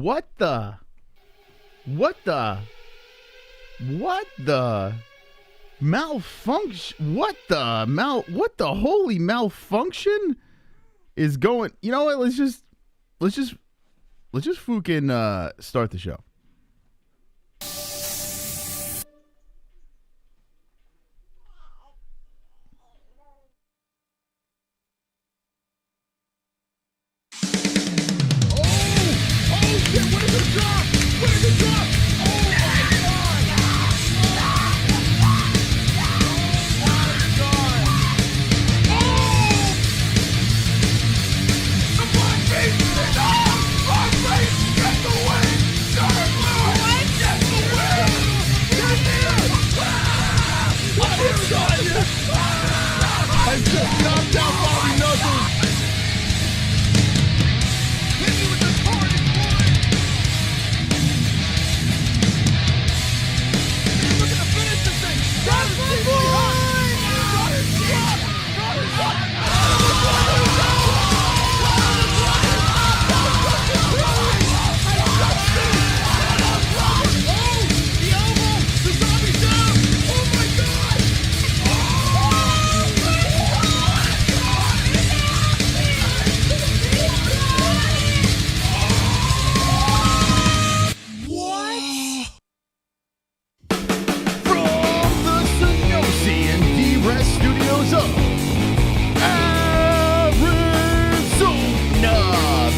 What the malfunction? What the holy malfunction is going? You know what? Let's just fucking start the show.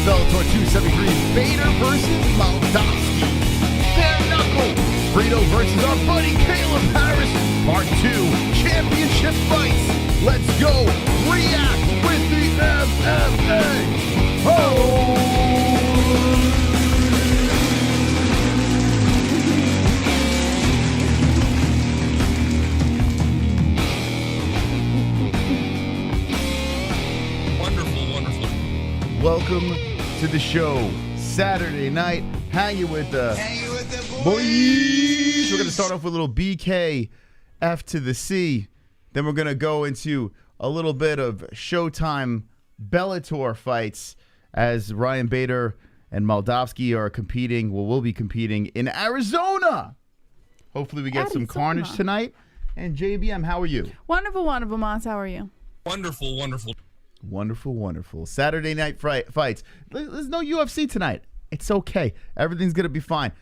Bellator 273, Bader versus Moldavsky. Bare knuckle. Brito versus our buddy Kaleb Harris. Part 2, championship fights. Let's go. React with the MMA. Welcome to the show. Saturday night, hanging with the boys. We're going to start off with a little BKF to the C. Then we're going to go into a little bit of Showtime Bellator fights as Ryan Bader and Moldavsky are competing. Well, we'll be competing in Arizona. Hopefully we get some carnage tonight. And JBM, how are you? Wonderful, wonderful, Moss. How are you? Wonderful, wonderful. Wonderful, wonderful. Saturday night fights. There's no UFC tonight. It's okay. Everything's going to be fine.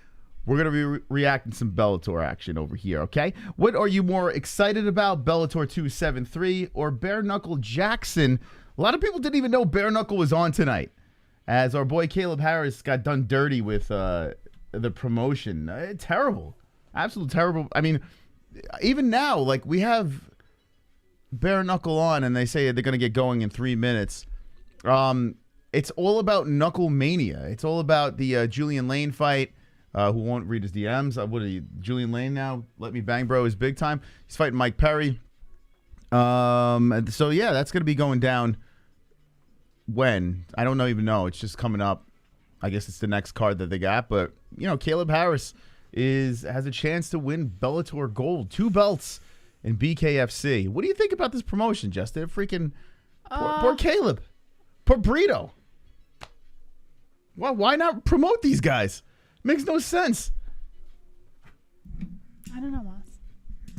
We're going to be reacting to some Bellator action over here, okay? What are you more excited about, Bellator 273 or Bare Knuckle Jackson? A lot of people didn't even know Bare Knuckle was on tonight, as our boy Kaleb Harris got done dirty with the promotion. Terrible. Absolutely terrible. I mean, even now, like, we have Bare Knuckle on, and they say they're going to get going in 3 minutes. It's all about Knuckle Mania. It's all about the Julian Lane fight. Who won't read his DMs? What are you, Julian Lane now? Let Me Bang Bro is big time. He's fighting Mike Perry. So yeah, that's going to be going down when? I don't even know. It's just coming up. I guess it's the next card that they got. But, you know, Kaleb Harris has a chance to win Bellator Gold. 2 belts in BKFC. What do you think about this promotion, Justin? Freaking poor Kaleb. Poor Brito. Why not promote these guys? Makes no sense. I don't know, Moss.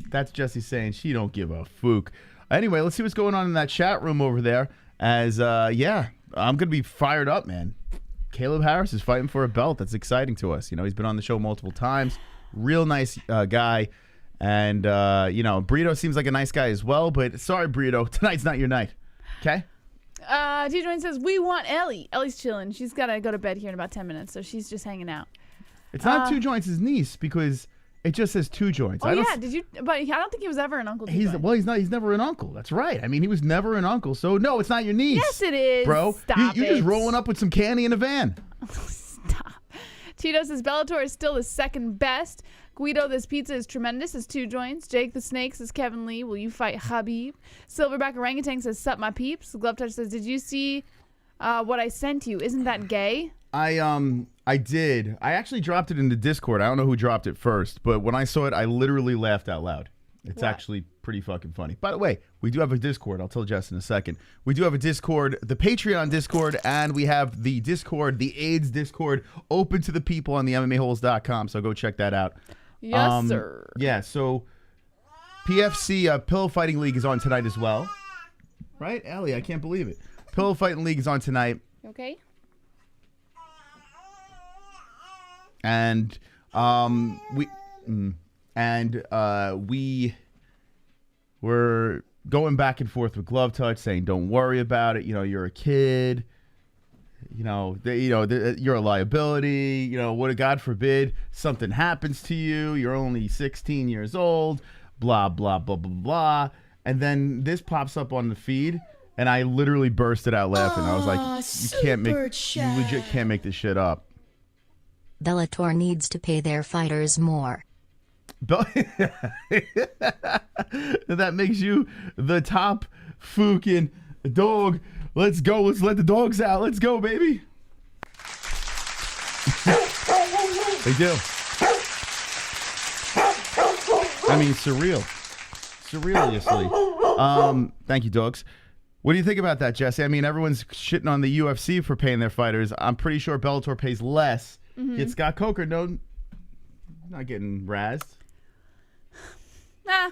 That's Jesse saying she don't give a fook. Anyway, let's see what's going on in that chat room over there. As, yeah, I'm going to be fired up, man. Kaleb Harris is fighting for a belt. That's exciting to us. You know, he's been on the show multiple times. Real nice guy. And, you know, Brito seems like a nice guy as well. But sorry, Brito, tonight's not your night. Okay? T-Join says, we want Ellie. Ellie's chilling. She's got to go to bed here in about 10 minutes, so she's just hanging out. It's not Two Joints' niece because it just says Two Joints. Oh, yeah. Did you? But I don't think he was ever an uncle. He's never an uncle. That's right. I mean, he was never an uncle. So, no, it's not your niece. Yes, it is. Bro, Stop you're just rolling up with some candy in a van. Stop. Tito says, Bellator is still the second best. Guido, this pizza is tremendous. Is 2 joints. Jake the Snake says, Kevin Lee, will you fight Habib? Silverback Orangutan says, sup my peeps. Glove Touch says, did you see what I sent you? Isn't that gay? I did. I actually dropped it in the Discord. I don't know who dropped it first, but when I saw it, I literally laughed out loud. It's What? actually pretty fucking funny. By the way, we do have a Discord. I'll tell Jess in a second. We do have a Discord, the Patreon Discord, and we have the Discord, the AIDS Discord, open to the people on the MMA-Holes.com. So go check that out. Yes, sir. Yeah, so PFC Pillow Fighting League is on tonight as well. Right, Ellie? I can't believe it. Pillow Fighting League is on tonight. Okay. And we were going back and forth with Glove Touch, saying, "Don't worry about it. You know, you're a kid. You know, you're a liability. You know, what? God forbid something happens to you. You're only 16 years old. Blah blah blah blah blah." And then this pops up on the feed, and I literally bursted out laughing. I was like, "You legit can't make this shit up." Bellator needs to pay their fighters more. That makes you the top fucking dog. Let's go. Let's let the dogs out. Let's go, baby. They do. I mean, surreal. Surrealiously. Thank you, dogs. What do you think about that, Jesse? I mean, everyone's shitting on the UFC for paying their fighters. I'm pretty sure Bellator pays less. Get Scott Coker. No, not getting razzed. Nah.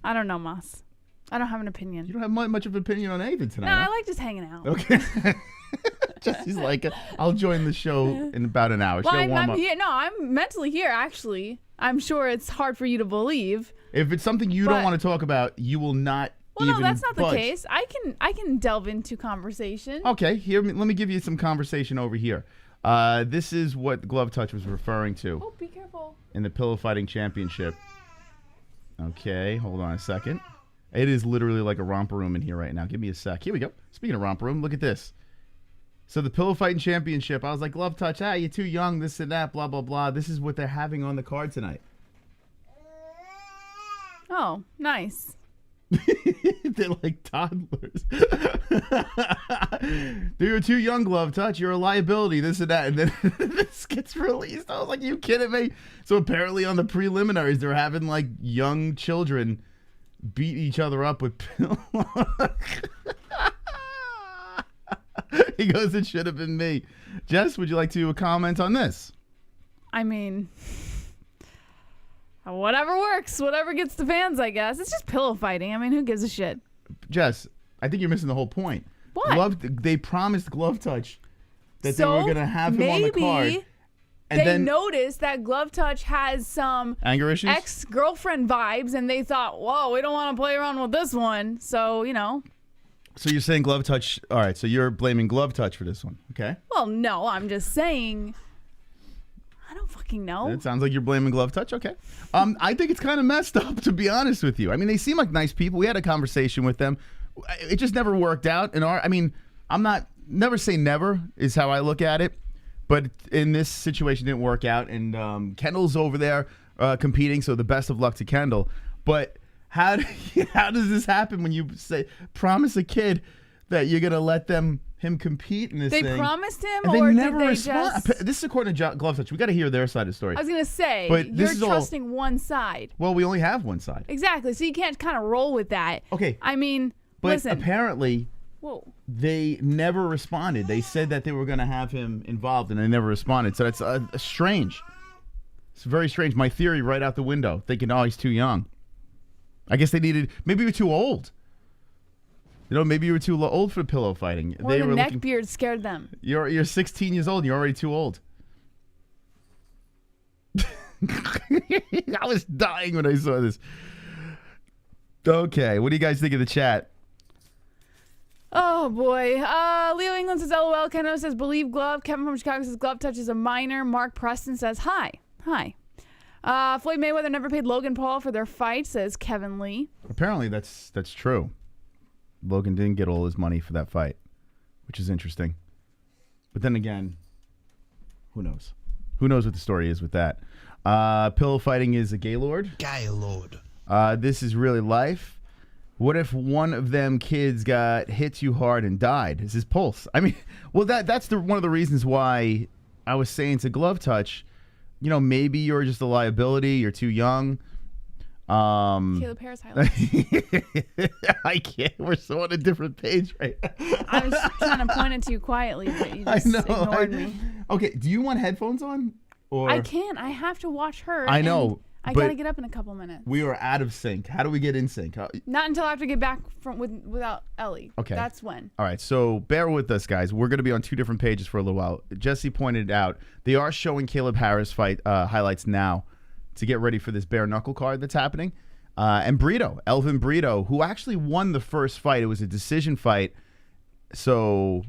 I don't know, Moss. I don't have an opinion. You don't have much of an opinion on anything tonight. Nah, huh? I like just hanging out. Okay. Jesse's like, I'll join the show in about an hour. Well, She'll warm I'm up. here. No, I'm mentally here, actually. I'm sure it's hard for you to believe. If it's something you don't want to talk about, you will not Well, even no, that's not budge. the case. I can delve into conversation. Okay, here, let me give you some conversation over here. This is what Glove Touch was referring to Oh, be careful. in the Pillow Fighting Championship. Okay, hold on a second. It is literally like a romper room in here right now. Give me a sec. Here we go. Speaking of romper room, look at this. So the Pillow Fighting Championship, I was like, Glove Touch, you're too young, this and that, blah, blah, blah. This is what they're having on the card tonight. Oh, nice. They're like toddlers. You're too young, Glove Touch. You're a liability, this and that. And then this gets released. I was like, you kidding me? So apparently on the preliminaries, they're having like young children beat each other up with pillows. He goes, it should have been me. Jess, would you like to comment on this? I mean, whatever works, whatever gets the fans, I guess. It's just pillow fighting. I mean, who gives a shit? Jess, I think you're missing the whole point. What? They promised Glove Touch that they So, were going to have him on the card. maybe And they then noticed that Glove Touch has some anger issues? ex-girlfriend vibes, and they thought, whoa, we don't want to play around with this one. So, you know. So you're saying Glove Touch. All right, so you're blaming Glove Touch for this one. Okay. Well, no, I'm just saying. I don't fucking know. It sounds like you're blaming Glove Touch. Okay. I think it's kind of messed up, to be honest with you. I mean, they seem like nice people. We had a conversation with them. It just never worked out. I mean, never say never is how I look at it. But in this situation, it didn't work out. And Kendall's over there competing, so the best of luck to Kendall. But how does this happen when you promise a kid that you're going to let him compete in this thing? They promised him, and they or never did they respond. just... This is according to Glove Touch. We got to hear their side of the story. I was going to say, But this you're is all- trusting one side. Well, we only have one side. Exactly, so you can't kind of roll with that. Okay. I mean, But listen. apparently, Whoa. they never responded. They said that they were going to have him involved, and they never responded. So that's strange. It's very strange. My theory right out the window, thinking, oh, he's too young. I guess they needed, maybe you're too old. You know, maybe you were too old for pillow fighting. Or the neck beard scared them. You're 16 years old. And you're already too old. I was dying when I saw this. Okay, what do you guys think of the chat? Oh, boy. Leo England says, LOL. Keno says, believe Glove. Kevin from Chicago says, Glove touches a minor. Mark Preston says, hi. Hi. Floyd Mayweather never paid Logan Paul for their fight, says Kevin Lee. Apparently, that's true. Logan didn't get all his money for that fight, which is interesting. But then again, who knows? Who knows what the story is with that? Pillow fighting is a Gaylord. Gaylord. This is really life. What if one of them kids got hit too hard and died? Is his pulse? I mean, well, that's one of the reasons why I was saying to Glove Touch, you know, maybe you're just a liability. You're too young. Caleb Harris highlights. I can't. We're so on a different page right now. I was trying to point it to you quietly, but you just ignored me. Okay, do you want headphones on? Or I can't. I have to watch her. I know. I gotta get up in a couple minutes. We are out of sync. How do we get in sync? Not until after I get back without Ellie. Okay. That's when. All right, so bear with us, guys. We're going to be on 2 different pages for a little while. Jesse pointed out they are showing Caleb Harris fight highlights now to get ready for this bare knuckle card that's happening. And Brito, Elvin Brito, who actually won the first fight. It was a decision fight. So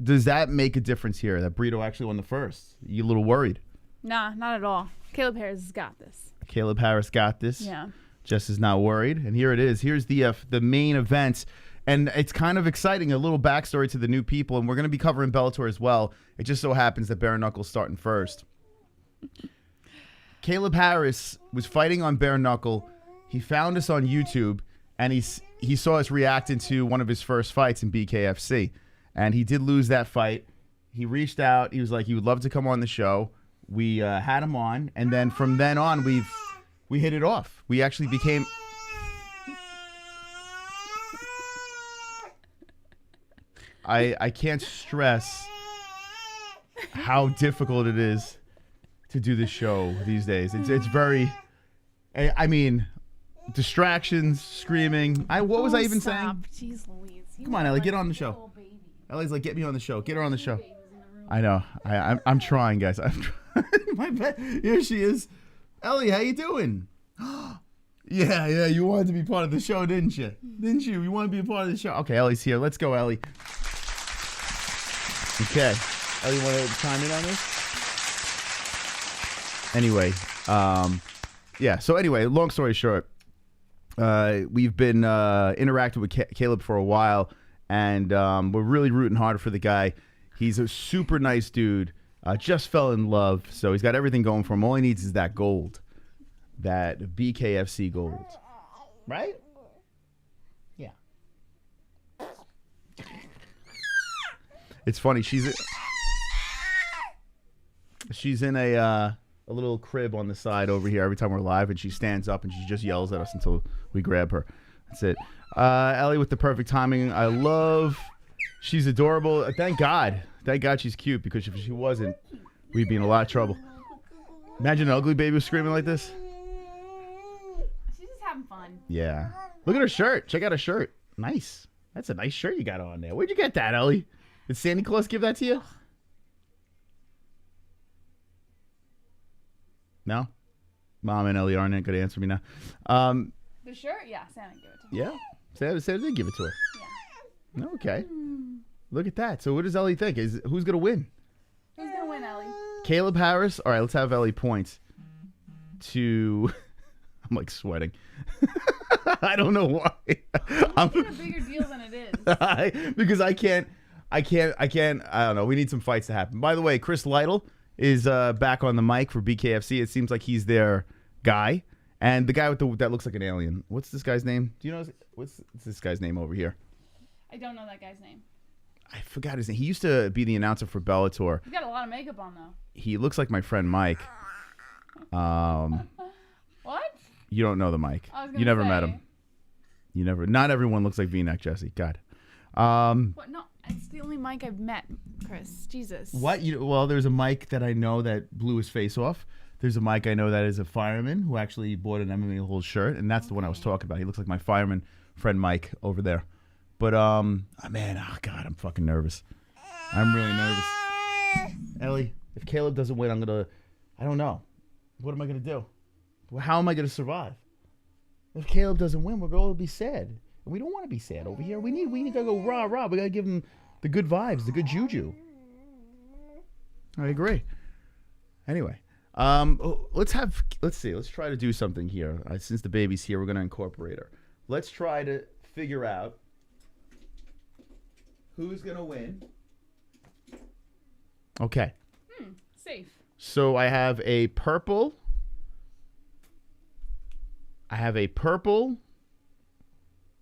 does that make a difference here that Brito actually won the first? You a little worried? Nah, not at all. Caleb Harris has got this. Caleb Harris got this. Yeah. Jess is not worried. And here it is. Here's the main event. And it's kind of exciting, a little backstory to the new people. And we're going to be covering Bellator as well. It just so happens that bare knuckle's starting first. Caleb Harris was fighting on bare knuckle. He found us on YouTube, and he saw us reacting to one of his first fights in BKFC. And he did lose that fight. He reached out. He was like, he would love to come on the show. We had him on, and then from then on, we hit it off. We actually became. I can't stress how difficult it is to do this show these days. It's very. I mean, distractions, screaming. What was I even saying? Jeez Louise. Come on, Ellie, get on the show. Ellie's like, get me on the show. Get her on the show. I know. I'm trying, guys. I'm trying. My bad. Here she is. Ellie, how you doing? Yeah. You wanted to be part of the show, didn't you? Didn't you? You want to be a part of the show? Okay, Ellie's here. Let's go, Ellie. Okay. Ellie, want to chime in on this? Anyway, yeah. So anyway, long story short, we've been interacting with Caleb for a while, and we're really rooting hard for the guy. He's a super nice dude. Just fell in love, so he's got everything going for him. All he needs is that gold, that BKFC gold, right? Yeah. It's funny. She's in a little crib on the side over here every time we're live, and she stands up and she just yells at us until we grab her. That's it. Ellie with the perfect timing. I love. She's adorable. Thank God. Thank God she's cute, because if she wasn't, we'd be in a lot of trouble. Imagine an ugly baby was screaming like this. She's just having fun. Yeah. Look at her shirt. Check out her shirt. Nice. That's a nice shirt you got on there. Where'd you get that, Ellie? Did Santa Claus give that to you? No? Mom and Ellie aren't going to answer me now. The shirt? Yeah, Santa gave it to me. Yeah? Santa did give it to her. Yeah. Okay. Look at that. So what does Ellie think? Who's going to win? Who's going to win, Ellie? Caleb Harris? All right, let's have Ellie point to... I'm like sweating. I don't know why. I'm making a bigger deal than it is. Because I can't. I don't know. We need some fights to happen. By the way, Chris Lytle is back on the mic for BKFC. It seems like he's their guy. And the guy with that looks like an alien. What's this guy's name? Do you know? What's this guy's name over here? I don't know that guy's name. I forgot his name. He used to be the announcer for Bellator. He's got a lot of makeup on, though. He looks like my friend Mike. What? You don't know the Mike. You never met him. You never. Not everyone looks like V-neck Jesse. God. What? No, it's the only Mike I've met, Chris. Jesus. What? Well, there's a Mike that I know that blew his face off. There's a Mike I know that is a fireman who actually bought an MMA-Holes shirt, and that's the one I was talking about. He looks like my fireman friend Mike over there. But, man, oh, God, I'm fucking nervous. I'm really nervous. Ellie, if Caleb doesn't win, I don't know. What am I going to do? How am I going to survive? If Caleb doesn't win, we're going to be sad. And we don't want to be sad over here. We need to go rah, rah. We got to give him the good vibes, the good juju. I agree. Anyway, let's see. Let's try to do something here. Since the baby's here, we're going to incorporate her. Let's try to figure out who's going to win. Okay. Safe. So I have a purple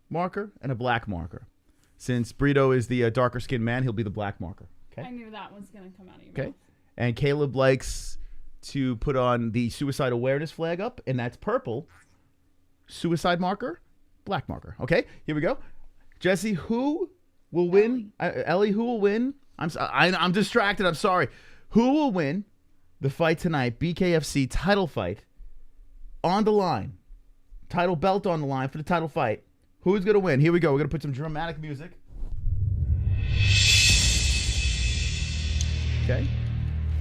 marker and a black marker. Since Brito is the darker skinned man, he'll be the black marker. Okay. I knew that was going to come out of your Okay. mouth. And Caleb likes to put on the suicide awareness flag up, and that's purple. suicide marker, black marker. Okay, here we go. Jesse, who will win? Ellie, who will win? I'm distracted. I'm sorry. Who will win the fight tonight? BKFC title fight on the line. Title belt on the line for the title fight. Who's going to win? Here we go. We're going to put some dramatic music. Okay.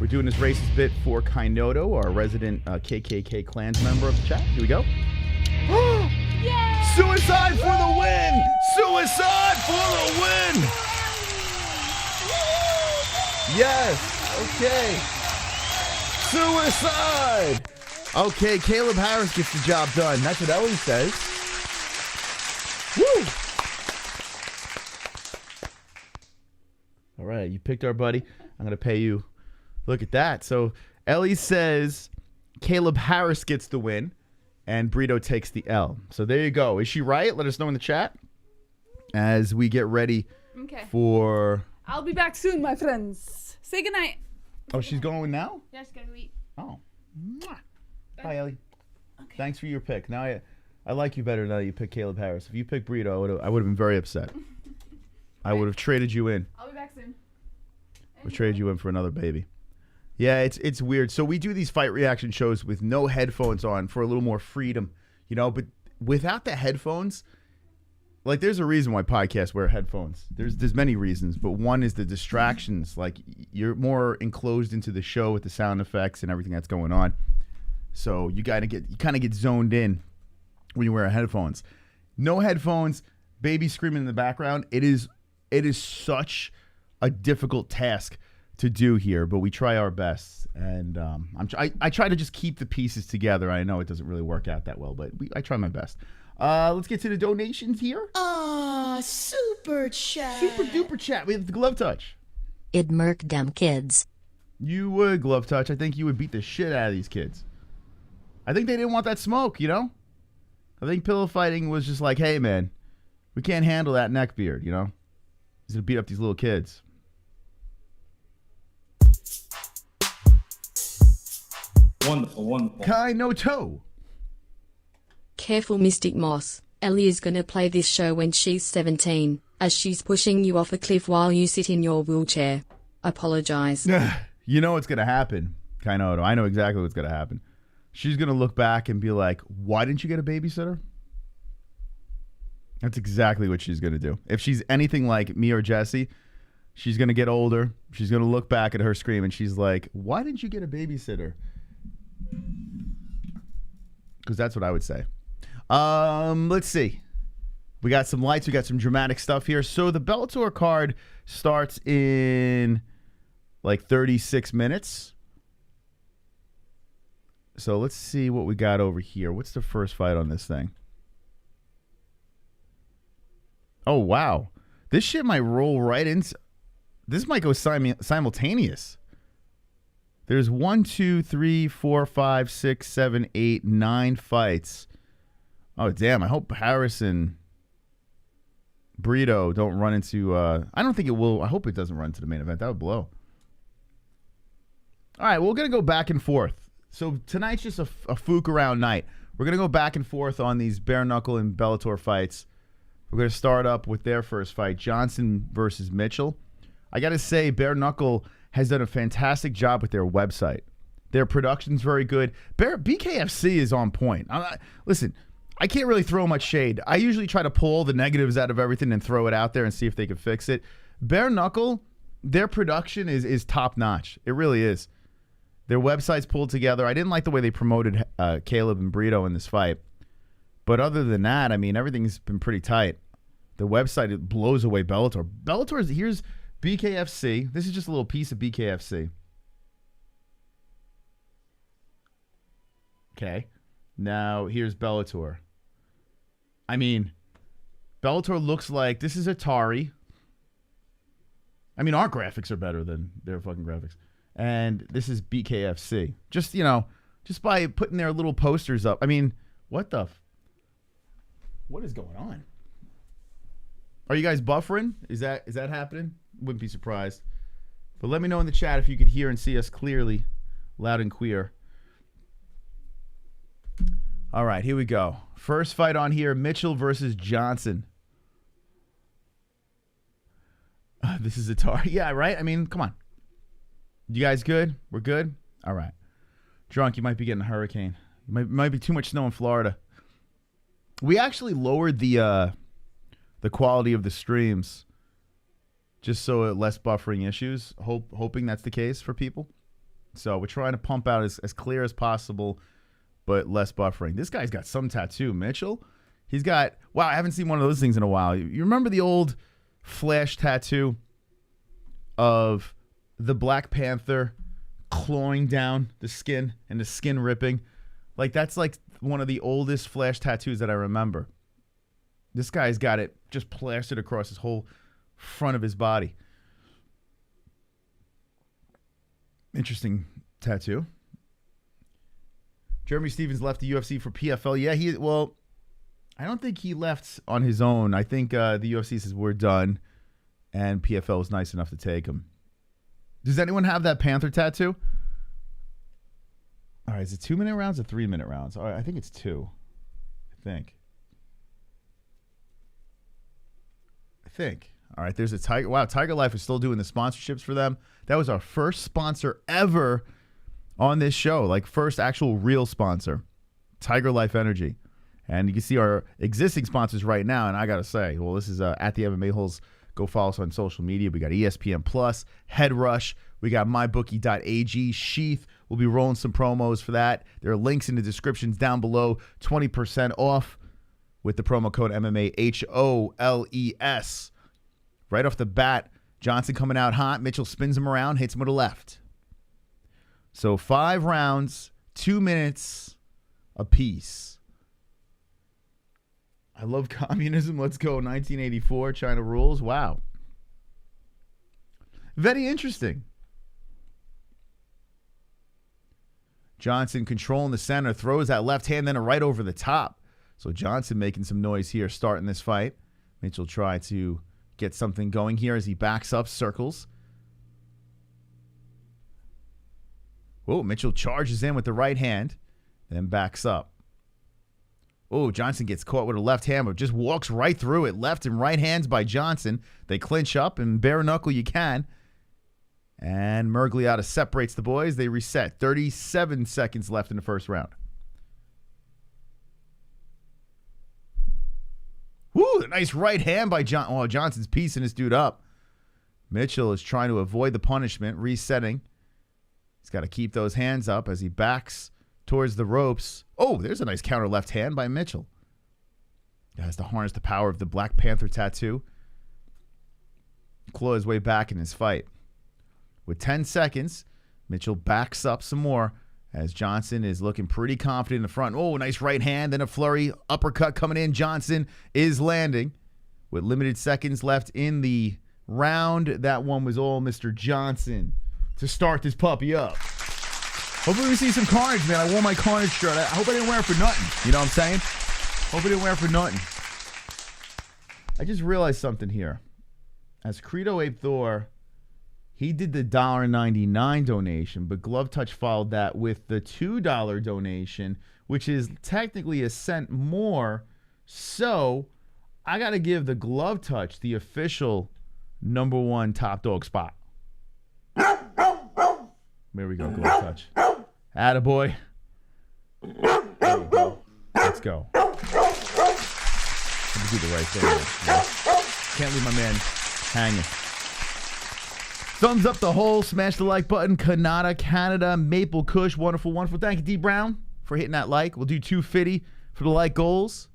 We're doing this racist bit for Kainoto, our resident KKK clans member of the chat. Here we go. Yay! Suicide for the win! Suicide for the win! Yes. Okay. Suicide! Okay, Kaleb Harris gets the job done. That's what Ellie says. Woo! All right, you picked our buddy. I'm going to pay you. Look at that. So Ellie says Kaleb Harris gets the win and Brito takes the L. So there you go. Is she right? Let us know in the chat as we get ready for... I'll be back soon, my friends. Say goodnight. Oh, she's going now? Yeah, she's got to eat. Oh. Mwah. Bye, Ellie. Okay. Thanks for your pick. Now I like you better now that you picked Kaleb Harris. If you picked Brito, I would have been very upset. I would have traded you in. I'll be back soon. We'll trade you in for another baby. Yeah, it's weird. So we do these fight reaction shows with no headphones on for a little more freedom, you know, but without the headphones, like there's a reason why podcasts wear headphones. There's many reasons, but one is the distractions. Like you're more enclosed into the show with the sound effects and everything that's going on. So you kind of get zoned in when you wear headphones. No headphones, baby screaming in the background. It is such a difficult task to do here, but we try our best, and I try to just keep the pieces together. I know it doesn't really work out that well, but I try my best. Let's get to the donations here. Super chat. Super duper chat. We have the glove touch. Id Merc dem kids. You would glove touch. I think you would beat the shit out of these kids. I think they didn't want that smoke, you know? I think pillow fighting was just like, hey, man, we can't handle that neck beard, you know? He's going to beat up these little kids. Wonderful, wonderful. Kai no toe. Careful, Mystic Moss. Ellie is gonna play this show when she's 17, as she's pushing you off a cliff while you sit in your wheelchair. Apologize. You know what's going to happen, Kai no toe. I know exactly what's going to happen. She's going to look back and be like, why didn't you get a babysitter? That's exactly what she's going to do. If she's anything like me or Jesse, she's going to get older. She's going to look back at her scream and she's like, why didn't you get a babysitter? Because that's what I would say. Let's see. We got some lights. We got some dramatic stuff here. So the Bellator card starts in like 36 minutes. So let's see what we got over here. What's the first fight on this thing? Oh, wow. This shit might roll right into... This might go simultaneous. There's 1, 2, 3, 4, 5, 6, 7, 8, 9 fights. Oh, damn. I hope Harris and Brito don't run into... I don't think it will. I hope it doesn't run to the main event. That would blow. All right, we're going to go back and forth. So tonight's just a fluke around night. We're going to go back and forth on these bare knuckle and Bellator fights. We're going to start up with their first fight, Johnson versus Mitchell. I got to say, bare knuckle has done a fantastic job with their website. Their production's very good. BKFC is on point. Listen, I can't really throw much shade. I usually try to pull the negatives out of everything and throw it out there and see if they can fix it. Bare knuckle, their production is top notch. It really is. Their website's pulled together. I didn't like the way they promoted Kaleb and Brito in this fight. But other than that, I mean, everything's been pretty tight. The website, it blows away Bellator. Here's BKFC. This is just a little piece of BKFC. Okay. Now, here's Bellator. I mean, Bellator looks like this is Atari. I mean, our graphics are better than their fucking graphics. And this is BKFC. Just, you know, just by putting their little posters up. I mean, what is going on? Are you guys buffering? Is that happening? Wouldn't be surprised. But let me know in the chat if you could hear and see us clearly, loud and queer. All right, here we go. First fight on here, Mitchell versus Johnson. This is a tar. Yeah, right? I mean, come on. You guys good? We're good? All right. Drunk, you might be getting a hurricane. Might be too much snow in Florida. We actually lowered the quality of the streams just so less buffering issues, hoping that's the case for people. So we're trying to pump out as clear as possible, but less buffering. This guy's got some tattoo, Mitchell. He's got, wow, I haven't seen one of those things in a while. You remember the old flash tattoo of the Black Panther clawing down the skin and the skin ripping? Like, that's like one of the oldest flash tattoos that I remember. This guy's got it just plastered across his whole front of his body. Interesting tattoo. Jeremy Stevens left the UFC for PFL. Yeah, well, I don't think he left on his own. I think the UFC says we're done, and PFL was nice enough to take him. Does anyone have that Panther tattoo? All right, is it 2-minute rounds or 3-minute rounds? All right, I think it's 2. I think. All right, there's a Tiger. Wow, Tiger Life is still doing the sponsorships for them. That was our first sponsor ever on this show, like first actual real sponsor, Tiger Life Energy. And you can see our existing sponsors right now. And I got to say, well, this is at the MMA-Holes. Go follow us on social media. We got ESPN Plus, Head Rush. We got mybookie.ag, Sheath. We'll be rolling some promos for that. There are links in the descriptions down below. 20% off with the promo code MMA-HOLES. Right off the bat, Johnson coming out hot. Mitchell spins him around, hits him with a left. So 5 rounds, 2 minutes apiece. I love communism. Let's go. 1984, China rules. Wow. Very interesting. Johnson controlling the center, throws that left hand, then a right over the top. So Johnson making some noise here, starting this fight. Mitchell tried to get something going here as he backs up, circles. Oh, Mitchell charges in with the right hand, then backs up. Oh, Johnson gets caught with a left hand, but just walks right through it. Left and right hands by Johnson. They clinch up, and bare knuckle you can. And Mergliata separates the boys. They reset. 37 seconds left in the first round. Woo, a nice right hand by Johnson. Oh, Johnson's piecing this dude up. Mitchell is trying to avoid the punishment, resetting. He's got to keep those hands up as he backs towards the ropes. Oh, there's a nice counter left hand by Mitchell. He has to harness the power of the Black Panther tattoo. Claw his way back in his fight. With 10 seconds, Mitchell backs up some more as Johnson is looking pretty confident in the front. Oh, nice right hand, then a flurry. Uppercut coming in. Johnson is landing. With limited seconds left in the round, that one was all Mr. Johnson to start this puppy up. Hopefully we see some carnage, man. I wore my carnage shirt. I hope I didn't wear it for nothing. You know what I'm saying? Hope I didn't wear it for nothing. I just realized something here. As Credo Ape Thor, he did the $1.99 donation, but Glove Touch followed that with the $2 donation, which is technically a cent more. So I got to give the Glove Touch the official #1 top dog spot. There we go, Glove Touch. Attaboy. There we go. Let's go. Let me do the right thing. Can't leave my man hanging. Thumbs up the hole. Smash the like button. Canada, Maple Kush. Wonderful, wonderful. Thank you, D Brown, for hitting that like. We'll do 250 for the like goals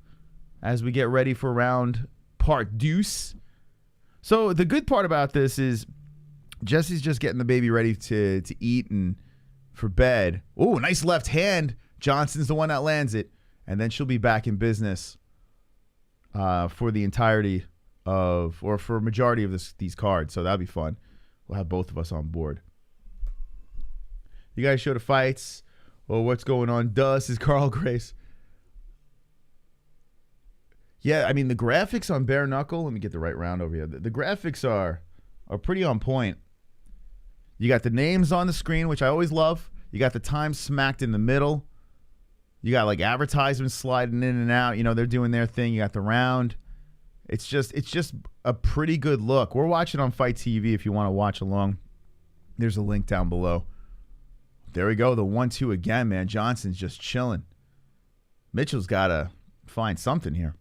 as we get ready for round part deuce. So the good part about this is Jesse's just getting the baby ready to eat and for bed. Oh, nice left hand. Johnson's the one that lands it. And then she'll be back in business for the entirety of, or for a majority of these cards. So that'll be fun. We'll have both of us on board. You guys show the fights. Oh, what's going on? This is Carl Grace. Yeah, I mean, the graphics on Bare Knuckle, let me get the right round over here. The graphics are pretty on point. You got the names on the screen, which I always love. You got the time smacked in the middle. You got like advertisements sliding in and out. You know, they're doing their thing. You got the round. It's just a pretty good look. We're watching on Fight TV if you want to watch along. There's a link down below. There we go. The 1-2 again, man. Johnson's just chilling. Mitchell's got to find something here.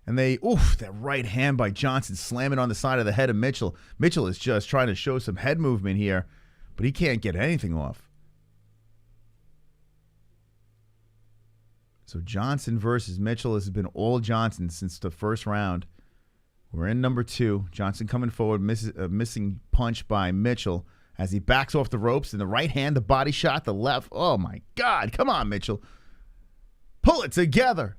And that right hand by Johnson slamming on the side of the head of Mitchell. Mitchell is just trying to show some head movement here, but he can't get anything off. So Johnson versus Mitchell has been all Johnson since the first round. We're in number 2. Johnson coming forward, missing punch by Mitchell as he backs off the ropes. In the right hand, the body shot, the left. Oh, my God. Come on, Mitchell. Pull it together.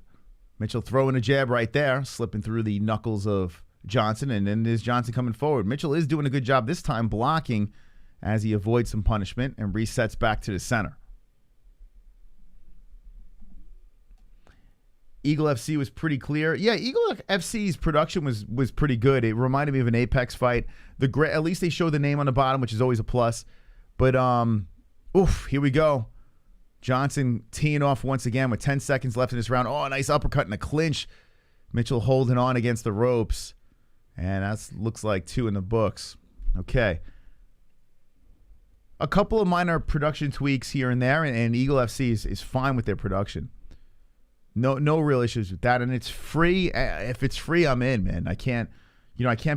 Mitchell throwing a jab right there, slipping through the knuckles of Johnson, and then there's Johnson coming forward. Mitchell is doing a good job this time blocking as he avoids some punishment and resets back to the center. Eagle FC was pretty clear. Yeah, Eagle FC's production was pretty good. It reminded me of an Apex fight. At least they show the name on the bottom, which is always a plus. But, here we go. Johnson teeing off once again with 10 seconds left in this round. Oh, a nice uppercut and a clinch. Mitchell holding on against the ropes. And that looks like 2 in the books. Okay. A couple of minor production tweaks here and there, and Eagle FC is fine with their production. No real issues with that. And it's free. If it's free, I'm in, man. I can't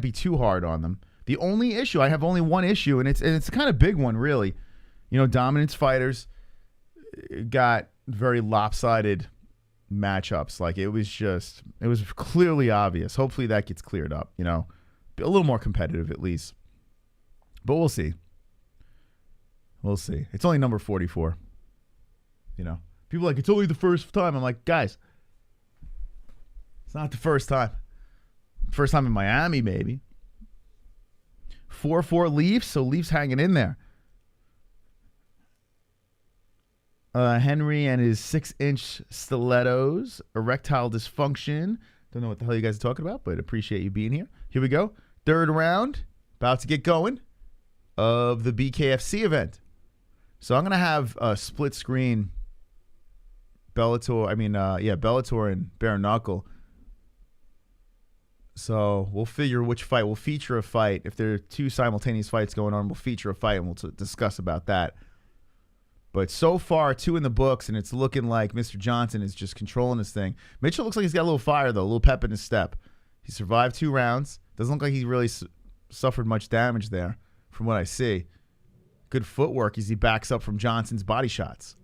be too hard on them. The only issue, I have only one issue, and it's a kind of big one, really. Dominance fighters got very lopsided matchups. Like it was clearly obvious. Hopefully that gets cleared up, be a little more competitive at least. But we'll see. It's only number 44. People are like, it's only the first time. I'm like, guys, it's not the first time. First time in Miami, maybe. 4-4 Leafs, so Leafs hanging in there. Henry and his 6-inch stilettos, erectile dysfunction. Don't know what the hell you guys are talking about, but appreciate you being here. Here we go. Third round, about to get going, of the BKFC event. So I'm going to have a split screen Bellator and bare knuckle. So we'll figure which fight. We'll feature a fight. If there are 2 simultaneous fights going on, we'll feature a fight and we'll discuss about that. But so far, 2 in the books, and it's looking like Mr. Johnson is just controlling this thing. Mitchell looks like he's got a little fire, though, a little pep in his step. He survived 2 rounds. Doesn't look like he really suffered much damage there from what I see. Good footwork as he backs up from Johnson's body shots.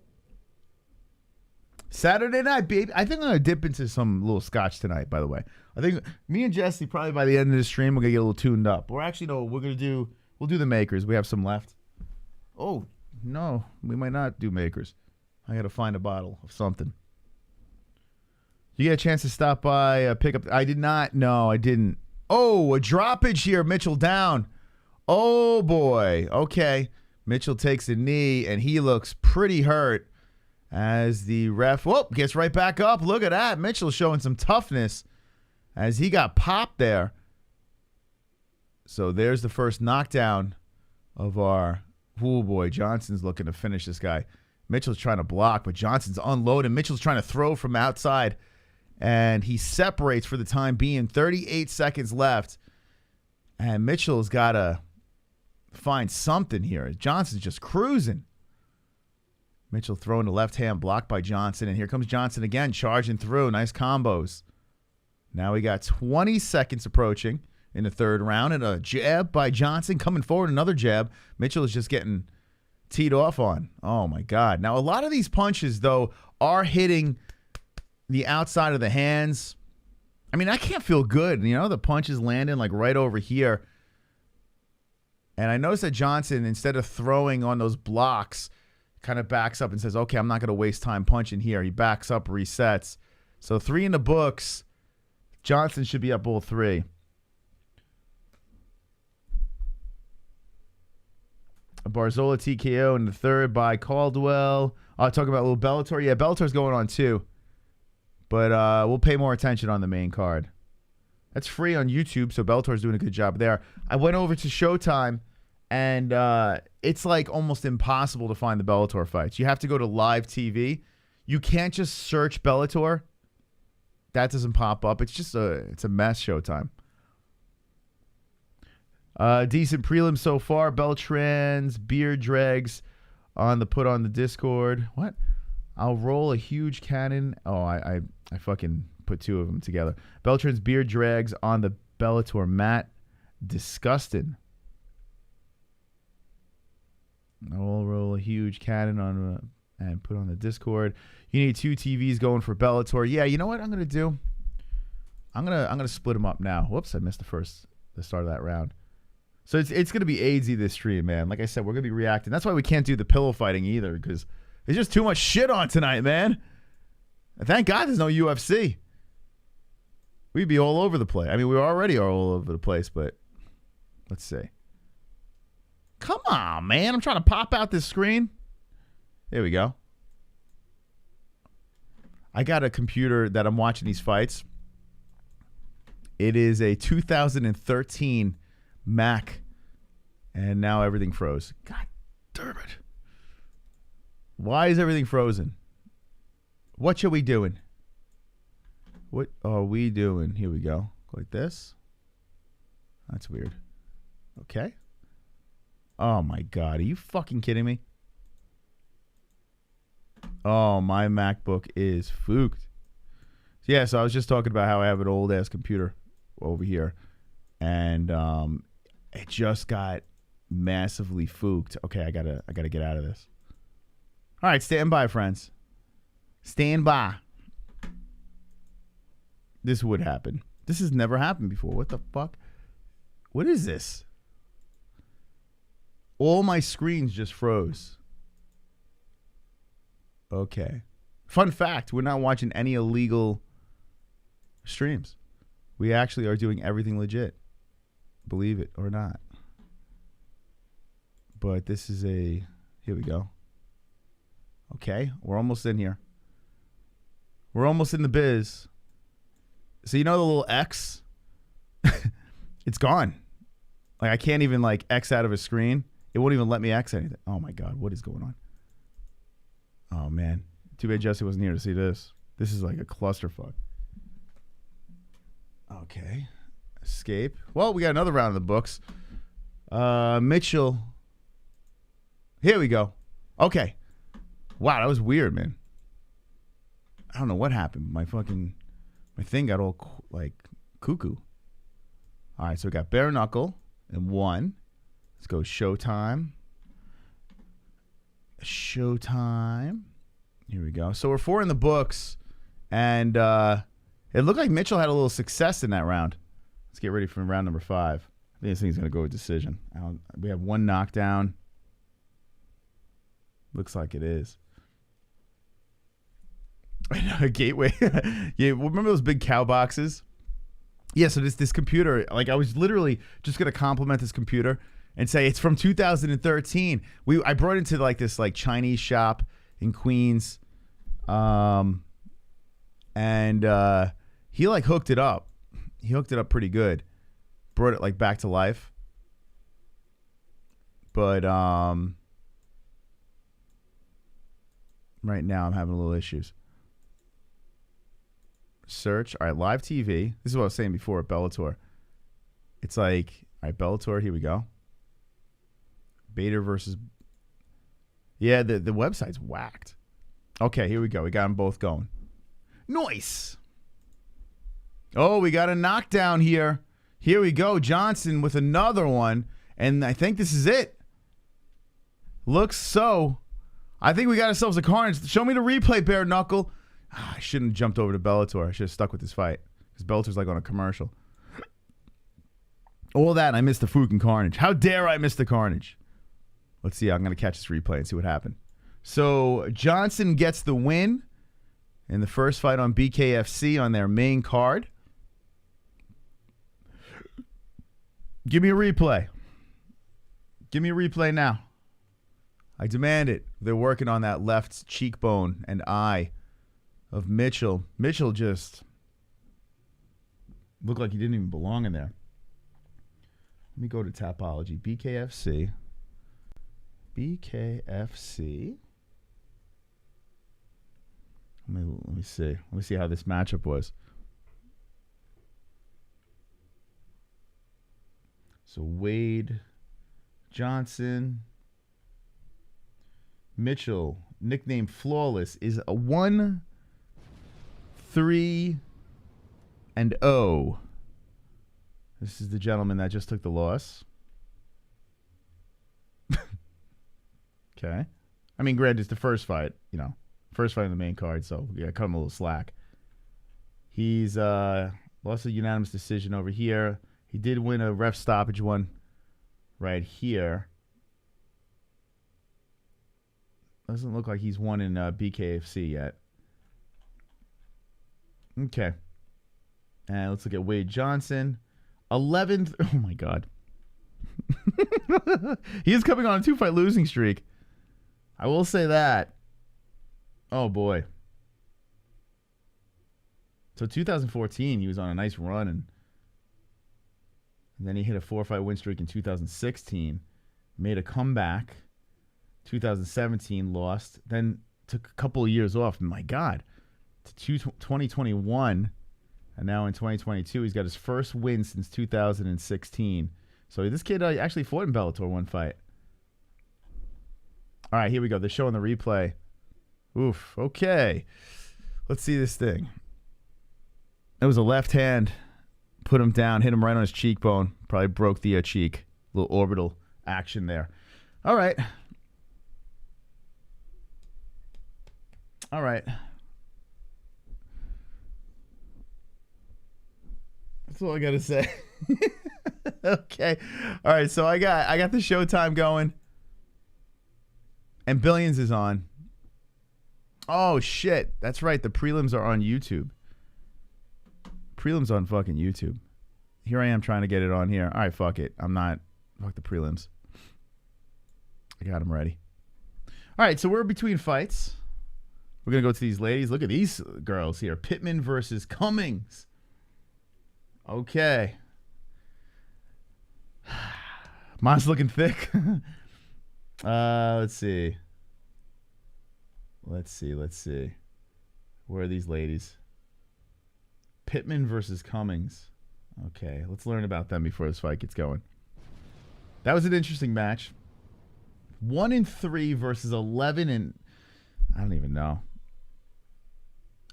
Saturday night, baby. I think I'm going to dip into some little scotch tonight, by the way. I think me and Jesse, probably by the end of the stream, we're going to get a little tuned up. Or actually, no, we'll do the makers. We have some left. Oh, no, we might not do makers. I got to find a bottle of something. You get a chance to stop by, pick up. I did not. No, I didn't. Oh, a droppage here. Mitchell down. Oh, boy. Okay. Mitchell takes a knee, and he looks pretty hurt as the ref gets right back up. Look at that. Mitchell showing some toughness as he got popped there. So there's the first knockdown of our... Oh, boy. Johnson's looking to finish this guy. Mitchell's trying to block, but Johnson's unloading. Mitchell's trying to throw from outside, and he separates for the time being. 38 seconds left, and Mitchell's got to find something here. Johnson's just cruising. Mitchell throwing the left hand, blocked by Johnson, and here comes Johnson again, charging through. Nice combos. Now we got 20 seconds approaching in the third round, and a jab by Johnson coming forward, another jab. Mitchell is just getting teed off on. Oh, my God. Now, a lot of these punches, though, are hitting the outside of the hands. I mean, I can't feel good. The punch is landing like right over here. And I noticed that Johnson, instead of throwing on those blocks, kind of backs up and says, okay, I'm not going to waste time punching here. He backs up, resets. So 3 in the books. Johnson should be up all 3. A Barzola TKO in the third by Caldwell. I'll talk about a little Bellator. Yeah, Bellator's going on too. But we'll pay more attention on the main card. That's free on YouTube, so Bellator's doing a good job there. I went over to Showtime, And it's like almost impossible to find the Bellator fights. You have to go to live TV. You can't just search Bellator. That doesn't pop up. It's just it's a mess. Showtime. Decent prelim so far. Beltran's beard dregs on the Discord. What? I'll roll a huge cannon. Oh, I fucking put two of them together. Beltran's beard dregs on the Bellator mat. Disgusting. I'll roll a huge cannon on and put on the Discord. You need 2 TVs going for Bellator. Yeah, you know what I'm gonna do? I'm gonna split them up now. Whoops, I missed the start of that round. So it's gonna be IZZY this stream, man. Like I said, we're gonna be reacting. That's why we can't do the pillow fighting either, because there's just too much shit on tonight, man. And thank God there's no UFC. We'd be all over the place. I mean, we already are all over the place, but let's see. Come on, man. I'm trying to pop out this screen. There we go. I got a computer that I'm watching these fights. It is a 2013 Mac, and now everything froze. God damn it. Why is everything frozen? What should we doing? What are we doing? Here we go. Like this. That's weird. Okay. Oh my God. Are you fucking kidding me? Oh, my MacBook is fooked. Yeah, so I was just talking about how I have an old ass computer over here, and it just got massively fooked. Okay, I gotta get out of this. All right, stand by, friends. Stand by. This would happen. This has never happened before. What the fuck? What is this? All my screens just froze. Okay. Fun fact, we're not watching any illegal streams. We actually are doing everything legit. Believe it or not. But this is here we go. Okay, we're almost in here. We're almost in the biz. So you know the little X? It's gone. Like I can't even like X out of a screen. It won't even let me X anything. Oh my God, what is going on? Oh man, too bad Jesse wasn't here to see this. This is like a clusterfuck. Okay, escape. Well, we got another round of the books. Mitchell. Here we go. Okay. Wow, that was weird, man. I don't know what happened. My thing got all like cuckoo. All right, so we got bare knuckle and 1. Let's go Showtime. Showtime. Here we go. So we're 4 in the books, and it looked like Mitchell had a little success in that round. Let's get ready for round number 5. I think this thing's going to go with decision. We have 1 knockdown. Looks like it is. A gateway. Yeah, remember those big cow boxes? Yeah, so this computer, like I was literally just going to compliment this computer and say it's from 2013. I brought it into like this like Chinese shop in Queens. And he like hooked it up. He hooked it up pretty good. Brought it like back to life. But right now I'm having a little issues. Search. All right, live TV. This is what I was saying before at Bellator. It's like, all right, Bellator, here we go. Beta versus... Yeah, the website's whacked. Okay, here we go. We got them both going. Nice. Oh, we got a knockdown here. Here we go. Johnson with another one. And I think this is it. Looks so. I think we got ourselves a carnage. Show me the replay, bare knuckle. I shouldn't have jumped over to Bellator. I should have stuck with this fight. Because Bellator's like on a commercial. All that, and I missed the fucking carnage. How dare I miss the carnage? Let's see. I'm going to catch this replay and see what happened. So, Johnson gets the win in the first fight on BKFC on their main card. Give me a replay. Give me a replay now. I demand it. They're working on that left cheekbone and eye of Mitchell. Mitchell just looked like he didn't even belong in there. Let me go to Tapology. BKFC. BKFC. Let me see. Let me see how this matchup was. So Wade, Johnson, Mitchell, nicknamed Flawless, is a 1-3-0. This is the gentleman that just took the loss. Okay. I mean, granted, it's the first fight, first fight in the main card, so yeah, cut him a little slack. He's lost a unanimous decision over here. He did win a ref stoppage one right here. Doesn't look like he's won in BKFC yet. Okay. And let's look at Wade Johnson. 11th. Oh, my God. He is coming on a 2-fight losing streak. I will say that. Oh, boy. So 2014, he was on a nice run, and then he hit a 4-fight win streak in 2016, made a comeback. 2017 lost, then took a couple of years off. My God, to 2021, and now in 2022, he's got his first win since 2016. So this kid actually fought in Bellator one fight. All right, here we go. They're showing the replay. Oof. Okay, let's see this thing. It was a left hand. Put him down, hit him right on his cheekbone. Probably broke the cheek. Little orbital action there. All right. All right. That's all I got to say. Okay. All right, so I got the Showtime going. And Billions is on. Oh, shit. That's right. The prelims are on YouTube. Prelims on fucking YouTube. Here I am trying to get it on here. All right, fuck it. Fuck the prelims. I got them ready. All right, so we're between fights. We're going to go to these ladies. Look at these girls here. Pittman versus Cummings. Okay. Mine's looking thick. Let's see. Where are these ladies? Pittman versus Cummings. Okay, let's learn about them before this fight gets going. That was an interesting match. 1-3 versus 11 and I don't even know.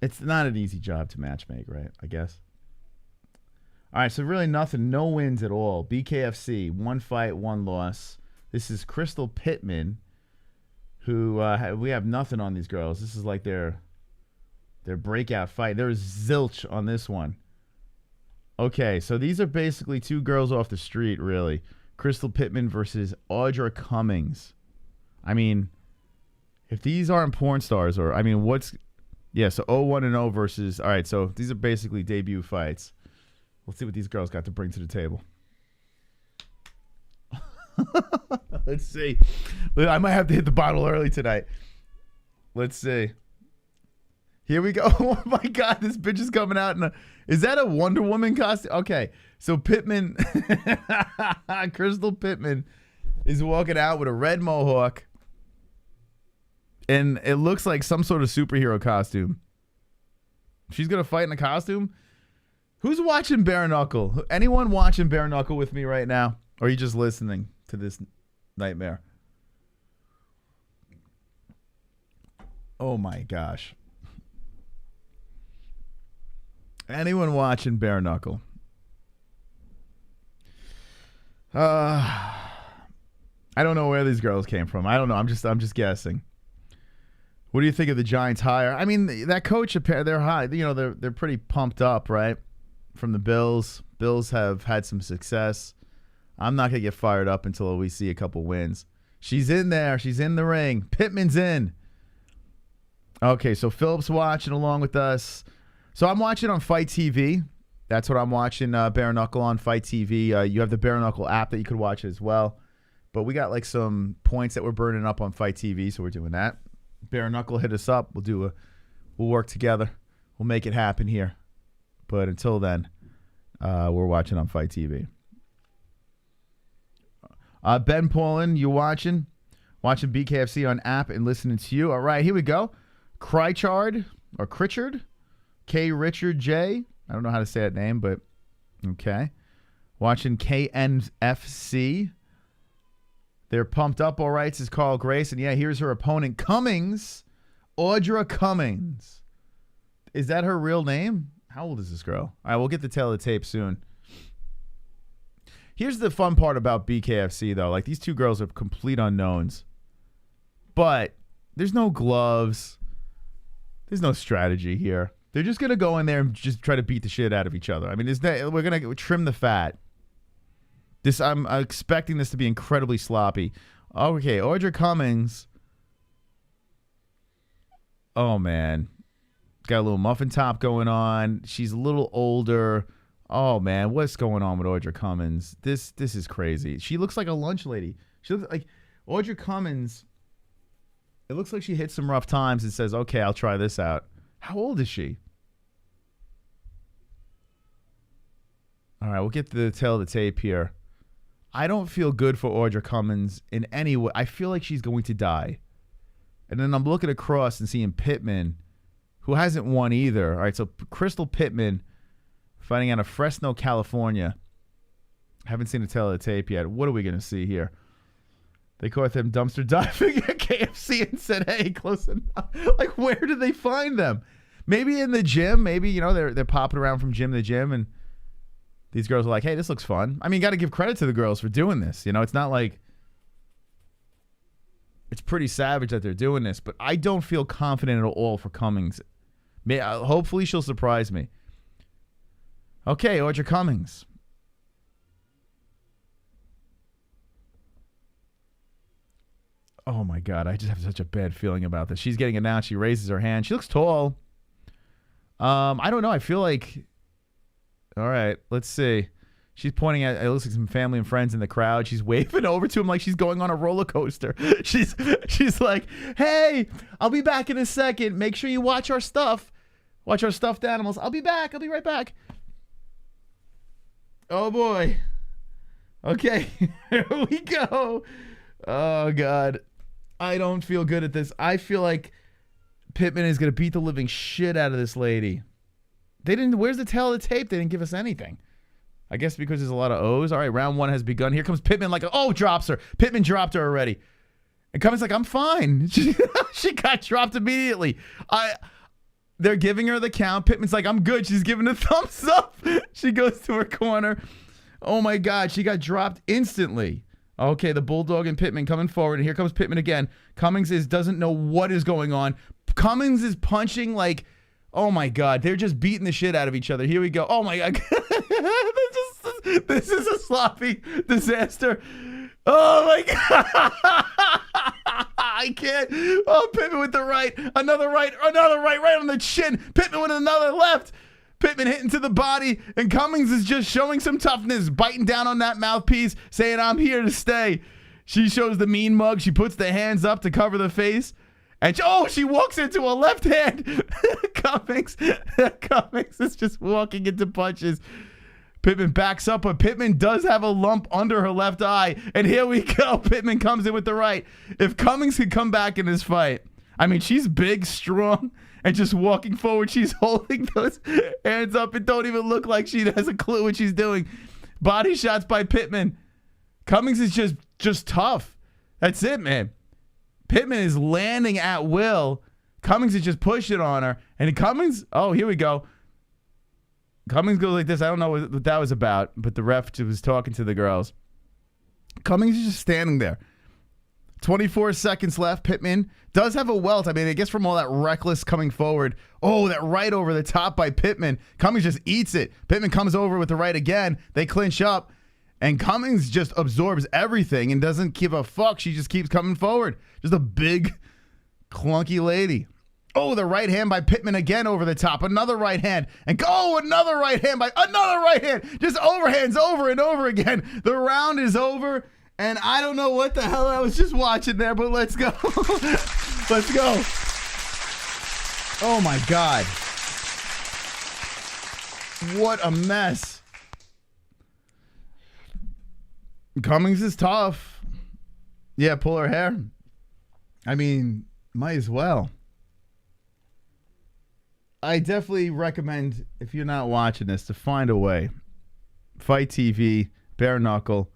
It's not an easy job to matchmake, right? I guess. All right, so really nothing. No wins at all. BKFC, 1 fight, 1 loss. This is Crystal Pittman, who we have nothing on these girls. This is like their breakout fight. There's zilch on this one. Okay, so these are basically two girls off the street, really. Crystal Pittman versus Audra Cummings. I mean, if these aren't porn stars, or, I mean, yeah, so 0-1-0 versus, all right, so these are basically debut fights. Let's see what these girls got to bring to the table. Let's see. I might have to hit the bottle early tonight. Let's see. Here we go. Oh my God, this bitch is coming out is that a Wonder Woman costume? Okay, so Pittman, Crystal Pittman is walking out with a red mohawk, and it looks like some sort of superhero costume. She's gonna fight in a costume. Who's watching Bare Knuckle? Anyone watching Bare Knuckle with me right now? Or are you just listening to this nightmare? Oh my gosh. Anyone watching Bare Knuckle? I don't know where these girls came from. I don't know. I'm just guessing. What do you think of the Giants hire? I mean, that coach, they're high. You know, they're pretty pumped up, right? From the Bills. Bills have had some success. I'm not going to get fired up until we see a couple wins. She's in there. She's in the ring. Pittman's in. Okay, so Philip's watching along with us. So I'm watching on Fight TV. That's what I'm watching, Bare Knuckle on Fight TV. You have the Bare Knuckle app that you could watch it as well. But we got like some points that we're burning up on Fight TV, so we're doing that. Bare Knuckle, hit us up. We'll work together. We'll make it happen here. But until then, we're watching on Fight TV. Ben Paulin, you watching? Watching BKFC on app and listening to you. All right, here we go. Krychard or Critchard. K. Richard J. I don't know how to say that name, but okay. Watching KNFC. They're pumped up, all right, says Carl Grace. And yeah, here's her opponent, Cummings. Audra Cummings. Is that her real name? How old is this girl? All right, we'll get the tail of the tape soon. Here's the fun part about BKFC, though. Like, these two girls are complete unknowns. But there's no gloves. There's no strategy here. They're just going to go in there and just try to beat the shit out of each other. I mean, we're going to trim the fat. I'm expecting this to be incredibly sloppy. Okay, Audra Cummings. Oh, man. Got a little muffin top going on. She's a little older. Oh, man. What's going on with Audra Cummings? This is crazy. She looks like a lunch lady. She looks like Audra Cummings. It looks like she hit some rough times and says, okay, I'll try this out. How old is she? All right, we'll get the tail of the tape here. I don't feel good for Audra Cummings in any way. I feel like she's going to die. And then I'm looking across and seeing Pittman, who hasn't won either. All right, so Crystal Pittman fighting out of Fresno, California. Haven't seen the tail of the tape yet. What are we going to see here? They caught them dumpster diving at KFC and said, hey, close enough. Like, where did they find them? Maybe in the gym. Maybe, you know, they're popping around from gym to gym, and these girls are like, hey, this looks fun. I mean, you got to give credit to the girls for doing this. You know, it's not like it's pretty savage that they're doing this, but I don't feel confident at all for Cummings. Hopefully she'll surprise me. Okay, Audra Cummings. Oh, my God. I just have such a bad feeling about this. She's getting announced. She raises her hand. She looks tall. I don't know. I feel like... All right, let's see. She's pointing at, it looks like some family and friends in the crowd. She's waving over to him like she's going on a roller coaster. She's like, hey, I'll be back in a second. Make sure you watch our stuff. Watch our stuffed animals. I'll be back. I'll be right back. Oh, boy. Okay, here we go. Oh, God. I don't feel good at this. I feel like Pittman is going to beat the living shit out of this lady. They didn't. Where's the tail of the tape? They didn't give us anything. I guess because there's a lot of O's. All right, round one has begun. Here comes Pittman like, drops her. Pittman dropped her already. And Cummings like, I'm fine. She got dropped immediately. They're giving her the count. Pittman's like, I'm good. She's giving a thumbs up. She goes to her corner. Oh, my God. She got dropped instantly. Okay, the Bulldog and Pittman coming forward. And here comes Pittman again. Cummings doesn't know what is going on. Cummings is punching like... Oh, my God. They're just beating the shit out of each other. Here we go. Oh, my God. This is a sloppy disaster. Oh, my God. I can't. Oh, Pittman with the right. Another right on the chin. Pittman with another left. Pittman hitting to the body. And Cummings is just showing some toughness, biting down on that mouthpiece, saying, I'm here to stay. She shows the mean mug. She puts the hands up to cover the face. And she walks into a left hand. Cummings is just walking into punches. Pittman backs up, but Pittman does have a lump under her left eye. And here we go. Pittman comes in with the right. If Cummings could come back in this fight, I mean, she's big, strong, and just walking forward. She's holding those hands up. It don't even look like she has a clue what she's doing. Body shots by Pittman. Cummings is just tough. That's it, man. Pittman is landing at will. Cummings is just pushing on her. And Cummings, here we go. Cummings goes like this. I don't know what that was about, but the ref was talking to the girls. Cummings is just standing there. 24 seconds left. Pittman does have a welt. I mean, I guess from all that reckless coming forward. Oh, that right over the top by Pittman. Cummings just eats it. Pittman comes over with the right again. They clinch up. And Cummings just absorbs everything and doesn't give a fuck. She just keeps coming forward. Just a big, clunky lady. Oh, the right hand by Pittman again over the top. Another right hand. And another right hand by another right hand. Just overhands over and over again. The round is over. And I don't know what the hell I was just watching there, but let's go. Let's go. Oh, my God. What a mess. Cummings is tough. Yeah, pull her hair. I mean, might as well. I definitely recommend, if you're not watching this, to find a way. Fight TV, bare knuckle.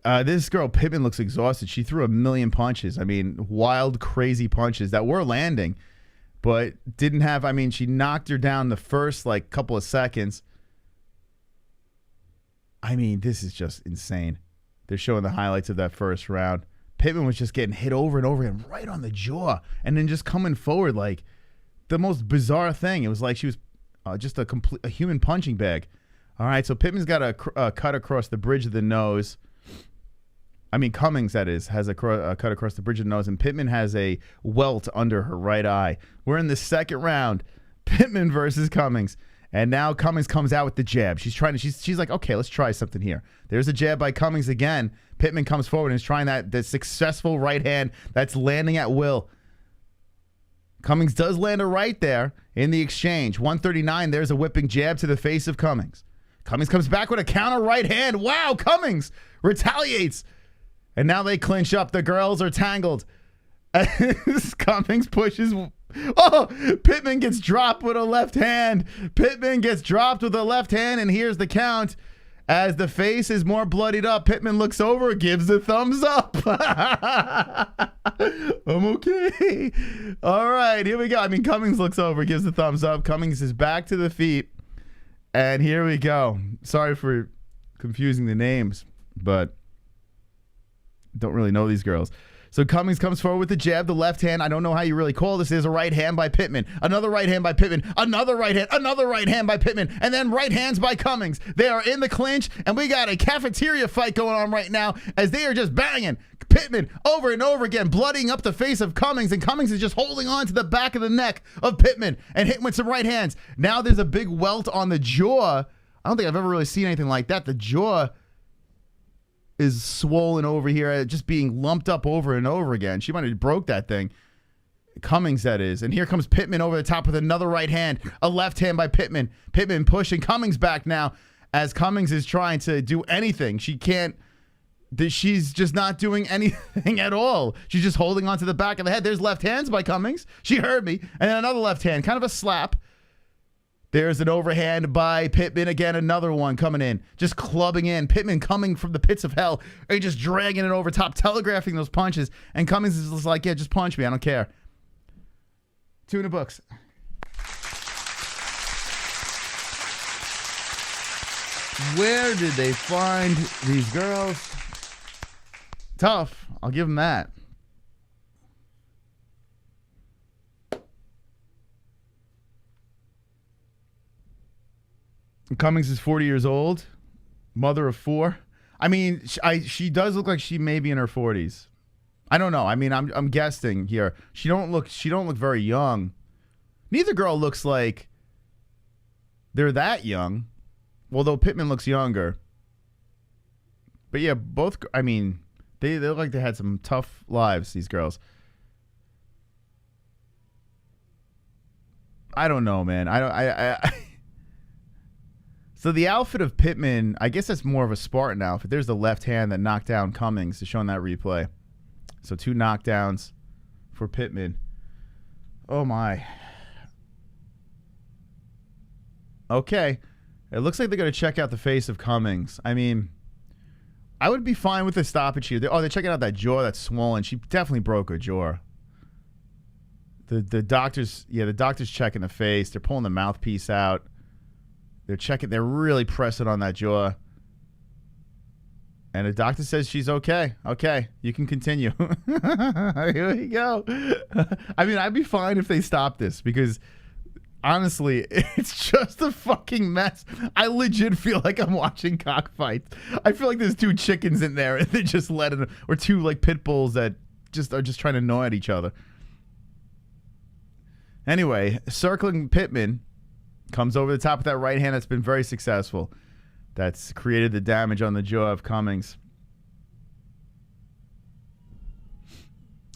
This girl, Pittman, looks exhausted. She threw 1,000,000 punches. I mean, wild, crazy punches that were landing, but didn't have, I mean, she knocked her down the first, like, couple of seconds. I mean, this is just insane. They're showing the highlights of that first round. Pittman was just getting hit over and over again, right on the jaw, and then just coming forward like the most bizarre thing. It was like she was just a human punching bag. All right, so Pittman's got a cut across the bridge of the nose. I mean, Cummings, that is, has a cut across the bridge of the nose, and Pittman has a welt under her right eye. We're in the second round, Pittman versus Cummings. And now Cummings comes out with the jab. She's like, okay, let's try something here. There's a jab by Cummings again. Pittman comes forward and is trying the successful right hand that's landing at will. Cummings does land a right there in the exchange. 139, there's a whipping jab to the face of Cummings. Cummings comes back with a counter right hand. Wow, Cummings retaliates. And now they clinch up. The girls are tangled. Cummings pushes. Oh, Pittman gets dropped with a left hand. Pittman gets dropped with a left hand, and here's the count. As the face is more bloodied up, Pittman looks over, gives the thumbs up. I'm okay. All right, here we go. I mean, Cummings looks over, gives the thumbs up. Cummings is back to the feet. And here we go. Sorry for confusing the names, but don't really know these girls. So Cummings comes forward with the jab, the left hand. I don't know how you really call this. There's a right hand by Pittman. Another right hand by Pittman. Another right hand by Pittman. And then right hands by Cummings. They are in the clinch, and we got a cafeteria fight going on right now as they are just banging. Pittman over and over again, bloodying up the face of Cummings, and Cummings is just holding on to the back of the neck of Pittman and hitting with some right hands. Now there's a big welt on the jaw. I don't think I've ever really seen anything like that. The jaw is swollen over here, just being lumped up over and over again. She might have broke that thing. Cummings, that is. And here comes Pittman over the top with another right hand. A left hand by Pittman. Pittman pushing Cummings back now as Cummings is trying to do anything. She can't. She's just not doing anything at all. She's just holding on to the back of the head. There's left hands by Cummings. She heard me. And then another left hand. Kind of a slap. There's an overhand by Pittman. Again, another one coming in. Just clubbing in. Pittman coming from the pits of hell. And just dragging it over top, telegraphing those punches. And Cummings is just like, yeah, just punch me. I don't care. 2 in the books. Where did they find these girls? Tough. I'll give them that. Cummings is 40 years old, mother of 4. I mean, she does look like she may be in her 40s. I don't know. I mean, I'm guessing here. She don't look very young. Neither girl looks like they're that young, although Pittman looks younger. But yeah, both. I mean, they look like they had some tough lives. These girls. I don't know, man. So the outfit of Pittman, I guess that's more of a Spartan outfit. There's the left hand that knocked down Cummings, is showing that replay. So 2 knockdowns for Pittman. Oh, my. Okay. It looks like they're going to check out the face of Cummings. I mean, I would be fine with a stoppage here. They're checking out that jaw that's swollen. She definitely broke her jaw. The doctors, the doctor's checking the face. They're pulling the mouthpiece out. They're checking. They're really pressing on that jaw. And the doctor says she's okay. Okay, you can continue. Here we go. I mean, I'd be fine if they stopped this because, honestly, it's just a fucking mess. I legit feel like I'm watching cockfights. I feel like there's 2 chickens in there and they're just letting them, or 2 like pit bulls that are just trying to gnaw at each other. Anyway, circling Pittman. Comes over the top of that right hand that's been very successful. That's created the damage on the jaw of Cummings.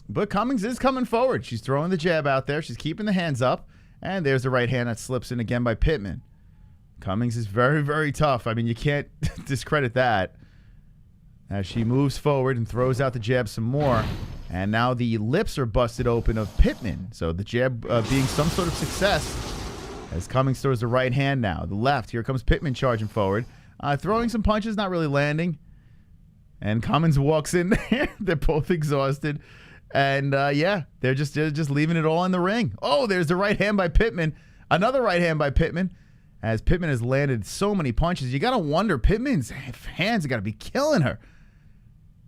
But Cummings is coming forward. She's throwing the jab out there. She's keeping the hands up. And there's the right hand that slips in again by Pittman. Cummings is very, very tough. I mean, you can't discredit that. As she moves forward and throws out the jab some more. And now the lips are busted open of Pittman. So the jab being some sort of success as Cummings throws the right hand now. The left. Here comes Pittman charging forward. Throwing some punches, not really landing. And Cummings walks in there. They're both exhausted. And, yeah, they're just leaving it all in the ring. Oh, there's the right hand by Pittman. Another right hand by Pittman. As Pittman has landed so many punches. You got to wonder, Pittman's hands have got to be killing her.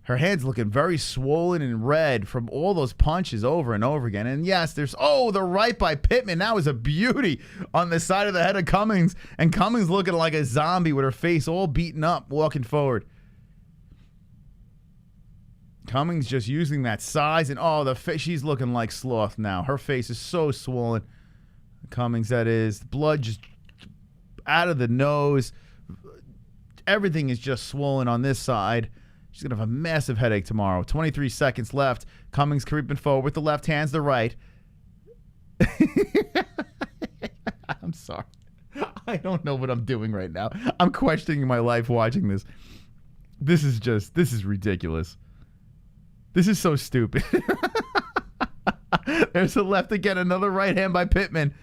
Her hand's looking very swollen and red from all those punches over and over again. And, yes, there's, the right by Pittman. That was a beauty on the side of the head of Cummings. And Cummings looking like a zombie with her face all beaten up, walking forward. Cummings just using that size, and she's looking like Sloth now. Her face is so swollen. Cummings, that is. Blood just out of the nose. Everything is just swollen on this side. She's going to have a massive headache tomorrow. 23 seconds left. Cummings creeping forward with the left hands, the right. I'm sorry. I don't know what I'm doing right now. I'm questioning my life watching this. This is ridiculous. This is so stupid. There's the left again. Another right hand by Pittman.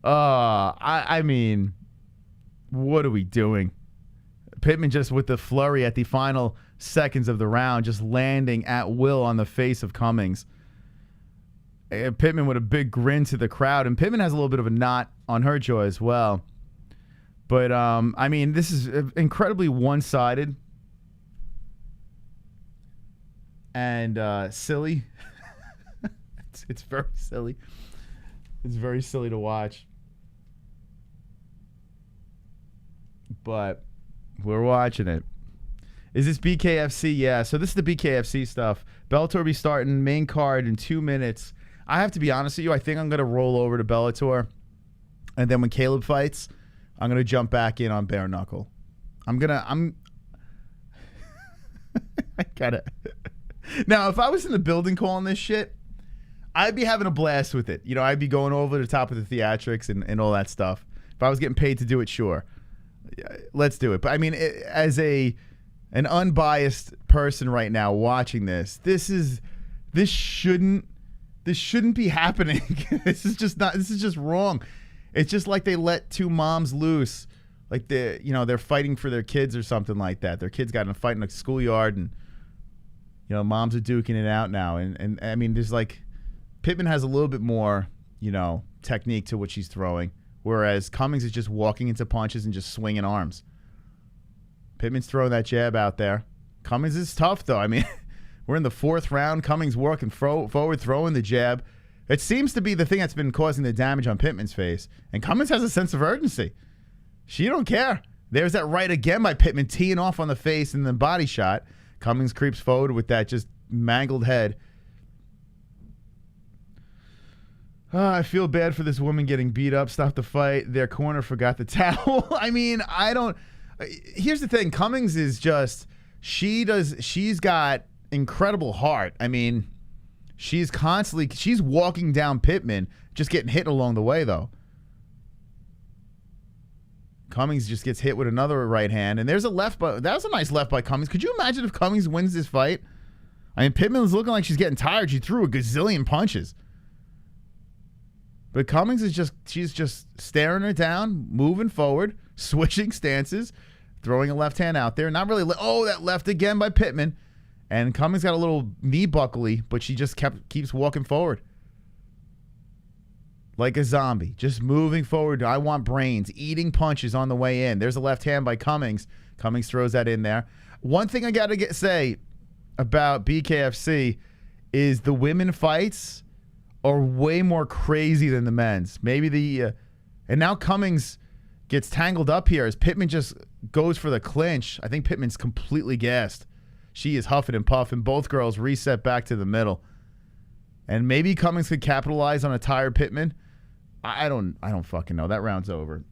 I mean, what are we doing? Pittman just with the flurry at the final seconds of the round, just landing at will on the face of Cummings. Pittman with a big grin to the crowd. And Pittman has a little bit of a knot on her jaw as well. But, I mean, this is incredibly one-sided. And silly. It's very silly. It's very silly to watch. But we're watching it. Is this BKFC? Yeah, so this is the BKFC stuff. Bellator will be starting main card in 2 minutes. I have to be honest with you. I think I'm going to roll over to Bellator. And then when Kaleb fights, I'm going to jump back in on bare knuckle. I gotta... Now, if I was in the building calling this shit, I'd be having a blast with it. You know, I'd be going over the top of the theatrics and all that stuff. If I was getting paid to do it, sure. Let's do it. But, I mean, as an unbiased person right now watching this shouldn't be happening. This is just wrong. It's just like they let two moms loose. Like they're fighting for their kids or something like that. Their kids got in a fight in a schoolyard and moms are duking it out now. And I mean, there's like, Pittman has a little bit more, technique to what she's throwing, whereas Cummings is just walking into punches and just swinging arms. Pittman's throwing that jab out there. Cummings is tough, though. I mean, we're in the 4th round. Cummings working forward, throwing the jab. It seems to be the thing that's been causing the damage on Pittman's face. And Cummings has a sense of urgency. She don't care. There's that right again by Pittman, teeing off on the face and then body shot. Cummings creeps forward with that just mangled head. I feel bad for this woman getting beat up. Stop the fight. Their corner forgot the towel. I mean, here's the thing. Cummings is just, she's got incredible heart. I mean, she's walking down Pittman, just getting hit along the way, though. Cummings just gets hit with another right hand, and there's a left. That was a nice left by Cummings. Could you imagine if Cummings wins this fight? I mean, Pittman was looking like she's getting tired. She threw a gazillion punches. But Cummings she's just staring her down, moving forward, switching stances, throwing a left hand out there. Not really. That left again by Pittman. And Cummings got a little knee buckly, but she just keeps walking forward. Like a zombie, just moving forward. I want brains, eating punches on the way in. There's a left hand by Cummings. Cummings throws that in there. One thing I got to say about BKFC is the women fights are way more crazy than the men's. Maybe and now Cummings gets tangled up here as Pittman just goes for the clinch. I think Pittman's completely gassed. She is huffing and puffing. Both girls reset back to the middle. And maybe Cummings could capitalize on a tired Pittman. I don't fucking know. That round's over.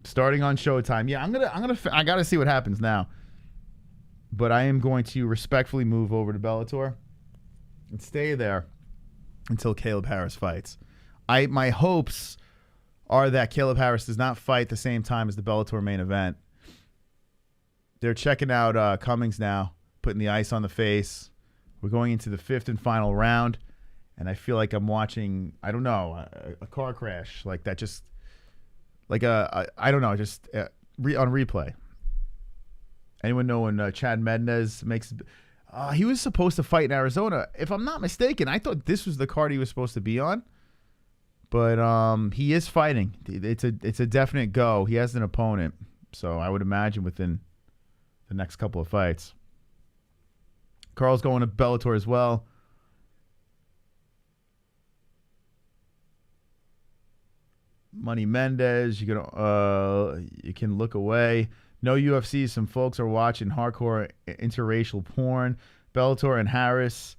Starting on Showtime. Yeah, I gotta see what happens now. But I am going to respectfully move over to Bellator and stay there until Kaleb Harris fights. My hopes are that Kaleb Harris does not fight the same time as the Bellator main event. They're checking out Cummings now, putting the ice on the face. We're going into the 5th and final round, and I feel like I'm watching, I don't know, a car crash like that. Just like I don't know, just on replay. Anyone know when Chad Mendez makes? He was supposed to fight in Arizona, if I'm not mistaken. I thought this was the card he was supposed to be on, but he is fighting. It's a definite go. He has an opponent, so I would imagine within the next couple of fights. Carl's going to Bellator as well. Money Mendez, you can look away. No UFC, some folks are watching hardcore interracial porn. Bellator and Harris.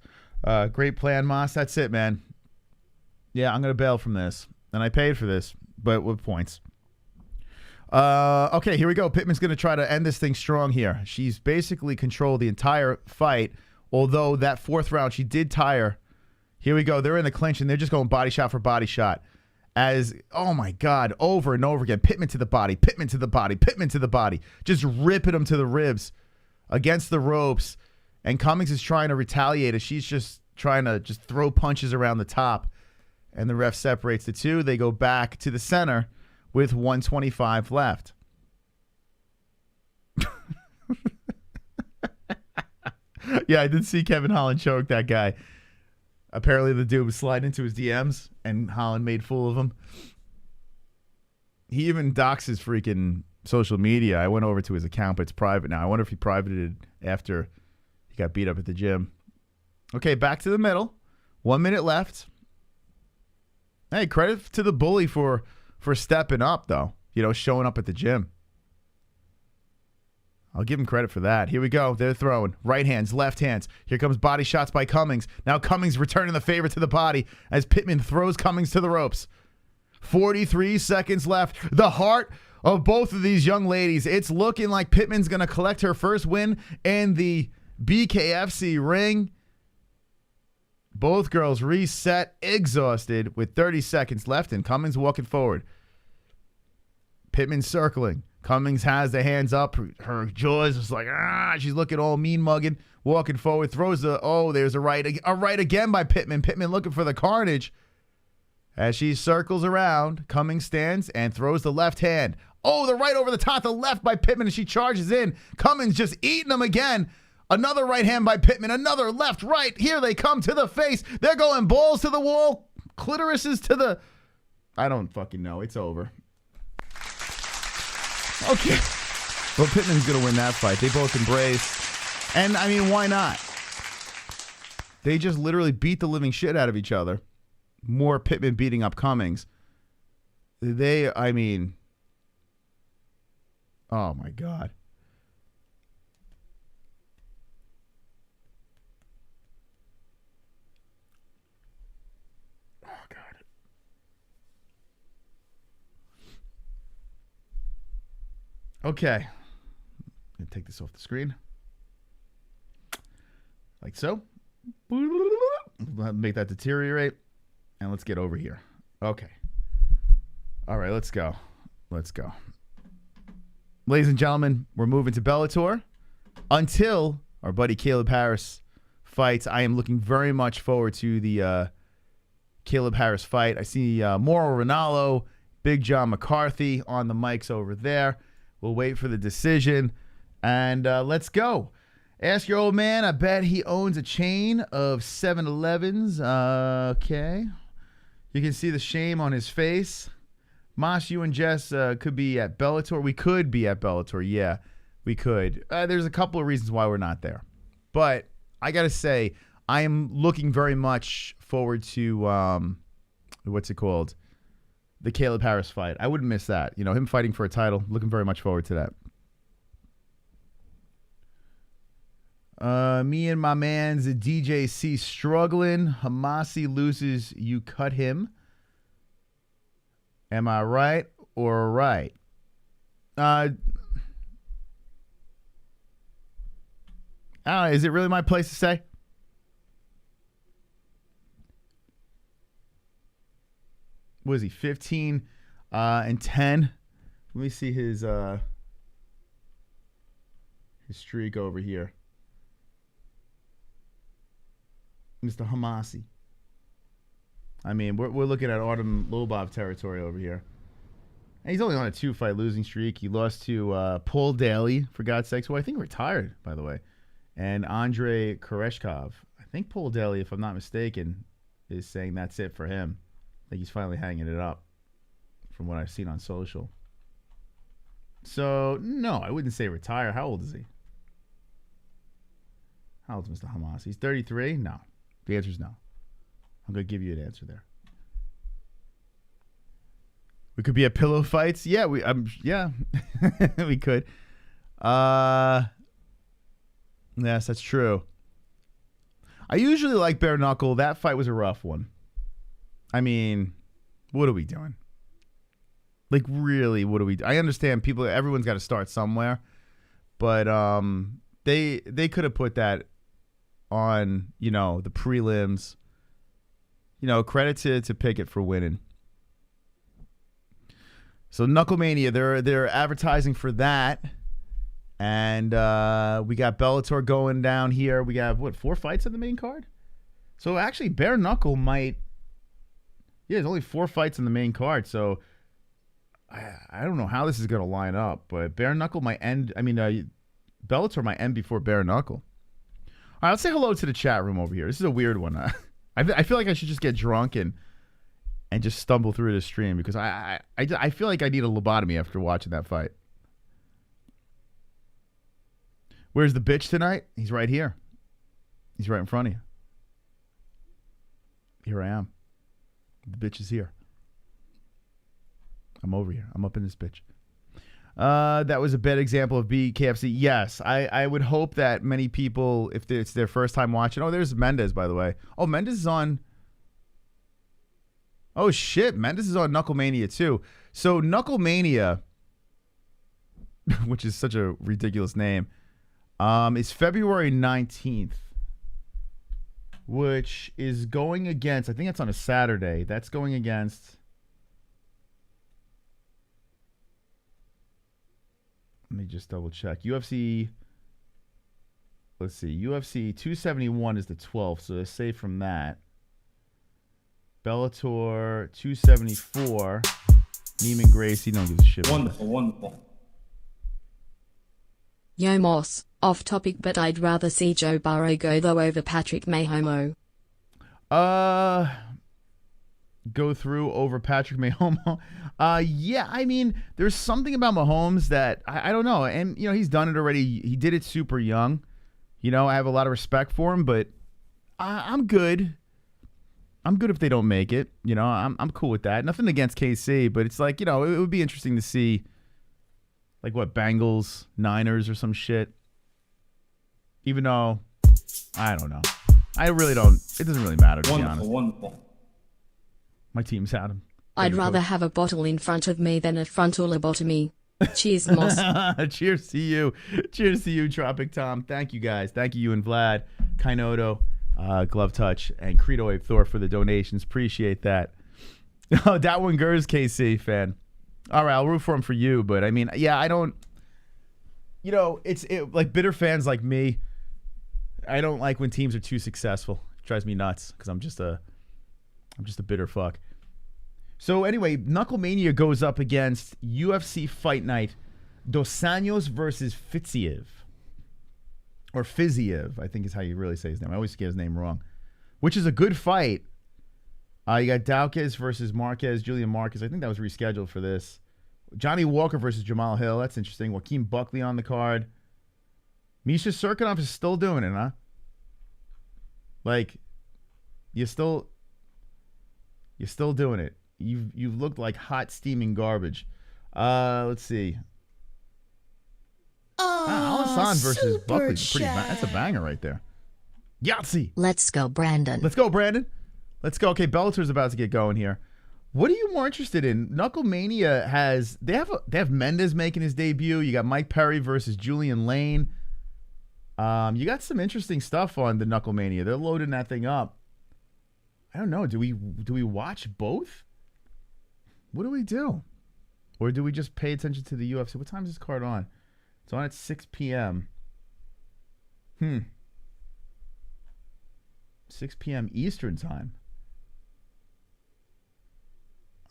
Great plan, Moss. That's it, man. Yeah, I'm going to bail from this. And I paid for this, but with points. Okay, here we go. Pittman's going to try to end this thing strong here. She's basically controlled the entire fight, although that 4th round she did tire. Here we go. They're in the clinch, and they're just going body shot for body shot. As, oh my God, over and over again. Pittman to the body, Pittman to the body, Pittman to the body. Just ripping him to the ribs against the ropes. And Cummings is trying to retaliate as she's just trying to just throw punches around the top. And the ref separates the two. They go back to the center with 125 left. Yeah, I did see Kevin Holland choke that guy. Apparently the dude was sliding into his DMs, and Holland made fool of him. He even doxed his freaking social media. I went over to his account, but it's private now. I wonder if he privated it after he got beat up at the gym. Okay, back to the middle. 1 minute left. Hey, credit to the bully for stepping up, though. You know, showing up at the gym. I'll give him credit for that. Here we go. They're throwing. Right hands, left hands. Here comes body shots by Cummings. Now Cummings returning the favor to the body as Pittman throws Cummings to the ropes. 43 seconds left. The heart of both of these young ladies. It's looking like Pittman's going to collect her first win in the BKFC ring. Both girls reset, exhausted, with 30 seconds left, and Cummings walking forward. Pittman circling. Cummings has the hands up. Her jaws is like, she's looking all mean mugging, walking forward, throws there's a right again by Pittman. Pittman looking for the carnage. As she circles around, Cummings stands and throws the left hand. Oh, the right over the top, the left by Pittman, and she charges in. Cummings just eating them again. Another right hand by Pittman, another left, right. Here they come to the face. They're going balls to the wall, clitorises to the... I don't fucking know. It's over. Okay. Well, Pittman's going to win that fight. They both embrace. And, I mean, why not? They just literally beat the living shit out of each other. More Pittman beating up Cummings. Oh, my God. Oh, God. Okay. I'm going to take this off the screen. Like so. Make that deteriorate. And let's get over here. Okay. All right, let's go. Let's go. Ladies and gentlemen, we're moving to Bellator. Until our buddy Kaleb Harris fights, I am looking very much forward to the Kaleb Harris fight. I see Morrow Ronaldo, Big John McCarthy on the mics over there. We'll wait for the decision. And let's go. Ask your old man. I bet he owns a chain of 7-Elevens. Okay. You can see the shame on his face. Mosh, you and Jess could be at Bellator. We could be at Bellator. Yeah, we could. There's a couple of reasons why we're not there. But I got to say, I am looking very much forward to, what's it called? The Kaleb Harris fight. I wouldn't miss that. You know, him fighting for a title. Looking very much forward to that. Me and my man's DJC struggling. Homasi loses, you cut him. Am I right or right? I don't know, is it really my place to say? What is he, 15 and 10? Let me see his streak over here. Mr. Homasi. I mean, we're looking at Artem Lobov territory over here. And he's only on a 2-fight losing streak. He lost to Paul Daly, for God's sakes, who I think retired, by the way, and Andrei Koreshkov. I think Paul Daly, if I'm not mistaken, is saying that's it for him. I think he's finally hanging it up from what I've seen on social. So, no, I wouldn't say retire. How old is he? How old is Mr. Hamas? He's 33? No. The answer is no. I'm going to give you an answer there. We could be at pillow fights. Yeah, we could. Yes, that's true. I usually like bare knuckle. That fight was a rough one. I mean, what are we doing? Like, really, what are we doing? I understand everyone's got to start somewhere, but they could have put that on, the prelims. Credit to Pickett for winning. So Knucklemania, they're advertising for that, and we got Bellator going down here. We got 4 fights on the main card. So actually, bare knuckle might. Yeah, there's only 4 fights on the main card. So I don't know how this is going to line up, but bare knuckle might end. I mean, Bellator might end before bare knuckle. All right, let's say hello to the chat room over here. This is a weird one. I feel like I should just get drunk and just stumble through the stream because I feel like I need a lobotomy after watching that fight. Where's the bitch tonight? He's right here. He's right in front of you. Here I am. The bitch is here. I'm over here. I'm up in this bitch. That was a bad example of BKFC. Yes, I would hope that many people, if it's their first time watching. Oh, there's Mendez, by the way. Oh, Mendez is on. Oh, shit. Mendez is on Knucklemania, too. So, Knucklemania, which is such a ridiculous name, is February 19th, which is going against, I think that's on a Saturday. That's going against, let me just double check. UFC, let's see. UFC 271 is the 12th, so let's say from that. Bellator 274. Neiman Gracie, no one gives a shit. Wonderful. Yo Moss, off topic but I'd rather see Joe Burrow go though over Patrick Mahomes. Go through over Patrick Mahomes. Yeah, I mean, there's something about Mahomes that I don't know. And, he's done it already. He did it super young. I have a lot of respect for him, but I'm good. I'm good if they don't make it. I'm cool with that. Nothing against KC, but it's like, it would be interesting to see, like, what, Bengals, Niners, or some shit. Even though, I don't know. I really don't. It doesn't really matter, to be honest. Wonderful. My team's had him. I'd rather have a bottle in front of me than a frontal lobotomy. Cheers, Moss. Cheers to you. Cheers to you, Tropic Tom. Thank you, guys. Thank you and Vlad, Kainoto, Glove Touch, and Credo Ape Thor for the donations. Appreciate that. Oh, that one Gers KC fan. All right, I'll root for him for you, but I mean, yeah, I don't. It's like bitter fans like me. I don't like when teams are too successful. It drives me nuts because I'm just a bitter fuck. So anyway, Knucklemania goes up against UFC Fight Night, Dos Anjos versus Fiziev. Or Fiziev, I think is how you really say his name. I always get his name wrong. Which is a good fight. You got Daukaus versus Marquez, Julian Marquez. I think that was rescheduled for this. Johnny Walker versus Jamal Hill. That's interesting. Joaquin Buckley on the card. Misha Serkinov is still doing it, huh? Like, you're still doing it. You've looked like hot steaming garbage. Let's see. Al-Hassan versus Buckley. That's a banger right there. Yahtzee. Let's go, Brandon. Let's go, Brandon. Let's go. Okay, Bellator's about to get going here. What are you more interested in? Knucklemania they have Mendez making his debut. You got Mike Perry versus Julian Lane. You got some interesting stuff on the Knucklemania. They're loading that thing up. I don't know. Do we watch both? What do we do? Or do we just pay attention to the UFC? What time is this card on? It's on at 6 p.m. 6 p.m. Eastern time.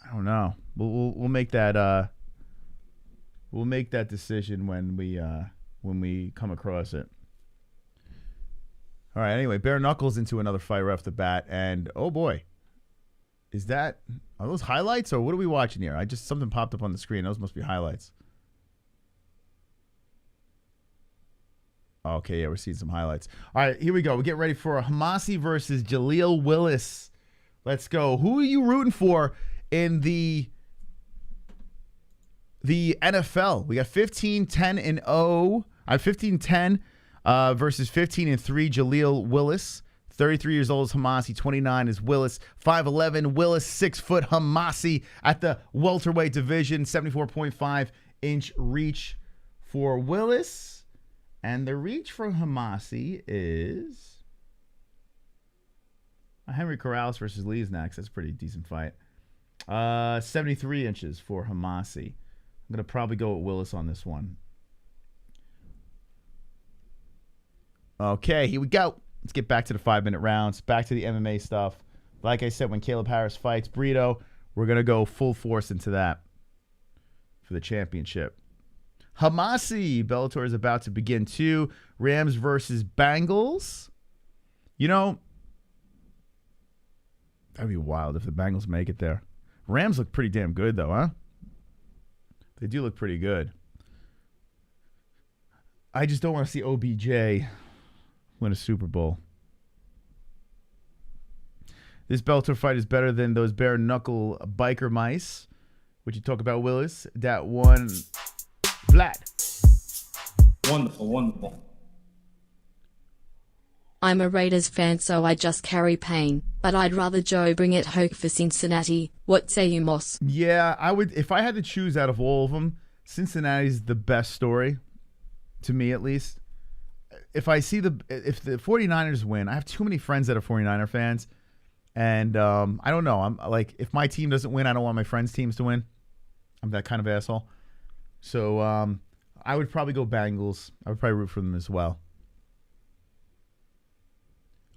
I don't know. We'll make that decision when we come across it. All right. Anyway, bare knuckles into another fight right off the bat, and oh boy, are those highlights or what are we watching here? Something popped up on the screen. Those must be highlights. Okay, yeah, we're seeing some highlights. All right, here we go. We get ready for Homasi versus Jaleel Willis. Let's go. Who are you rooting for in the NFL? We got 15-10-0. 15-10 versus 15-3. Jaleel Willis. 33 years old is Homasi. 29 is Willis. 5'11". Willis, 6 foot. Homasi at the welterweight division. 74.5-inch reach for Willis. And the reach for Homasi is Henry Corrales versus Lee's next. That's a pretty decent fight. 73 inches for Homasi. I'm going to probably go with Willis on this one. Okay, here we go. Let's get back to the 5-minute rounds. Back to the MMA stuff. Like I said, when Kaleb Harris fights Brito, we're going to go full force into that for the championship. Homasi, Bellator is about to begin too. Rams versus Bengals. You know, that'd be wild if the Bengals make it there. Rams look pretty damn good though, huh? They do look pretty good. I just don't want to see OBJ win a Super Bowl. This Bellator fight is better than those bare knuckle biker mice. Would you talk about Willis? That one... Vlad. Wonderful, wonderful. I'm a Raiders fan, so I just carry pain, but I'd rather Joe bring it home for Cincinnati. What say you, Moss? Yeah, I would. If I had to choose out of all of them, Cincinnati's the best story, to me at least. If the 49ers win, I have too many friends that are 49er fans, and I don't know. I'm like, if my team doesn't win, I don't want my friends' teams to win. I'm that kind of asshole. So I would probably go Bengals. I would probably root for them as well.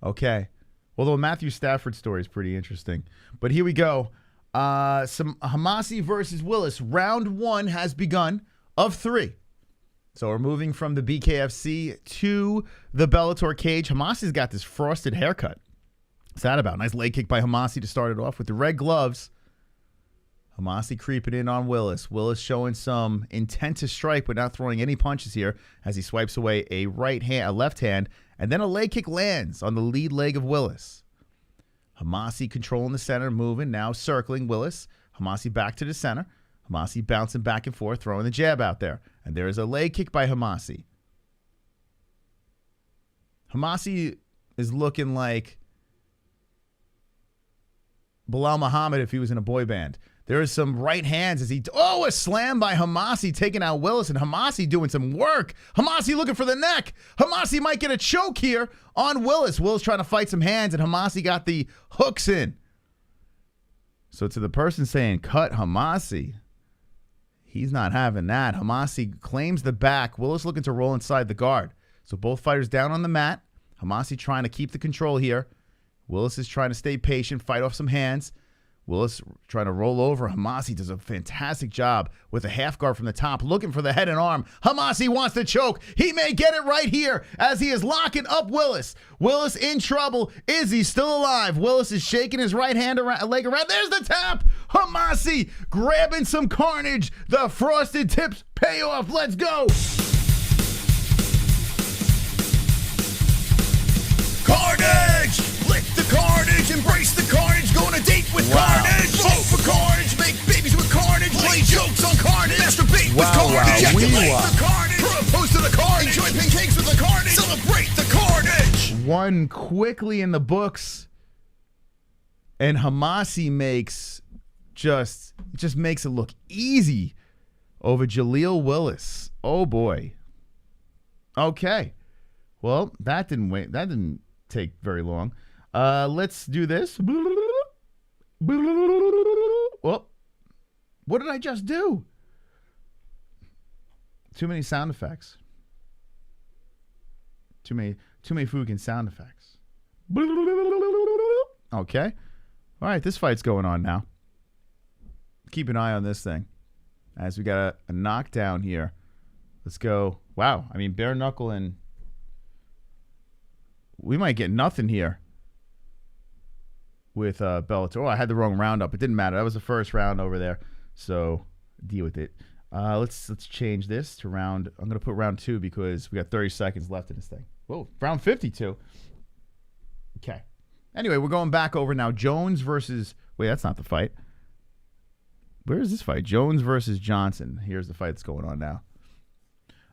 Okay. Well, the Matthew Stafford story is pretty interesting. But here we go. Some Homasi versus Willis. Round 1 has begun of 3. So we're moving from the BKFC to the Bellator cage. Homasi's got this frosted haircut. What's that about? Nice leg kick by Homasi to start it off with the red gloves. Homasi creeping in on Willis. Willis showing some intent to strike, but not throwing any punches here as he swipes away a left hand, and then a leg kick lands on the lead leg of Willis. Homasi controlling the center, moving, now circling Willis. Homasi back to the center. Homasi bouncing back and forth, throwing the jab out there. And there is a leg kick by Homasi. Homasi is looking like Bilal Muhammad if he was in a boy band. There is some right hands as a slam by Homasi taking out Willis, and Homasi doing some work. Homasi looking for the neck. Homasi might get a choke here on Willis. Willis trying to fight some hands, and Homasi got the hooks in. So to the person saying, cut Homasi, he's not having that. Homasi claims the back. Willis looking to roll inside the guard. So both fighters down on the mat. Homasi trying to keep the control here. Willis is trying to stay patient, fight off some hands. Willis trying to roll over. Homasi does a fantastic job with a half guard from the top, looking for the head and arm. Homasi wants to choke. He may get it right here as he is locking up Willis. Willis in trouble. Is he still alive? Willis is shaking his right hand leg around. There's the tap. Homasi grabbing some carnage. The frosted tips pay off. Let's go. Carnage! Lick the carnage, embrace the carnage, go on a date with carnage, vote for carnage, make babies with carnage, play jokes on carnage, masturbate with carnage, ejaculate the carnage, propose to the carnage, enjoy pancakes with the carnage, celebrate the carnage. One quickly in the books, and Homasi makes just makes it look easy over Jaleel Willis. Oh boy. Okay. Well, that didn't take very long. Let's do this. Well, what did I just do? Too many sound effects. Too many fucking sound effects. Okay. All right, this fight's going on now. Keep an eye on this thing. As we got a knockdown here. Let's go. Wow. I mean, bare knuckle and we might get nothing here with Bellator. Oh, I had the wrong round up. It didn't matter. That was the first round over there. So deal with it. Let's change this to round. I'm going to put round 2 because we got 30 seconds left in this thing. Whoa, round 52. Okay. Anyway, we're going back over now. Jones versus... Wait, that's not the fight. Where is this fight? Jones versus Johnson. Here's the fight that's going on now.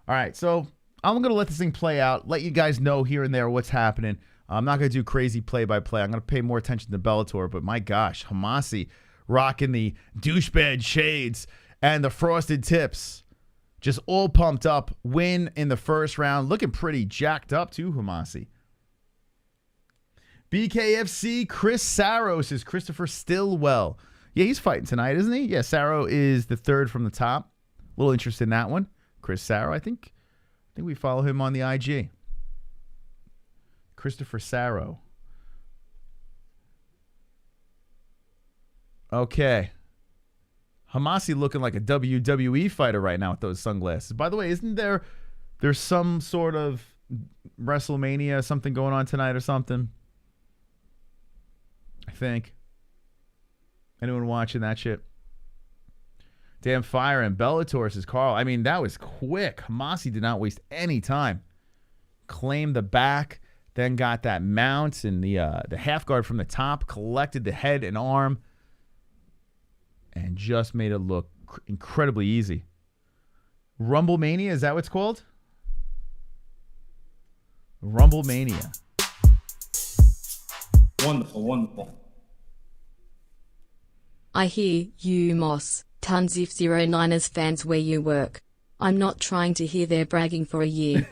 All right, so I'm going to let this thing play out, let you guys know here and there what's happening. I'm not going to do crazy play-by-play. I'm going to pay more attention to Bellator, but my gosh, Homasi rocking the douchebag shades and the frosted tips. Just all pumped up. Win in the first round. Looking pretty jacked up too, Homasi. BKFC, Chris Sarro says Christopher Stillwell. Yeah, he's fighting tonight, isn't he? Yeah, Sarro is the third from the top. A little interest in that one. Chris Sarro, I think we follow him on the IG. Christopher Sarro. Okay. Homasi looking like a WWE fighter right now with those sunglasses. By the way, isn't there's some sort of WrestleMania, something going on tonight or something? I think. Anyone watching that shit? Damn fire and Bellator says Carl. I mean, that was quick. Homasi did not waste any time. Claimed the back, then got that mount and the half guard from the top, collected the head and arm, and just made it look incredibly easy. Rumble Mania, is that what it's called? Rumble Mania. Wonderful, wonderful. I hear you, Moss. Tons of 09ers fans where you work. I'm not trying to hear their bragging for a year.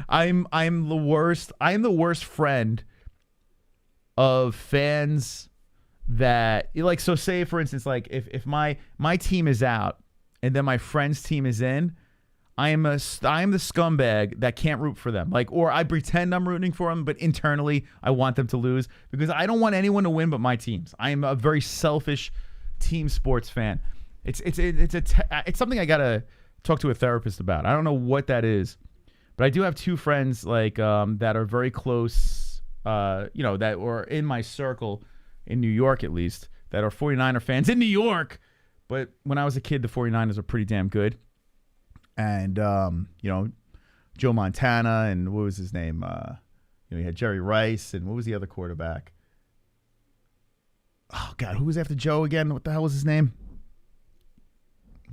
I'm the worst. I'm the worst friend of fans that like. So say for instance, like if my team is out and then my friend's team is in, I am the scumbag that can't root for them. Like, or I pretend I'm rooting for them, but internally I want them to lose because I don't want anyone to win but my teams. I am a very selfish team sports fan. It's something I gotta talk to a therapist about. I don't know what that is, but I do have two friends like that are very close, that were in my circle in New York at least, that are 49er fans in New York. But when I was a kid, the 49ers were pretty damn good. And, Joe Montana and what was his name? You had Jerry Rice and what was the other quarterback? Oh, God, who was after Joe again? What the hell was his name?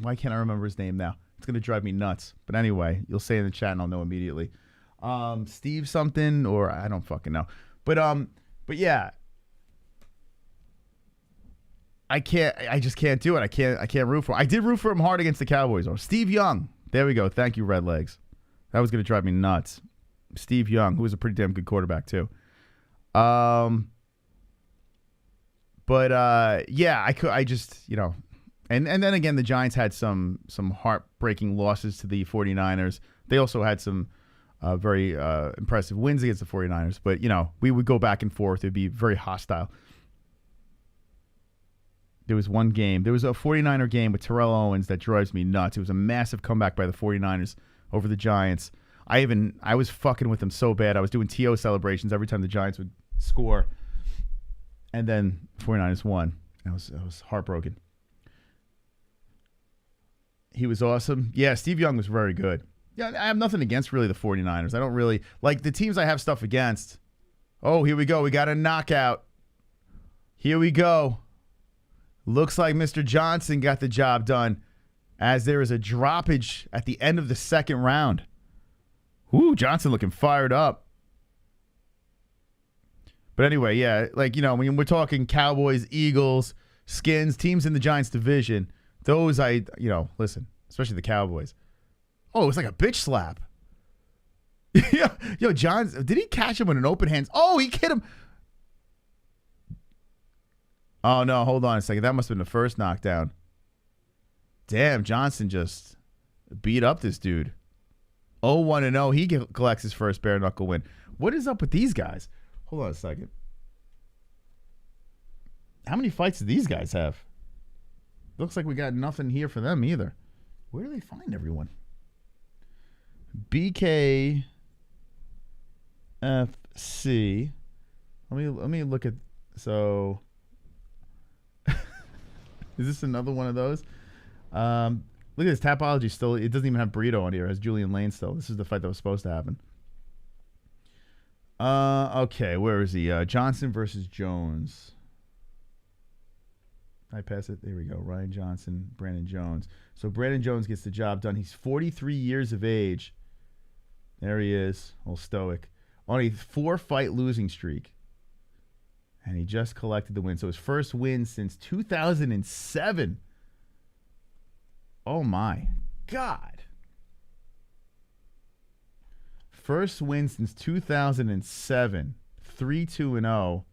Why can't I remember his name now? It's going to drive me nuts. But anyway, you'll say in the chat and I'll know immediately. Steve something or I don't fucking know. But yeah. I just can't do it. I can't root for him. I did root for him hard against the Cowboys. Oh, Steve Young. There we go. Thank you, Red Legs. That was going to drive me nuts. Steve Young, who was a pretty damn good quarterback too. Yeah, and then again, the Giants had some heartbreaking losses to the 49ers. They also had some very impressive wins against the 49ers. But, we would go back and forth. It would be very hostile. There was one game. There was a 49er game with Terrell Owens that drives me nuts. It was a massive comeback by the 49ers over the Giants. I was fucking with them so bad. I was doing TO celebrations every time the Giants would score. And then 49ers won. I was heartbroken. He was awesome. Yeah, Steve Young was very good. Yeah, I have nothing against really the 49ers. I don't really like the teams I have stuff against. Oh, here we go. We got a knockout. Here we go. Looks like Mr. Johnson got the job done as there is a droppage at the end of the second round. Ooh, Johnson looking fired up. But anyway, yeah, when we're talking Cowboys, Eagles, Skins, teams in the Giants division, those listen, especially the Cowboys. Oh, it was like a bitch slap. Yo, Johnson, did he catch him with an open hands? Oh, he hit him. Oh, no, hold on a second. That must have been the first knockdown. Damn, Johnson just beat up this dude. 0-1-0. He collects his first bare knuckle win. What is up with these guys? Hold on a second. How many fights do these guys have? Looks like we got nothing here for them either. Where do they find everyone? BKFC. Let me look at. So, is this another one of those? Look at this Tapology still. It doesn't even have Brito on here. It has Julian Lane still. This is the fight that was supposed to happen. Okay, where is he? Johnson versus Jones. I pass it. There we go. Ryan Johnson, Brandon Jones. So Brandon Jones gets the job done. He's 43 years of age. There he is, all stoic, on a 4-fight losing streak. And he just collected the win. So his first win since 2007. Oh, my God. First win since 2007. 3-2-0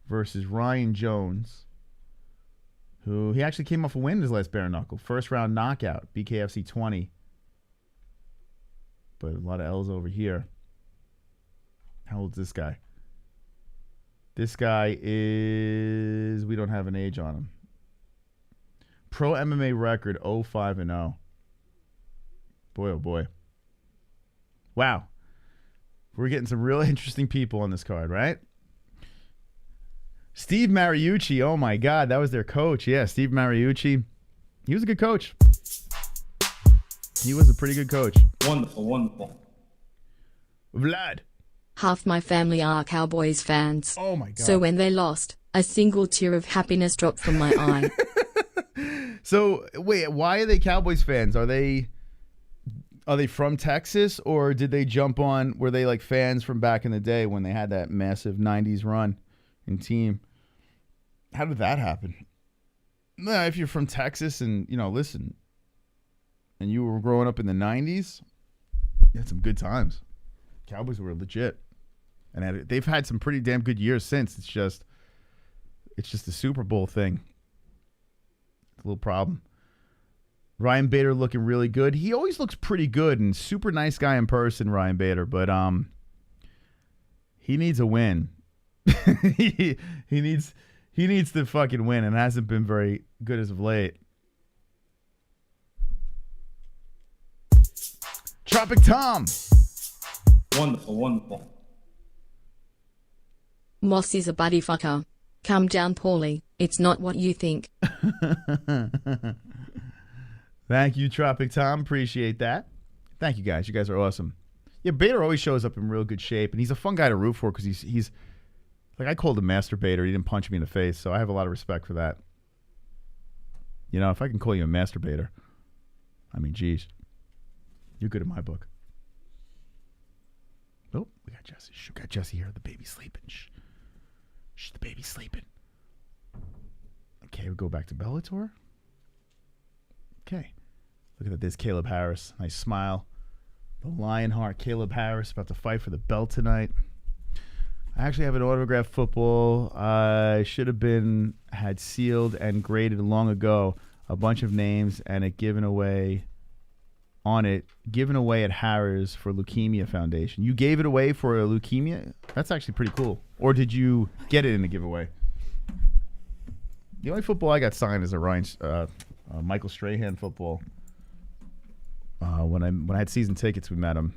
versus Ryan Jones, who he actually came off a win in his last bare knuckle. First round knockout, BKFC 20. But a lot of L's over here. How old is this guy? This guy is, we don't have an age on him. Pro MMA record 0-5-0. Boy, oh boy. Wow. We're getting some real interesting people on this card, right? Steve Mariucci, oh my God, that was their coach. Yeah, Steve Mariucci. He was a good coach. He was a pretty good coach. Wonderful, wonderful. Vlad. Half my family are Cowboys fans. Oh my God. So when they lost, a single tear of happiness dropped from my eye. So wait, why are they Cowboys fans? Are they from Texas, or did they jump on? Were they like fans from back in the day when they had that massive '90s run and team? How did that happen? Nah, if you're from Texas and listen, and you were growing up in the '90s, you had some good times. Cowboys were legit, and they've had some pretty damn good years since. It's just the Super Bowl thing. It's a little problem. Ryan Bader looking really good. He always looks pretty good and super nice guy in person, Ryan Bader, but he needs a win. he needs to fucking win, and hasn't been very good as of late. Tropic Tom. Wonderful, wonderful. Moss is a buddy fucker. Calm down, Paulie. It's not what you think. Thank you, Tropic Tom. Appreciate that. Thank you, guys. You guys are awesome. Yeah, Bader always shows up in real good shape, and he's a fun guy to root for because he's like, I called him masturbator. He didn't punch me in the face, so I have a lot of respect for that. If I can call you a masturbator, I mean, geez, you're good in my book. Oh, we got Jesse. We got Jesse here. The baby's sleeping. Shh, the baby's sleeping. Okay, we'll go back to Bellator. Okay. Look at that. There's Caleb Harris. Nice smile. The Lionheart Caleb Harris about to fight for the belt tonight. I actually have an autographed football. I should have had sealed and graded long ago. A bunch of names and it given away at Harris for Leukemia Foundation. You gave it away for a leukemia? That's actually pretty cool. Or did you get it in a giveaway? The only football I got signed is a Michael Strahan football. When I had season tickets, we met him.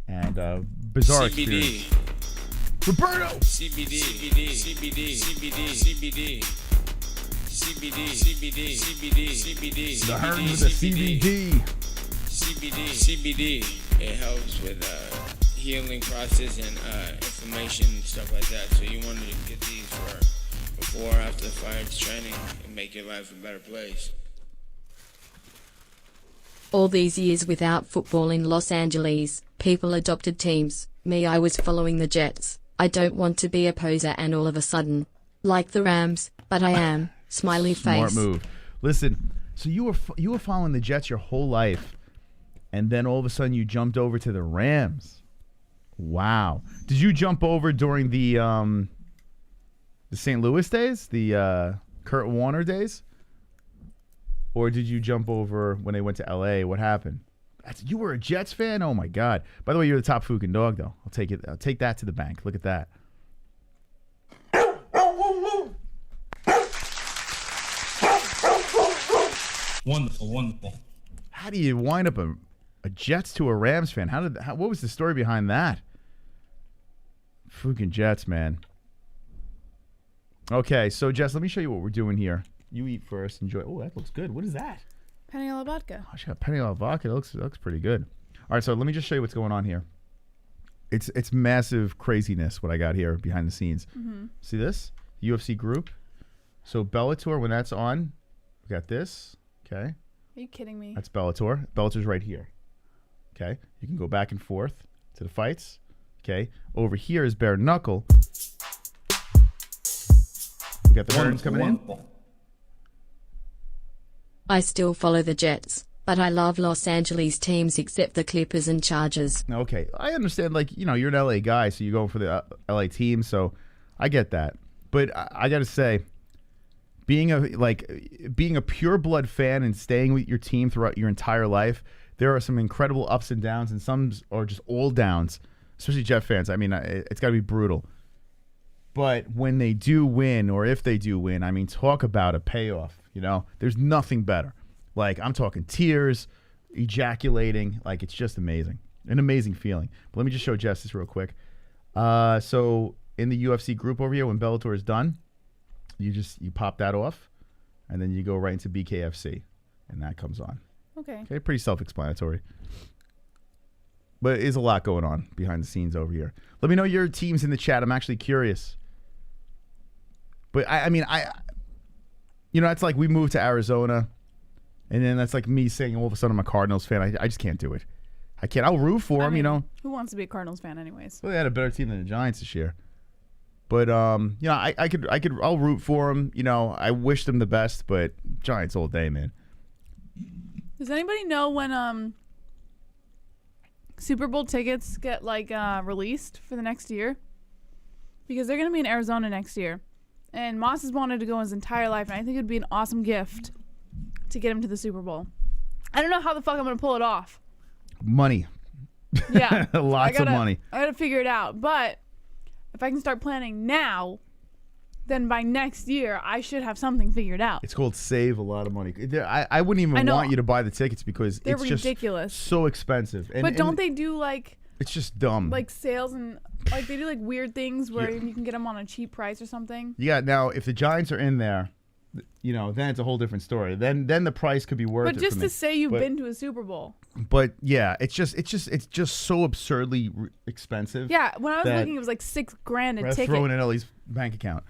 And bizarre experience. Roberto! CBD, CBD, CBD, CBD, CBD. CBD, CBD, CBD, CBD. The Herms with the CBD. CBD, CBD. It helps with healing process and inflammation and stuff like that. So you want to get these for before or after the fight training and make your life a better place. All these years without football in Los Angeles, people adopted teams. Me, I was following the Jets. I don't want to be a poser and all of a sudden, like the Rams, but I am. Smiley face. Smart move. Listen, so you were following the Jets your whole life, and then all of a sudden you jumped over to the Rams. Wow. Did you jump over during the St. Louis days, the Kurt Warner days, or did you jump over when they went to L.A.? What happened? You were a Jets fan? Oh my God! By the way, you're the top fucking dog, though. I'll take it. I'll take that to the bank. Look at that. Wonderful, wonderful. How do you wind up a Jets to a Rams fan? What was the story behind that? Fucking Jets, man. Okay, so Jess, let me show you what we're doing here. You eat first. Enjoy. Oh, that looks good. What is that? Penny a la vodka. Oh, she got penny a la vodka. It looks pretty good. All right, so let me just show you what's going on here. It's massive craziness what I got here behind the scenes. Mm-hmm. See this? UFC group. So Bellator, when that's on, we got this. Okay. Are you kidding me? That's Bellator. Bellator's right here. Okay. You can go back and forth to the fights. Okay. Over here is bare knuckle. We got the Burns coming in. I still follow the Jets, but I love Los Angeles teams except the Clippers and Chargers. Okay. I understand, like, you're an LA guy, so you're going for the LA team, so I get that. But I got to say, being a pure blood fan and staying with your team throughout your entire life, there are some incredible ups and downs, and some are just all downs, especially Jet fans. I mean, it's got to be brutal. But when they do win, or if they do win, I mean, talk about a payoff. There's nothing better. Like, I'm talking tears, ejaculating. Like, it's just amazing. An amazing feeling. But let me just show Jess this real quick. So in the UFC group over here, when Bellator is done, you pop that off, and then you go right into BKFC, and that comes on. Okay. Pretty self-explanatory. But it is a lot going on behind the scenes over here. Let me know your teams in the chat. I'm actually curious. But I mean, it's like we moved to Arizona, and then that's like me saying all of a sudden I'm a Cardinals fan. I just can't do it. I can't. I'll root for them, Who wants to be a Cardinals fan anyways? Well, they had a better team than the Giants this year. But I'll root for them. I wish them the best, but Giants all day, man. Does anybody know when Super Bowl tickets get released for the next year? Because they're going to be in Arizona next year. And Moss has wanted to go his entire life, and I think it would be an awesome gift to get him to the Super Bowl. I don't know how the fuck I'm going to pull it off. Money. Yeah. Lots of money. I got to figure it out. But if I can start planning now, then by next year, I should have something figured out. It's called save a lot of money. I wouldn't even want you to buy the tickets because they're it's ridiculous. Just so expensive. But don't they do It's just dumb. Like sales and they do weird things where you can get them on a cheap price or something. Yeah. Now, if the Giants are in there, then it's a whole different story. Then the price could be worth it. But just for to me. say you've been to a Super Bowl. But yeah, it's just so absurdly expensive. Yeah. When I was looking, it was like $6,000 a ticket. Throwing in Ellie's bank account.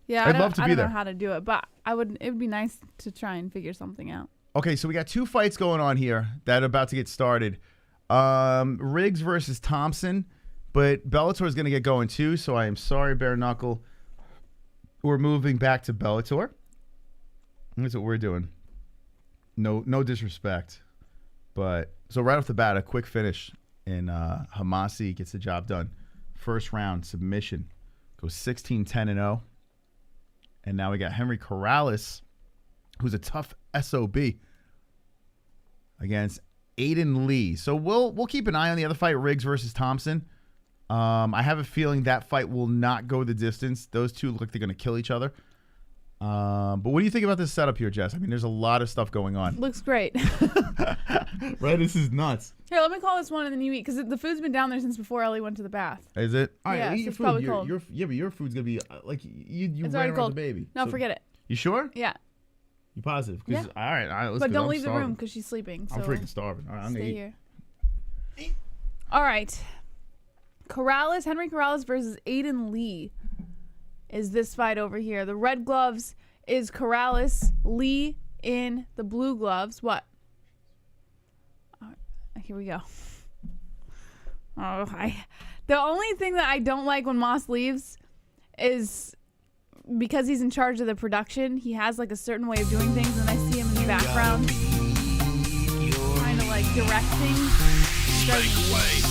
Yeah, I'd love to be there. I don't know how to do it, but it would be nice to try and figure something out. Okay, so we got two fights going on here that are about to get started. Riggs versus Thompson, but Bellator is going to get going too, so I am sorry, Bare Knuckle. We're moving back to Bellator. That's what we're doing. No disrespect. But so right off the bat, a quick finish, and Homasi gets the job done. First round submission. Goes 16-10-0. And now we got Henry Corrales, who's a tough SOB, against Aiden Lee. So we'll keep an eye on the other fight, Riggs versus Thompson. I have a feeling that fight will not go the distance. Those two look like they're going to kill each other. But what do you think about this setup here, Jess? I mean, there's a lot of stuff going on. Looks great. Right? This is nuts. Here, let me call this one and then you eat, because the food's been down there since before Ellie went to the bath. Is it? All right, yeah, eat so your it's food. probably cold. But your food's going to be like you It's ran already around cold. the baby. No, So- forget it. You sure? Yeah. You positive? Yeah. All right, let's But go. don't I'm leave the starving. room because she's sleeping. So I'm freaking starving. All right, I'm going to stay eat. here. All right. Henry Corrales versus Aiden Lee is this fight over here. The red gloves is Corrales, Lee in the blue gloves. What? Here we go. The only thing that I don't like when Moss leaves is because he's in charge of the production. He has a certain way of doing things, and I see him in the background kind of direct things. Spank away.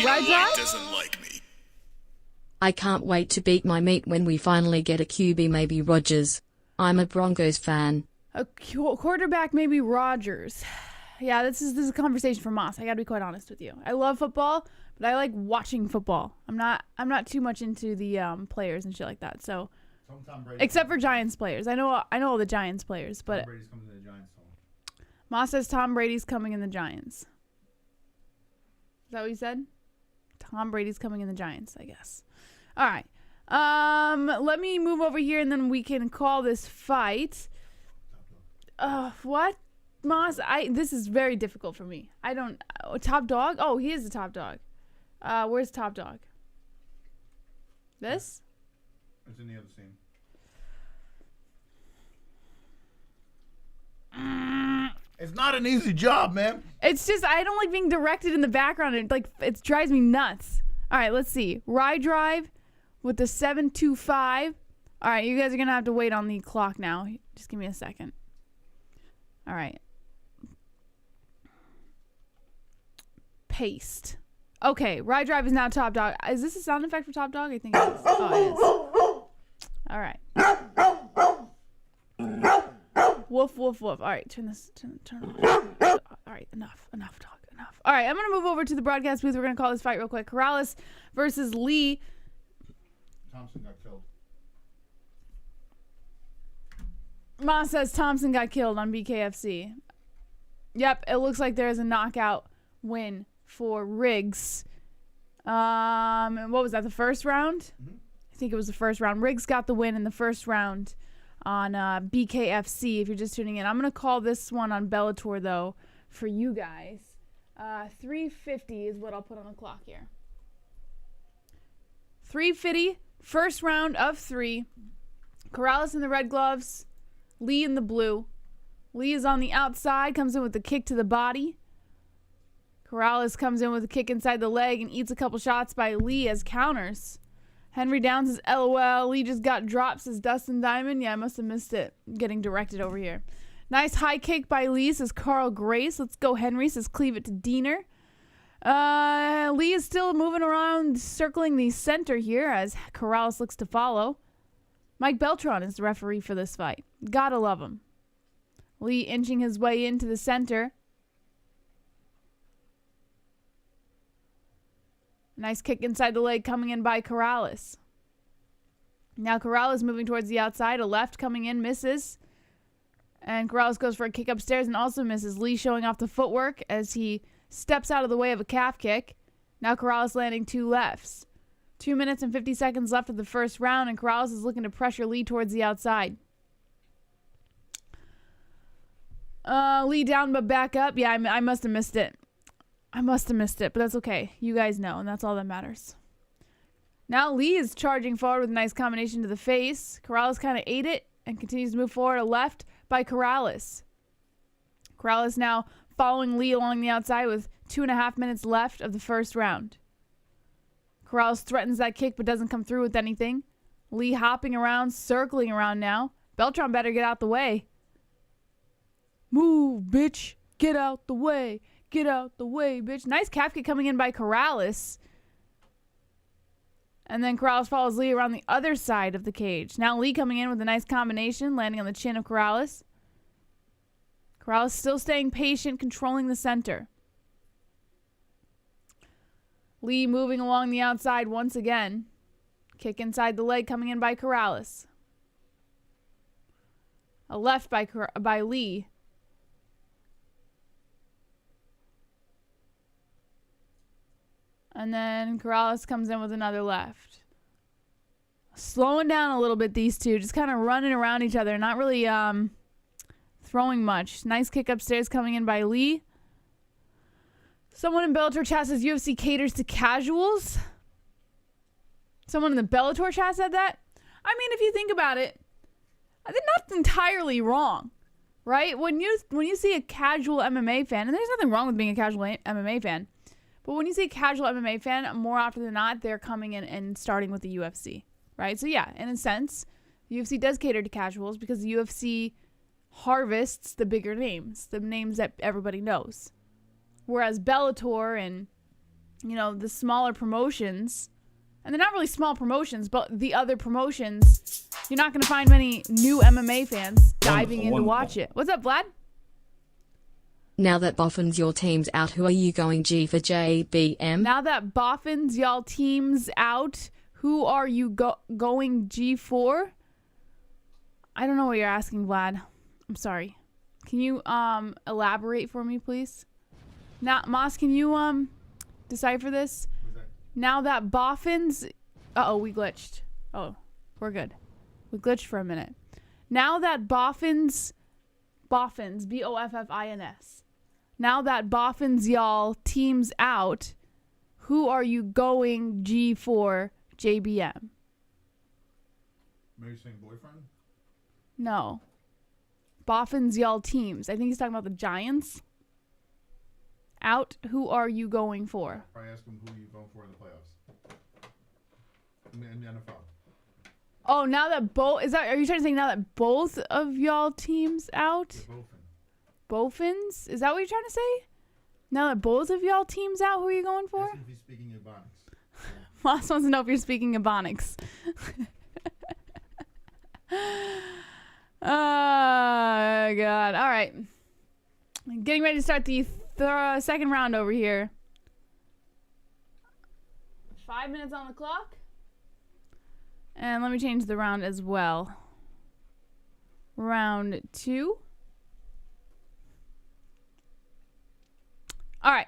Ride drive? doesn't like me. I can't wait to beat my meat when we finally get a QB, maybe Rodgers. I'm a Broncos fan. A quarterback, maybe Rodgers. Yeah, this is a conversation for Moss. I gotta be quite honest with you. I love football, but I like watching football. I'm not too much into the players and shit like that. So, except for Giants players, I know all the Giants players, but Tom Brady's coming to the Giants. Moss says Tom Brady's coming in the Giants. Is that what you said? Tom Brady's coming in the Giants, I guess. All right. Let me move over here and then we can call this fight. What? Moss, this is very difficult for me. I don't top dog? Oh, he is the top dog. Where's top dog? This? It's in the other scene. It's not an easy job, man. It's just I don't like being directed in the background. It drives me nuts. All right, let's see. Ride drive with the 725. All right, you guys are gonna have to wait on the clock now. Just give me a second. All right. Paste. Okay, ride drive is now top dog. Is this a sound effect for top dog? I think it is. Oh, it is. All right. Woof, woof, woof. All right, turn on. All right, enough talk, enough. All right, I'm going to move over to the broadcast booth. We're going to call this fight real quick. Corrales versus Lee. Thompson got killed. Ma says Thompson got killed on BKFC. Yep, it looks like there's a knockout win for Riggs. What was that, the first round? Mm-hmm. I think it was the first round. Riggs got the win in the first round on BKFC, if you're just tuning in. I'm going to call this one on Bellator, though, for you guys. 350 is what I'll put on the clock here. 350, first round of 3. Corrales in the red gloves, Lee in the blue. Lee is on the outside, comes in with a kick to the body. Corrales comes in with a kick inside the leg and eats a couple shots by Lee as counters. Henry Downs says, LOL. Lee just got dropped, says Dustin Diamond. Yeah, I must have missed it. Getting directed over here. Nice high kick by Lee, says Carl Grace. Let's go, Henry, says cleave it to Diener. Lee is still moving around, circling the center here as Corrales looks to follow. Mike Beltran is the referee for this fight. Gotta love him. Lee inching his way into the center. Nice kick inside the leg coming in by Corrales. Now Corrales moving towards the outside. A left coming in, misses. And Corrales goes for a kick upstairs and also misses. Lee showing off the footwork as he steps out of the way of a calf kick. Now Corrales landing 2 lefts. 2 minutes and 50 seconds left of the first round, and Corrales is looking to pressure Lee towards the outside. Lee down but back up. Yeah, I must have missed it. But that's okay. You guys know, and that's all that matters. Now Lee is charging forward with a nice combination to the face. Corrales kind of ate it and continues to move forward. A left by Corrales. Corrales now following Lee along the outside with 2.5 minutes left of the first round. Corrales threatens that kick but doesn't come through with anything. Lee hopping around, circling around now. Beltran better get out the way. Move, bitch. Get out the way. Get out the way, bitch. Nice calf kick coming in by Corrales. And then Corrales follows Lee around the other side of the cage. Now Lee coming in with a nice combination, landing on the chin of Corrales. Corrales still staying patient, controlling the center. Lee moving along the outside once again. Kick inside the leg coming in by Corrales. A left by Lee. And then Corrales comes in with another left. Slowing down a little bit, these two. Just kind of running around each other. Not really throwing much. Nice kick upstairs coming in by Lee. Someone in Bellator chat says UFC caters to casuals. Someone in the Bellator chat said that. I mean, if you think about it, they're not entirely wrong, right? When you see a casual MMA fan, and there's nothing wrong with being a casual MMA fan, but when you say casual MMA fan, more often than not, they're coming in and starting with the UFC, right? So yeah, in a sense, the UFC does cater to casuals because the UFC harvests the bigger names, the names that everybody knows. Whereas Bellator and the smaller promotions, and they're not really small promotions, but the other promotions, you're not going to find many new MMA fans diving in to watch it. What's up, Vlad? Now that Boffin's your team's out, who are you going G for JBM? Now that Boffin's y'all team's out, who are you going G for? I don't know what you're asking, Vlad. I'm sorry. Can you elaborate for me, please? Now, Moss, can you decipher this? Now that Boffin's... Uh-oh, we glitched. Oh, we're good. We glitched for a minute. Now that Boffin's, B-O-F-F-I-N-S. Now that Boffin's y'all team's out, who are you going G for JBM? Maybe saying boyfriend? No. Boffin's y'all teams. I think he's talking about the Giants. Out, who are you going for? Probably ask him who you going for in the playoffs. In the NFL. Oh, now that are you trying to say now that both of y'all teams out? Bofins? Is that what you're trying to say? Now that both of y'all teams out, who are you going for? If he's speaking Ebonics. Moss wants to know if you're speaking Ebonics. Oh, God. All right. Getting ready to start the second round over here. 5 minutes on the clock. And let me change the round as well. Round 2. All right.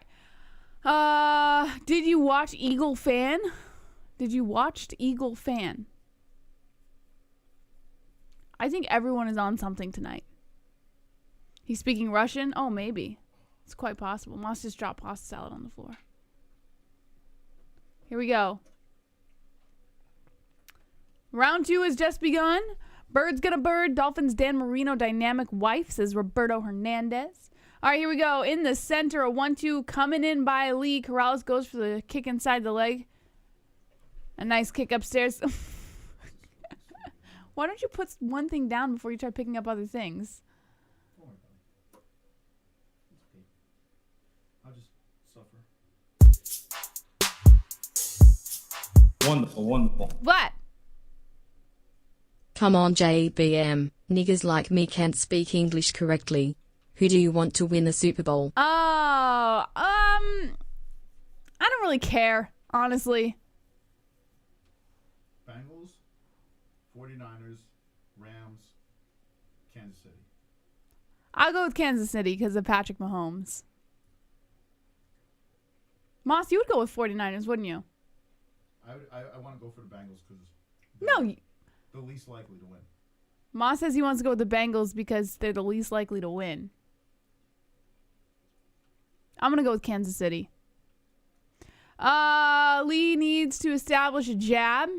Did you watch Eagle Fan? Did you watch Eagle Fan? I think everyone is on something tonight. He's speaking Russian? Oh, maybe. It's quite possible. Moss just dropped pasta salad on the floor. Here we go. Round 2 has just begun. Bird's gonna bird. Dolphins Dan Marino dynamic wife, says Roberto Hernandez. All right, here we go. In the center, a 1-2 coming in by Lee. Corrales goes for the kick inside the leg. A nice kick upstairs. Why don't you put one thing down before you try picking up other things? I'll just suffer. Wonderful, wonderful. What? Come on JBM, niggas like me can't speak English correctly. Who do you want to win the Super Bowl? Oh, I don't really care, honestly. Bengals, 49ers, Rams, Kansas City. I'll go with Kansas City because of Patrick Mahomes. Moss, you would go with 49ers, wouldn't you? I want to go for the Bengals because No. the least likely to win. Moss says he wants to go with the Bengals because they're the least likely to win. I'm going to go with Kansas City. Lee needs to establish a jab.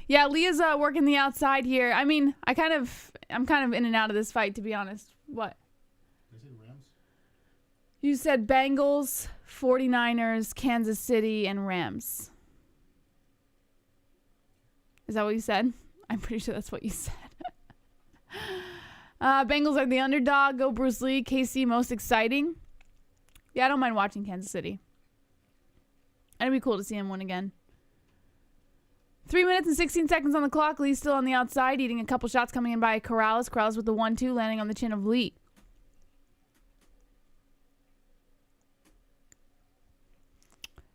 Yeah, Lee is working the outside here. I mean, I'm kind of in and out of this fight, to be honest. What? Did I say the Rams? You said Bengals, 49ers, Kansas City, and Rams. Is that what you said? I'm pretty sure that's what you said. Bengals are the underdog. Go Bruce Lee. KC most exciting. Yeah, I don't mind watching Kansas City. It'd be cool to see him win again. 3 minutes and 16 seconds on the clock. Lee's still on the outside, eating a couple shots coming in by Corrales. Corrales with the 1-2, landing on the chin of Lee.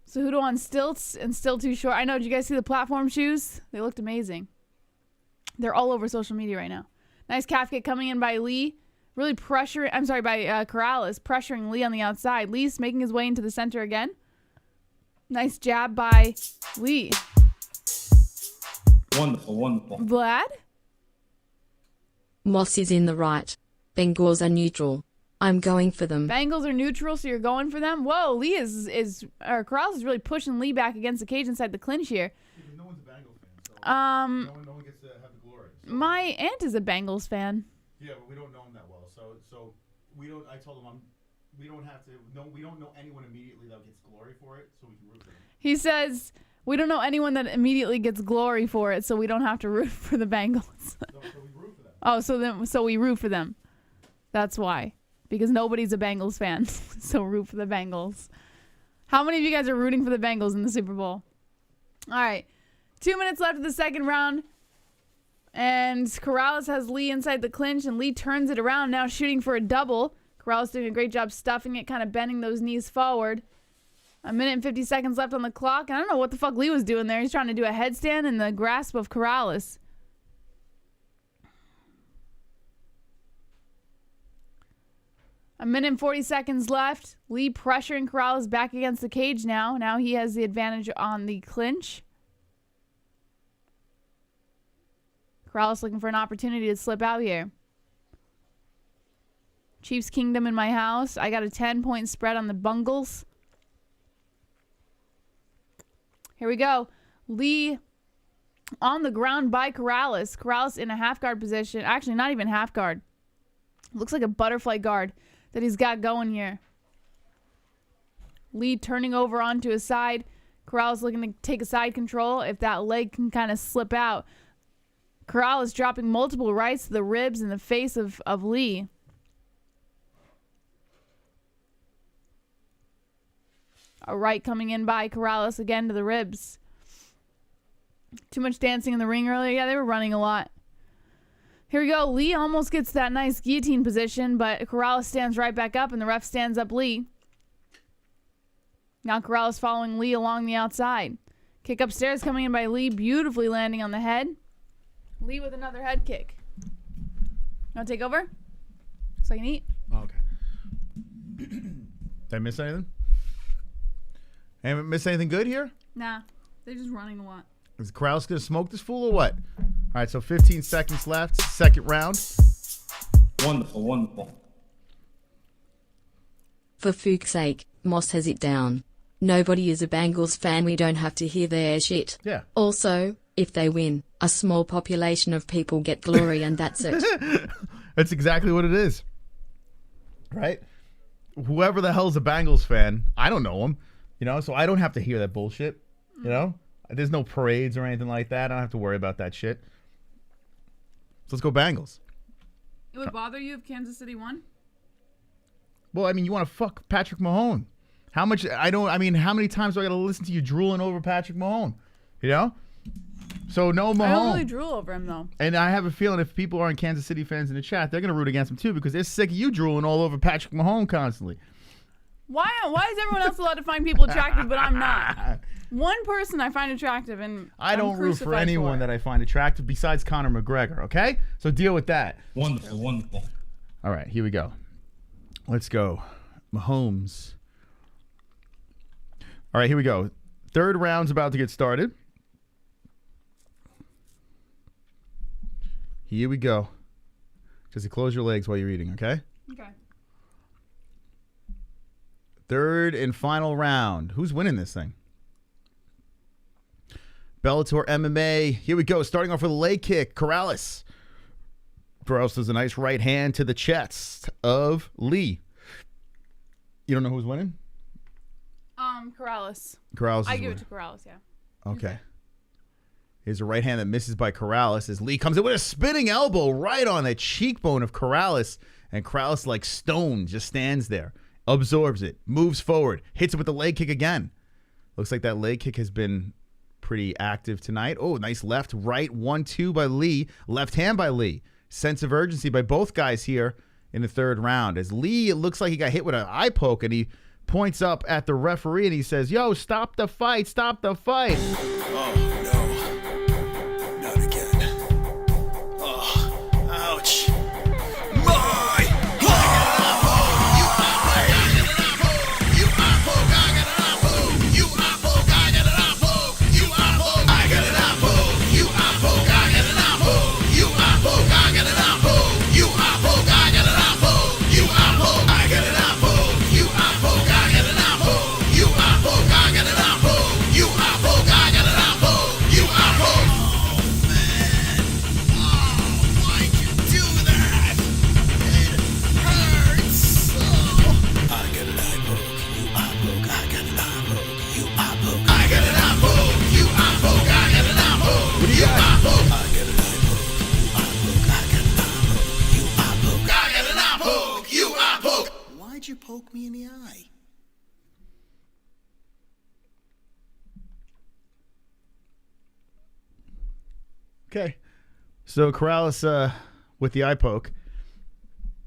Cejudo on stilts and still too short. I know. Did you guys see the platform shoes? They looked amazing. They're all over social media right now. Nice calf kick coming in by Lee. Really pressuring. I'm sorry, by Corrales. Pressuring Lee on the outside. Lee's making his way into the center again. Nice jab by Lee. Wonderful, wonderful. Vlad? Moss is in the right. Bengals are neutral. I'm going for them. Bengals are neutral, so you're going for them? Whoa, Lee Corrales is really pushing Lee back against the cage inside the clinch here. Yeah, no one's a Bengals fan, so no one gets to have the glory. So. My aunt is a Bengals fan. Yeah, but we don't know him that well. So we don't. I told him we don't have to. No, we don't know anyone immediately that gets glory for it, so we can root for them. He says we don't know anyone that immediately gets glory for it, so we don't have to root for the Bengals. So we root for them. Oh, so we root for them. That's why. Because nobody's a Bengals fan. So root for the Bengals. How many of you guys are rooting for the Bengals in the Super Bowl? All right. 2 minutes left of the second round. And Corrales has Lee inside the clinch, and Lee turns it around, now shooting for a double. Corrales doing a great job stuffing it, kind of bending those knees forward. 1 minute and 50 seconds left on the clock. And I don't know what the fuck Lee was doing there. He's trying to do a headstand in the grasp of Corrales. A minute and 40 seconds left. Lee pressuring Corrales back against the cage now. Now he has the advantage on the clinch. Corrales looking for an opportunity to slip out here. Chiefs Kingdom in my house. I got a 10-point spread on the Bungles. Here we go. Lee on the ground by Corrales. Corrales in a half guard position. Actually, not even half guard. Looks like a butterfly guard that he's got going here. Lee turning over onto his side. Corrales looking to take a side control if that leg can kind of slip out. Corrales dropping multiple rights to the ribs and the face of Lee. A right coming in by Corrales again to the ribs. Too much dancing in the ring earlier. Yeah, they were running a lot. Here we go. Lee almost gets that nice guillotine position, but Corrales stands right back up, and the ref stands up Lee. Now Corrales following Lee along the outside. Kick upstairs coming in by Lee, beautifully landing on the head. Lee with another head kick. You want to take over? So I can eat? Oh, okay. Did I miss anything? Haven't missed anything good here? Nah. They're just running a lot. Is Corrales going to smoke this fool or what? All right, so 15 seconds left. Second round. Wonderful, wonderful. For fuck's sake, Moss has it down. Nobody is a Bengals fan, we don't have to hear their shit. Yeah. Also, if they win, a small population of people get glory and that's it. That's exactly what it is. Right? Whoever the hell's a Bengals fan, I don't know him. You know, so I don't have to hear that bullshit. You know? There's no parades or anything like that. I don't have to worry about that shit. So let's go Bengals. It would bother you if Kansas City won? Well, I mean, you want to fuck Patrick Mahomes. How many times do I got to listen to you drooling over Patrick Mahomes? You know? So no Mahomes. I don't really drool over him, though. And I have a feeling if people aren't Kansas City fans in the chat, they're going to root against him too because they're sick of you drooling all over Patrick Mahomes constantly. Why is everyone else allowed to find people attractive, but I'm not? One person I find attractive, and I don't root for anyone that I find attractive besides Conor McGregor, okay? So deal with that. Wonderful, wonderful. All right, here we go. Let's go. Mahomes. All right, here we go. Third round's about to get started. Here we go. Just close your legs while you're eating, okay? Okay. Third and final round. Who's winning this thing? Bellator MMA. Here we go. Starting off with a leg kick. Corrales. Corrales does a nice right hand to the chest of Lee. You don't know who's winning? Corrales. Corrales. I give it to Corrales, yeah. Okay. Here's a right hand that misses by Corrales as Lee comes in with a spinning elbow right on the cheekbone of Corrales. And Corrales, like stone, just stands there. Absorbs it, moves forward, hits it with the leg kick again. Looks like that leg kick has been pretty active tonight. Oh, nice left, right, 1-2 by Lee. Left hand by Lee. Sense of urgency by both guys here in the third round. As Lee, it looks like he got hit with an eye poke, and he points up at the referee, and he says, yo, stop the fight, stop the fight. Oh, no. Not again. Oh, ouch. Why'd you poke me in the eye? Okay. So Corrales with the eye poke.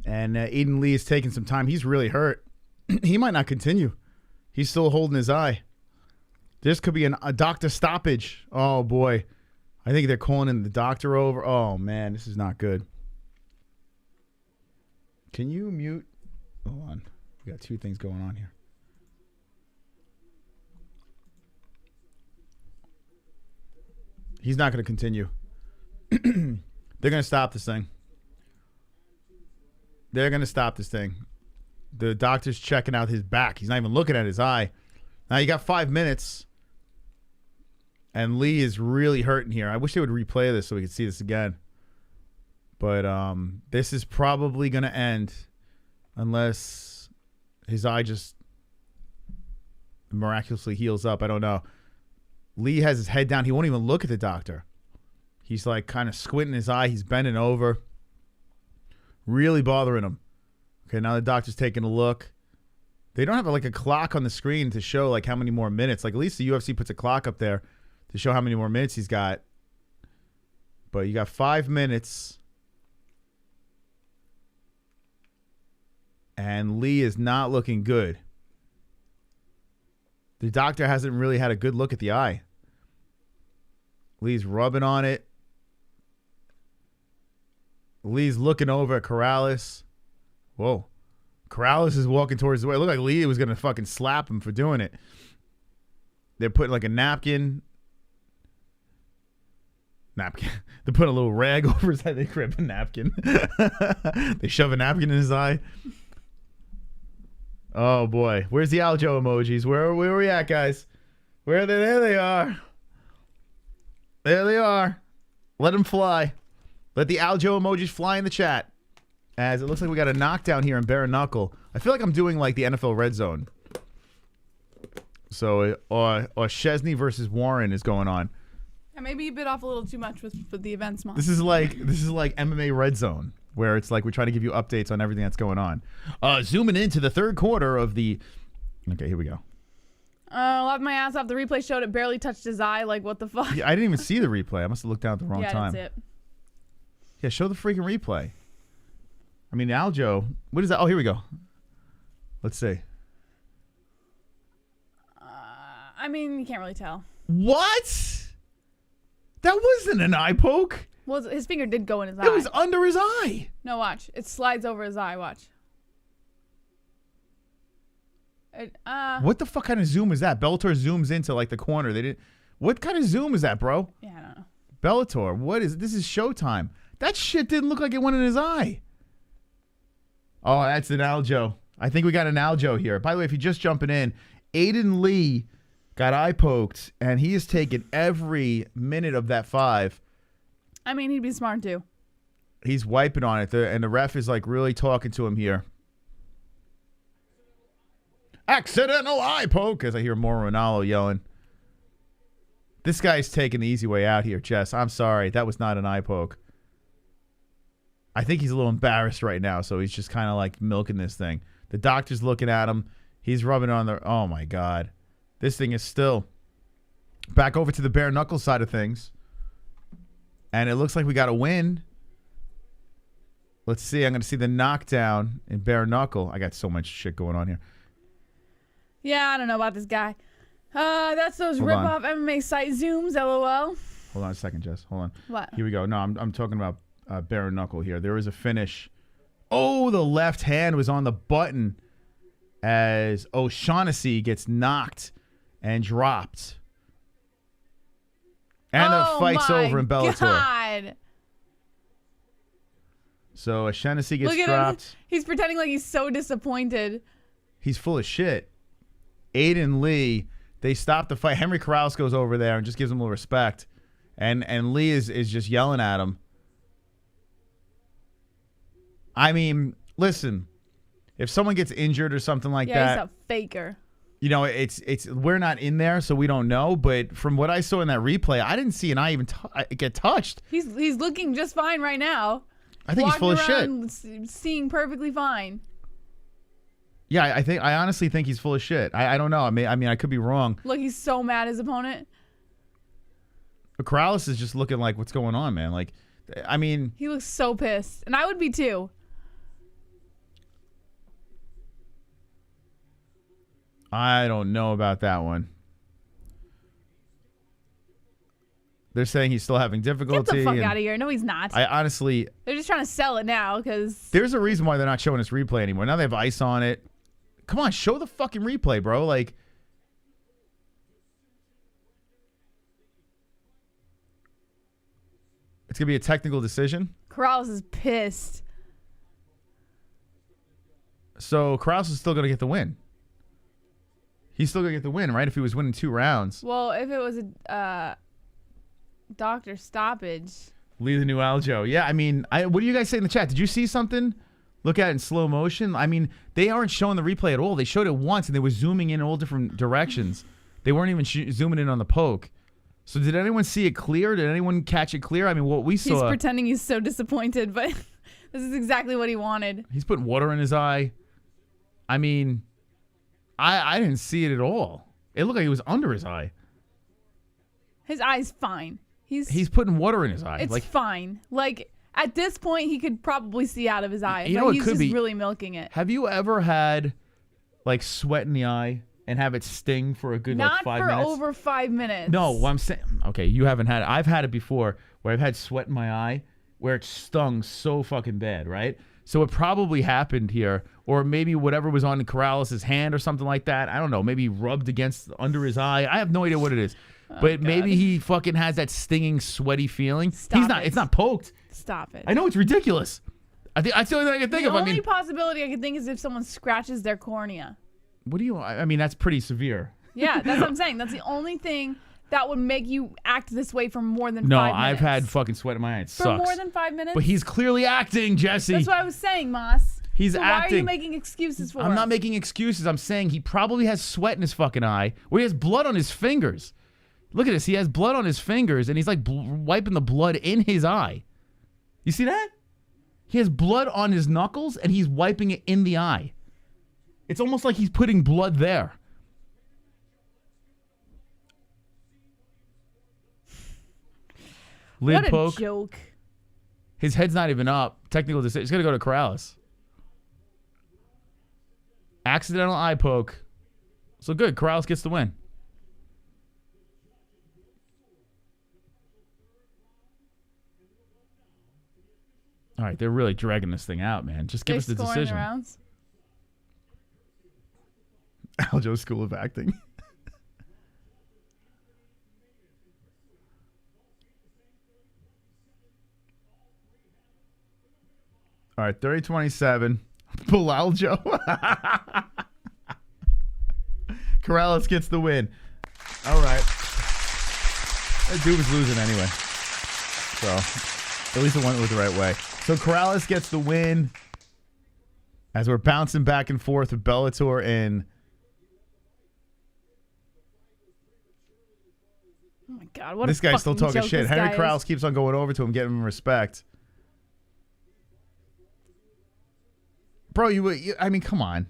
And Aiden Lee is taking some time. He's really hurt. He might not continue. He's still holding his eye. This could be a doctor stoppage. Oh, boy. I think they're calling in the doctor over. Oh, man. This is not good. Can you mute? Hold on. We got two things going on here. He's not going to continue. They're going to stop this thing. They're going to stop this thing. The doctor's checking out his back. He's not even looking at his eye. Now you got 5 minutes. And Lee is really hurting here. I wish they would replay this so we could see this again. But this is probably going to end unless his eye just miraculously heals up. I don't know. Lee has his head down. He won't even look at the doctor. He's like kind of squinting his eye. He's bending over. Really bothering him. Okay, now the doctor's taking a look. They don't have like a clock on the screen to show like how many more minutes. Like at least the UFC puts a clock up there to show how many more minutes he's got. But you got 5 minutes. And Lee is not looking good. The doctor hasn't really had a good look at the eye. Lee's rubbing on it. Lee's looking over at Corrales. Whoa. Corrales is walking towards the way. It looked like Lee was going to fucking slap him for doing it. They're putting like a napkin. They're putting a little rag over his eye. They grab a napkin. They shove a napkin in his eye. Oh, boy. Where's the Aljo emojis? Where are we at, guys? Where are they? There they are. There they are. Let them fly. Let the Aljo emojis fly in the chat. As it looks like we got a knockdown here in bare knuckle. I feel like I'm doing like the NFL Red Zone. So, or Chesney versus Warren is going on. Yeah, maybe you bit off a little too much with the events, Mom. This is like MMA Red Zone, where it's like we try to give you updates on everything that's going on. Zooming into the third quarter of the. Okay, here we go. Laughed my ass off. The replay showed it barely touched his eye. Like, what the fuck? Yeah, I didn't even see the replay. I must have looked down at the wrong time. Yeah, that's it. Yeah, show the freaking replay. I mean, Aljo. What is that? Oh, here we go. Let's see. I mean, you can't really tell. What? That wasn't an eye poke. Well, his finger did go in his eye. It was under his eye. No, watch. It slides over his eye. Watch. What the fuck kind of zoom is that? Bellator zooms into like the corner. They didn't. What kind of zoom is that, bro? Yeah, I don't know. Bellator. What is this? Is Showtime. That shit didn't look like it went in his eye. Oh, that's an Aljo. I think we got an Aljo here. By the way, if you're just jumping in, Aiden Lee got eye poked, and he has taken every minute of that 5. I mean, he'd be smart too. He's wiping on it, and the ref is like really talking to him here. Accidental eye poke, as I hear Morrow yelling. This guy's taking the easy way out here, Jess. I'm sorry. That was not an eye poke. I think he's a little embarrassed right now, so he's just kind of like milking this thing. The doctor's looking at him. He's rubbing on the... Oh, my God. This thing is still... Back over to the bare knuckle side of things. And it looks like we got a win. Let's see. I'm going to see the knockdown in bare knuckle. I got so much shit going on here. Yeah, I don't know about this guy. That's those Hold rip-off MMA site zooms, LOL. Hold on a second, Jess. Hold on. What? Here we go. No, I'm talking about bare knuckle here. There was a finish. Oh, the left hand was on the button as O'Shaughnessy gets knocked and dropped. And the fight's over in Bellator. God. So O'Shaughnessy gets Look at dropped. him. He's pretending like he's so disappointed. He's full of shit. Aiden Lee, they stop the fight. Henry Corrales goes over there and just gives him a little respect. And Lee is just yelling at him. I mean, listen, if someone gets injured or something like that. Yeah, he's a faker. You know, it's we're not in there, so we don't know. But from what I saw in that replay, I didn't see an eye even get touched. He's looking just fine right now. I think he's full of shit. Seeing perfectly fine. Yeah, I honestly think he's full of shit. I don't know. I mean, I could be wrong. Look, he's so mad at his opponent. Corrales is just looking like, what's going on, man? Like, I mean, He looks so pissed. And I would be too. I don't know about that one. They're saying he's still having difficulty. Get the fuck out of here. No, he's not. I honestly, They're just trying to sell it now because there's a reason why they're not showing us replay anymore. Now they have ice on it. Come on, show the fucking replay, bro. Like, it's going to be a technical decision. Corrales is pissed. So Corrales is still going to get the win. He's still going to get the win, right? If he was winning 2 rounds. Well, if it was a doctor stoppage. Lee the new Aljo. Yeah, I mean, what do you guys say in the chat? Did you see something? Look at it in slow motion. I mean, they aren't showing the replay at all. They showed it once, and they were zooming in all different directions. They weren't even zooming in on the poke. So did anyone see it clear? Did anyone catch it clear? I mean, what we saw... He's pretending he's so disappointed, but this is exactly what he wanted. He's putting water in his eye. I mean, I didn't see it at all. It looked like it was under his eye. His eye's fine. He's putting water in his eye. It's fine. Like, at this point, he could probably see out of his eye. You know, but it he's could just be- really milking it. Have you ever had, like, sweat in the eye and have it sting for a good, Not 5 for minutes? over 5 minutes. No, what I'm saying... Okay, you haven't had it. I've had it before where I've had sweat in my eye where it stung so fucking bad, right? So it probably happened here, or maybe whatever was on Corrales' hand or something like that. I don't know. Maybe rubbed against under his eye. I have no idea what it is. But maybe he fucking has that stinging, sweaty feeling. Stop it. It's not poked. Stop it. I know it's ridiculous. That's the only thing I can think The of. I only mean, possibility I can think is if someone scratches their cornea. what do you? I mean, that's pretty severe. Yeah, that's what I'm saying. That's the only thing that would make you act this way for more than No, 5 minutes. I've had fucking sweat in my eye. It for sucks. more than 5 minutes. But he's clearly acting, Jesse. That's what I was saying, Moss. He's so Why are acting. you making excuses for I'm him? not making excuses. I'm saying he probably has sweat in his fucking eye, or he has blood on his fingers. Look at this. He has blood on his fingers, and he's like wiping the blood in his eye. You see that? He has blood on his knuckles, and he's wiping it in the eye. It's almost like he's putting blood there. Lid What a poke. joke. His head's not even up. Technical decision. He's going to go to Corrales. Accidental eye poke. So good. Corrales gets the win. All right, they're really dragging this thing out, man. Just give They're us the scoring the decision. rounds. Aljo's School of Acting. All right, 30-27. Aljo. Corrales gets the win. All right. That dude was losing anyway. So, at least it went the right way. So, Corrales gets the win as we're bouncing back and forth with Bellator and... Oh my God, what this a guy's still fucking talking joke shit. this Henry guy Corrales is. keeps on going over to him, giving him respect. Bro, I mean, come on.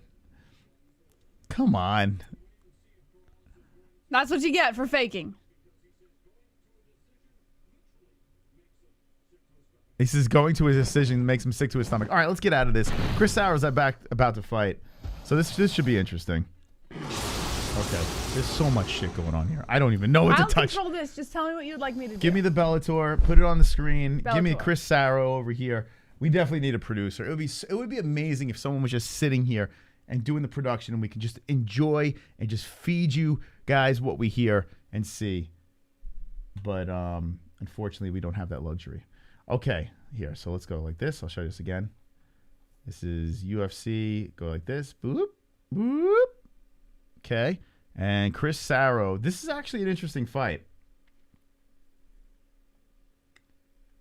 Come on. That's what you get for faking. This is going to his decision, makes him sick to his stomach. All right, let's get out of this. Chris Sarro's about to fight. So this should be interesting. Okay. There's so much shit going on here. I don't even know what I'll to touch. control this. Just tell me what you'd like me to do. Give me the Bellator. Put it on the screen. Give me Bellator. Chris Sarro over here. We definitely need a producer. It would be amazing if someone was just sitting here and doing the production, and we can just enjoy and just feed you guys what we hear and see. But unfortunately, we don't have that luxury. Okay, here. So let's go like this. I'll show you this again. This is UFC. Go like this. Boop, boop. Okay. And Chris Sarro. This is actually an interesting fight.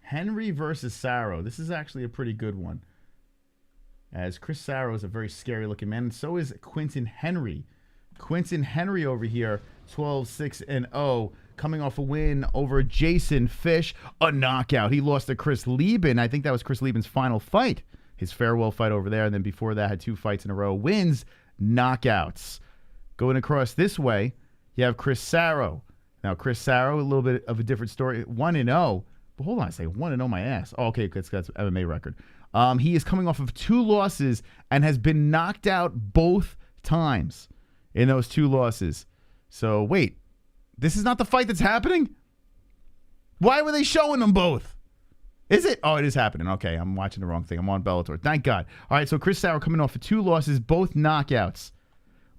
Henry versus Sarro. This is actually a pretty good one. As Chris Sarro is a very scary looking man. And so is Quentin Henry. Quentin Henry over here, 12-6-0. Coming off a win over Jason Fish. A knockout. He lost to Chris Lieben. I think that was Chris Lieben's final fight. His farewell fight over there. And then before that had 2 fights in a row. Wins, knockouts. Going across this way, you have Chris Sarro. Now, Chris Sarro, a little bit of a different story. 1-0. But hold on, I say 1-0 my ass. Oh, okay, that's MMA record. He is coming off of 2 losses and has been knocked out both times in those 2 losses. So, wait. This is not the fight that's happening? Why were they showing them both? Is it? Oh, it is happening. Okay, I'm watching the wrong thing. I'm on Bellator. Thank God. All right, so Chris Sarro coming off of 2 losses, both knockouts.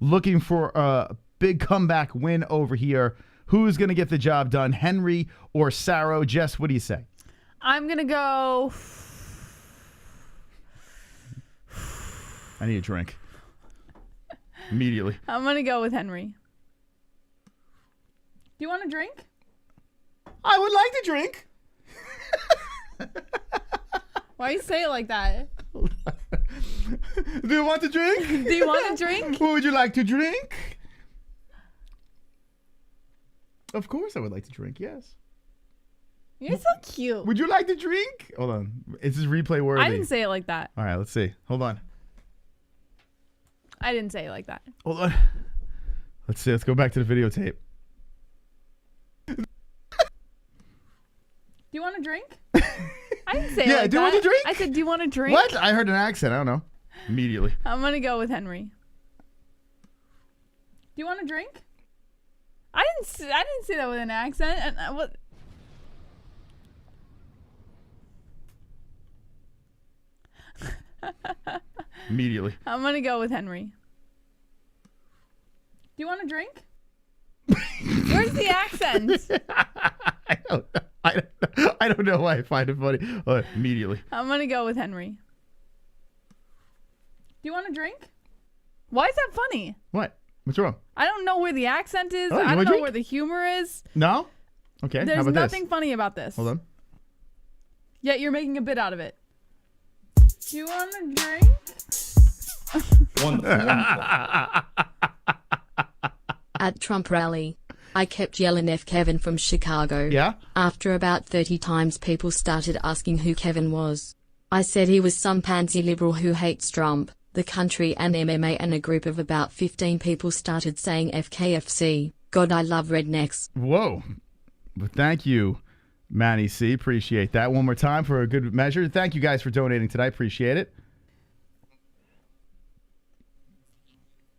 Looking for a big comeback win over here. Who's going to get the job done, Henry or Sarro? Jess, what do you say? I'm going to go... I need a drink. Immediately. I'm going to go with Henry. Do you want a drink? I would like to drink. Why you say it like that? Do you want to drink? Do you want a drink? What would you like to drink? Of course I would like to drink, yes. You're so cute. Would you like to drink? Hold on. Is this replay worthy? I didn't say it like that. All right, let's see. Hold on. I didn't say it like that. Hold on. Let's see. Let's go back to the videotape. Do you want a drink? I didn't say it like that. Do you want a drink? I said, do you want a drink? What? I heard an accent. I don't know. Immediately. I'm going to go with Henry. Do you want a drink? I didn't say that with an accent. And what? Immediately. I'm going to go with Henry. Do you want a drink? Where's the accent? I don't know why I find it funny. Immediately. I'm going to go with Henry. Do you want a drink? Why is that funny? What? What's wrong? I don't know where the accent is. Oh, you I want don't a know drink? where the humor is. No? Okay. There's How about nothing this? funny about this. Hold on. Yet you're making a bit out of it. Do you want a drink? Wonderful, wonderful. At Trump rally, I kept yelling F Kevin from Chicago. Yeah? After about 30 times people started asking who Kevin was. I said he was some pansy liberal who hates Trump, the country and MMA, and a group of about 15 people started saying FKFC. God, I love rednecks. Whoa. Well, thank you, Manny C. Appreciate that. One more time for a good measure. Thank you guys for donating tonight. Appreciate it.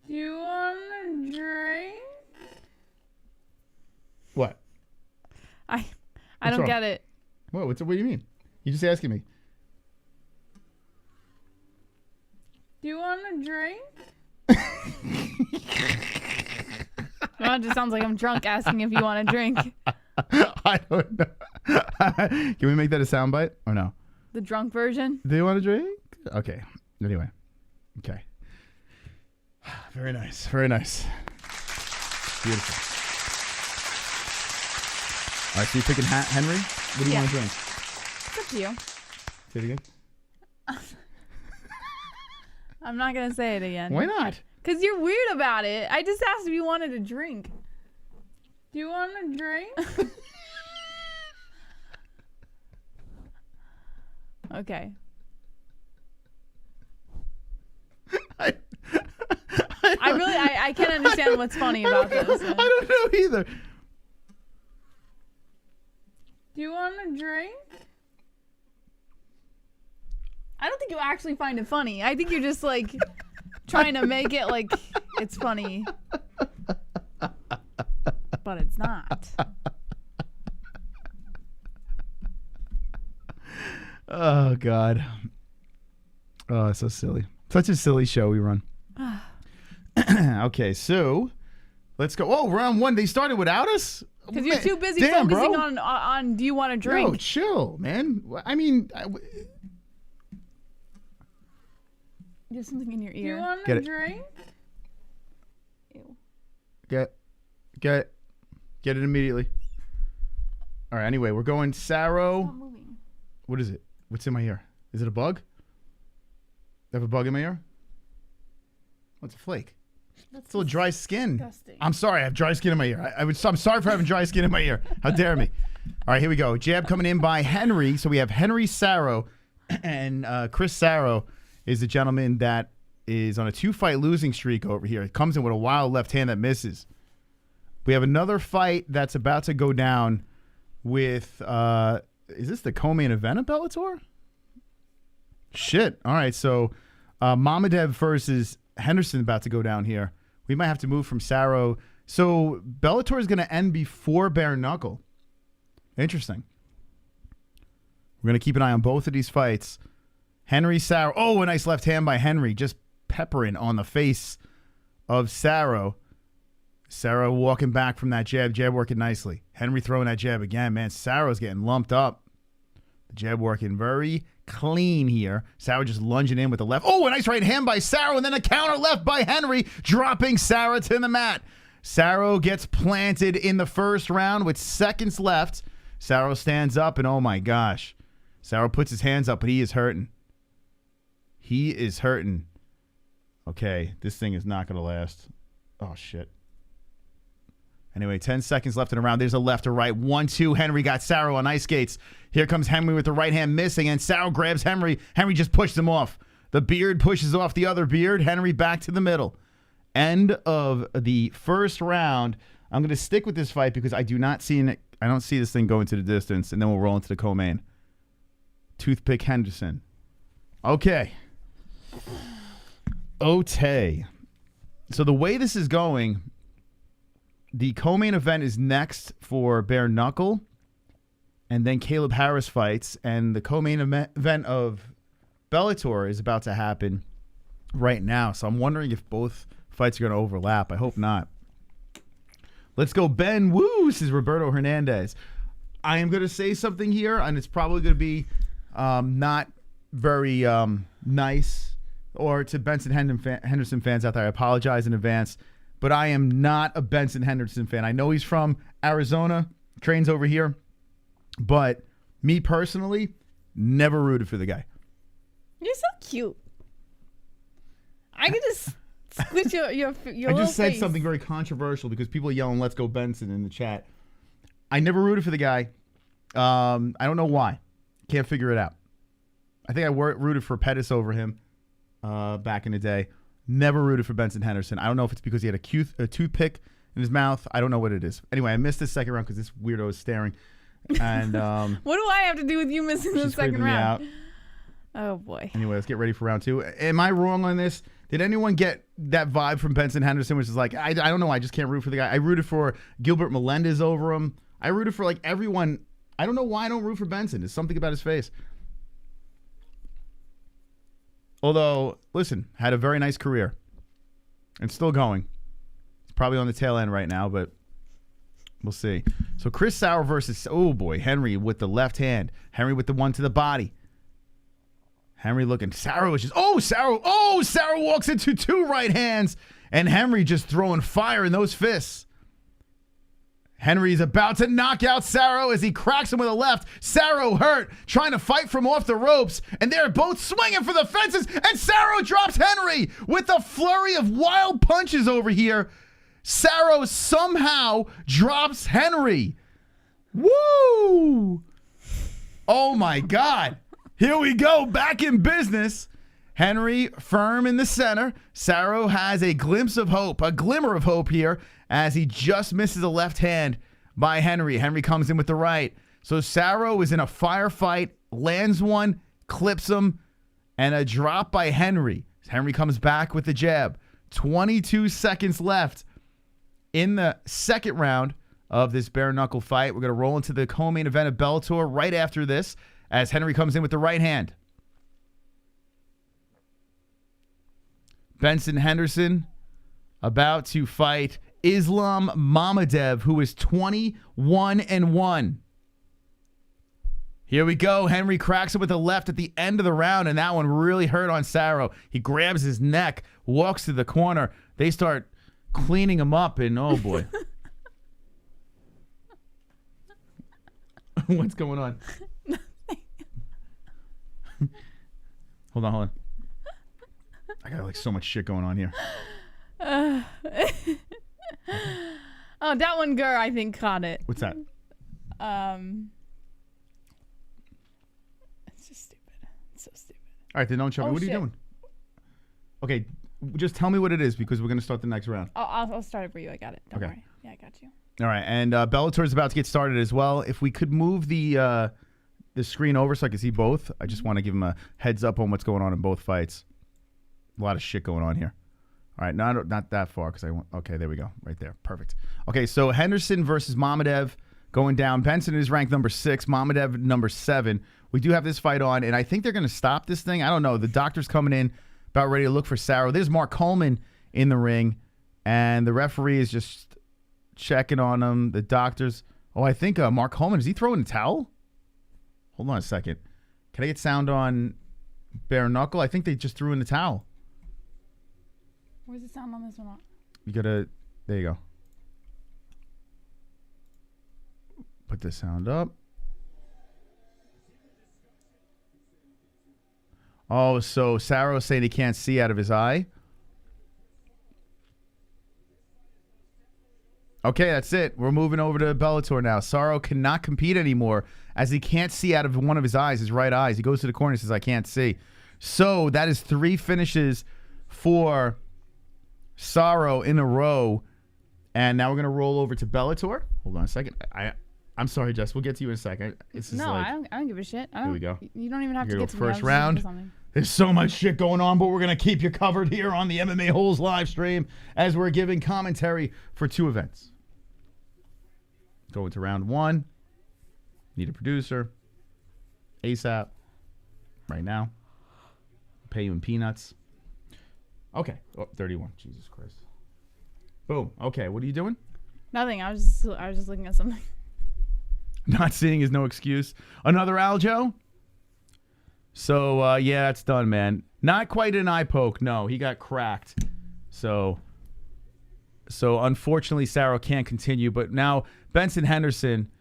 Do you want a drink? What? I What's don't wrong? get it. What do you mean? You just asking me. Do you want a drink? No, it just sounds like I'm drunk asking if you want a drink. I don't know. Can we make that a soundbite or no? The drunk version? Do you want a drink? Okay. Anyway. Okay. Very nice. Very nice. Beautiful. All right, so you're picking Henry? What do you want to drink? It's up to you. Say it again. I'm not going to say it again. Why not? Because you're weird about it. I just asked if you wanted a drink. Do you want a drink? Okay. I can't understand what's funny about this. I don't know either. Do you want a drink? I don't think you actually find it funny. I think you're just like trying to make it like it's funny. But it's not. Oh, God. Oh, so silly. Such a silly show we run. Okay, so let's go. Oh, round one. They started without us? Because you're too busy Damn, focusing bro. on do you want a drink? No, chill, man. I mean... There's something in your ear. Do you want Get a it. drink? Ew. Get it immediately. All right, anyway, we're going Sarro. Stop moving. What is it? What's in my ear? Is it a bug? I have a bug in my ear? What's a flake? It's a little dry skin. disgusting. I'm sorry, I have dry skin in my ear. I'm sorry for having dry skin in my ear. How dare me? All right, here we go. Jab coming in by Henry. So we have Henry Sarro, and Chris Sarro is the gentleman that is on a 2-fight losing streak over here. It comes in with a wild left hand that misses. We have another fight that's about to go down with, is this the co-main event of Bellator? Shit. All right, so Mamedov versus Henderson about to go down here. We might have to move from Sarro. So Bellator is going to end before bare knuckle. Interesting. We're going to keep an eye on both of these fights. Henry, Sarro. Oh, a nice left hand by Henry. Just peppering on the face of Sarro. Sarro walking back from that jab. Jab working nicely. Henry throwing that jab again. Man, Sarro's getting lumped up. The jab working very clean here. Sarro just lunging in with the left. Oh, a nice right hand by Sarro, and then a counter left by Henry, dropping Sarro to the mat. Sarro gets planted in the first round with seconds left. Sarro stands up, and oh my gosh. Sarro puts his hands up, but he is hurting. He is hurting. Okay, this thing is not going to last. Oh, shit. Anyway, 10 seconds left in the round. There's a left to right. 1-2. Henry got Sarro on ice skates. Here comes Henry with the right hand missing, and Sarro grabs Henry. Henry just pushed him off. The beard pushes off the other beard. Henry back to the middle. End of the first round. I'm going to stick with this fight because I don't see this thing going to the distance, and then we'll roll into the co-main. Toothpick Henderson. Okay. Okay. So the way this is going, the co-main event is next for bare knuckle, and then Kaleb Harris fights, and the co-main event of Bellator is about to happen right now. So I'm wondering if both fights are going to overlap. I hope not. Let's go, Ben. Woo, says Roberto Hernandez. I am going to say something here, and it's probably going to be not very nice, or to Benson Henderson fans out there. I apologize in advance, but I am not a Benson Henderson fan. I know he's from Arizona, trains over here, but me personally, never rooted for the guy. You're so cute. I could just squish your I just said face. something very controversial because people are yelling, "Let's go Benson" in the chat. I never rooted for the guy. I don't know why. Can't figure it out. I think I rooted for Pettis over him back in the day. Never rooted for Benson Henderson. I don't know if it's because he had a toothpick in his mouth. I don't know what it is. Anyway, I missed the second round because this weirdo is staring. And what do I have to do with you missing the second round? Me out. Oh boy. Anyway, let's get ready for round two. Am I wrong on this? Did anyone get that vibe from Benson Henderson, which is like, I don't know, I just can't root for the guy. I rooted for Gilbert Melendez over him. I rooted for like everyone. I don't know why I don't root for Benson. There's something about his face. Although, listen, had a very nice career. And still going. He's probably on the tail end right now, but we'll see. So Chris Sarro versus, oh boy, Henry with the left hand. Henry with the one to the body. Henry looking. Sarro is just, Sarro walks into two right hands. And Henry just throwing fire in those fists. Henry's about to knock out Sarro as he cracks him with a left. Sarro hurt, trying to fight from off the ropes, and they're both swinging for the fences, and Sarro drops Henry with a flurry of wild punches over here. Sarro somehow drops Henry. Woo! Oh my God. Here we go, back in business. Henry firm in the center. Sarro has a glimpse of hope, a glimmer of hope here, as he just misses a left hand by Henry. Henry comes in with the right. So Sarro is in a firefight, lands one, clips him, and a drop by Henry. Henry comes back with the jab. 22 seconds left in the second round of this bare knuckle fight. We're going to roll into the co-main event of Bellator right after this as Henry comes in with the right hand. Benson Henderson about to fight Islam Mamedov, who is 21-1. Here we go. Henry cracks him with a left at the end of the round, and that one really hurt on Sarro. He grabs his neck, walks to the corner. They start cleaning him up, and oh boy. What's going on? Hold on. I got like so much shit going on here. Oh, that one girl, I think, caught it. What's that? It's just stupid. It's so stupid. All right, then don't show me. What are you doing? Okay, just tell me what it is because we're going to start the next round. I'll start it for you. I got it. Don't worry. Yeah, I got you. All right, and Bellator is about to get started as well. If we could move the screen over so I can see both, I just want to give them a heads up on what's going on in both fights. A lot of shit going on here. All right, not that far because I want. Okay, there we go, right there, perfect. Okay, so Henderson versus Mamedov going down. Benson is ranked number 6, Mamedov number 7. We do have this fight on, and I think they're going to stop this thing. I don't know. The doctor's coming in, about ready to look for Sarro. There's Mark Coleman in the ring, and the referee is just checking on him. The doctors. Oh, I think Mark Coleman, is he throwing a towel? Hold on a second. Can I get sound on bare knuckle? I think they just threw in the towel. Where's the sound on this one? You gotta, there you go. Put the sound up. Oh, so Sarro saying he can't see out of his eye. Okay, that's it. We're moving over to Bellator now. Sarro cannot compete anymore as he can't see out of one of his eyes, his right eyes. He goes to the corner and says, I can't see. So that is 3 finishes for Sarro in a row. And now we're going to roll over to Bellator. Hold on a second. I'm sorry, Jess. We'll get to you in a second. I don't give a shit. Here we go. You don't even have to get to first round. There's so much shit going on, but we're going to keep you covered here on the MMA-Holes live stream as we're giving commentary for 2 events. Going to round 1. Need a producer. ASAP. Right now. Pay you in peanuts. Okay. Oh, 31. Jesus Christ. Boom. Okay. What are you doing? Nothing. I was just looking at something. Not seeing is no excuse. Another Aljo? So, yeah, that's done, man. Not quite an eye poke. No, he got cracked. So unfortunately, Sarro can't continue. But now Benson Henderson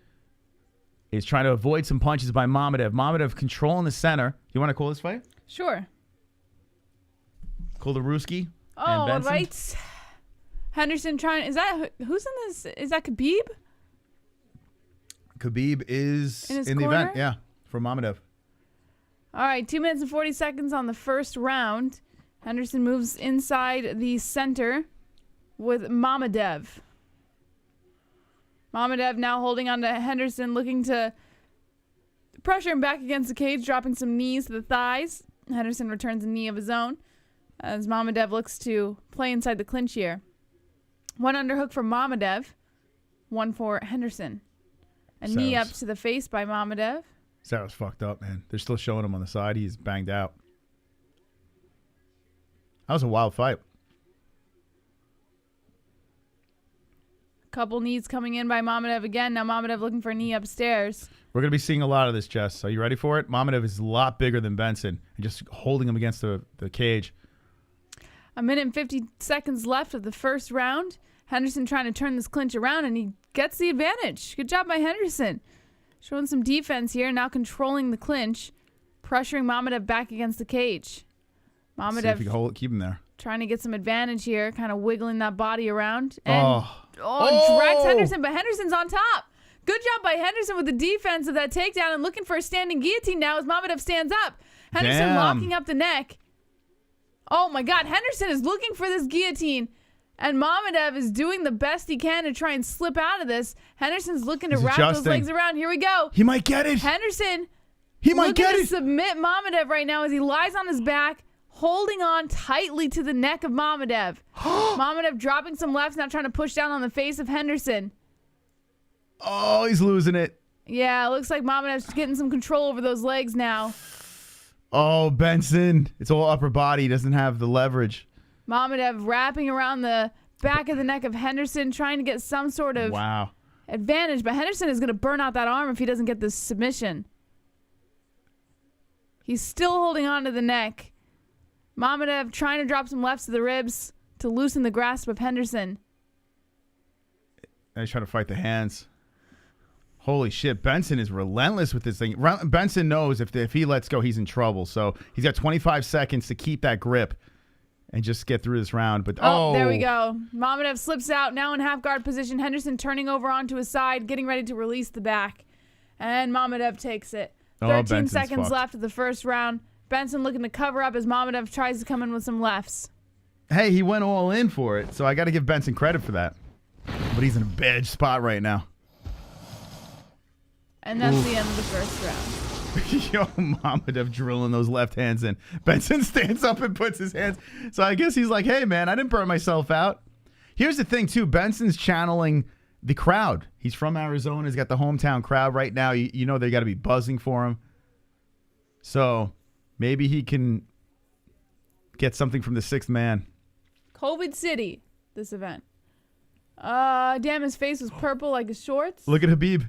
is trying to avoid some punches by Mamedov. Mamedov controlling the center. You want to call this fight? Sure. Call the Ruski. Oh, all right. Henderson trying. Who's in this? Is that Khabib? Khabib is in the corner? event. Yeah, for Mamedov. All right, 2 minutes and 40 seconds on the first round. Henderson moves inside the center with Mamedov. Mamedov now holding on to Henderson, looking to pressure him back against the cage, dropping some knees to the thighs. Henderson returns a knee of his own as Mamedov looks to play inside the clinch here. 1 underhook for Mamedov, 1 for Henderson. A knee up to the face by Mamedov. Sarro's fucked up, man. They're still showing him on the side. He's banged out. That was a wild fight. Couple knees coming in by Mamedov again. Now Mamedov looking for a knee upstairs. We're going to be seeing a lot of this, Jess. Are you ready for it? Mamedov is a lot bigger than Benson. And just holding him against the cage. 1 minute and 50 seconds left of the first round. Henderson trying to turn this clinch around, and he gets the advantage. Good job by Henderson. Showing some defense here, now controlling the clinch, pressuring Mamedov back against the cage. Mamedov, see if you can keep him there. Trying to get some advantage here, kind of wiggling that body around. And drags Henderson, but Henderson's on top. Good job by Henderson with the defense of that takedown and looking for a standing guillotine now as Mamedov stands up. Henderson locking up the neck. Oh my God, Henderson is looking for this guillotine. And Mamedov is doing the best he can to try and slip out of this. Henderson's looking to wrap those legs around. Here we go. He might get it. Henderson looking to submit Mamedov right now as he lies on his back, holding on tightly to the neck of Mamedov. Mamedov dropping some lefts, now trying to push down on the face of Henderson. Oh, he's losing it. Yeah, it looks like Mamedov's getting some control over those legs now. Oh, Benson. It's all upper body. He doesn't have the leverage. Mamedov wrapping around the back of the neck of Henderson, trying to get some sort of advantage. But Henderson is going to burn out that arm if he doesn't get this submission. He's still holding on to the neck. Mamedov trying to drop some lefts to the ribs to loosen the grasp of Henderson. And he's trying to fight the hands. Holy shit, Benson is relentless with this thing. Benson knows if he lets go, he's in trouble. So he's got 25 seconds to keep that grip and just get through this round. But there we go. Mamedov slips out, now in half guard position. Henderson turning over onto his side, getting ready to release the back. And Mamedov takes it. 13 seconds left of the first round. Benson looking to cover up as Mamedov tries to come in with some lefts. Hey, he went all in for it, so I got to give Benson credit for that. But he's in a bad spot right now. And that's the end of the first round. Yo, Mamedov drilling those left hands in. Benson stands up and puts his hands. So I guess he's like, hey, man, I didn't burn myself out. Here's the thing, too. Benson's channeling the crowd. He's from Arizona. He's got the hometown crowd right now. You know they got to be buzzing for him. So maybe he can get something from the sixth man. Colby City, this event. Damn, his face was purple like his shorts. Look at Habib.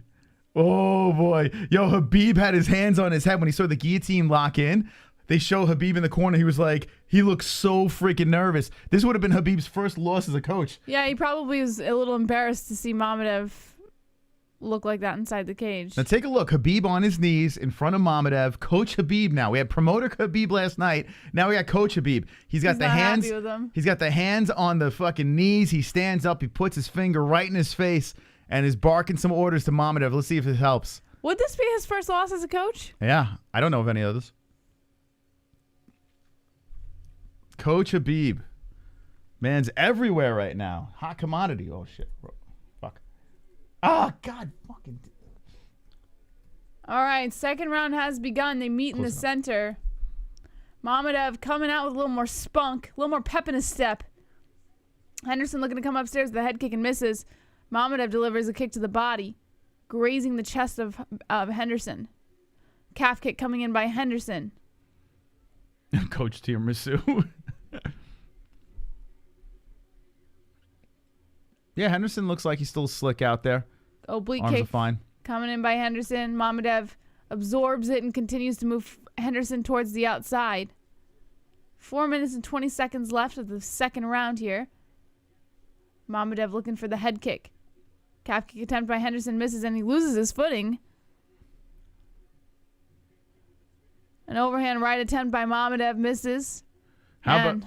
Oh, boy. Yo, Habib had his hands on his head when he saw the guillotine lock in. They show Habib in the corner. He was like, he looked so freaking nervous. This would have been Habib's first loss as a coach. Yeah, he probably was a little embarrassed to see Mamedov look like that inside the cage. Now take a look. Habib on his knees in front of Mamedov. Coach Habib now. We had promoter Habib last night. Now we got Coach Habib. He's got the hands. Happy with him. He's got the hands on the fucking knees. He stands up. He puts his finger right in his face and is barking some orders to Mamedov. Let's see if this helps. Would this be his first loss as a coach? Yeah, I don't know of any others. Coach Habib. Man's everywhere right now. Hot commodity. Oh, shit. Fuck. Ah, God. Fucking. All right, second round has begun. They meet in the center. Mamedov coming out with a little more spunk, a little more pep in his step. Henderson looking to come upstairs with the head kick and misses. Mamedov delivers a kick to the body, grazing the chest of Henderson. Calf kick coming in by Henderson. Coach Tiramisu. Yeah, Henderson looks like he's still slick out there. Oblique Arms kick are fine. coming in by Henderson. Mamedov absorbs it and continues to move Henderson towards the outside. 4 minutes and 20 seconds left of the second round here. Mamedov looking for the head kick. Calf kick attempt by Henderson misses and he loses his footing. An overhand right attempt by Mamedov misses. How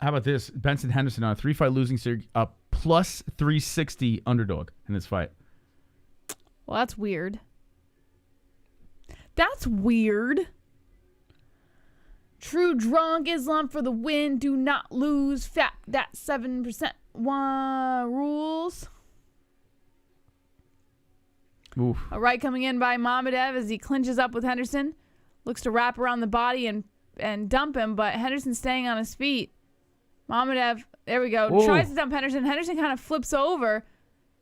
about this? Benson Henderson on a 3-fight losing streak, a plus 360 underdog in this fight. Well, that's weird. That's weird. True drunk Islam for the win. Do not lose. Fat that 7% rules. Oof. A right coming in by Mamedov as he clinches up with Henderson. Looks to wrap around the body and dump him, but Henderson's staying on his feet. Mamedov, there we go, tries to dump Henderson. Henderson kind of flips over.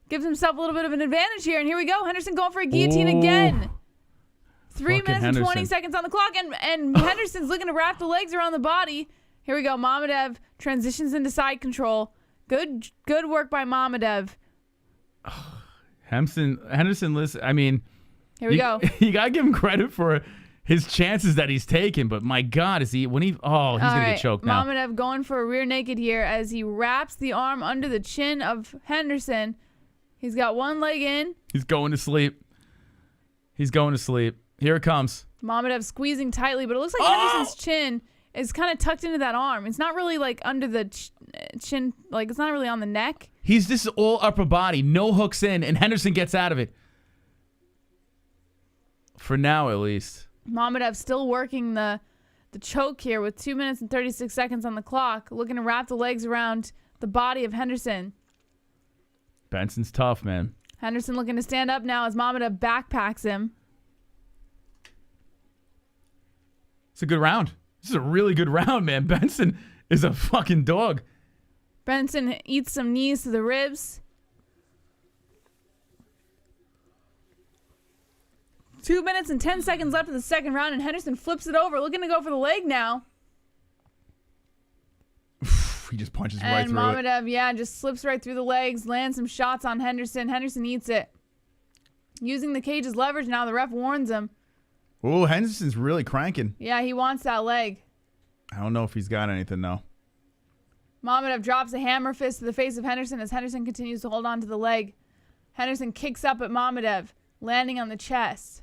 Gives himself a little bit of an advantage here, and here we go. Henderson going for a guillotine again. 3 minutes and 20 seconds on the clock, and Henderson's looking to wrap the legs around the body. Here we go. Mamedov transitions into side control. Good work by Mamedov. Henderson, listen, I mean, here we go. You got to give him credit for his chances that he's taken, but my God, he's going to get choked now. Mamedov going for a rear naked here as he wraps the arm under the chin of Henderson. He's got one leg in. He's going to sleep. Here it comes. Mamedov squeezing tightly, but it looks like Henderson's chin is kind of tucked into that arm. It's not really like under the chin, like it's not really on the neck. This is all upper body, no hooks in, and Henderson gets out of it. For now, at least. Mamedov still working the choke here with 2 minutes and 36 seconds on the clock, looking to wrap the legs around the body of Henderson. Benson's tough, man. Henderson looking to stand up now as Mamedov backpacks him. It's a good round. This is a really good round, man. Benson is a fucking dog. Benson eats some knees to the ribs. 2 minutes and 10 seconds left of the second round, and Henderson flips it over, looking to go for the leg now. He just punches right through it. And Mamedov, just slips right through the legs, lands some shots on Henderson. Henderson eats it. Using the cage as leverage now, the ref warns him. Oh, Henderson's really cranking. Yeah, he wants that leg. I don't know if he's got anything, though. Mamedov drops a hammer fist to the face of Henderson as Henderson continues to hold on to the leg. Henderson kicks up at Mamedov, landing on the chest.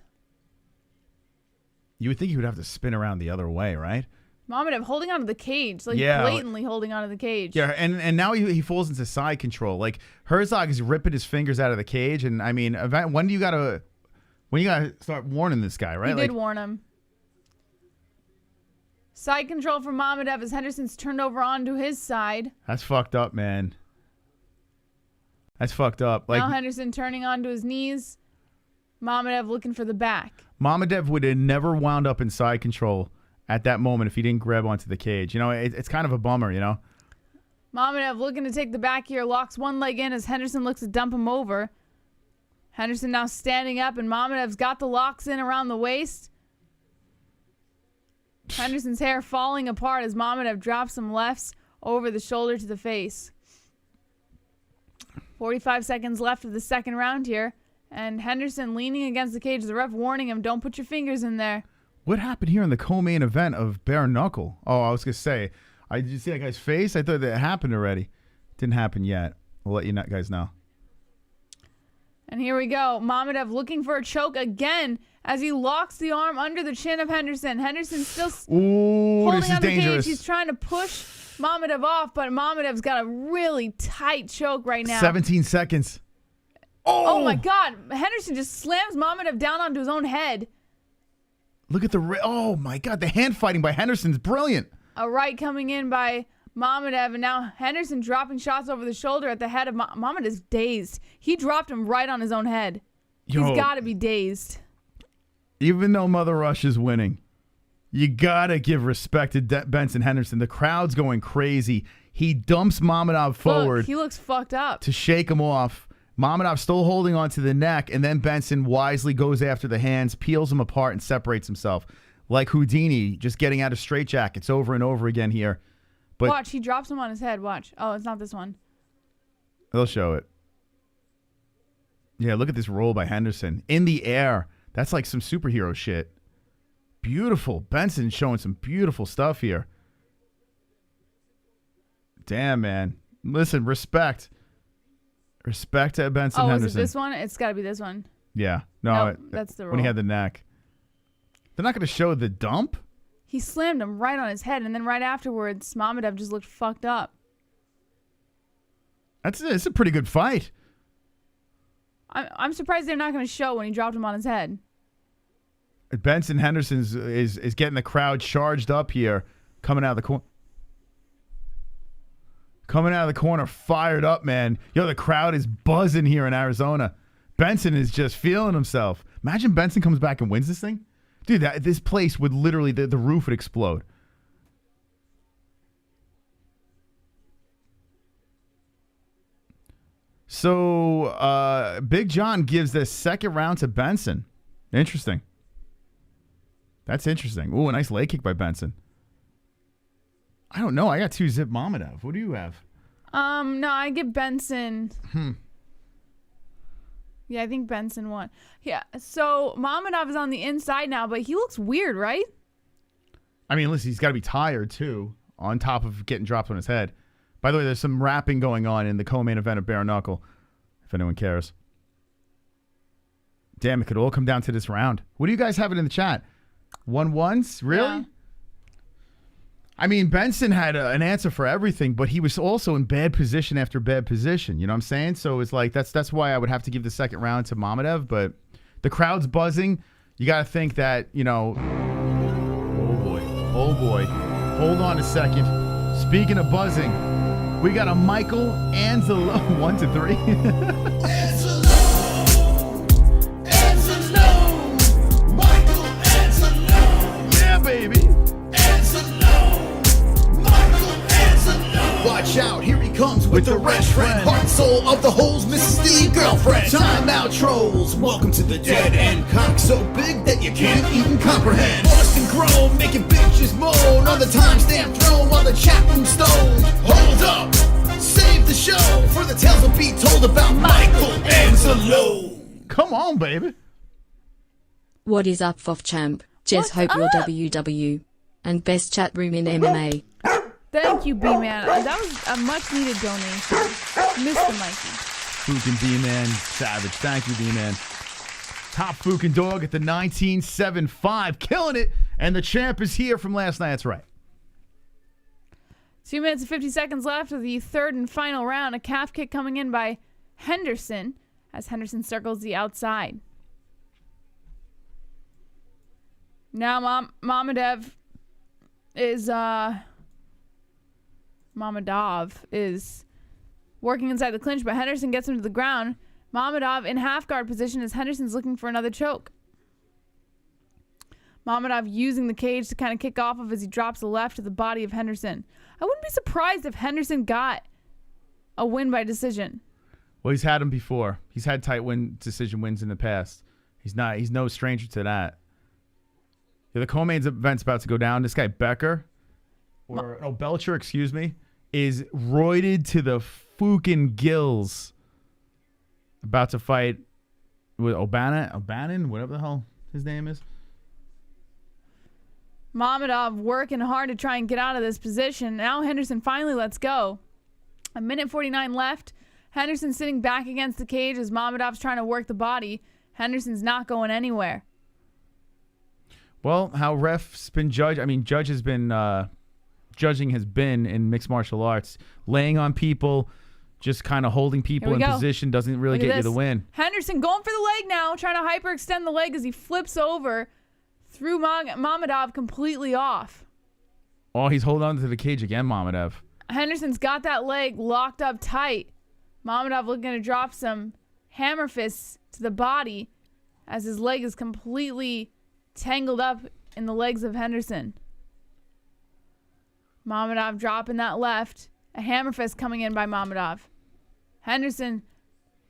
You would think he would have to spin around the other way, right? Mamedov holding onto the cage, blatantly holding onto the cage. Yeah, and now he falls into side control. Like Herzog is ripping his fingers out of the cage, and I mean, when you gotta start warning this guy, right? He did warn him. Side control from Mamedov as Henderson's turned over onto his side. That's fucked up, man. That's fucked up. Like now Henderson turning onto his knees. Mamedov looking for the back. Mamedov would have never wound up in side control at that moment if he didn't grab onto the cage. You know, it's kind of a bummer, you know? Mamedov looking to take the back here, locks one leg in as Henderson looks to dump him over. Henderson now standing up, and Mamedov's got the locks in around the waist. Henderson's hair falling apart as Mamedov drops some lefts over the shoulder to the face. 45 seconds left of the second round here, and Henderson leaning against the cage. The ref warning him, don't put your fingers in there. What happened here in the co-main event of bare knuckle? Oh, I was going to say, did you see that guy's face? I thought that happened already. Didn't happen yet. I'll let you guys know. And here we go. Mamedov looking for a choke again as he locks the arm under the chin of Henderson. Henderson's still holding this is on the dangerous. cage. He's trying to push Mamedov off, but Mamedov's got a really tight choke right now. 17 seconds. Oh my God. Henderson just slams Mamedov down onto his own head. Look at oh my God. The hand fighting by Henderson's brilliant. A right coming in by Mamedov, and now Henderson dropping shots over the shoulder at the head of Mamedov's dazed. He dropped him right on his own head. He's got to be dazed. Even though Mother Rush is winning, you got to give respect to Benson Henderson. The crowd's going crazy. He dumps Mamedov forward. Look, he looks fucked up. To shake him off. Mamedov still holding onto the neck, and then Benson wisely goes after the hands, peels him apart, and separates himself. Like Houdini, just getting out of straitjackets over and over again here. But watch, he drops him on his head. Watch. Oh, it's not this one. They'll show it. Yeah, look at this roll by Henderson. In the air. That's like some superhero shit. Beautiful. Benson showing some beautiful stuff here. Damn, man. Listen, respect. Respect to Benson Henderson. Oh, is it this one? It's got to be this one. Yeah. No, that's the roll. When he had the neck. They're not going to show the dump? He slammed him right on his head, and then right afterwards, Mamedov just looked fucked up. It's a pretty good fight. I'm surprised they're not going to show when he dropped him on his head. Benson Henderson is getting the crowd charged up here, coming out of the corner. Coming out of the corner, fired up, man. Yo, the crowd is buzzing here in Arizona. Benson is just feeling himself. Imagine Benson comes back and wins this thing. Dude, this place would literally, the roof would explode. So, Big John gives the second round to Benson. Interesting. That's interesting. Ooh, a nice leg kick by Benson. I don't know. I got 2 zip Mamedov. What do you have? No, I give Benson. Yeah, I think Benson won. Yeah, so Mamedov is on the inside now, but he looks weird, right? I mean, listen, he's got to be tired, too, on top of getting dropped on his head. By the way, there's some rapping going on in the co-main event of Bare Knuckle, if anyone cares. Damn, it could all come down to this round. What do you guys have it in the chat? 1-1s? Really? Yeah. I mean, Benson had an answer for everything, but he was also in bad position after bad position. You know what I'm saying? So it's like that's why I would have to give the second round to Mamedov. But the crowd's buzzing. You got to think that, you know. Oh boy. Hold on a second. Speaking of buzzing, we got a Michael Anzalo. 1 to 3. Anzalo, Michael Anzalo. Yeah, baby. Watch out, here he comes with the red friend. Heart and soul of the holes, Mrs. The girlfriend. Time out, trolls. Welcome to the dead end. Cock so big that you can't even comprehend. Lost and grown, making bitches moan on the timestamp throne while the chat room's stoned. Hold up, save the show, for the tales will be told about Michael Anzalo. Come on, baby. What is up, FOF champ? Just hope your WW and best chat room in MMA. Thank you, B-Man. That was a much-needed donation. Mr. Mikey. Fukin B-Man, savage. Thank you, B-Man. Top Fukin dog at the 19.75. Killing it. And the champ is here from last night. That's right. 2 minutes and 50 seconds left of the third and final round. A calf kick coming in by Henderson as Henderson circles the outside. Now Mamedov is working inside the clinch, but Henderson gets him to the ground. Mamedov in half guard position as Henderson's looking for another choke. Mamedov using the cage to kind of kick off of as he drops the left to the body of Henderson. I wouldn't be surprised if Henderson got a win by decision. Well, he's had them before. He's had tight decision wins in the past. He's no stranger to that. Yeah, the co-main event's about to go down. This guy Belcher, Belcher, excuse me, is roided to the fucking gills. About to fight with O'Bannon, whatever the hell his name is. Mamedov working hard to try and get out of this position. Now Henderson finally lets go. 1:49 left. Henderson sitting back against the cage as Mamedov's trying to work the body. Henderson's not going anywhere. Well, how refs been judged. I mean, judge has been judging has been in mixed martial arts, laying on people, just kind of holding people in position doesn't really get you the win. Henderson going for the leg now, trying to hyperextend the leg as he flips over, threw Mamedov completely off. Oh, he's holding on to the cage again, Mamedov. Henderson's got that leg locked up tight. Mamedov looking to drop some hammer fists to the body as his leg is completely tangled up in the legs of Henderson. Mamedov dropping that left. A hammer fist coming in by Mamedov. Henderson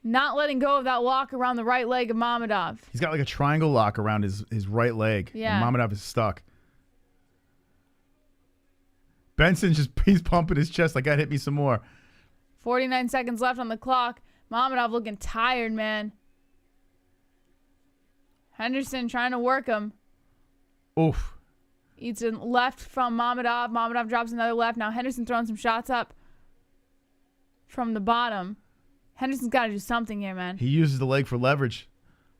not letting go of that lock around the right leg of Mamedov. He's got like a triangle lock around his right leg. Yeah. And Mamedov is stuck. Benson he's pumping his chest like that. Hit me some more. 49 seconds left on the clock. Mamedov looking tired, man. Henderson trying to work him. Oof. Eats a left from Mamedov. Mamedov drops another left. Now Henderson throwing some shots up from the bottom. Henderson's got to do something here, man. He uses the leg for leverage.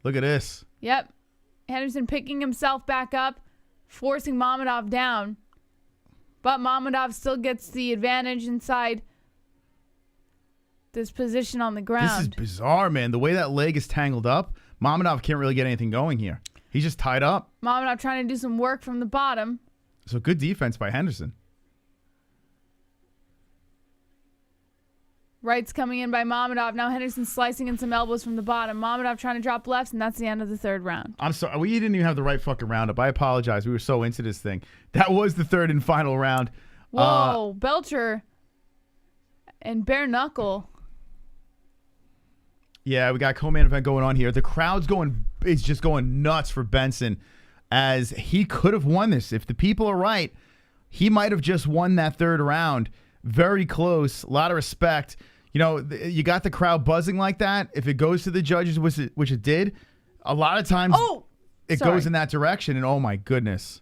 Look at this. Yep. Henderson picking himself back up, forcing Mamedov down. But Mamedov still gets the advantage inside this position on the ground. This is bizarre, man. The way that leg is tangled up, Mamedov can't really get anything going here. He's just tied up. Mamedov trying to do some work from the bottom. So good defense by Henderson. Rights coming in by Mamedov. Now Henderson slicing in some elbows from the bottom. Mamedov trying to drop lefts, and that's the end of the third round. I'm sorry. We didn't even have the right fucking roundup. I apologize. We were so into this thing. That was the third and final round. Whoa, Belcher and bare knuckle. Yeah, we got co-main event going on here. The crowd's it's just going nuts for Benson as he could have won this. If the people are right, he might have just won that third round. Very close. A lot of respect. You know, you got the crowd buzzing like that. If it goes to the judges, which it did, a lot of times it goes in that direction. And oh my goodness.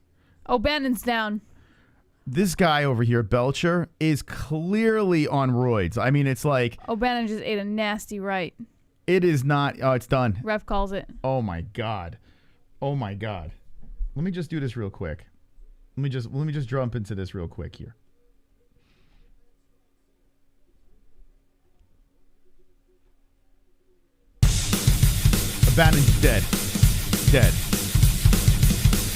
O'Bannon's down. This guy over here, Belcher, is clearly on roids. I mean, it's like O'Bannon just ate a nasty right. It is not. Oh, it's done. Ref calls it. Oh my god. Oh my god. Let me just do this real quick. Let me just jump into this real quick here. O'Bannon's dead. Dead.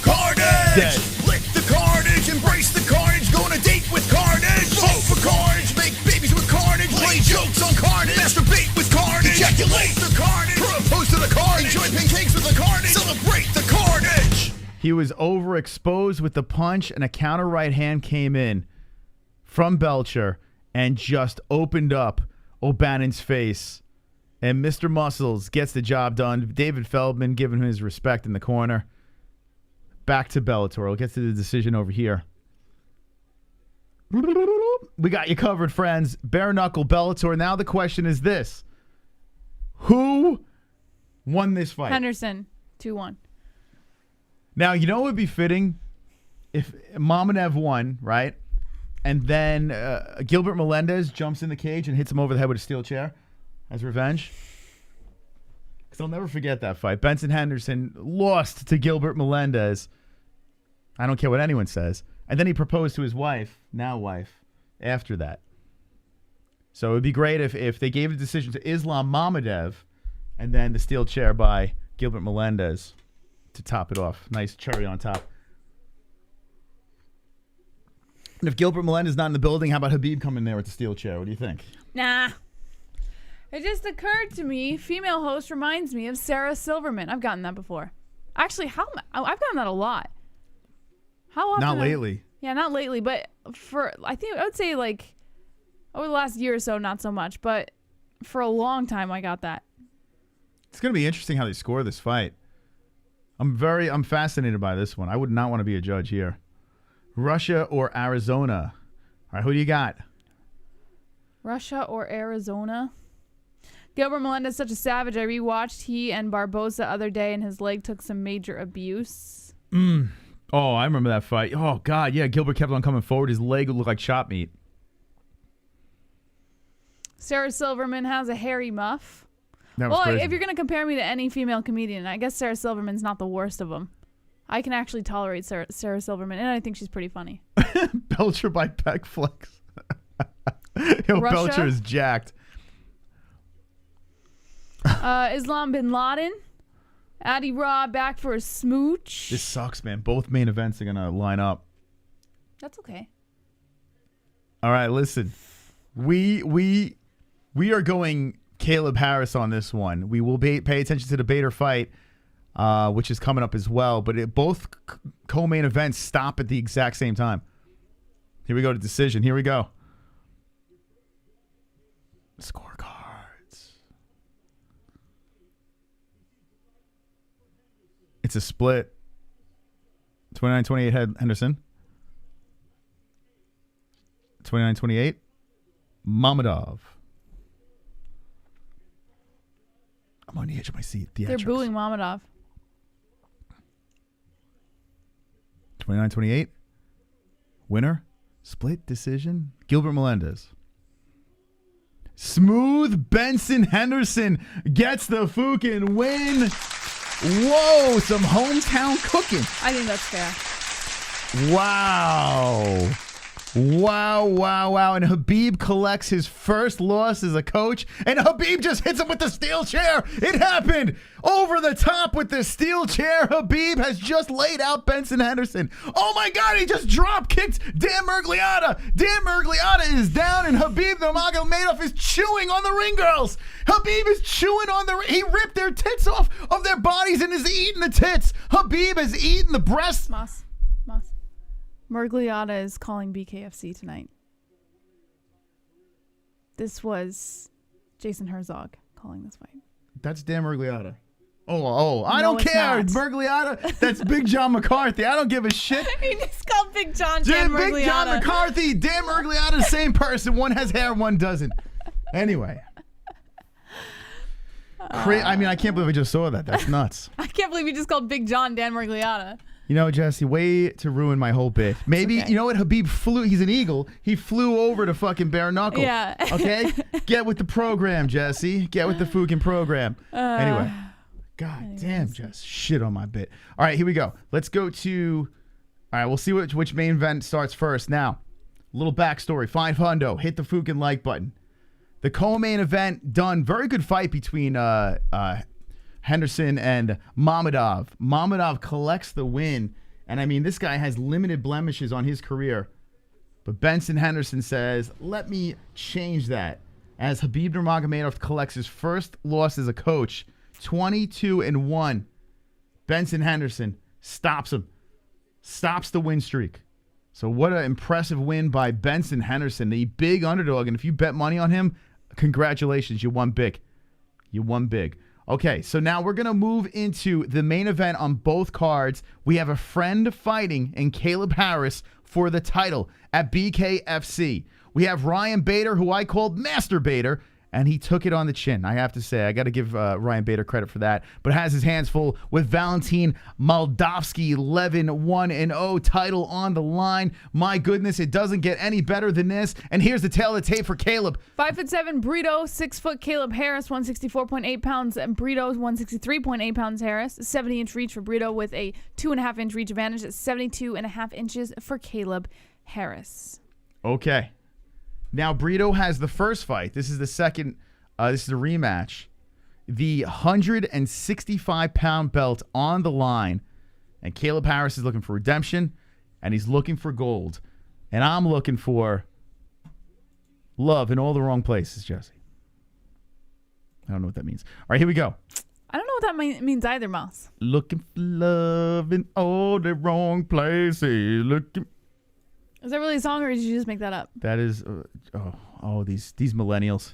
Carnage! Dead. Lick the carnage, embrace the carnage, go on a date with carnage. Vote for carnage, make babies with carnage, play jokes on carnage, masturbate with carnage, ejaculate the carnage, propose to the carnage, enjoy pancakes with the carnage, celebrate the carnage. He was overexposed with the punch, and a counter right hand came in from Belcher and just opened up O'Bannon's face. And Mr. Muscles gets the job done. David Feldman giving him his respect in the corner. Back to Bellator. We'll get to the decision over here. We got you covered, friends. Bare knuckle Bellator. Now the question is this. Who won this fight? Henderson, 2-1. Now, you know what would be fitting? If Mamedov won, right? And then Gilbert Melendez jumps in the cage and hits him over the head with a steel chair as revenge. Because I'll never forget that fight. Benson Henderson lost to Gilbert Melendez. I don't care what anyone says. And then he proposed to his wife, now wife, after that. So it would be great if they gave a decision to Islam Mamedov and then the steel chair by Gilbert Melendez to top it off. Nice cherry on top. And if Gilbert Melendez is not in the building, how about Habib coming there with the steel chair? What do you think? Nah. It just occurred to me, female host reminds me of Sarah Silverman. I've gotten that before. Actually, I've gotten that a lot. How often? Not lately. Yeah, not lately, but I would say like over the last year or so, not so much, but for a long time I got that. It's going to be interesting how they score this fight. I'm fascinated by this one. I would not want to be a judge here. Russia or Arizona? All right, who do you got? Russia or Arizona? Gilbert Melendez such a savage. I rewatched he and Barbosa the other day, and his leg took some major abuse. Oh, I remember that fight. Oh, God, yeah. Gilbert kept on coming forward. His leg would look like chop meat. Sarah Silverman has a hairy muff. That was crazy. If you're going to compare me to any female comedian, I guess Sarah Silverman's not the worst of them. I can actually tolerate Sarah Silverman, and I think she's pretty funny. Belcher by Peck Flex. Yo, Russia? Belcher is jacked. Islam bin Laden. Addy Raw back for a smooch. This sucks, man. Both main events are going to line up. That's okay. All right, listen. We are going Kaleb Harris on this one. We will pay attention to the Bader fight, which is coming up as well. But both co-main events stop at the exact same time. Here we go to decision. Here we go. Scorecards. It's a split. 29-28 Henderson. 29-28 Mamedov. I'm on the edge of my seat. They're booing Mamedov. 29-28. Winner. Split decision. Gilbert Melendez. Smooth Benson Henderson gets the fucking win. Whoa, some hometown cooking. I think that's fair. Wow. Wow. And Khabib collects his first loss as a coach, and Khabib just hits him with the steel chair. It happened. Over the top with the steel chair. Khabib has just laid out Benson Henderson. Oh my God, he just drop kicked Dan Miragliotta. Dan Miragliotta is down, and Khabib Nurmagomedov is chewing on the ring girls. Khabib is chewing on the ring. He ripped their tits off of their bodies and is eating the tits. Khabib has eaten the breasts. Moss. Miragliotta is calling BKFC tonight. This was Jason Herzog calling this fight. That's Dan Miragliotta. Oh, I don't it's care. not. Miragliotta, that's Big John McCarthy. I don't give a shit. He just called Big John Dan Miragliotta. Big John McCarthy, Dan Miragliotta, the same person. One has hair, one doesn't. Anyway. I can't believe I just saw that. That's nuts. I can't believe you just called Big John Dan Miragliotta. You know, Jesse, way to ruin my whole bit. Maybe, okay. You know what? Habib flew. He's an eagle. He flew over to fucking bare knuckle. Yeah. Okay? Get with the program, Jesse. Get with the fucking program. Anyway. God damn, Jess. Shit on my bit. All right, here we go. Let's go to... All right, we'll see which main event starts first. Now, little backstory. $500. Hit the fucking like button. The co-main event done. Very good fight between Henderson and Mamedov. Mamedov collects the win. And, I mean, this guy has limited blemishes on his career. But Benson Henderson says, let me change that. As Khabib Nurmagomedov collects his first loss as a coach, 22-1. Benson Henderson stops him. Stops the win streak. So what an impressive win by Benson Henderson, the big underdog. And if you bet money on him, congratulations, you won big. You won big. Okay, so now we're going to move into the main event on both cards. We have a friend fighting in Kaleb Harris for the title at BKFC. We have Ryan Bader, who I called Master Bader, and he took it on the chin. I have to say, I got to give Ryan Bader credit for that, but has his hands full with Valentin Moldavsky, 11-1-0 title on the line. My goodness, it doesn't get any better than this. And here's the tail of the tape for Kaleb. 5'7" Brito, 6 foot Kaleb Harris, 164.8 pounds, and Brito 163.8 pounds Harris. 70-inch reach for Brito with a 2.5-inch reach advantage at 72.5 inches for Kaleb Harris. Okay. Now, Brito has the first fight. This is the second. This is the rematch. The 165-pound belt on the line. And Kaleb Harris is looking for redemption. And he's looking for gold. And I'm looking for love in all the wrong places, Jesse. I don't know what that means. All right, here we go. I don't know what that means either, Mouse. Looking for love in all the wrong places. Looking. Is that really a song, or did you just make that up? That is. These millennials.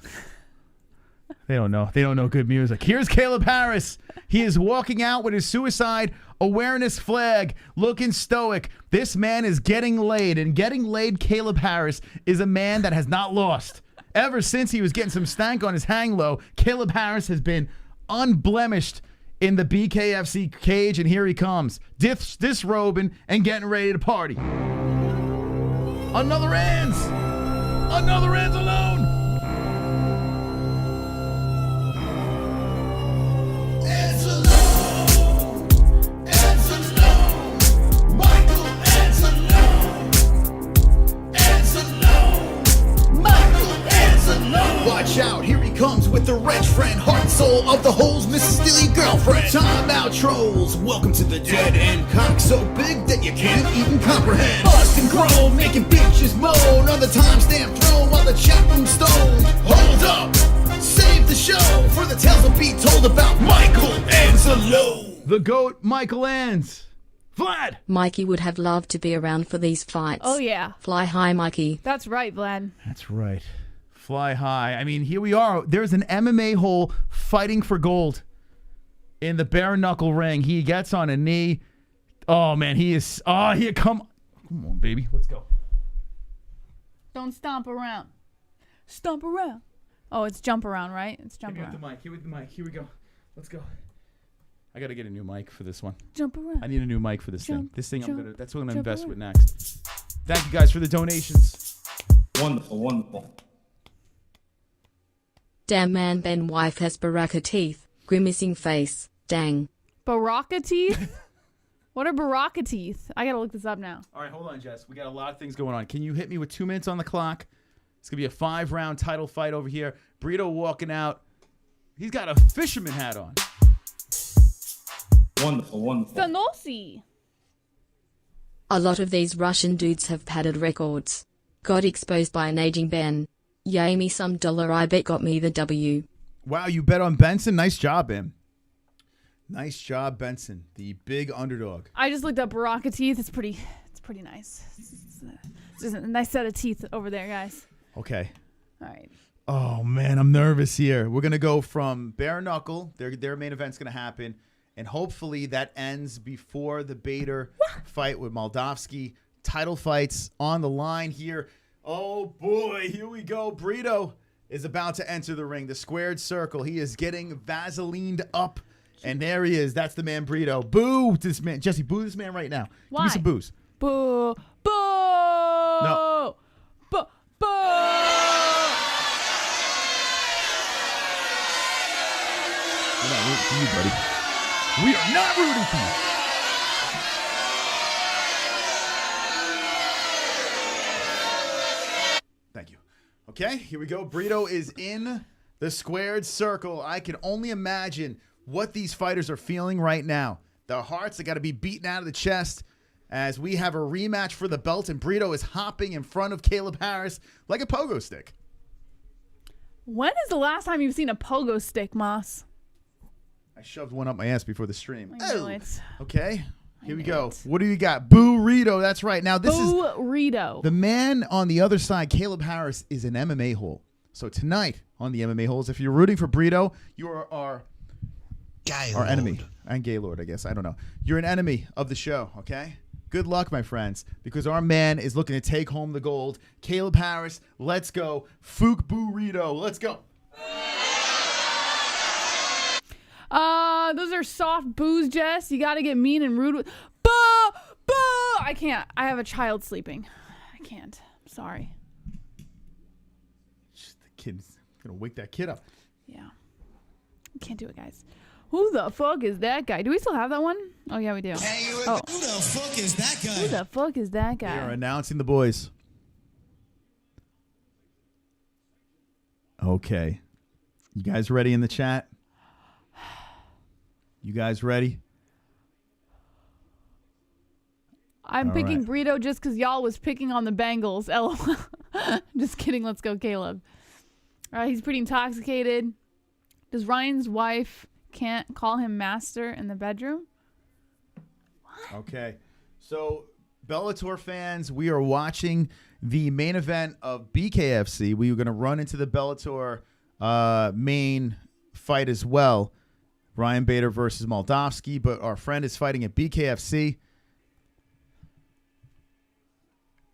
They don't know. They don't know good music. Here's Kaleb Harris. He is walking out with his suicide awareness flag, looking stoic. This man is getting laid, and getting laid, Kaleb Harris is a man that has not lost. Ever since he was getting some stank on his hang low, Kaleb Harris has been unblemished in the BKFC cage, and here he comes, disrobing and getting ready to party. Another ends alone. Watch out, here he comes with the wrench friend, heart and soul of the Holes, Mrs. Steely girlfriend. Time out, trolls. Welcome to the dead end. Cock so big that you can't even comprehend. Bust and groan, making bitches moan on the timestamp throne while the chat room's stoned. Hold up, save the show for the tales will be told about Michael Anzalo. The GOAT, Michael Ans. Vlad. Mikey would have loved to be around for these fights. Oh, yeah. Fly high, Mikey. That's right, Vlad. That's right. Fly high. I mean, here we are. There's an MMA hole fighting for gold in the bare knuckle ring. He gets on a knee. Oh, man, he is. Oh, here, come on, baby. Let's go. Don't stomp around. Stomp around. Oh, it's jump around, right? It's jump Here around. with the mic. Here with the mic. Here we go. Let's go. I got to get a new mic for this one. Jump around. I need a new mic for this thing. Jump, This thing, jump, that's what I'm going to jump invest around. with next. Thank you guys for the donations. Wonderful, wonderful. Damn man, Ben wife has baraka teeth. Grimacing face. Dang. Baraka teeth? What are baraka teeth? I gotta look this up now. All right, hold on, Jess. We got a lot of things going on. Can you hit me with 2 minutes on the clock? It's going to be a 5-round title fight over here. Brito walking out. He's got a fisherman hat on. Wonderful, wonderful. Sanosi. A lot of these Russian dudes have padded records. Got exposed by an aging Ben. Yay me some dollar, I bet got me the W. Wow, you bet on Benson? Nice job, Ben. Nice job, Benson. The big underdog. I just looked up baraka teeth. It's pretty nice. It's a nice set of teeth over there, guys. Okay. All right. Oh, man, I'm nervous here. We're going to go from bare knuckle. Their main event's going to happen. And hopefully that ends before the Bader fight with Moldavsky. Title fights on the line here. Oh, boy. Here we go. Brito is about to enter the ring. The squared circle. He is getting Vaselined up. And there he is. That's the man, Brito. Boo this man. Jesse, boo this man right now. Why? Give me some boos. Boo. Boo. No. Boo. Boo. We're not rooting for you, buddy. We are not rooting for you. Thank you. Okay, here we go. Brito is in the squared circle. I can only imagine what these fighters are feeling right now. Their hearts have got to be beaten out of the chest as we have a rematch for the belt, and Brito is hopping in front of Kaleb Harris like a pogo stick. When is the last time you've seen a pogo stick, Moss? I shoved one up my ass before the stream. I know it. Okay, here we knew go. it. What do you got? Burrito. That's right. Now, this is Burrito. the man on the other side. Kaleb Harris is an MMA hole. So tonight on the MMA holes, if you're rooting for Brito, you are our enemy. And Gaylord, I guess. I don't know. You're an enemy of the show, okay? Good luck, my friends, because our man is looking to take home the gold. Kaleb Harris, let's go. Fook Burrito, let's go. Those are soft boos, Jess. You got to get mean and rude with. Boo! Boo! I can't. I have a child sleeping. I can't. I'm sorry. The kid's going to wake that kid up. Yeah. Can't do it, guys. Who the fuck is that guy? Do we still have that one? Oh, yeah, we do. Oh. Who the fuck is that guy? Who the fuck is that They are guy? announcing the boys. Okay. You guys ready in the chat? You guys ready? I'm All picking right. Brito just because y'all was picking on the Bengals. LOL. Just kidding. Let's go, Kaleb. All right, he's pretty intoxicated. Does Ryan's wife can't call him master in the bedroom? Okay. So, Bellator fans, we are watching the main event of BKFC. We are going to run into the Bellator main fight as well. Ryan Bader versus Moldavsky, but our friend is fighting at BKFC.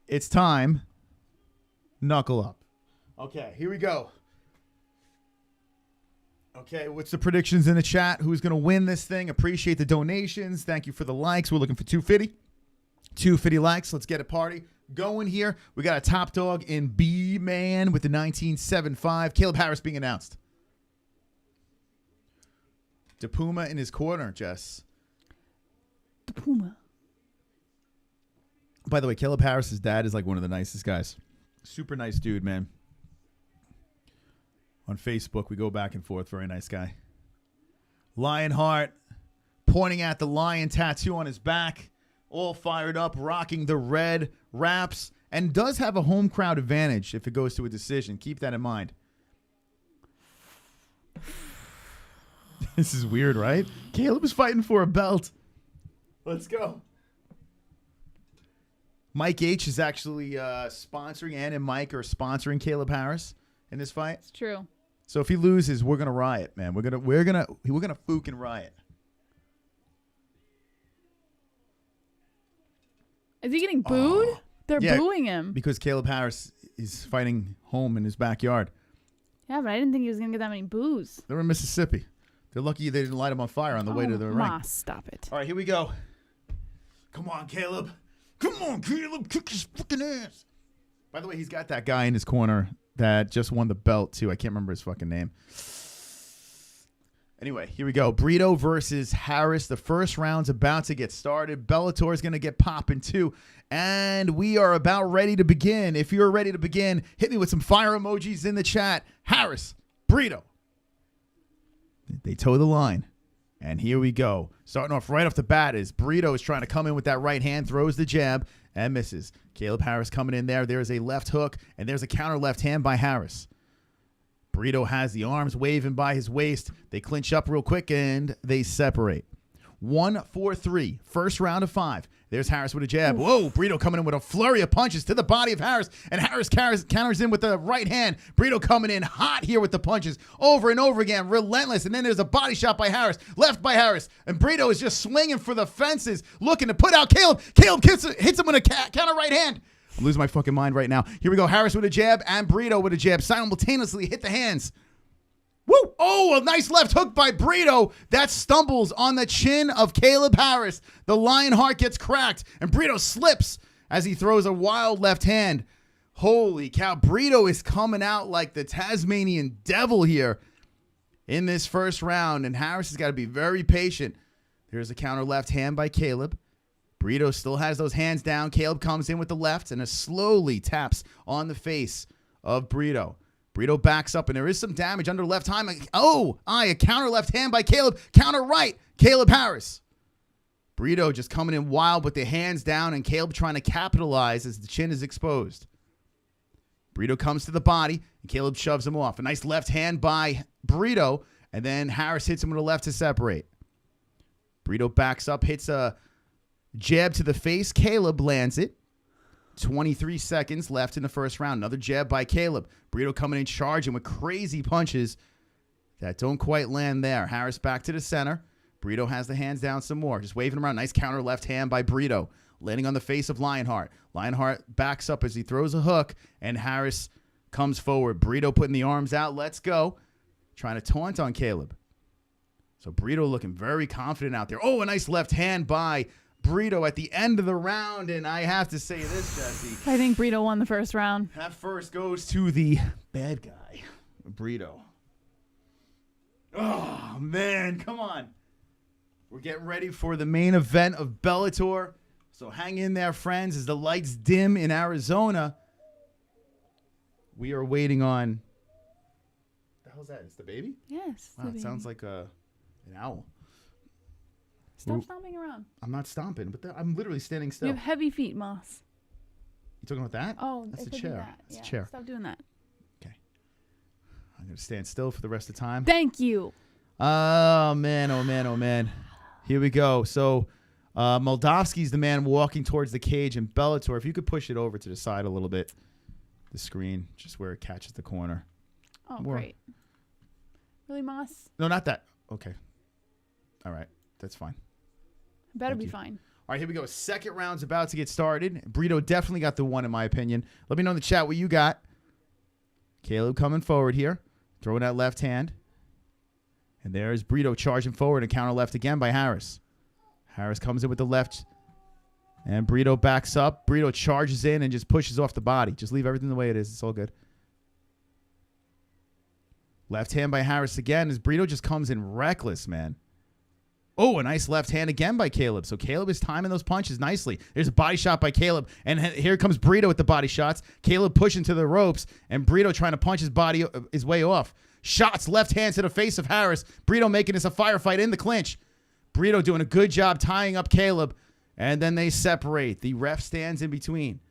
It's time. Knuckle up. Okay, here we go. Okay, what's the predictions in the chat? Who's going to win this thing? Appreciate the donations. Thank you for the likes. We're looking for 250. 250 likes. Let's get a party going here. We got a top dog in B-Man with the 1975. Caleb Harris being announced. DePuma in his corner, Jess. DePuma. By the way, Caleb Harris's dad is like one of the nicest guys. Super nice dude, man. On Facebook, we go back and forth. Very nice guy. Lionheart pointing at the lion tattoo on his back. All fired up, rocking the red wraps. And does have a home crowd advantage if it goes to a decision. Keep that in mind. This is weird, right? Caleb is fighting for a belt. Let's go. Mike H is actually sponsoring, Ann and Mike are sponsoring Caleb Harris in this fight. It's true. So if he loses, we're gonna riot, man. We're gonna fook and riot. Is he getting booed? They're booing him. Because Caleb Harris is fighting home in his backyard. Yeah, but I didn't think he was gonna get that many boos. They're in Mississippi. They're lucky they didn't light him on fire on the way to the ring. Stop it. All right, here we go. Come on, Caleb. Come on, Caleb. Kick his fucking ass. By the way, he's got that guy in his corner that just won the belt, too. I can't remember his fucking name. Anyway, here we go. Brito versus Harris. The first round's about to get started. Bellator is going to get popping, too. And we are about ready to begin. If you're ready to begin, hit me with some fire emojis in the chat. Harris, Brito. They toe the line. And here we go. Starting off right off the bat is Brito is trying to come in with that right hand, throws the jab, and misses. Caleb Harris coming in there. There's a left hook, and there's a counter left hand by Harris. Brito has the arms waving by his waist. They clinch up real quick, and they separate. 1-4-3. First round of 5. There's Harris with a jab. Whoa, Brito coming in with a flurry of punches to the body of Harris. And Harris counters in with the right hand. Brito coming in hot here with the punches over and over again. Relentless. And then there's a body shot by Harris. Left by Harris. And Brito is just swinging for the fences, looking to put out Caleb. Caleb hits him with a counter right hand. I'm losing my fucking mind right now. Here we go. Harris with a jab and Brito with a jab. Simultaneously hit the hands. Woo! Oh, a nice left hook by Brito. That stumbles on the chin of Caleb Harris. The lion heart gets cracked, and Brito slips as he throws a wild left hand. Holy cow. Brito is coming out like the Tasmanian devil here in this first round, and Harris has got to be very patient. There's a counter left hand by Caleb. Brito still has those hands down. Caleb comes in with the left and slowly taps on the face of Brito. Brito backs up, and there is some damage under left hand. A counter left hand by Caleb. Counter right, Caleb Harris. Brito just coming in wild with the hands down, and Caleb trying to capitalize as the chin is exposed. Brito comes to the body, and Caleb shoves him off. A nice left hand by Brito, and then Harris hits him with a left to separate. Brito backs up, hits a jab to the face. Caleb lands it. 23 seconds left in the first round. Another jab by Caleb. Brito coming in charging with crazy punches that don't quite land there. Harris back to the center. Brito has the hands down some more. Just waving around. Nice counter left hand by Brito. Landing on the face of Lionheart. Lionheart backs up as he throws a hook, and Harris comes forward. Brito putting the arms out. Let's go. Trying to taunt on Caleb. So Brito looking very confident out there. Oh, a nice left hand by Brito at the end of the round, and I have to say this, Jesse. I think Brito won the first round. That first goes to the bad guy, Brito. Oh, man, come on. We're getting ready for the main event of Bellator, so hang in there, friends, as the lights dim in Arizona. We are waiting on... What the hell's that? It's the baby? Yes. Wow, it sounds like an owl. Stop stomping around. I'm not stomping, but I'm literally standing still. You have heavy feet, Moss. You talking about that? Oh, that's it a could chair. be that. That's Yeah, a chair. Stop doing that. Okay. going to stand still for the rest of the time. Thank you. Oh, man, oh, man, oh, man. Here we go. So Moldavsky's the man walking towards the cage, and Bellator, if you could push it over to the side a little bit, the screen, just where it catches the corner. Oh, great. Really, Moss? No, not that. Okay. All right. That's fine. Better be fine. All right, here we go. Second round's about to get started. Brito definitely got the one, in my opinion. Let me know in the chat what you got. Kaleb coming forward here, throwing that left hand. And there's Brito charging forward and counter left again by Harris. Harris comes in with the left, and Brito backs up. Brito charges in and just pushes off the body. Just leave everything the way it is. It's all good. Left hand by Harris again as Brito just comes in reckless, man. Oh, a nice left hand again by Kaleb. So Kaleb is timing those punches nicely. There's a body shot by Kaleb. And here comes Brito with the body shots. Kaleb pushing to the ropes. And Brito trying to punch his way off. Shots, left hand to the face of Harris. Brito making this a firefight in the clinch. Brito doing a good job tying up Kaleb. And then they separate. The ref stands in between.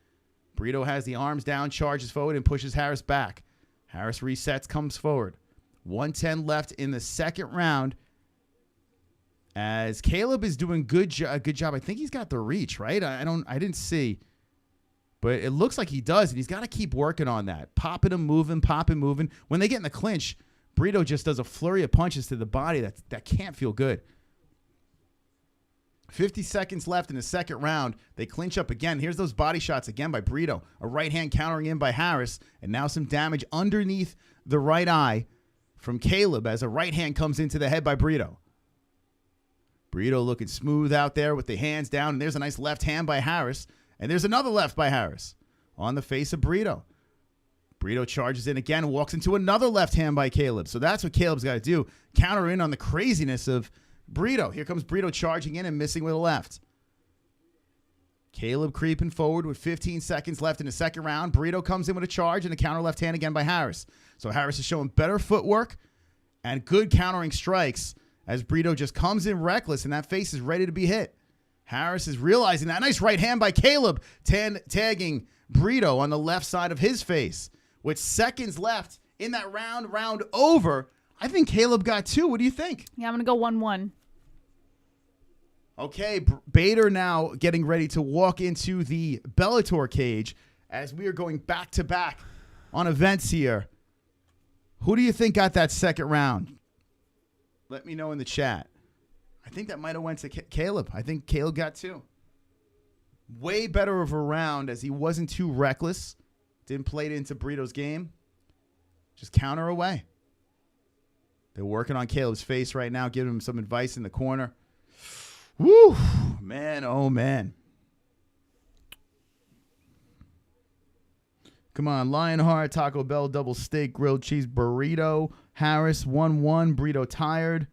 Brito has the arms down, charges forward, and pushes Harris back. Harris resets, comes forward. 1:10 left in the second round. As Kaleb is doing a good job. I think he's got the reach, right? I didn't see. But it looks like he does, and he's got to keep working on that. Popping him, moving, popping, moving. When they get in the clinch, Brito just does a flurry of punches to the body that can't feel good. 50 seconds left in the second round. They clinch up again. Here's those body shots again by Brito. A right hand countering in by Harris, and now some damage underneath the right eye from Kaleb as a right hand comes into the head by Brito. Brito looking smooth out there with the hands down. And there's a nice left hand by Harris. And there's another left by Harris on the face of Brito. Brito charges in again and walks into another left hand by Kaleb. So that's what Kaleb's got to do. Counter in on the craziness of Brito. Here comes Brito charging in and missing with a left. Kaleb creeping forward with 15 seconds left in the second round. Brito comes in with a charge and a counter left hand again by Harris. So Harris is showing better footwork and good countering strikes as Brito just comes in reckless, and that face is ready to be hit. Harris is realizing that. Nice right hand by Kaleb, tagging Brito on the left side of his face. With seconds left in that round over, I think Kaleb got two. What do you think? Yeah, I'm going to go 1-1. Okay, Bader now getting ready to walk into the Bellator cage as we are going back-to-back on events here. Who do you think got that second round? Let me know in the chat. I think that might have went to Kaleb. I think Kaleb got two. Way better of a round as he wasn't too reckless. Didn't play it into Brito's game. Just counter away. They're working on Kaleb's face right now, giving him some advice in the corner. Woo! Man, oh man. Come on, Lionheart, Taco Bell, double steak, grilled cheese burrito. Harris, 1-1. Brito tired.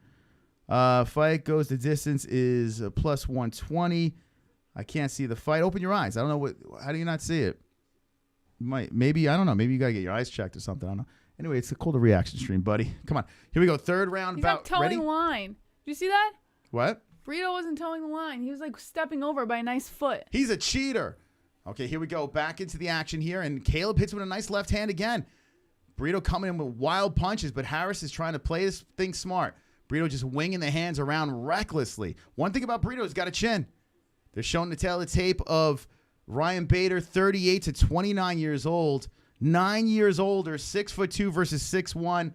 Fight goes the distance is plus 120. I can't see the fight. Open your eyes. I don't know how do you not see it? Maybe, I don't know. Maybe you got to get your eyes checked or something. I don't know. Anyway, it's called a reaction stream, buddy. Come on. Here we go. Third round. He's not towing the line. Did you see that? What? Brito wasn't towing the line. He was like stepping over by a nice foot. He's a cheater. Okay, here we go. Back into the action here. And Kaleb hits with a nice left hand again. Brito coming in with wild punches, but Harris is trying to play this thing smart. Brito just winging the hands around recklessly. One thing about Brito, he's got a chin. They're showing the tail of the tape of Ryan Bader, 38 to 29 years old. 9 years older, 6'2" versus 6'1".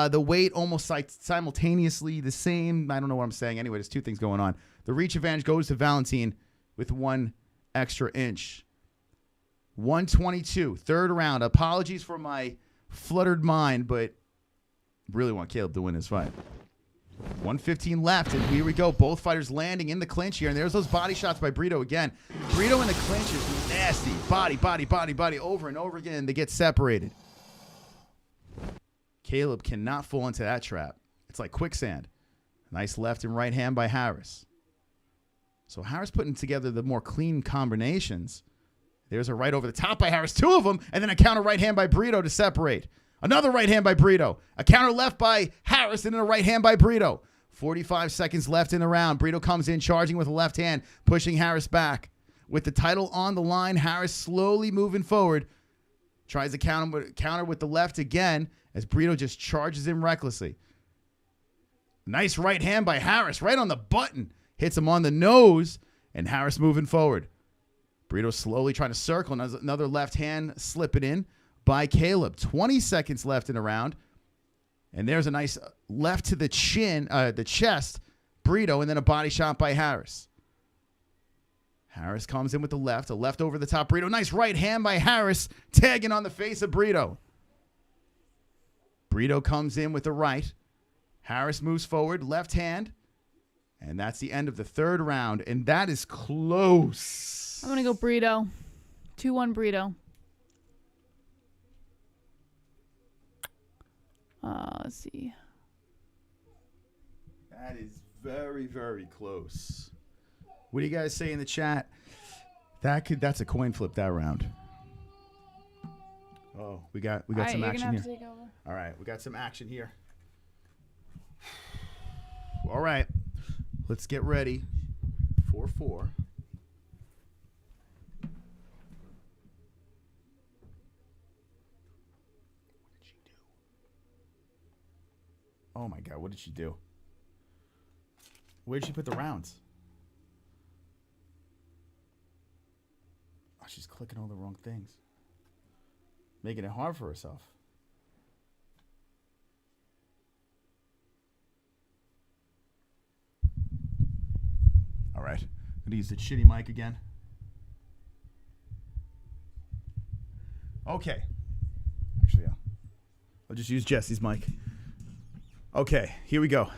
The weight almost simultaneously the same. I don't know what I'm saying. Anyway, there's two things going on. The reach advantage goes to Valentin with 1 extra inch. 122, third round. Apologies for my fluttered mind, but really want Kaleb to win this fight. 1:15 left, and here we go. Both fighters landing in the clinch here, and there's those body shots by Brito again. Brito in the clinch is nasty. Body, over and over again. They get separated. Kaleb cannot fall into that trap. It's like quicksand. Nice left and right hand by Harris. So Harris putting together the more clean combinations. There's a right over the top by Harris, 2 of them, and then a counter right hand by Brito to separate. Another right hand by Brito. A counter left by Harris, and then a right hand by Brito. 45 seconds left in the round. Brito comes in, charging with a left hand, pushing Harris back. With the title on the line, Harris slowly moving forward. Tries to counter with the left again, as Brito just charges in recklessly. Nice right hand by Harris, right on the button. Hits him on the nose, and Harris moving forward. Brito slowly trying to circle. Another left hand slipping in by Kaleb. 20 seconds left in the round. And there's a nice left to the chin, the chest, Brito, and then a body shot by Harris. Harris comes in with the left, a left over the top, Brito. Nice right hand by Harris, tagging on the face of Brito. Brito comes in with the right. Harris moves forward, left hand. And that's the end of the third round. And that is close. I'm going to go Brito. 2-1 Brito. Let's see. That is very, very close. What do you guys say in the chat? That's a coin flip that round. Oh, we got some action here. All right, we got some action here. All right. Let's get ready. 4-4. Oh my God, what did she do? Where did she put the rounds? Oh, she's clicking all the wrong things. Making it hard for herself. All right, I'm gonna use the shitty mic again. Okay. Actually, I'll just use Jesse's mic. Okay, here we go.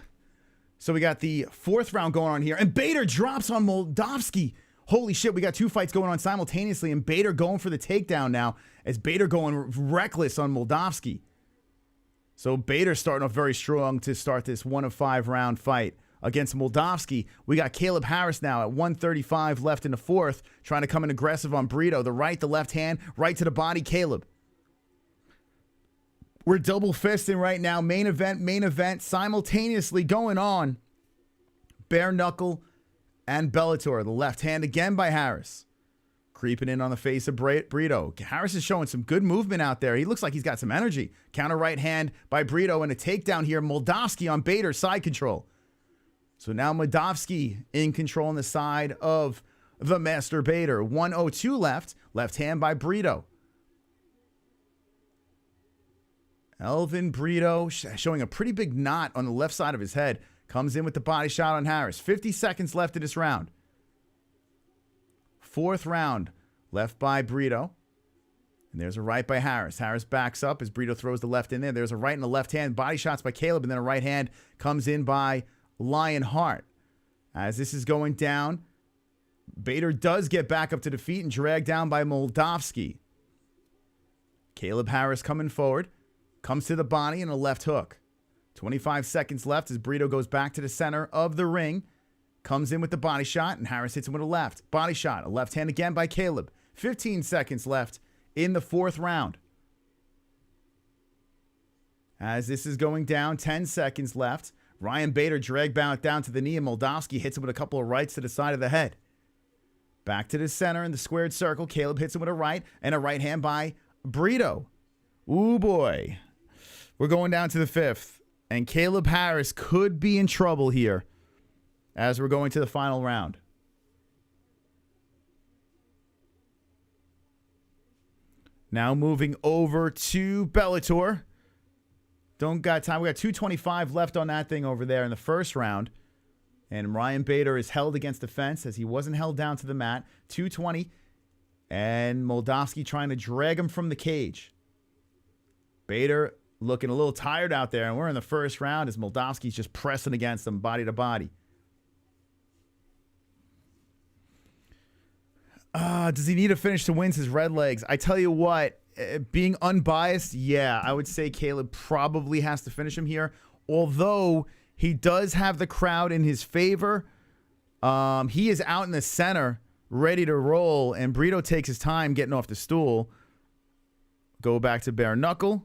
So we got the fourth round going on here. And Bader drops on Moldavsky. Holy shit, we got two fights going on simultaneously. And Bader going for the takedown now as Bader going reckless on Moldavsky. So Bader starting off very strong to start this 1-of-5 round fight against Moldavsky. We got Kaleb Harris now at 1:35 left in the fourth, trying to come in aggressive on Brito. The right, the left hand, right to the body, Kaleb. We're double fisting right now. Main event, simultaneously going on. Bare knuckle and Bellator. The left hand again by Harris. Creeping in on the face of Brito. Harris is showing some good movement out there. He looks like he's got some energy. Counter right hand by Brito and a takedown here. Moldavsky on Bader, side control. So now Moldavsky in control on the side of the Master Bader. 1:02 left. Left hand by Brito. Elvin Brito showing a pretty big knot on the left side of his head. Comes in with the body shot on Harris. 50 seconds left in this round. Fourth round left by Brito. And there's a right by Harris. Harris backs up as Brito throws the left in there. There's a right and a left hand. Body shots by Kaleb. And then a right hand comes in by Lionheart. As this is going down, Bader does get back up to the feet and dragged down by Moldavsky. Kaleb Harris coming forward. Comes to the body and a left hook. 25 seconds left as Brito goes back to the center of the ring. Comes in with the body shot and Harris hits him with a left. Body shot. A left hand again by Kaleb. 15 seconds left in the fourth round. As this is going down, 10 seconds left. Ryan Bader dragged down to the knee and Moldavsky hits him with a couple of rights to the side of the head. Back to the center in the squared circle. Kaleb hits him with a right and a right hand by Brito. Ooh, boy. We're going down to the fifth. And Kaleb Harris could be in trouble here as we're going to the final round. Now moving over to Bellator. Don't got time. We got 2:25 left on that thing over there in the first round. And Ryan Bader is held against the fence as he wasn't held down to the mat. 2:20. And Moldavsky trying to drag him from the cage. Bader looking a little tired out there, and we're in the first round as Moldavsky's just pressing against him body to body. Does he need a finish to win his red legs? I tell you what, being unbiased, yeah, I would say Kaleb probably has to finish him here, although he does have the crowd in his favor. He is out in the center, ready to roll, and Brito takes his time getting off the stool. Go back to bare knuckle.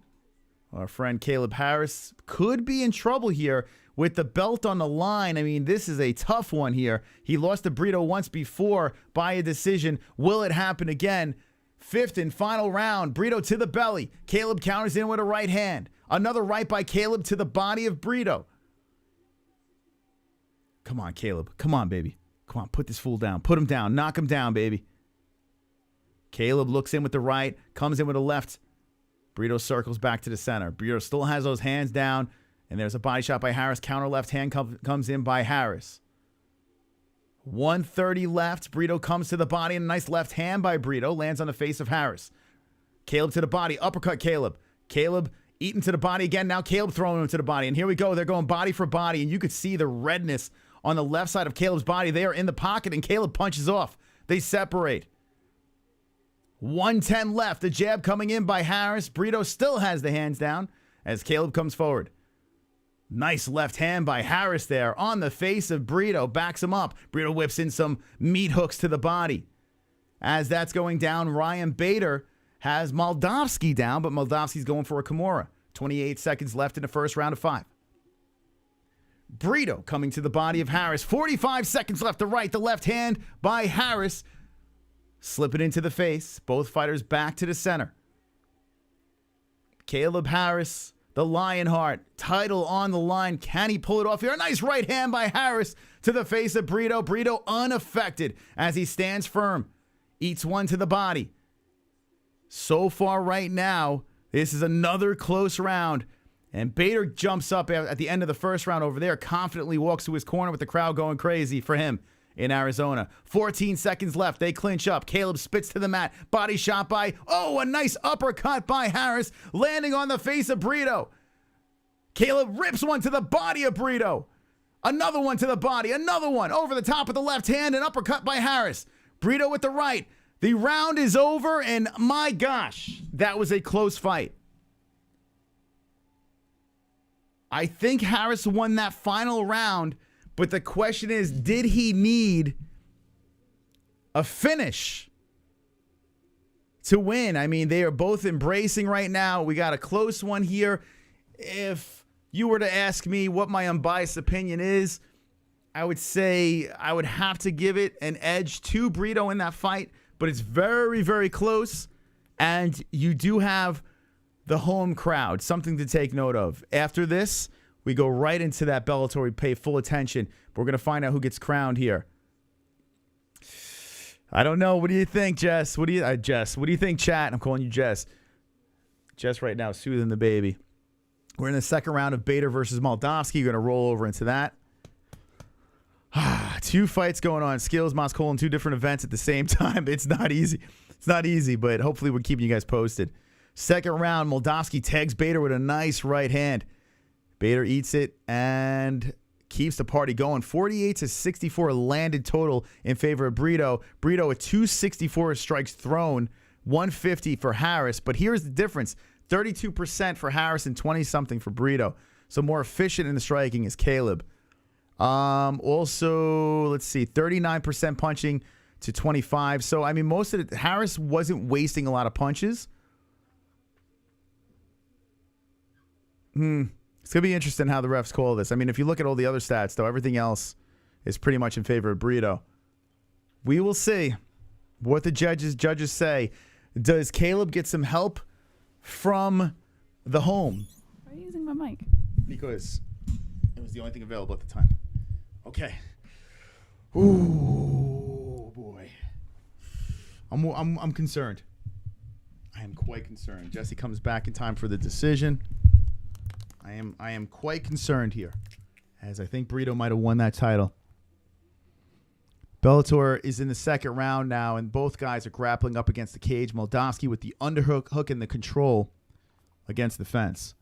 Our friend Kaleb Harris could be in trouble here with the belt on the line. I mean, this is a tough one here. He lost to Brito once before by a decision. Will it happen again? Fifth and final round. Brito to the belly. Kaleb counters in with a right hand. Another right by Kaleb to the body of Brito. Come on, Kaleb. Come on, baby. Come on, put this fool down. Put him down. Knock him down, baby. Kaleb looks in with the right, comes in with the left. Brito circles back to the center. Brito still has those hands down, and there's a body shot by Harris. Counter left hand comes in by Harris. 1:30 left. Brito comes to the body, and a nice left hand by Brito lands on the face of Harris. Kaleb to the body. Uppercut Kaleb. Kaleb eaten to the body again. Now Kaleb throwing him to the body. And here we go. They're going body for body, and you could see the redness on the left side of Caleb's body. They are in the pocket, and Kaleb punches off. They separate. 1:10 left. The jab coming in by Harris. Brito still has the hands down as Kaleb comes forward. Nice left hand by Harris there on the face of Brito. Backs him up. Brito whips in some meat hooks to the body. As that's going down, Ryan Bader has Moldavsky down, but Moldavsky's going for a Kimura. 28 seconds left in the first round of 5. Brito coming to the body of Harris. 45 seconds left to right. The left hand by Harris. Slip it into the face. Both fighters back to the center. Kaleb Harris, the Lionheart, title on the line. Can he pull it off here? A nice right hand by Harris to the face of Brito. Brito unaffected as he stands firm. Eats one to the body. So far right now, this is another close round. And Bader jumps up at the end of the first round over there, confidently walks to his corner with the crowd going crazy for him in Arizona. 14 seconds left. They clinch up. Kaleb spits to the mat. Body shot by, a nice uppercut by Harris, landing on the face of Brito. Kaleb rips one to the body of Brito. Another one to the body. Another one over the top of the left hand. An uppercut by Harris. Brito with the right. The round is over, and my gosh, that was a close fight. I think Harris won that final round, but the question is, did he need a finish to win? I mean, they are both embracing right now. We got a close one here. If you were to ask me what my unbiased opinion is, I would say I would have to give it an edge to Brito in that fight, but it's very, very close, and you do have the home crowd, something to take note of. After this, we go right into that Bellator. We pay full attention. We're going to find out who gets crowned here. I don't know. What do you think, Jess? What do you think, chat? I'm calling you Jess. Jess right now soothing the baby. We're in the second round of Bader versus Moldavsky. You're going to roll over into that. 2 fights going on. Skills, Moscow, and 2 different events at the same time. It's not easy. It's not easy, but hopefully we're keeping you guys posted. Second round, Moldavsky tags Bader with a nice right hand. Bader eats it and keeps the party going. 48-64 landed total in favor of Brito. Brito with 264 strikes thrown, 150 for Harris. But here's the difference. 32% for Harris and 20-something for Brito. So more efficient in the striking is Kaleb. Also, let's see, 39% punching to 25. So, I mean, most of it, Harris wasn't wasting a lot of punches. It's going to be interesting how the refs call this. I mean, if you look at all the other stats, though, everything else is pretty much in favor of Brito. We will see what the judges say. Does Kaleb get some help from the home? Why are you using my mic? Because it was the only thing available at the time. Okay. Ooh, boy. I'm concerned. I am quite concerned. Jesse comes back in time for the decision. I am quite concerned here, as I think Brito might have won that title. Bellator is in the second round now, and both guys are grappling up against the cage. Moldavsky with the underhook and the control against the fence.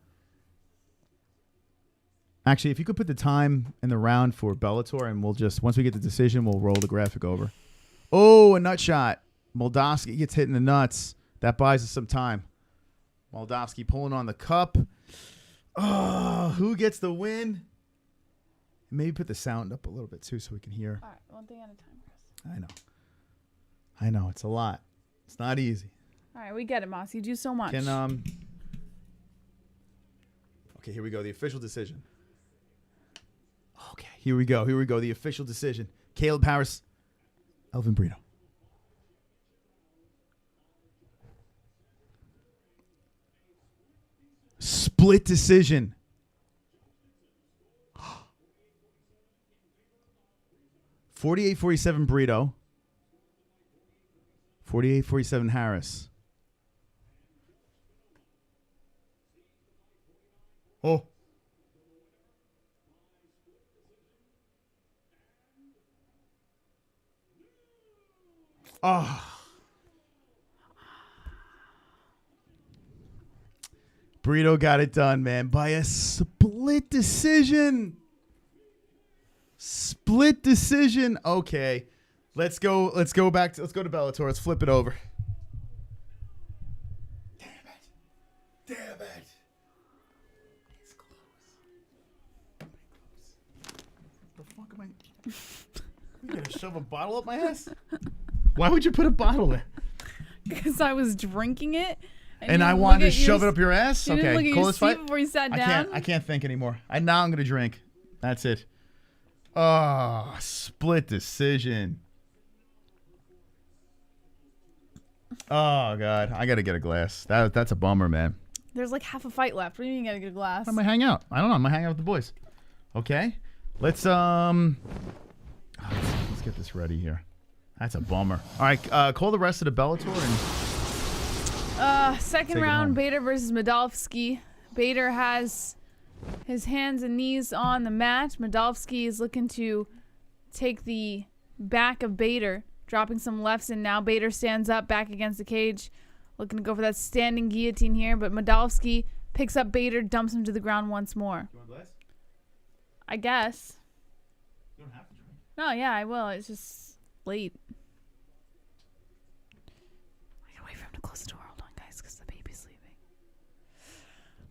Actually, if you could put the time in the round for Bellator, and we'll just, once we get the decision, we'll roll the graphic over. Oh, a nut shot. Moldavsky gets hit in the nuts. That buys us some time. Moldavsky pulling on the cup. Oh, who gets the win? Maybe put the sound up a little bit, too, so we can hear. All right, one thing at a time, Chris. I know. It's a lot. It's not easy. All right, we get it, Moss. You do so much. Okay, here we go. The official decision. Okay, here we go. The official decision. Kaleb Harris, Elvin Brito. Split decision. 48-47 Brito. 48-47 Harris. Oh. Oh. Brito got it done, man, by a split decision. Split decision. Okay. Let's go back let's go to Bellator. Let's flip it over. Damn it. It's close. The fuck am I? You gonna shove a bottle up my ass? Why would you put a bottle there? Because I was drinking it. And I wanted to shove it up your ass? You didn't look Okay, at call your this fight. seat before you sat down? I can't think anymore. Now I'm going to drink. That's it. Oh, split decision. Oh, God. I got to get a glass. That's a bummer, man. There's like half a fight left. What do you mean you got to get a glass? I'm going to hang out. I don't know. I'm going to hang out with the boys. Okay? Let's get this ready here. That's a bummer. All right, call the rest of the Bellator and... Second round, Bader versus Moldavsky. Bader has his hands and knees on the mat. Moldavsky is looking to take the back of Bader, dropping some lefts in now. Bader stands up back against the cage, looking to go for that standing guillotine here, but Moldavsky picks up Bader, dumps him to the ground once more. You want a glass? I guess. You don't have to drink. No, yeah, I will. It's just late. I gotta wait for him to close the door.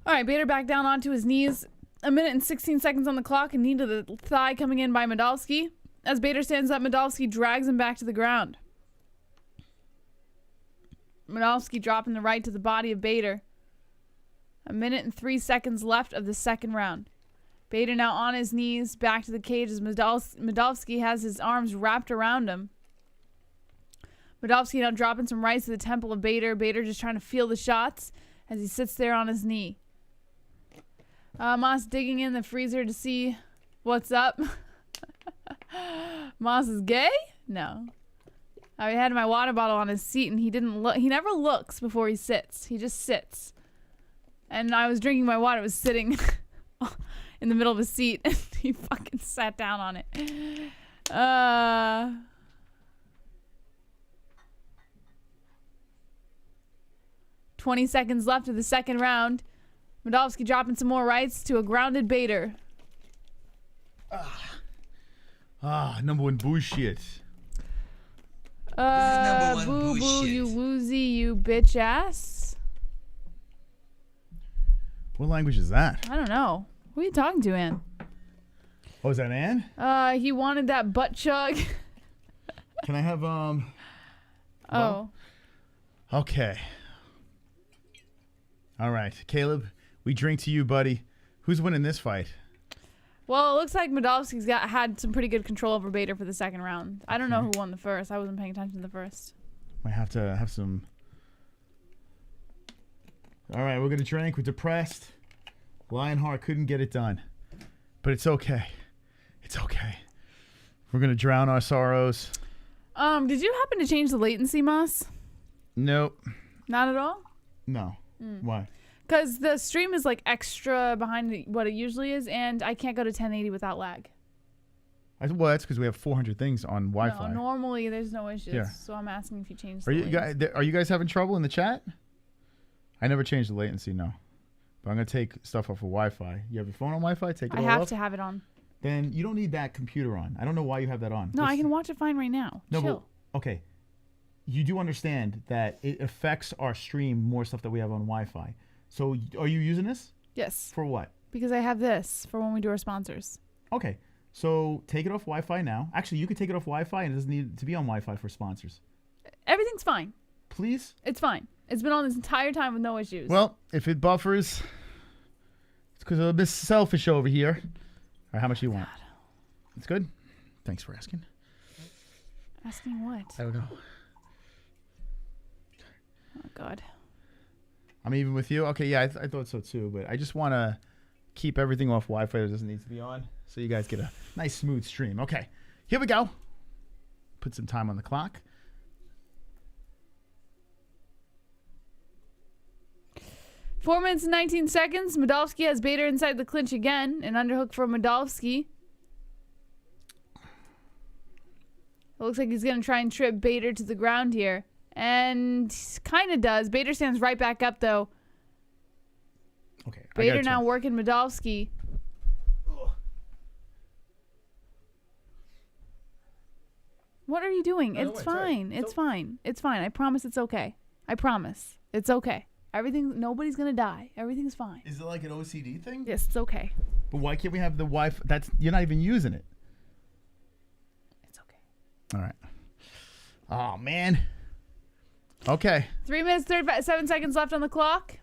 All right, Bader back down onto his knees. 1 minute and 16 seconds on the clock, and knee to the thigh coming in by Moldavsky. As Bader stands up, Moldavsky drags him back to the ground. Moldavsky dropping the right to the body of Bader. 1 minute and 3 seconds left of the second round. Bader now on his knees, back to the cage as Moldavsky has his arms wrapped around him. Moldavsky now dropping some rights to the temple of Bader. Bader just trying to feel the shots as he sits there on his knee. Moss digging in the freezer to see what's up. Moss is gay? No. I had my water bottle on his seat and he didn't look. He never looks before he sits. He just sits. And I was drinking my water. It was sitting in the middle of his seat and he fucking sat down on it. 20 seconds left of the second round. Moldavsky dropping some more rights to a grounded Bader. Number one bullshit. Boo boo, you woozy, you bitch ass. What language is that? I don't know. Who are you talking to, Ann? Oh, is that Ann? He wanted that butt chug. Can I have Oh. Okay. All right, Kaleb, we drink to you, buddy. Who's winning this fight? Well, it looks like Moldavsky's had some pretty good control over Bader for the second round. I don't know who won the first. I wasn't paying attention to the first. Might have to have some. All right, we're gonna drink. We're depressed. Lionheart couldn't get it done, but it's okay. It's okay. We're gonna drown our sorrows. Did you happen to change the latency, Moss? Nope. Not at all? No. Why? Because the stream is like extra behind what it usually is, and I can't go to 1080 without lag. Well, that's because we have 400 things on Wi-Fi. No, normally there's no issues, Yeah. so I'm asking if you changed Are the you latency. guys? Are you guys having trouble in the chat? I never changed the latency. No, but I'm gonna take stuff off of Wi-Fi. You have your phone on Wi-Fi? Take it I all have off? to have it on. Then you don't need that computer on. I don't know why you have that on. No, I can watch it fine right now. No, Chill. but, okay. You do understand that it affects our stream more stuff that we have on Wi-Fi. So are you using this? Yes. For what? Because I have this for when we do our sponsors. Okay. So take it off Wi-Fi now. Actually, you could take it off Wi-Fi and it doesn't need to be on Wi-Fi for sponsors. Everything's fine. Please? It's fine. It's been on this entire time with no issues. Well, if it buffers, it's because I'm a bit selfish over here. All right, how much do you want? It's good? Thanks for asking. Asking what? I don't know. Oh, God. I'm even with you. Okay, yeah, I thought so too, but I just want to keep everything off Wi-Fi that doesn't need to be on, so you guys get a nice smooth stream. Okay, here we go. Put some time on the clock. Four minutes and 19 seconds. Moldavsky has Bader inside the clinch again. An underhook for Moldavsky. It looks like he's going to try and trip Bader to the ground here. And kind of does. Bader stands right back up, though. Okay. Bader now working Moldavsky. What are you doing? It's fine. It's fine. It's fine. I promise it's okay. I promise. It's okay. Nobody's going to die. Everything's fine. Is it like an OCD thing? Yes, it's okay. But why can't we have the Wi-Fi? You're not even using it. It's okay. All right. Oh, man. Okay. 3 minutes, 37 seconds left on the clock.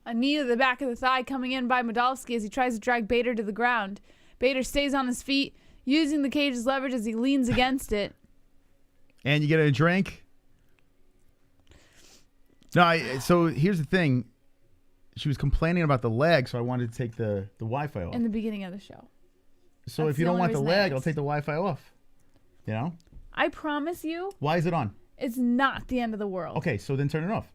A knee to the back of the thigh coming in by Moldavsky as he tries to drag Bader to the ground. Bader stays on his feet, using the cage as leverage as he leans against it. And you get a drink? No, so here's the thing. She was complaining about the leg, so I wanted to take the Wi-Fi off. In the beginning of the show. So if you don't want the leg, I'll take the Wi-Fi off. You know? I promise you. Why is it on? It's not the end of the world. Okay, so then turn it off.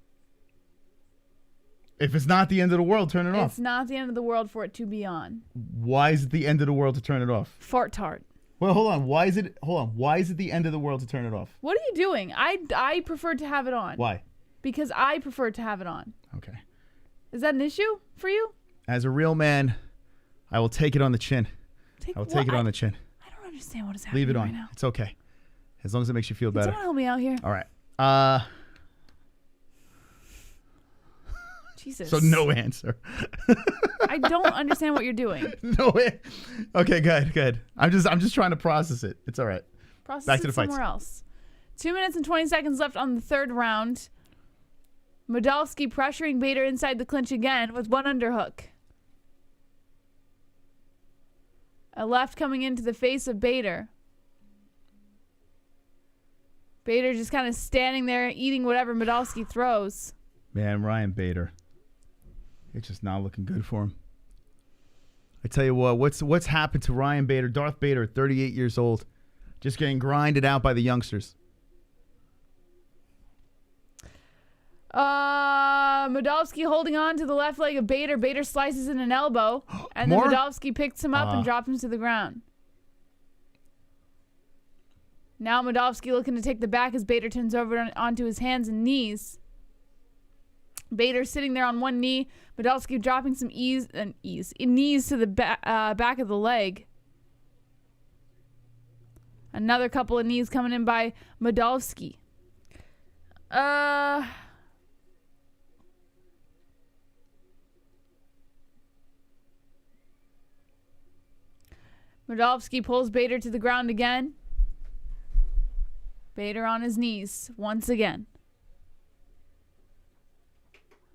If it's not the end of the world, turn it off. It's not the end of the world for it to be on. Why is it the end of the world to turn it off? Fart tart. Well, hold on. Why is it the end of the world to turn it off? What are you doing? I prefer to have it on. Why? Because I prefer to have it on. Okay. Is that an issue for you? As a real man, I will take it on the chin. I will take it on the chin. I don't understand what is happening Leave it on. right now. It's okay. As long as it makes you feel better. Can someone help me out here? All right. Jesus. So no answer. I don't understand what you're doing. No way. Okay, good. I'm just trying to process it. It's all right. Process Back to it the fights. somewhere else. 2 minutes and 20 seconds left on the third round. Moldavsky pressuring Bader inside the clinch again with one underhook. A left coming into the face of Bader. Bader just kind of standing there eating whatever Moldavsky throws. Man, Ryan Bader. It's just not looking good for him. I tell you what's happened to Ryan Bader, Darth Bader, 38 years old, just getting grinded out by the youngsters. Moldavsky holding on to the left leg of Bader. Bader slices in an elbow, and then More? Moldavsky picks him up and drops him to the ground. Now Moldavsky looking to take the back as Bader turns over onto his hands and knees. Bader sitting there on one knee. Moldavsky dropping some knees to the back of the leg. Another couple of knees coming in by Moldavsky. Moldavsky pulls Bader to the ground again. Bader on his knees once again.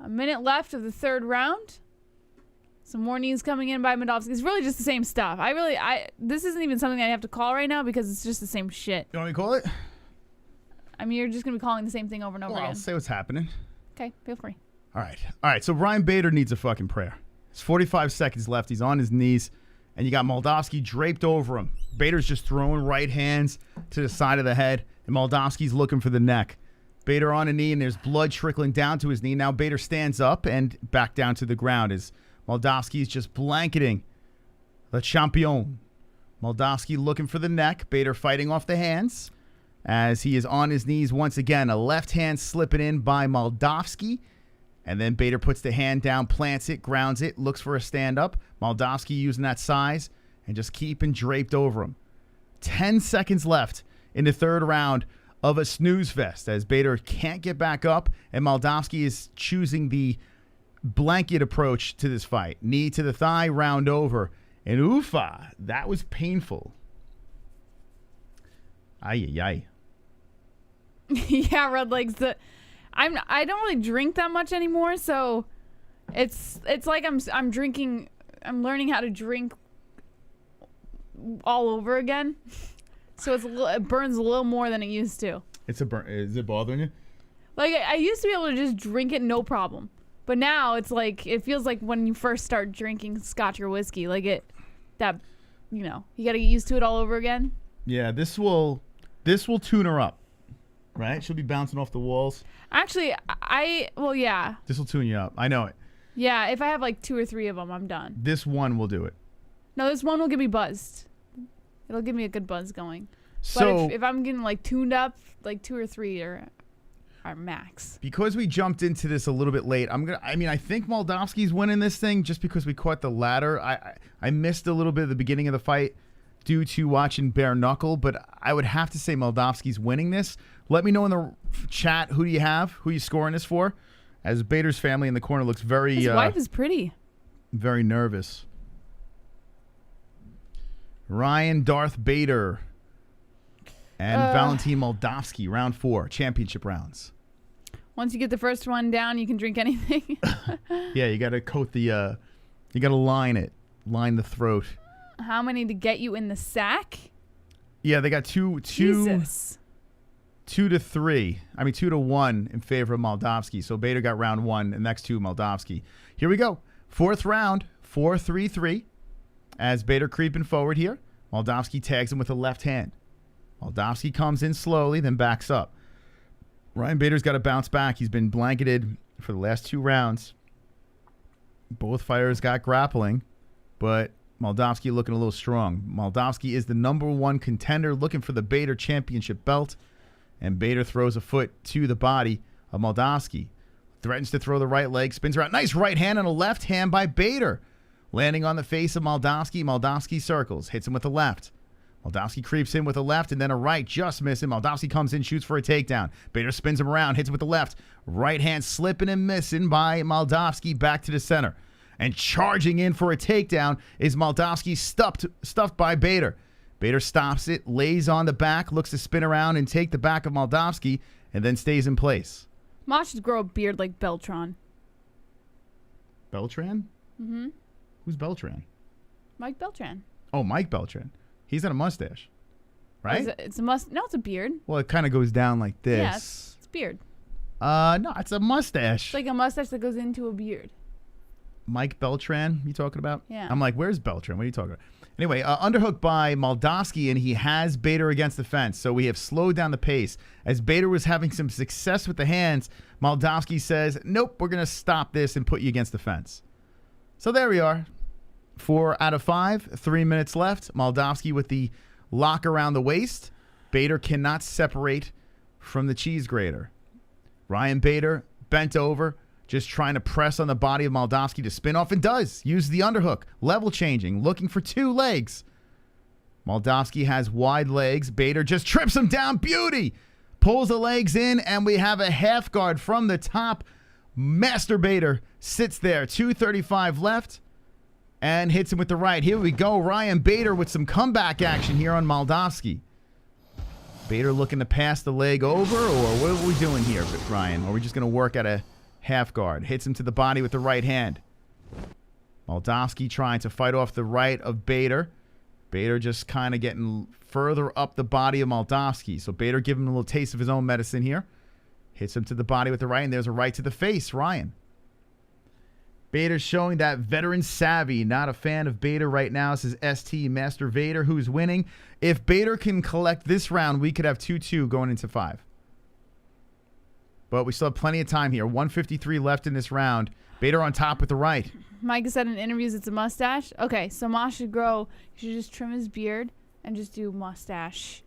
A minute left of the third round. Some more knees coming in by Moldavsky. It's really just the same stuff. This isn't even something I have to call right now because it's just the same shit. You want me to call it? I mean, you're just going to be calling the same thing over and over Well, again. I'll say what's happening. Okay, feel free. All right. So Ryan Bader needs a fucking prayer. There's 45 seconds left. He's on his knees, and you got Moldavsky draped over him. Bader's just throwing right hands to the side of the head, and Moldavsky's looking for the neck. Bader on a knee, and there's blood trickling down to his knee. Now Bader stands up and back down to the ground as Moldavsky's just blanketing the champion. Moldavsky looking for the neck. Bader fighting off the hands as he is on his knees once again. A left hand slipping in by Moldavsky. And then Bader puts the hand down, plants it, grounds it, looks for a stand-up. Moldavsky using that size and just keeping draped over him. 10 seconds left in the third round of a snooze fest as Bader can't get back up, and Moldavsky is choosing the blanket approach to this fight. Knee to the thigh, round over. And oofa, that was painful. Ay. Yeah, Red Legs. I don't really drink that much anymore, so it's like I'm drinking. I'm learning how to drink all over again. So it burns a little more than it used to. It's a burn. Is it bothering you? Like, I used to be able to just drink it no problem. But now it's like, it feels like when you first start drinking scotch or whiskey. Like you got to get used to it all over again. Yeah, this will tune her up, right? She'll be bouncing off the walls. Actually, yeah. This will tune you up. I know it. Yeah, if I have like 2 or 3 of them, I'm done. This one will do it. No, this one will get me buzzed. It'll give me a good buzz going. So but if I'm getting like tuned up, like 2 or 3 are max. Because we jumped into this a little bit late, I think Moldavsky's winning this thing just because we caught the ladder. I missed a little bit of the beginning of the fight due to watching bare knuckle, but I would have to say Moldavsky's winning this. Let me know in the chat who do you have, who you scoring this for, as Bader's family in the corner looks very his wife is pretty, very nervous. Ryan Darth Bader and Valentin Moldavsky, round 4, championship rounds. Once you get the first one down, you can drink anything. Yeah, you got to coat the you got to line the throat. How many to get you in the sack? Yeah, they got 2 Jesus. 2 to 3. 2 to 1 in favor of Moldavsky. So Bader got round 1, and next 2 Moldavsky. Here we go. 4th round, 4-3-3. As Bader creeping forward here, Moldavsky tags him with a left hand. Moldavsky comes in slowly, then backs up. Ryan Bader's got to bounce back. He's been blanketed for the last 2 rounds. Both fighters got grappling, but Moldavsky looking a little strong. Moldavsky is the #1 contender looking for the Bader championship belt, and Bader throws a foot to the body of Moldavsky. Threatens to throw the right leg, spins around. Nice right hand and a left hand by Bader. Landing on the face of Moldavsky. Moldavsky circles, hits him with the left. Moldavsky creeps in with a left and then a right, just missing. Moldavsky comes in, shoots for a takedown. Bader spins him around, hits him with the left. Right hand slipping and missing by Moldavsky back to the center. And charging in for a takedown is Moldavsky stuffed by Bader. Bader stops it, lays on the back, looks to spin around and take the back of Moldavsky, and then stays in place. Mosh should grow a beard like Beltran. Beltran? Mm-hmm. Who's Beltran? Mike Beltran. Oh, Mike Beltran. He's got a mustache, right? No, it's a beard. Well, it kind of goes down like this. Yeah, it's beard. No, it's a mustache. It's like a mustache that goes into a beard. Mike Beltran, you talking about? Yeah. I'm like, where's Beltran? What are you talking about? Anyway, underhook by Moldavsky, and he has Bader against the fence. So we have slowed down the pace. As Bader was having some success with the hands, Moldavsky says, nope, we're going to stop this and put you against the fence. So there we are. 4 out of 5, 3 minutes left. Moldavsky with the lock around the waist. Bader cannot separate from the cheese grater. Ryan Bader bent over, just trying to press on the body of Moldavsky to spin off, and does. Use the underhook. Level changing. Looking for 2 legs. Moldavsky has wide legs. Bader just trips him down. Beauty. Pulls the legs in, and we have a half guard from the top. Master Bader sits there. 2:35 left. And hits him with the right. Here we go. Ryan Bader with some comeback action here on Moldavsky. Bader looking to pass the leg over, or what are we doing here, Ryan? Or are we just going to work at a half guard? Hits him to the body with the right hand. Moldavsky trying to fight off the right of Bader. Bader just kind of getting further up the body of Moldavsky. So Bader giving him a little taste of his own medicine here. Hits him to the body with the right, and there's a right to the face. Ryan. Bader showing that veteran savvy. Not a fan of Bader right now. This is ST Master Vader who's winning. If Bader can collect this round, we could have 2-2 going into 5. But we still have plenty of time here. 1:53 left in this round. Bader on top with the right. Mike said in interviews it's a mustache. Okay, so Mosh should just trim his beard and just do mustache.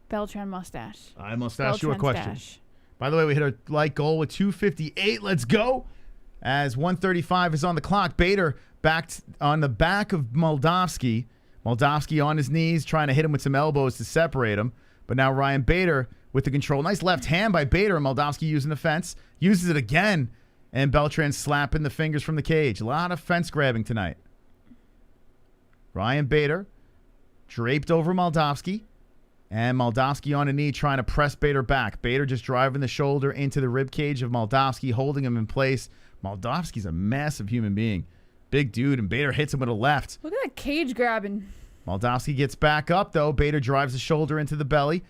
Beltran mustache. I must ask you a question. Stash. By the way, we hit our like goal with 2:58. Let's go. As 1:35 is on the clock, Bader backed on the back of Moldavsky. Moldavsky on his knees, trying to hit him with some elbows to separate him. But now Ryan Bader with the control. Nice left hand by Bader, and Moldavsky using the fence. Uses it again, and Beltran slapping the fingers from the cage. A lot of fence grabbing tonight. Ryan Bader draped over Moldavsky, and Moldavsky on a knee trying to press Bader back. Bader just driving the shoulder into the rib cage of Moldavsky, holding him in place. Moldavsky's a massive human being. Big dude, and Bader hits him with a left. Look at that cage grabbing. Moldavsky gets back up, though. Bader drives the shoulder into the belly.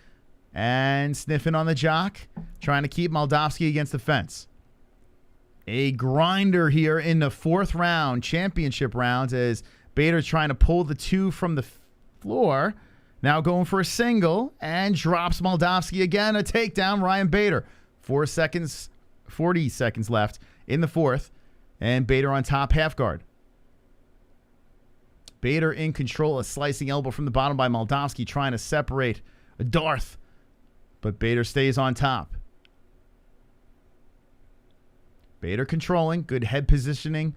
and sniffing on the jock, trying to keep Moldavsky against the fence. A grinder here in the 4th round, championship rounds, as Bader's trying to pull the 2 from the floor. Now going for a single and drops Moldavsky again. A takedown, Ryan Bader. 40 seconds left in the 4th, and Bader on top, half guard. Bader in control, a slicing elbow from the bottom by Moldavsky, trying to separate a Darth, but Bader stays on top. Bader controlling, good head positioning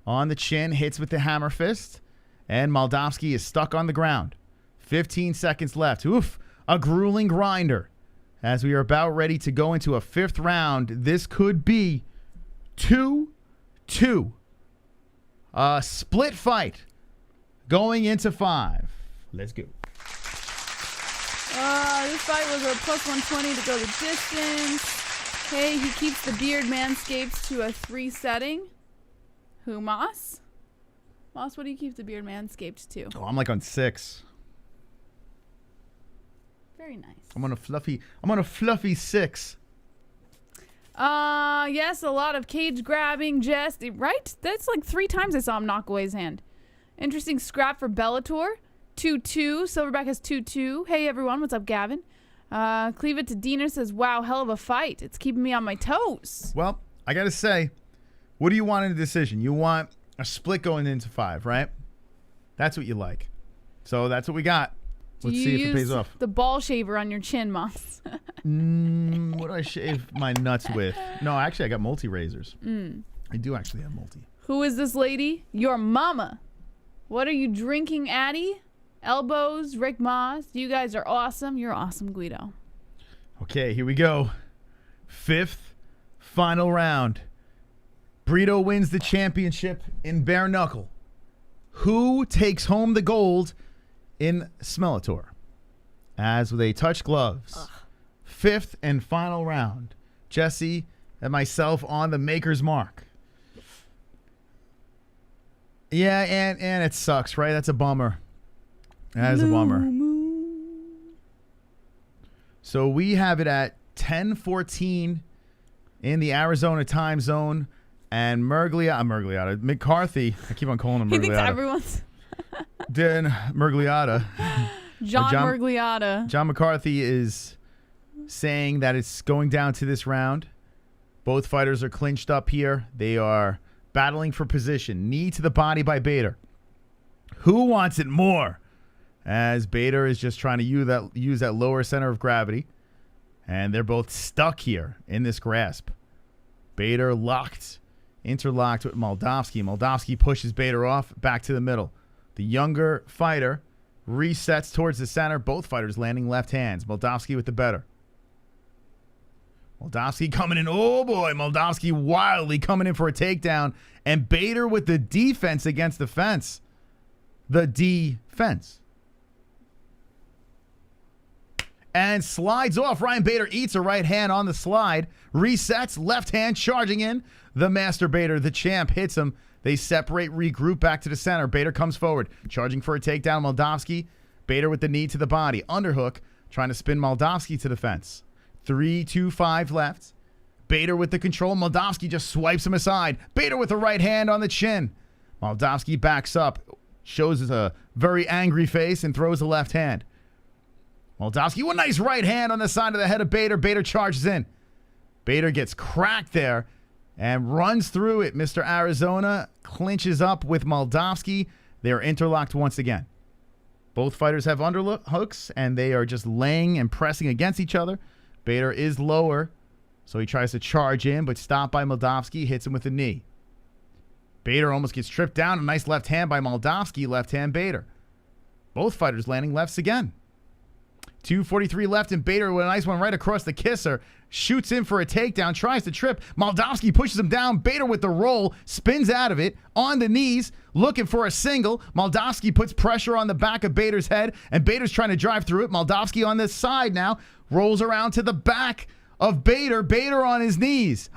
on the chin, hits with the hammer fist, and Moldavsky is stuck on the ground. 15 seconds left. Oof, a grueling grinder. As we are about ready to go into a 5th round, this could be 2-2. A split fight going into 5. Let's go. This fight was a plus 120 to go the distance. Okay, he keeps the beard manscapes to a 3 setting. Who, Moss? Moss, what do you keep the beard manscaped to? Oh, I'm like on 6. Very nice. I'm on a fluffy 6. Yes, a lot of cage grabbing, jest, right? That's like 3 times I saw him knock away his hand. Interesting scrap for Bellator. 2-2. Silverback has 2-2. Hey, everyone. What's up, Gavin? Cleave it to Diener says, wow, hell of a fight. It's keeping me on my toes. Well, I got to say, what do you want in a decision? You want a split going into 5, right? That's what you like. So that's what we got. Let's see if it pays off. The ball shaver on your chin, Moss. What do I shave my nuts with? No, actually, I got multi-razors. I do actually have multi. Who is this lady? Your mama. What are you drinking, Addie? Elbows, Rick Moss. You guys are awesome. You're awesome, Guido. Okay, here we go. 5th, final round. Brito wins the championship in bare knuckle. Who takes home the gold in Smellator? As they touch gloves. 5th and final round. Jesse and myself on the maker's mark. Yeah, and it sucks, right? That's a bummer. That is a bummer. So we have it at 10:14 in the Arizona time zone, and McCarthy. I keep on calling him Mergliata. He thinks everyone's Dan Mergliata. John Mergliata. John McCarthy is saying that it's going down to this round. Both fighters are clinched up here. They are battling for position. Knee to the body by Bader. Who wants it more? As Bader is just trying to use that lower center of gravity. And they're both stuck here in this grasp. Bader interlocked with Moldavsky. Moldavsky pushes Bader off, back to the middle. The younger fighter resets towards the center. Both fighters landing left hands. Moldavsky with the better. Moldavsky coming in. Oh, boy. Moldavsky wildly coming in for a takedown. And Bader with the defense against the fence. The defense. And slides off. Ryan Bader eats a right hand on the slide. Resets. Left hand charging in. The master Bader, the champ, hits him. They separate, regroup back to the center. Bader comes forward. Charging for a takedown. Moldavsky. Bader with the knee to the body. Underhook. Trying to spin Moldavsky to the fence. 3-2-5 left. Bader with the control. Moldavsky just swipes him aside. Bader with the right hand on the chin. Moldavsky backs up. Shows a very angry face and throws the left hand. Moldavsky with a nice right hand on the side of the head of Bader. Bader charges in. Bader gets cracked there and runs through it. Mr. Arizona clinches up with Moldavsky. They are interlocked once again. Both fighters have underhooks, and they are just laying and pressing against each other. Bader is lower, so he tries to charge in, but stopped by Moldavsky, hits him with a knee. Bader almost gets tripped down. A nice left hand by Moldavsky, left hand Bader. Both fighters landing lefts again. 2:43 left, and Bader with a nice one right across the kisser. Shoots in for a takedown, tries to trip. Moldavsky pushes him down. Bader with the roll, spins out of it, on the knees, looking for a single. Moldavsky puts pressure on the back of Bader's head, and Bader's trying to drive through it. Moldavsky on this side now, rolls around to the back of Bader. Bader on his knees.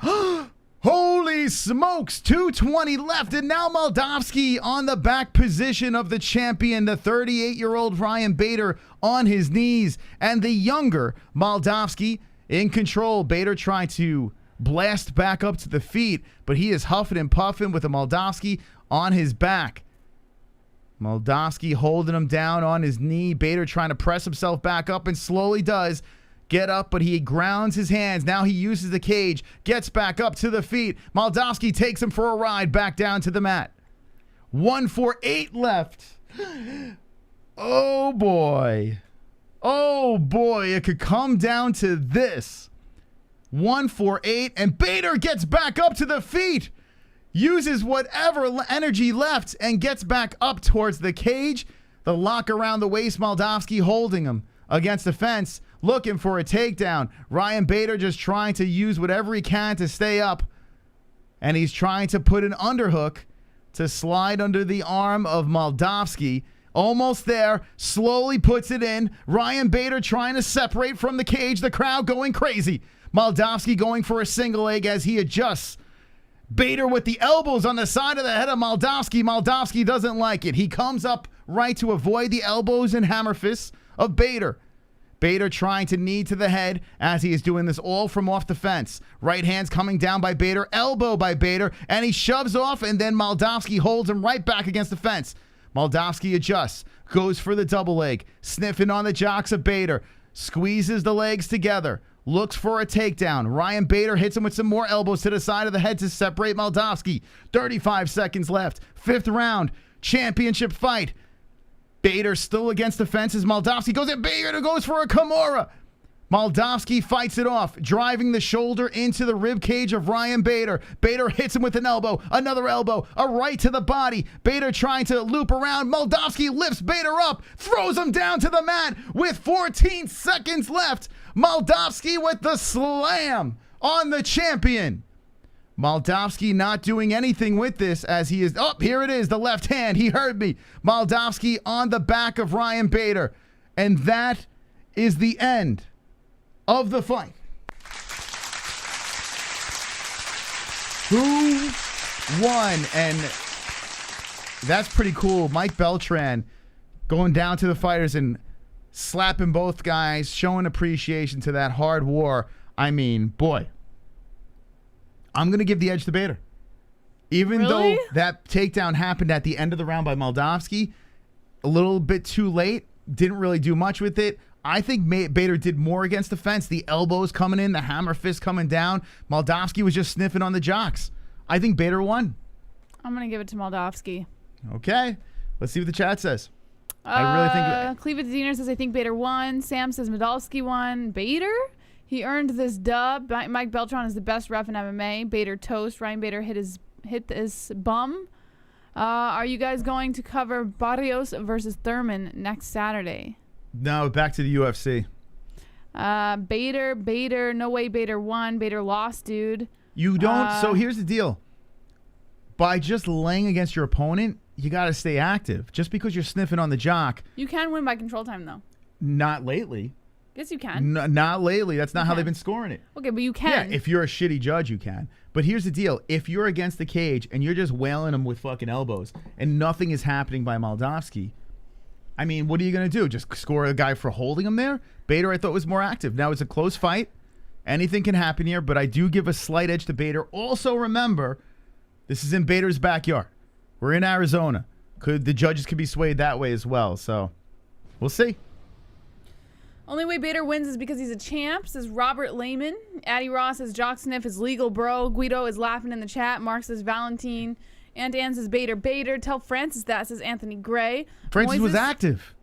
Holy smokes, 2:20 left, and now Moldavsky on the back position of the champion, the 38-year-old Ryan Bader on his knees, and the younger Moldavsky in control. Bader trying to blast back up to the feet, but he is huffing and puffing with a Moldavsky on his back. Moldavsky holding him down on his knee. Bader trying to press himself back up and slowly does get up, but he grounds his hands. Now he uses the cage, gets back up to the feet. Moldavsky takes him for a ride back down to the mat. 1:48 left. Oh boy. Oh boy, it could come down to this. 1:48, and Bader gets back up to the feet. Uses whatever energy left and gets back up towards the cage. The lock around the waist, Moldavsky holding him against the fence, looking for a takedown. Ryan Bader just trying to use whatever he can to stay up. And he's trying to put an underhook to slide under the arm of Moldavsky. Almost there, slowly puts it in. Ryan Bader trying to separate from the cage, the crowd going crazy. Moldavsky going for a single leg as he adjusts. Bader with the elbows on the side of the head of Moldavsky. Moldavsky doesn't like it. He comes up right to avoid the elbows and hammer fists of Bader. Bader trying to knee to the head as he is doing this all from off the fence. Right hand's coming down by Bader, elbow by Bader, and he shoves off, and then Moldavsky holds him right back against the fence. Moldavsky adjusts, goes for the double leg, sniffing on the jocks of Bader, squeezes the legs together, looks for a takedown. Ryan Bader hits him with some more elbows to the side of the head to separate Moldavsky. 35 seconds left. 5th round. Championship fight. Bader still against the fences. Moldavsky goes in. Bader goes for a Kimura. Moldavsky fights it off, driving the shoulder into the rib cage of Ryan Bader. Bader hits him with an elbow, another elbow, a right to the body. Bader trying to loop around. Moldavsky lifts Bader up, throws him down to the mat with 14 seconds left. Moldavsky with the slam on the champion. Moldavsky not doing anything with this as he is, oh, here it is, the left hand. He heard me. Moldavsky on the back of Ryan Bader. And that is the end of the fight. Who won? And that's pretty cool. Mike Beltran going down to the fighters and slapping both guys, showing appreciation to that hard war. I mean, boy, I'm going to give the edge to Bader. Even though that takedown happened at the end of the round by Moldavsky, a little bit too late, didn't really do much with it. I think Bader did more against the fence. The elbows coming in, the hammer fist coming down. Moldavsky was just sniffing on the jocks. I think Bader won. I'm going to give it to Moldavsky. Okay. Let's see what the chat says. I really think... Cleveland Diener says, I think Bader won. Sam says Moldavsky won. Bader? He earned this dub. Mike Beltran is the best ref in MMA. Bader toast. Ryan Bader hit his bum. Are you guys going to cover Barrios versus Thurman next Saturday? No, back to the UFC. Bader, no way Bader won. Bader lost, dude. You don't. So here's the deal. By just laying against your opponent, you got to stay active. Just because you're sniffing on the jock. You can win by control time, though. Not lately. Yes, you can. Not lately. That's not how they've been scoring it. Okay, but you can. Yeah, if you're a shitty judge, you can. But here's the deal. If you're against the cage and you're just wailing them with fucking elbows and nothing is happening by Moldavsky, I mean, what are you going to do? Just score a guy for holding him there? Bader, I thought, was more active. Now, it's a close fight. Anything can happen here, but I do give a slight edge to Bader. Also, remember, this is in Bader's backyard. We're in Arizona. The judges could be swayed that way as well. So, we'll see. Only way Bader wins is because he's a champ, says Robert Lehman. Addie Ross says Jock Sniff is legal, bro. Guido is laughing in the chat. Mark says Valentin. Aunt Ann says Bader. Tell Francis that, says Anthony Gray. Francis was active.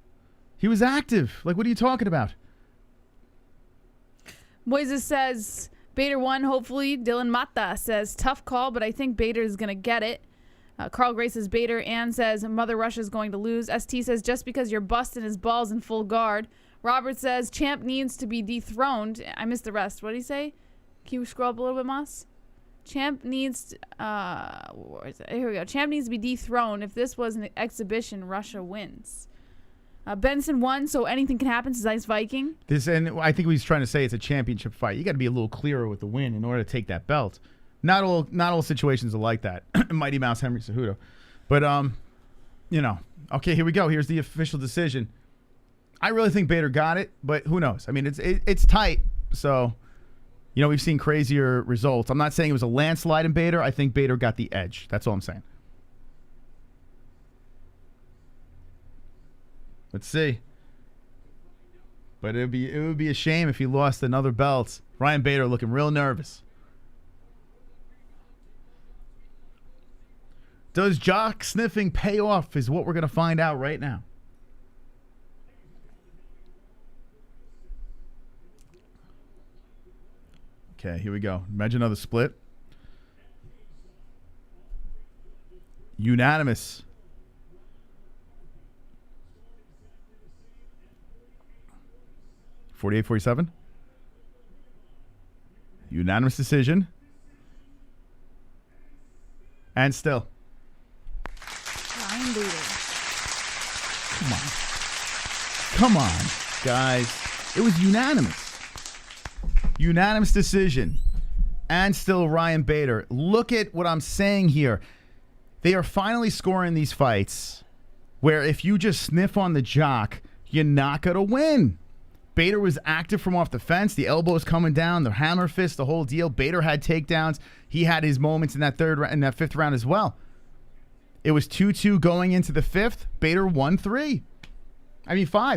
He was active. Like, what are you talking about? Moises says Bader won, hopefully. Dylan Mata says tough call, but I think Bader is going to get it. Carl Gray says Bader. Ann says Mother Russia is going to lose. ST says just because you're busting his balls in full guard. Robert says champ needs to be dethroned. I missed the rest. What did he say? Can you scroll up a little bit, Moss? Champ needs... where is it? Here we go. Champ needs to be dethroned. If this was an exhibition, Russia wins. Benson won, so anything can happen, says Ice Viking. And I think he's trying to say it's a championship fight. You got to be a little clearer with the win in order to take that belt. Not all situations are like that. Mighty Mouse Henry Cejudo. But, okay, here we go. Here's the official decision. I really think Bader got it, but who knows? I mean, it's tight, so, we've seen crazier results. I'm not saying it was a landslide in Bader. I think Bader got the edge. That's all I'm saying. Let's see. But it would be a shame if he lost another belt. Ryan Bader looking real nervous. Does jock sniffing pay off is what we're going to find out right now. Okay, here we go. Imagine another split. Unanimous. $48-47. Unanimous decision. And still. Come on, guys. It was unanimous. Unanimous decision. And still Ryan Bader. Look at what I'm saying here. They are finally scoring these fights where if you just sniff on the jock, you're not going to win. Bader was active from off the fence. The elbows coming down, the hammer fist, the whole deal. Bader had takedowns. He had his moments in that fifth round as well. It was 2-2 going into the fifth. Bader won 5,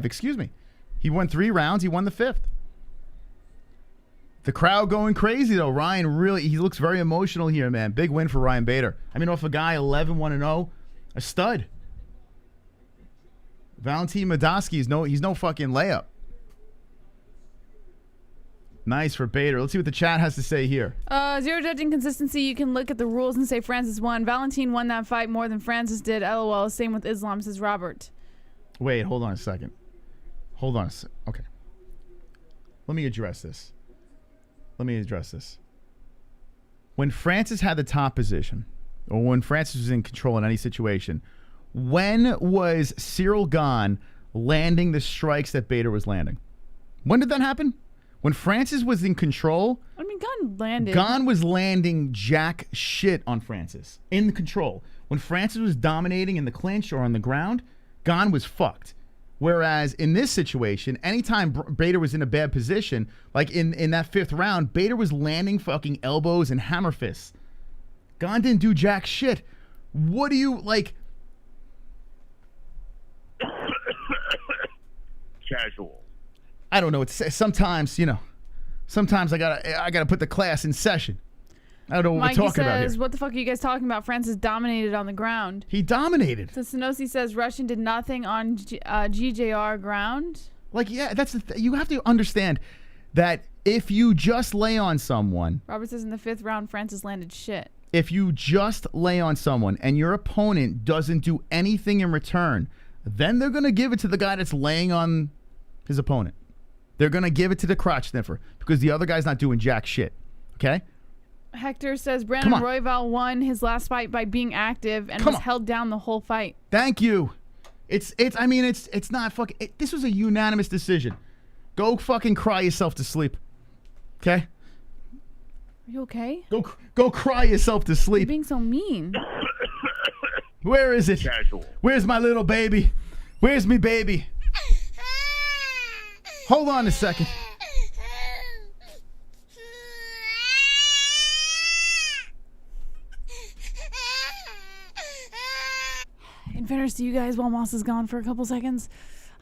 excuse me. He won 3 rounds. He won the fifth. The crowd going crazy, though. Ryan he looks very emotional here, man. Big win for Ryan Bader. I mean, off a guy 11-1-0, a stud. Valentin Moldavsky he's no fucking layup. Nice for Bader. Let's see what the chat has to say here. Zero judging consistency. You can look at the rules and say Francis won. Valentin won that fight more than Francis did. LOL. Same with Islam, says Robert. Wait, hold on a second. Okay. Let me address this. When Francis had the top position, or when Francis was in control in any situation, when was Cyril Gane landing the strikes that Bader was landing? When did that happen? When Francis was in control, Gane landed. Gane was landing jack shit on Francis. In control. When Francis was dominating in the clinch or on the ground, Gane was fucked. Whereas in this situation, anytime Bader was in a bad position, like in that fifth round, Bader was landing fucking elbows and hammer fists. Gane didn't do jack shit. What do you, like... Casual. I don't know. It's sometimes, sometimes I gotta put the class in session. I don't know what Mikey we're talking about here. says, what the fuck are you guys talking about? Francis dominated on the ground. He dominated. So Sanosi says Russian did nothing on GJR ground. Like, yeah, that's you have to understand that if you just lay on someone. Robert says in the fifth round, Francis landed shit. If you just lay on someone and your opponent doesn't do anything in return, then they're gonna give it to the guy that's laying on his opponent. They're going to give it to the crotch sniffer because the other guy's not doing jack shit. Okay? Hector says Brandon Royval won his last fight by being active and was held down the whole fight. Thank you. It's not fucking... this was a unanimous decision. Go fucking cry yourself to sleep. Okay? Are you okay? Go cry yourself to sleep. You're being so mean. Where is it? Casual. Where's my little baby? Where's me baby? Hold on a second. In fairness to you guys, while Moss is gone for a couple seconds,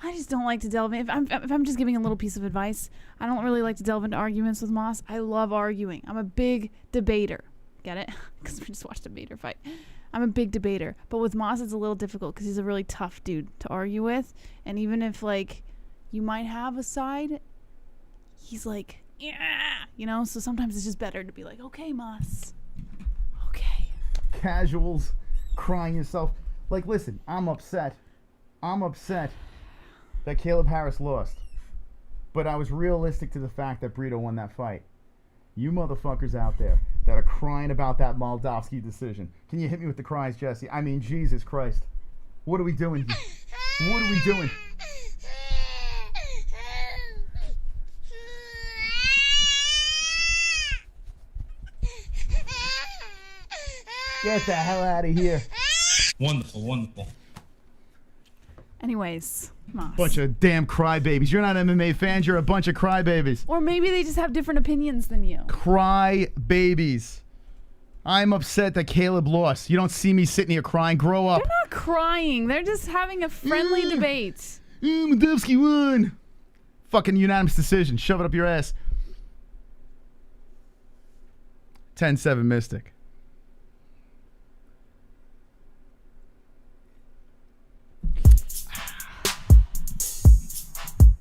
I just don't like to delve in. If I'm just giving a little piece of advice, I don't really like to delve into arguments with Moss. I love arguing. I'm a big debater. Get it? Because we just watched a Bader fight. I'm a big debater. But with Moss, it's a little difficult because he's a really tough dude to argue with. And even if, like... you might have a side, he's like, yeah, so sometimes it's just better to be like, okay, Moss. Okay. Casuals, crying yourself. Like, listen, I'm upset that Kaleb Harris lost. But I was realistic to the fact that Brito won that fight. You motherfuckers out there that are crying about that Moldavsky decision. Can you hit me with the cries, Jesse? I mean, Jesus Christ. What are we doing here? What are we doing? Get the hell out of here. Wonderful, wonderful. Anyways, Moss. Bunch of damn crybabies. You're not MMA fans. You're a bunch of crybabies. Or maybe they just have different opinions than you. Crybabies. I'm upset that Kaleb lost. You don't see me sitting here crying. Grow up. They're not crying. They're just having a friendly debate. Moldavsky won. Fucking unanimous decision. Shove it up your ass. 10-7 Mystic.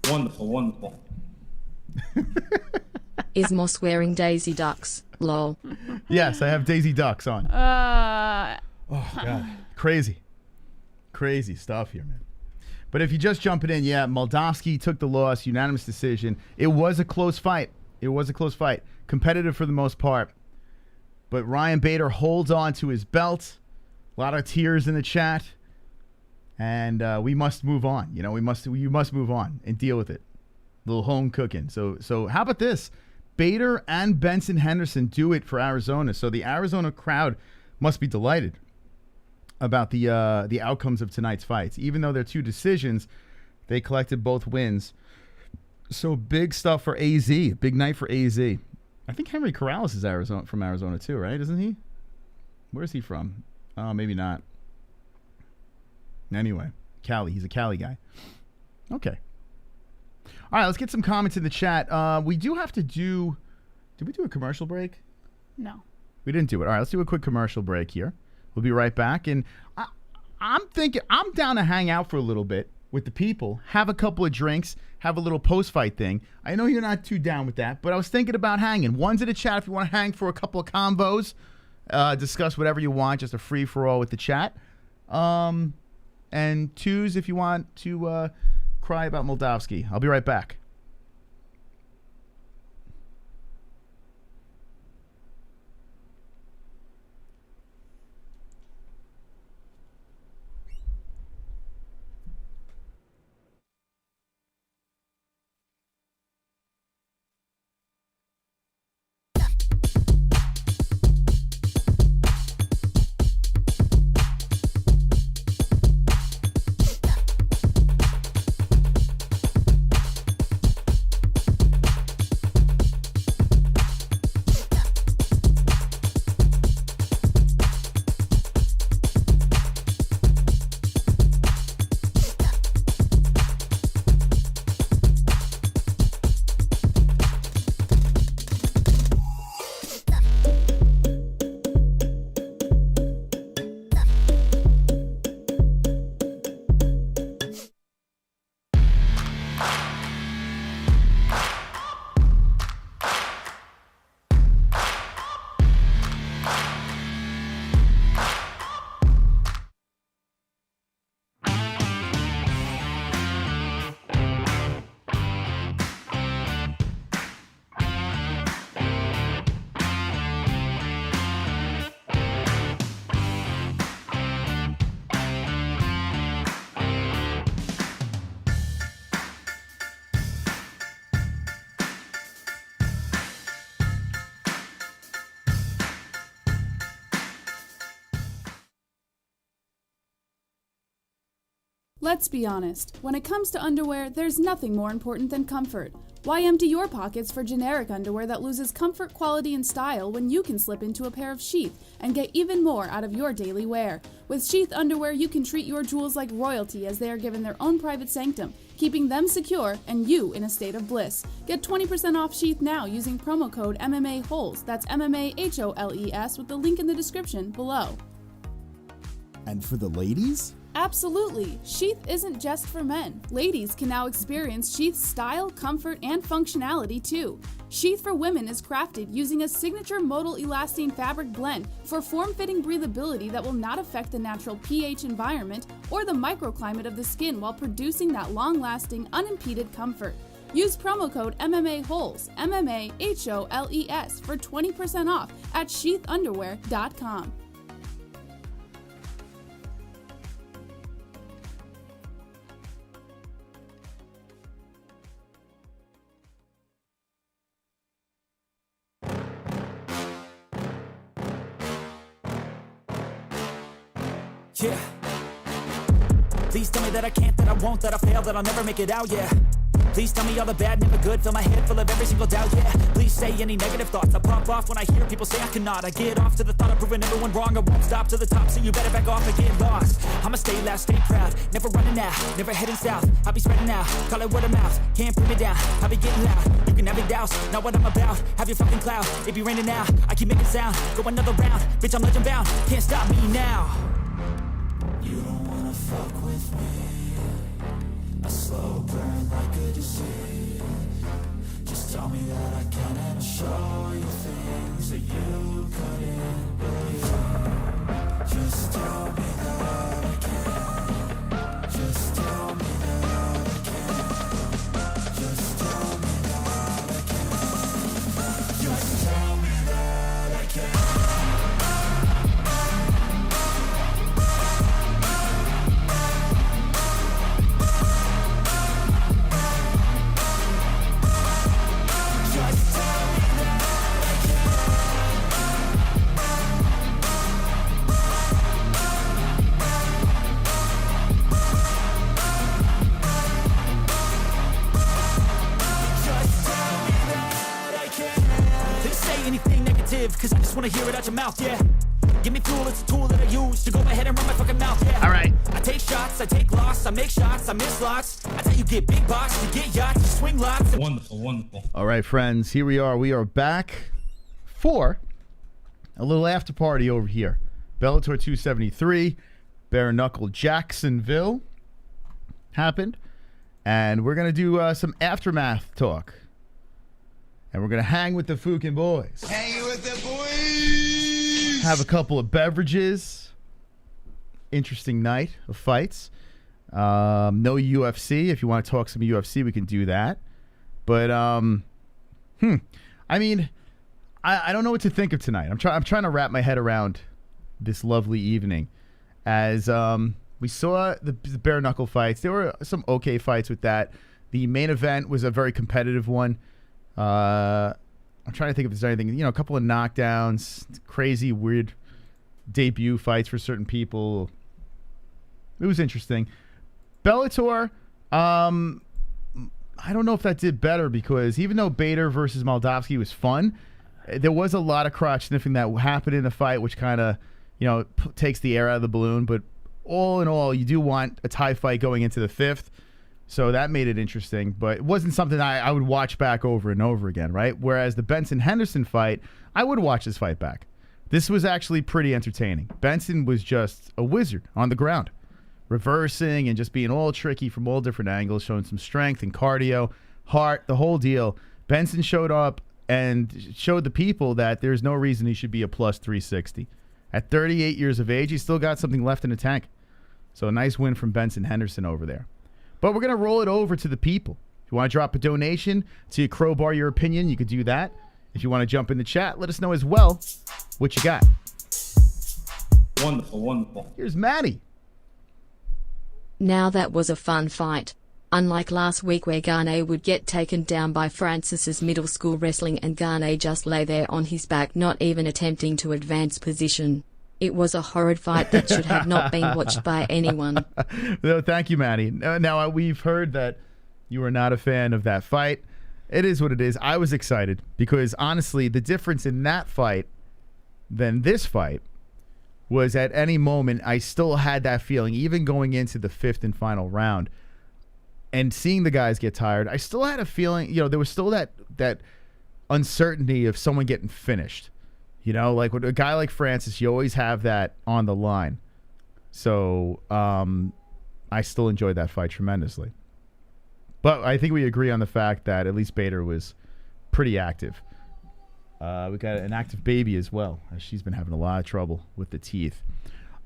Wonderful, wonderful. Is Moss wearing Daisy Ducks? Lol. Yes, I have Daisy Ducks on. Uh, Oh, God. Crazy. Crazy stuff here, man. But if you just jumping in, yeah, Moldavsky took the loss, unanimous decision. It was a close fight. It was a close fight. Competitive for the most part. But Ryan Bader holds on to his belt. A lot of tears in the chat. And we must move on. You know, you must move on and deal with it. A little home cooking. So how about this? Bader and Benson Henderson do it for Arizona. So the Arizona crowd must be delighted about the outcomes of tonight's fights. Even though they're two decisions, they collected both wins. So big stuff for AZ. Big night for AZ. I think Henry Corrales is from Arizona too, right? Isn't he? Where's he from? Oh, maybe not. Anyway, Cali. He's a Cali guy. Okay. All right, let's get some comments in the chat. We do have to do... Did we do a commercial break? no. We didn't do it. All right, let's do a quick commercial break here. We'll be right back. And I'm thinking I'm down to hang out for a little bit with the people, have a couple of drinks, have a little post-fight thing. I know you're not too down with that, but I was thinking about hanging. One's in the chat if you want to hang for a couple of combos, discuss whatever you want, just a free-for-all with the chat. And twos if you want to cry about Moldavsky. I'll be right back. Let's be honest. When it comes to underwear, there's nothing more important than comfort. Why empty your pockets for generic underwear that loses comfort, quality, and style when you can slip into a pair of Sheath and get even more out of your daily wear? With Sheath underwear, you can treat your jewels like royalty as they are given their own private sanctum, keeping them secure and you in a state of bliss. Get 20% off Sheath now using promo code MMA-Holes. That's MMA-HOLES with the link in the description below. And for the ladies? Absolutely! Sheath isn't just for men. Ladies can now experience Sheath's style, comfort, and functionality too. Sheath for women is crafted using a signature modal elastine fabric blend for form-fitting breathability that will not affect the natural pH environment or the microclimate of the skin while producing that long-lasting, unimpeded comfort. Use promo code MMA-Holes, MMA-HOLES for 20% off at sheathunderwear.com. Yeah. Please tell me that I can't, that I won't, that I fail, that I'll never make it out, yeah. Please tell me all the bad, never good, fill my head full of every single doubt, yeah. Please say any negative thoughts, I pop off when I hear people say I cannot. I get off to the thought of proving everyone wrong, I won't stop to the top, so you better back off and get lost. I'ma stay loud, stay proud, never running out, never heading south. I'll be spreading out, call it word of mouth, can't put me down, I'll be getting loud. You can have your doubts, not what I'm about, have your fucking cloud. It be raining now, I keep making sound, go another round, bitch I'm legend bound, can't stop me now. You don't wanna fuck with me, a slow burn like a disease. Just tell me that I can and I'll show you things that you couldn't believe. Just tell me that I can. Just tell me that I can. Just tell me that I can. Just tell me that I can. Cause I just wanna hear it out your mouth, yeah. Give me fuel, it's a tool that I use to go ahead and run my fucking mouth, yeah. Alright. I take shots, I take loss, I make shots, I miss lots. I tell you get big box, you get yachts, you swing lots. Wonderful, wonderful. All right, friends, here we are. We are back for a little after party over here. Bellator 273, bare knuckle Jacksonville happened. And we're going to do some aftermath talk. And we're going to hang with the Fukin boys. Hanging with the boys. Have a couple of beverages. Interesting night of fights. No UFC. If you want to talk some UFC, we can do that. But, I mean, I don't know what to think of tonight. I'm trying to wrap my head around this lovely evening. As we saw the bare knuckle fights. There were some okay fights with that. The main event was a very competitive one. I'm trying to think if there's anything, a couple of knockdowns, crazy, weird debut fights for certain people. It was interesting. Bellator, I don't know if that did better because even though Bader versus Moldavsky was fun, there was a lot of crotch sniffing that happened in the fight, which kind of, takes the air out of the balloon. But all in all, you do want a tie fight going into the fifth. So that made it interesting, but it wasn't something I would watch back over and over again, right? Whereas the Benson-Henderson fight, I would watch this fight back. This was actually pretty entertaining. Benson was just a wizard on the ground, reversing and just being all tricky from all different angles, showing some strength and cardio, heart, the whole deal. Benson showed up and showed the people that there's no reason he should be a plus 360. At 38 years of age, he's still got something left in the tank. So a nice win from Benson-Henderson over there. But we're going to roll it over to the people. If you want to drop a donation to crowbar your opinion, you could do that. If you want to jump in the chat, let us know as well what you got. Wonderful, wonderful. Here's Maddie. Now that was a fun fight. Unlike last week where Gane would get taken down by Francis's middle school wrestling and Gane just lay there on his back not even attempting to advance position. It was a horrid fight that should have not been watched by anyone. No, thank you, Maddie. Now, we've heard that you are not a fan of that fight. It is what it is. I was excited because, honestly, the difference in that fight than this fight was at any moment I still had that feeling, even going into the fifth and final round and seeing the guys get tired, I still had a feeling, there was still that uncertainty of someone getting finished. Like with a guy like Francis, you always have that on the line. So I still enjoyed that fight tremendously. But I think we agree on the fact that at least Bader was pretty active. We got an active baby as well. She's been having a lot of trouble with the teeth.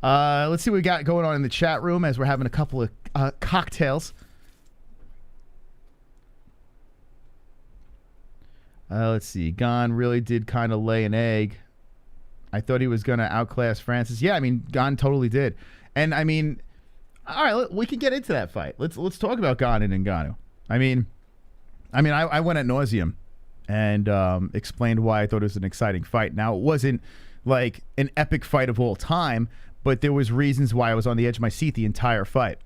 Let's see what we got going on in the chat room as we're having a couple of cocktails. Let's see. Gon really did kind of lay an egg. I thought he was going to outclass Francis. Yeah, I mean, Gon totally did. And, I mean, all right, we can get into that fight. Let's talk about Gon and Ngannou. I went ad nauseum and explained why I thought it was an exciting fight. Now, it wasn't like an epic fight of all time, but there was reasons why I was on the edge of my seat the entire fight.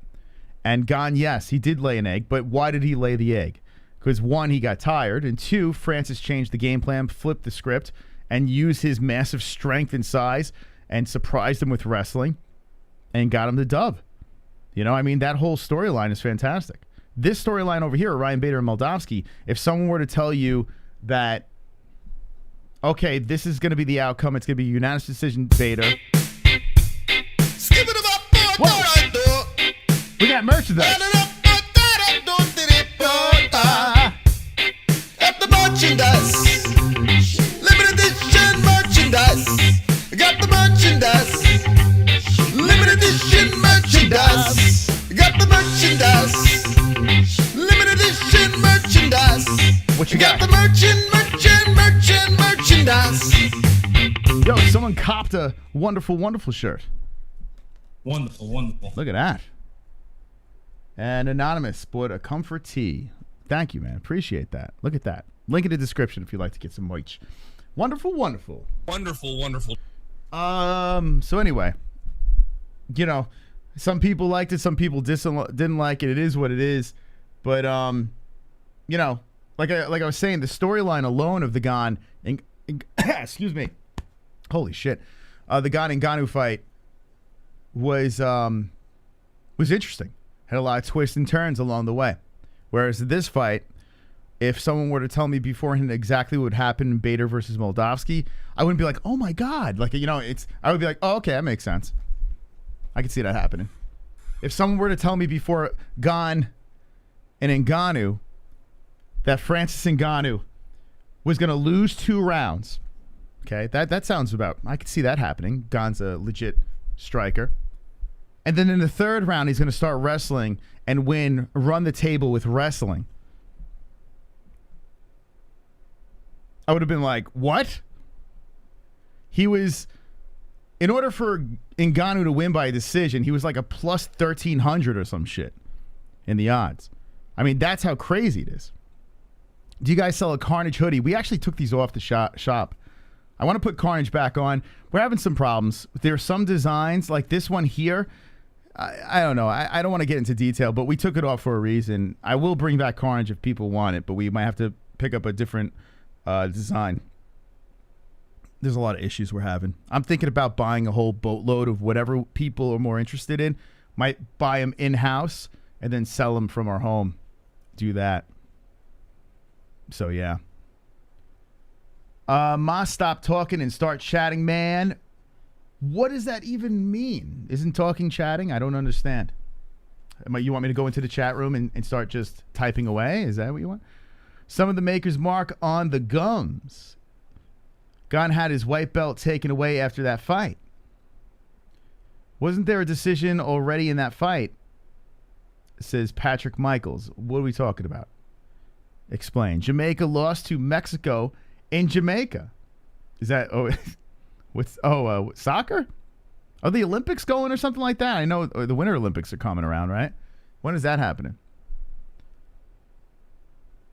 And Gane, yes, he did lay an egg, but why did he lay the egg? Because 1, he got tired, and 2, Francis changed the game plan, flipped the script, and used his massive strength and size and surprised him with wrestling and got him the dub. You know, I mean, that whole storyline is fantastic. This storyline over here, Ryan Bader and Moldavsky, if someone were to tell you that, okay, this is going to be the outcome, it's going to be a unanimous decision, Bader. Whoa. We got merchandise. Got the merchandise. Limited edition merchandise. Got the merchandise. Limited edition merchandise. Got the merchandise. Limited edition merchandise. What you got? The merchandise. Yo, someone copped a wonderful, wonderful shirt. Wonderful, wonderful. Look at that. And Anonymous bought a comfort tee. Thank you, man. Appreciate that. Look at that. Link in the description if you'd like to get some merch. Wonderful, wonderful. Wonderful, wonderful. So anyway, you know, some people liked it, some people didn't like it. It is what it is. But you know, like I was saying, the storyline alone of the Gane and excuse me. Holy shit. The Gane and Ngannou fight was interesting. Had a lot of twists and turns along the way. Whereas this fight, if someone were to tell me beforehand exactly what would happen in Bader versus Moldavsky, I wouldn't be like, oh my God. Like, you know, I would be like, oh, okay, that makes sense. I can see that happening. If someone were to tell me before Gane and Ngannou that Francis Ngannou was going to lose 2 rounds, okay, that sounds about, I could see that happening. Gane's a legit striker. And then in the 3rd round, he's going to start wrestling and run the table with wrestling. I would have been like, what? He was, in order for Ngannou to win by a decision, he was like a plus 1,300 or some shit in the odds. I mean, that's how crazy it is. Do you guys sell a Carnage hoodie? We actually took these off the shop. I want to put Carnage back on. We're having some problems. There are some designs, like this one here. I don't know. I don't want to get into detail, but we took it off for a reason. I will bring back Carnage if people want it, but we might have to pick up a different design. There's a lot of issues we're having. I'm thinking about buying a whole boatload of whatever people are more interested in. Might buy them in-house and then sell them from our home. Do that. So, yeah. Ma, stop talking and start chatting, man. What does that even mean? Isn't talking chatting? I don't understand. You want me to go into the chat room and start just typing away? Is that what you want? Some of the Maker's Mark on the gums. Gane had his white belt taken away after that fight. Wasn't there a decision already in that fight? Says Patrick Michaels. What are we talking about? Explain. Jamaica lost to Mexico in Jamaica. Is that... soccer? Are the Olympics going or something like that? I know the Winter Olympics are coming around, right? When is that happening?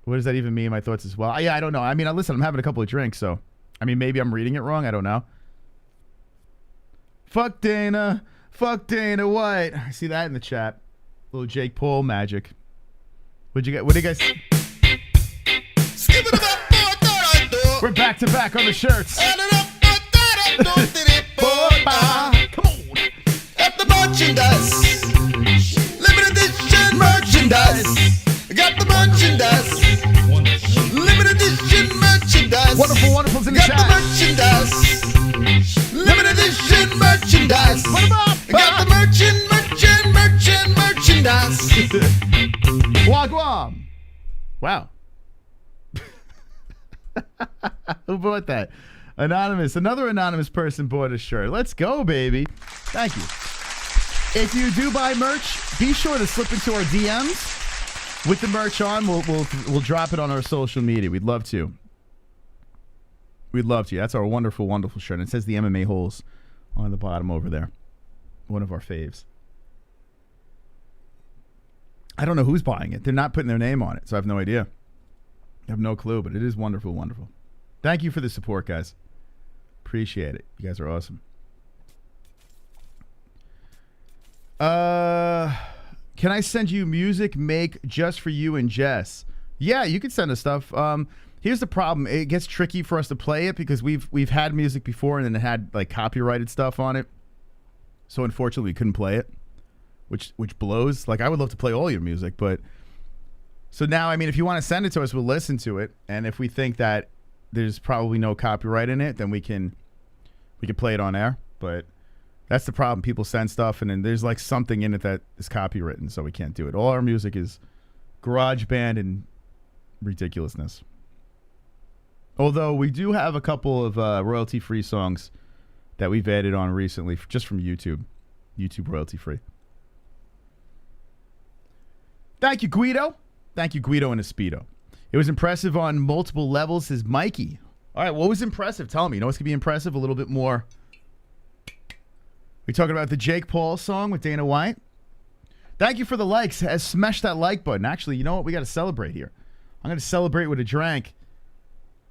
What does that even mean? My thoughts as well. Yeah, I don't know. I mean, listen, I'm having a couple of drinks, so I mean, maybe I'm reading it wrong. I don't know. Fuck Dana. Fuck Dana White. I see that in the chat. Little Jake Paul magic. What'd you get? What do you guys? We're back to back on the shirts. Come on. At the merchandise. Limited edition merchandise. Got the merchandise. Limited edition merchandise. Wonderful, wonderful's in the chat. Got the merchandise. Limited edition merchandise. Got the merchandise. Wagwam. Wow. Who bought that? Anonymous. Another anonymous person bought a shirt. Let's go, baby. Thank you. If you do buy merch, be sure to slip into our DMs with the merch on. We'll drop it on our social media. We'd love to. We'd love to. That's our wonderful, wonderful shirt. And it says the MMA-Holes on the bottom over there. One of our faves. I don't know who's buying it. They're not putting their name on it, so I have no idea. I have no clue, but it is wonderful, wonderful. Thank you for the support, guys. Appreciate it. You guys are awesome. Can I send you music make just for you and Jess? Yeah, you can send us stuff. Here's the problem. It gets tricky for us to play it because we've had music before and then it had like copyrighted stuff on it. So unfortunately we couldn't play it, which blows. Like I would love to play all your music, but so now, I mean, if you want to send it to us, we'll listen to it. And if we think that there's probably no copyright in it, then we can play it on air. But that's the problem. People send stuff and then there's like something in it that is copywritten, so we can't do it. All our music is garage band and ridiculousness. Although we do have a couple of royalty-free songs that we've added on recently just from YouTube. YouTube royalty-free. Thank you, Guido. Thank you, Guido and a Speedo. It was impressive on multiple levels, says Mikey. All right, what was impressive? Tell me. You know what's going to be impressive? A little bit more. We talking about the Jake Paul song with Dana White? Thank you for the likes. Smash that like button. Actually, you know what? We got to celebrate here. I'm going to celebrate with a drink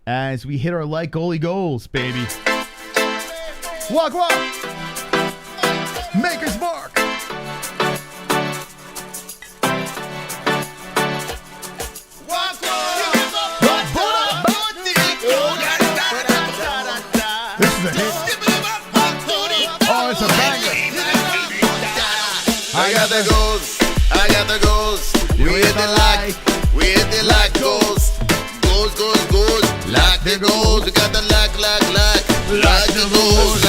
as we hit our like goalie goals, baby. Walk. Maker's Mark. I got the goals. We hit the like goals. Goals. Like the goals. We got the like the goals.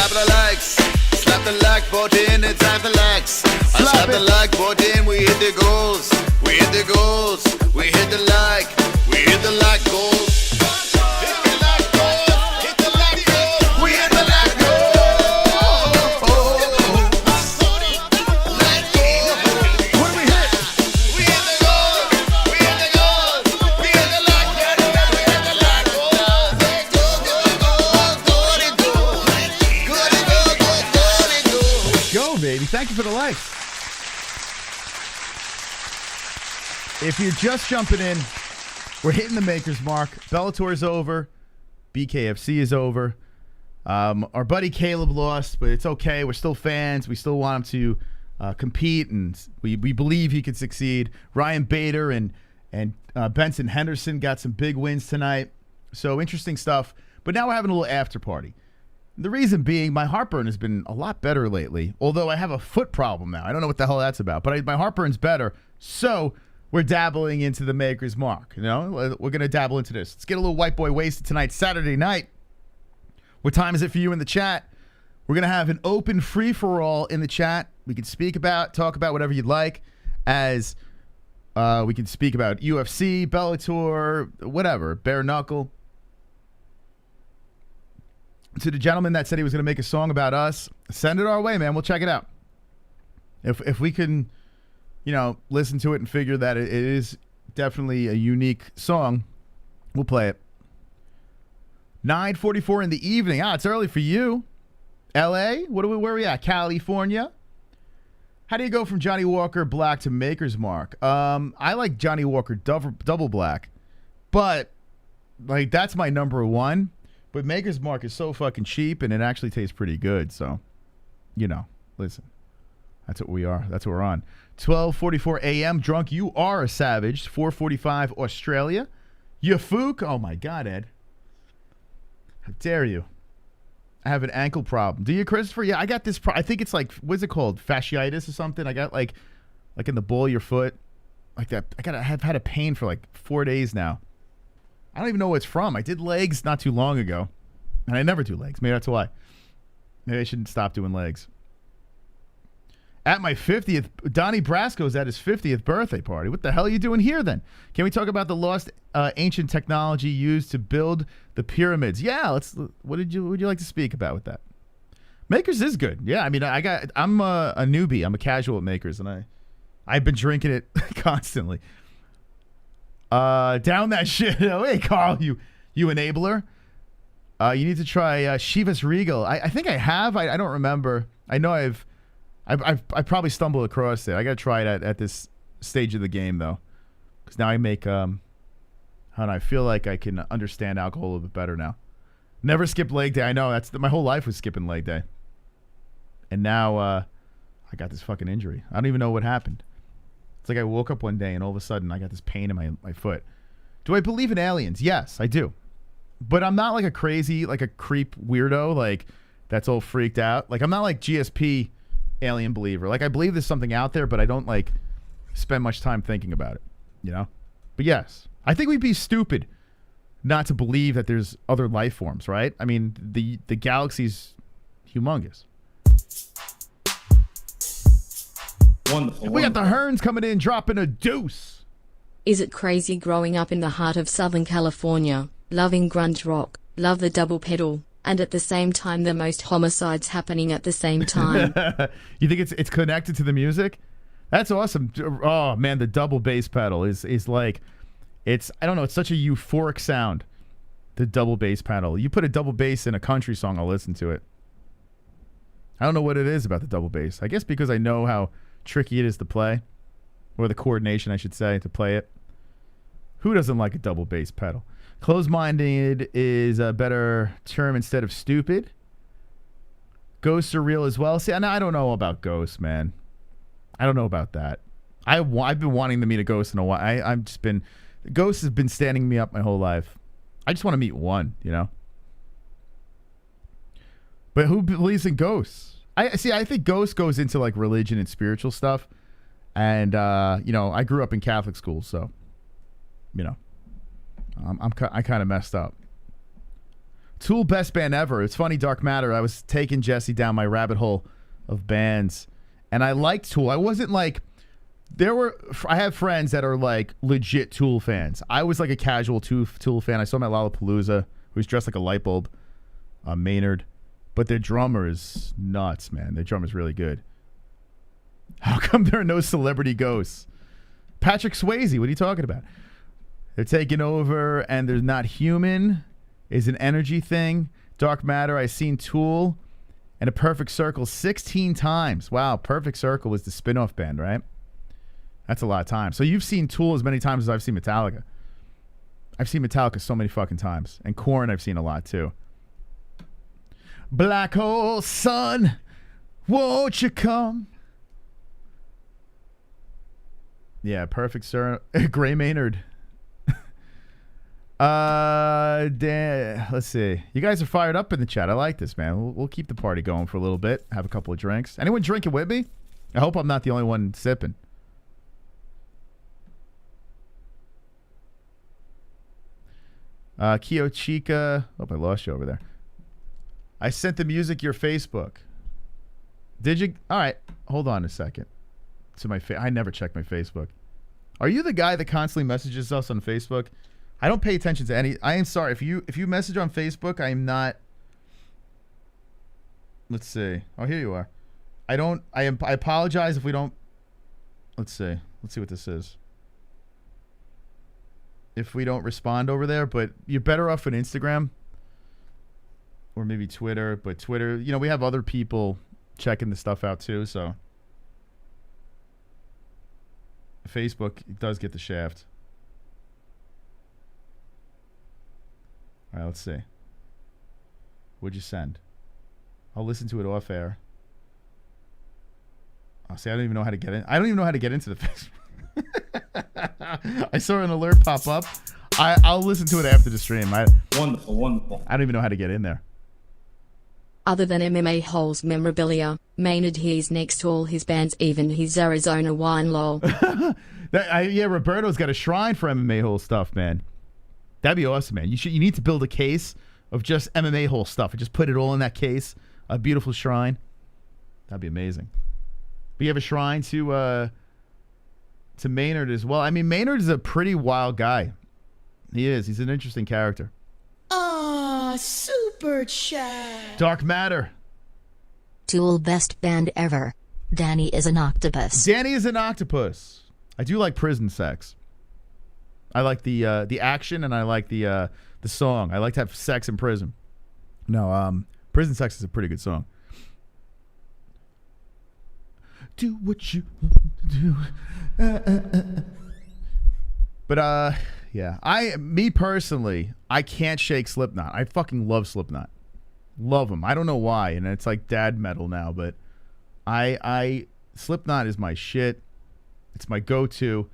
Slap the like button. It's time for likes. Slap the like button. We hit the goals. We hit the like goals. Thank you for the likes. If you're just jumping in, we're hitting the Maker's Mark. Bellator is over. BKFC is over. Our buddy Kaleb lost, but it's okay. We're still fans. We still want him to compete, and we believe he could succeed. Ryan Bader and Benson Henderson got some big wins tonight. So interesting stuff. But now we're having a little after party. The reason being, my heartburn has been a lot better lately, although I have a foot problem now. I don't know what the hell that's about, but my heartburn's better, so we're dabbling into the Maker's Mark. You know, we're going to dabble into this. Let's get a little white boy wasted tonight, Saturday night. What time is it for you in the chat? We're going to have an open free-for-all in the chat. We can talk about whatever you'd like, as we can speak about UFC, Bellator, whatever, bare knuckle. To the gentleman that said he was going to make a song about us, send it our way, man. We'll check it out. If we can, listen to it and figure that it is definitely a unique song, we'll play it. 9:44 in the evening. It's early for you. L.A.? Where are we at? California? How do you go from Johnny Walker Black to Maker's Mark? I like Johnny Walker double black, but like that's my number one. But Maker's Mark is so fucking cheap, and it actually tastes pretty good. So, listen. That's what we are. That's what we're on. 12:44 a.m. Drunk, you are a savage. 4:45 Australia. Yafook. Oh, my God, Ed. How dare you? I have an ankle problem. Do you, Christopher? Yeah, I got this. I think it's like, what's it called? Fasciitis or something? I got like in the ball of your foot. Like that. I've had a pain for like 4 days now. I don't even know where it's from. I did legs not too long ago, and I never do legs. Maybe that's why. Maybe I shouldn't stop doing legs. At my 50th, Donnie Brasco's at his 50th birthday party. What the hell are you doing here then? Can we talk about the lost ancient technology used to build the pyramids? Yeah, what would you like to speak about with that? Makers is good. Yeah, I mean, I'm a newbie. I'm a casual at Makers, and I've been drinking it constantly. Down that shit. Oh, hey, Carl, you enabler. You need to try Chivas Regal. I think I have. I don't remember. I know I've probably stumbled across it. I got to try it at this stage of the game, though. Because now I make, I feel like I can understand alcohol a little bit better now. Never skip leg day. I know. My whole life was skipping leg day. And now I I got this fucking injury. I don't even know what happened. It's like I woke up one day and all of a sudden I got this pain in my foot. Do I believe in aliens? Yes, I do. But I'm not like a crazy, like a creep weirdo, like that's all freaked out. Like I'm not like GSP alien believer. Like I believe there's something out there, but I don't like spend much time thinking about it, you know? But yes, I think we'd be stupid not to believe that there's other life forms, right? I mean, the galaxy's humongous. Wonderful. We got the Hearns coming in, dropping a deuce. Is it crazy growing up in the heart of Southern California, loving grunge rock, love the double pedal, and at the same time the most homicides happening at the same time? You think it's connected to the music? That's awesome. Oh man, the double bass pedal is like, it's, I don't know, it's such a euphoric sound. The double bass pedal. You put a double bass in a country song, I'll listen to it. I don't know what it is about the double bass. I guess because I know how tricky it is to play, or the coordination, I should say, to play it. Who doesn't like a double bass pedal? Closed-minded is a better term instead of stupid. Ghosts are real as well. See, I don't know about ghosts, man. I don't know about that. I've been wanting to meet a ghost in a while. Ghosts has been standing me up my whole life. I just want to meet one, you know. But who believes in ghosts? I think ghosts goes into like religion and spiritual stuff, and you know, I grew up in Catholic school, so you know, I kind of messed up. Tool best band ever. It's funny, Dark Matter. I was taking Jesse down my rabbit hole of bands, and I liked Tool. I wasn't like I have friends that are like legit Tool fans. I was like a casual Tool fan. I saw them at Lollapalooza, who was dressed like a light bulb, Maynard. But their drummer is nuts, man. Their drummer's really good. How come there are no celebrity ghosts? Patrick Swayze, what are you talking about? They're taking over and they're not human. Is an energy thing. Dark Matter, I seen Tool and A Perfect Circle 16 times. Wow, Perfect Circle was the spin-off band, right? That's a lot of times. So you've seen Tool as many times as I've seen Metallica. I've seen Metallica so many fucking times. And Korn I've seen a lot too. Black hole sun, won't you come? Yeah, perfect, sir. Gray Maynard. Let's see. You guys are fired up in the chat. I like this, man. We'll keep the party going for a little bit. Have a couple of drinks. Anyone drinking with me? I hope I'm not the only one sipping. Kyo Chica. Oh, I lost you over there. I sent the music your Facebook. Did you? All right. Hold on a second. To my I never check my Facebook. Are you the guy that constantly messages us on Facebook? I don't pay attention to any. I am sorry if you message on Facebook. I am not. Let's see. Oh, here you are. I apologize if we don't. Let's see. Let's see what this is. If we don't respond over there, but you're better off on Instagram. Or maybe Twitter, but Twitter, you know, we have other people checking the stuff out too, so. Facebook does get the shaft. All right, let's see. What'd you send? I'll listen to it off air. Oh, see, I don't even know how to get in. I don't even know how to get into the Facebook. I saw an alert pop up. I'll listen to it after the stream. Wonderful. I don't even know how to get in there. Other than MMA-Holes memorabilia, Maynard he's next to all his bands, even his Arizona wine lol. Yeah, Roberto's got a shrine for MMA-Hole stuff, man. That'd be awesome, man. You need to build a case of just MMA-Hole stuff and just put it all in that case. A beautiful shrine. That'd be amazing. But you have a shrine to Maynard as well. I mean, Maynard is a pretty wild guy. He is. He's an interesting character. Super chat. Dark Matter. Tool best band ever. Danny is an octopus. Danny is an octopus. I do like prison sex. I like the action and I like the song. I like to have sex in prison. No, prison sex is a pretty good song. Do what you do. But yeah, me personally, I can't shake Slipknot. I fucking love Slipknot. Love them. I don't know why, and it's like dad metal now, but I Slipknot is my shit. It's my go-to.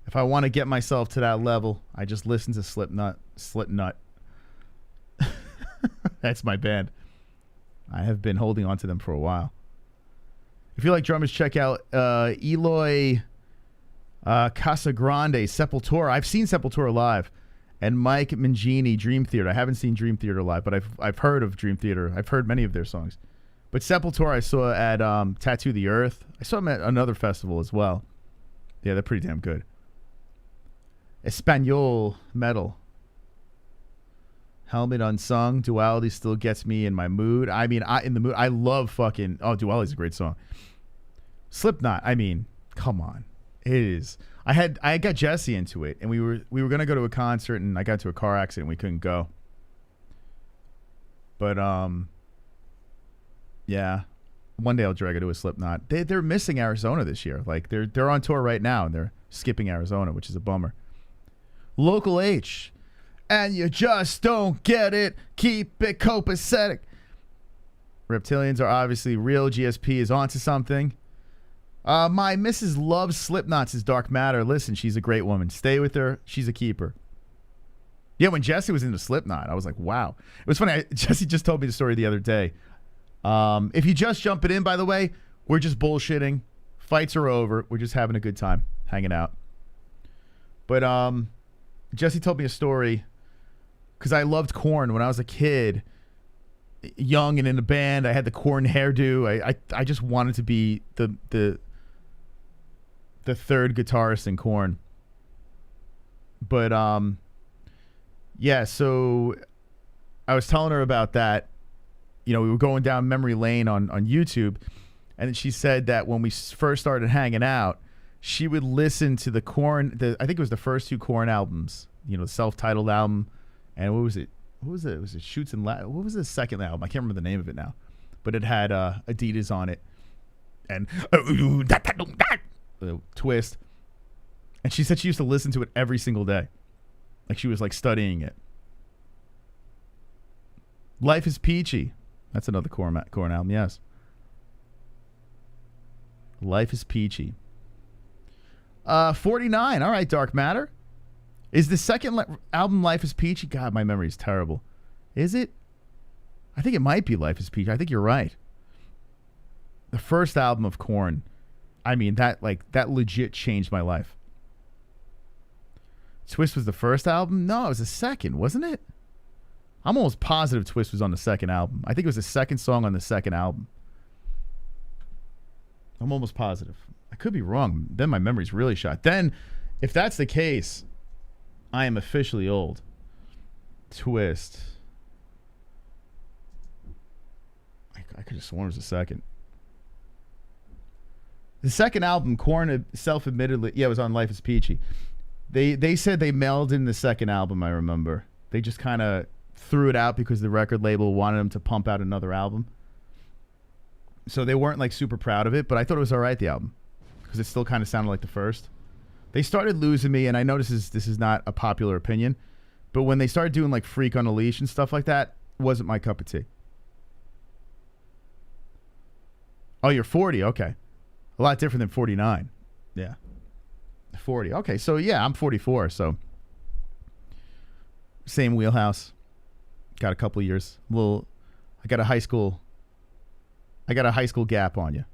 If I want to get myself to that level, I just listen to Slipknot. That's my band. I have been holding on to them for a while. If you like drummers, check out Eloy Casagrande, Sepultura. I've seen Sepultura live. And Mike Mangini, Dream Theater. I haven't seen Dream Theater live, but I've heard of Dream Theater. I've heard many of their songs. But Sepultura I saw at Tattoo the Earth. I saw them at another festival as well. Yeah, they're pretty damn good. Espanol Metal. Helmet Unsung. Duality still gets me in my mood. I mean, in the mood. I love fucking... Oh, Duality's a great song. Slipknot. I mean, come on. It is... I got Jesse into it, and we were gonna go to a concert, and I got into a car accident. And we couldn't go. But yeah, one day I'll drag her to a Slipknot. They're missing Arizona this year. Like they're on tour right now, and they're skipping Arizona, which is a bummer. Local H, and you just don't get it. Keep it copacetic. Reptilians are obviously real. GSP is onto something. My Mrs. loves Slipknot's Dark Matter. Listen, she's a great woman. Stay with her. She's a keeper. Yeah, when Jesse was into Slipknot, I was like, wow. It was funny. Jesse just told me the story the other day. If you just jump it in, by the way, we're just bullshitting. Fights are over. We're just having a good time, hanging out. But Jesse told me a story because I loved Korn when I was a kid. Young and in a band. I had the Korn hairdo. I just wanted to be the third guitarist in Korn. But yeah, so I was telling her about that. You know, we were going down memory lane on YouTube, and she said that when we first started hanging out, she would listen to the Korn. I think it was the first two Korn albums. You know, the self-titled album, and what was it? What was it? Was it Shoots and what was the second album? I can't remember the name of it now, but it had Adidas on it, and Twist. And she said she used to listen to it every single day, like she was like studying it. Life is Peachy. That's another Korn album. Yes. Life is Peachy. 49. All right, Dark Matter. Is the second album Life is Peachy? God, my memory is terrible. Is it? I think it might be Life is Peachy. I think you're right. The first album of Korn, I mean, that legit changed my life. Twist was the first album? No, it was the second, wasn't it? I'm almost positive Twist was on the second album. I think it was the second song on the second album. I'm almost positive. I could be wrong. Then my memory's really shot. Then, if that's the case, I am officially old. Twist. I could have sworn it was the second. The second album, Korn self-admittedly, yeah, it was on Life is Peachy. They said they melded in the second album, I remember. They just kind of threw it out because the record label wanted them to pump out another album. So they weren't like super proud of it, but I thought it was all right, the album, because it still kind of sounded like the first. They started losing me, and I know this is not a popular opinion, but when they started doing like Freak on a Leash and stuff like that, wasn't my cup of tea. Oh, you're 40, okay. A lot different than 49. Yeah. 40. Okay, so yeah, I'm 44, so same wheelhouse. Got a couple of years. I got a high school gap on you.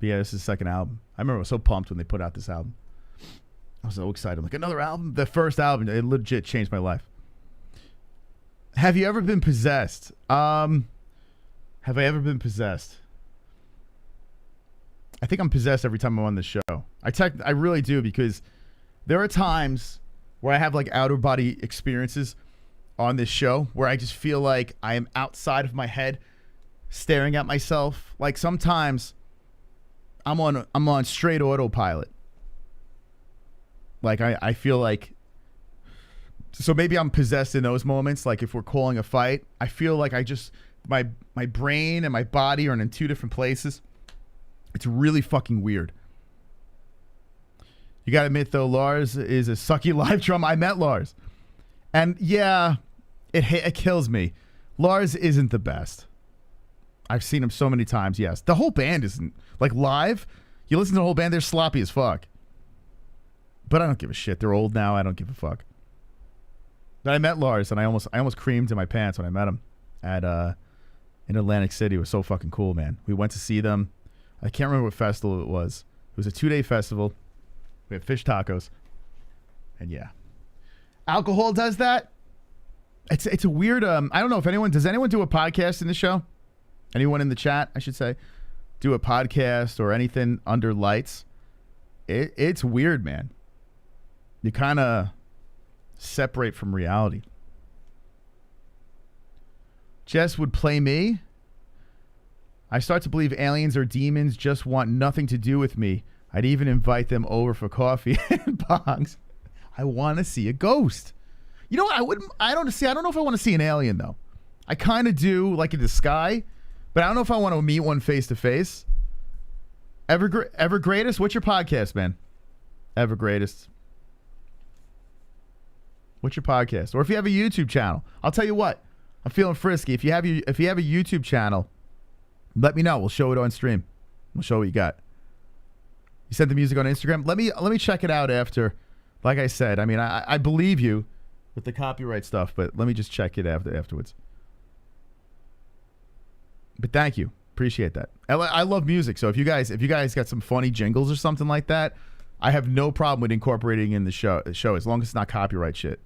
But yeah, this is the second album. I remember I was so pumped when they put out this album. I was so excited. I'm like, another album? The first album, it legit changed my life. Have you ever been possessed? Have I ever been possessed? I think I'm possessed every time I'm on this show. I really do, because there are times where I have like outer body experiences on this show where I just feel like I am outside of my head, staring at myself. Like sometimes I'm on straight autopilot. Like I feel like, so maybe I'm possessed in those moments. Like if we're calling a fight, I feel like my brain and my body are in two different places. It's really fucking weird. You gotta admit though, Lars is a sucky live drum. I met Lars, and yeah, it kills me. Lars isn't the best. I've seen them so many times, yes. The whole band isn't, like live, you listen to the whole band, they're sloppy as fuck. But I don't give a shit. They're old now. I don't give a fuck. But I met Lars, and I almost creamed in my pants when I met him in Atlantic City. It was so fucking cool, man. We went to see them. I can't remember what festival it was. It was a 2-day festival. We had fish tacos. And yeah. Alcohol does that? It's a weird, I don't know if does anyone do a podcast in the show? Anyone in the chat, I should say, do a podcast or anything under lights? It's weird, man. You kind of separate from reality. Jess would play me. I start to believe aliens or demons just want nothing to do with me. I'd even invite them over for coffee and bongs. I want to see a ghost. You know what? I don't know if I want to see an alien though. I kind of do, like in the sky, but I don't know if I want to meet one face to face. Ever Greatest, what's your podcast, man? Ever Greatest. What's your podcast? Or if you have a YouTube channel, I'll tell you what. I'm feeling frisky. If you have a YouTube channel, let me know. We'll show it on stream. We'll show what you got. You sent the music on Instagram. Let me check it out after. Like I said, I mean, I believe you with the copyright stuff, but let me just check it afterwards. But thank you. Appreciate that. I love music, so if you guys got some funny jingles or something like that, I have no problem with incorporating in the show as long as it's not copyright shit.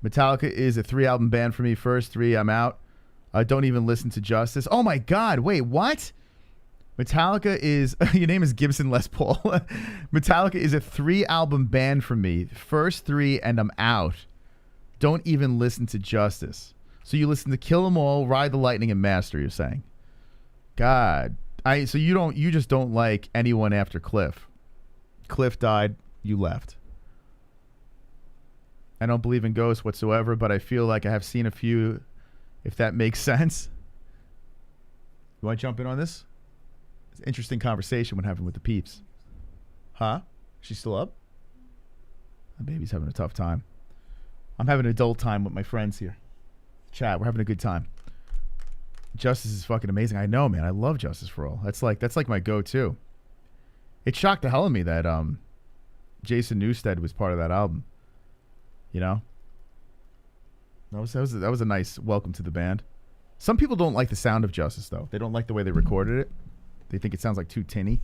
Metallica is a 3-album band for me. First 3, I'm out. Don't even listen to Justice. Oh my God! Wait, what? Metallica is your name is Gibson Les Paul. Metallica is a 3-album band for me. First 3 and I'm out. Don't even listen to Justice. So you listen to Kill 'Em All, Ride the Lightning, and Master. You're saying, God, so you just don't like anyone after Cliff. Cliff died, you left. I don't believe in ghosts whatsoever, but I feel like I have seen a few. If that makes sense. You want to jump in on this? It's an interesting conversation when having with the peeps. Huh? She's still up? My baby's having a tough time. I'm having an adult time with my friends here. Chat, we're having a good time. Justice is fucking amazing. I know, man. I love Justice for All. That's like my go-to. It shocked the hell out of me that Jason Newsted was part of that album. You know? That was a nice welcome to the band. Some people don't like the sound of Justice, though. They don't like the way they recorded it. They think it sounds like too tinny.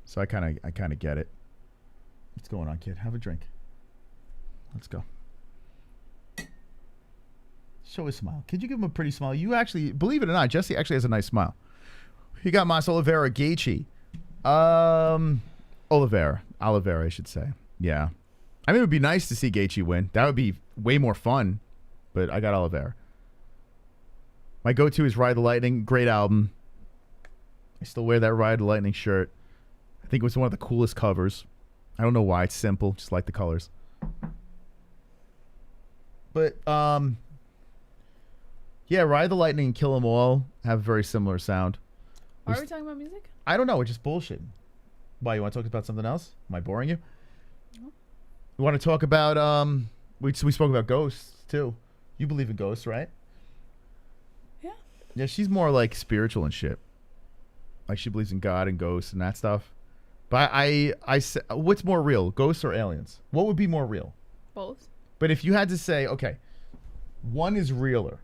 So I kind of get it. What's going on, kid? Have a drink. Let's go. Show a smile. Could you give him a pretty smile? You actually, believe it or not, Jesse actually has a nice smile. You got Mas Oliveira Gaethje. Oliveira, I should say. Yeah. I mean, it would be nice to see Gaethje win. That would be way more fun. But I got Oliveira. My go-to is Ride the Lightning. Great album. I still wear that Ride the Lightning shirt. I think it was one of the coolest covers. I don't know why. It's simple. Just like the colors. But, yeah, Ride the Lightning and Kill 'Em All have a very similar sound. Why are we talking about music? I don't know. We're just bullshitting. Why, you want to talk about something else? Am I boring you? No. We want to talk about, we spoke about ghosts, too. You believe in ghosts, right? Yeah. Yeah, she's more like spiritual and shit. Like she believes in God and ghosts and that stuff. But I what's more real, ghosts or aliens? What would be more real? Both. But if you had to say, okay, one is realer,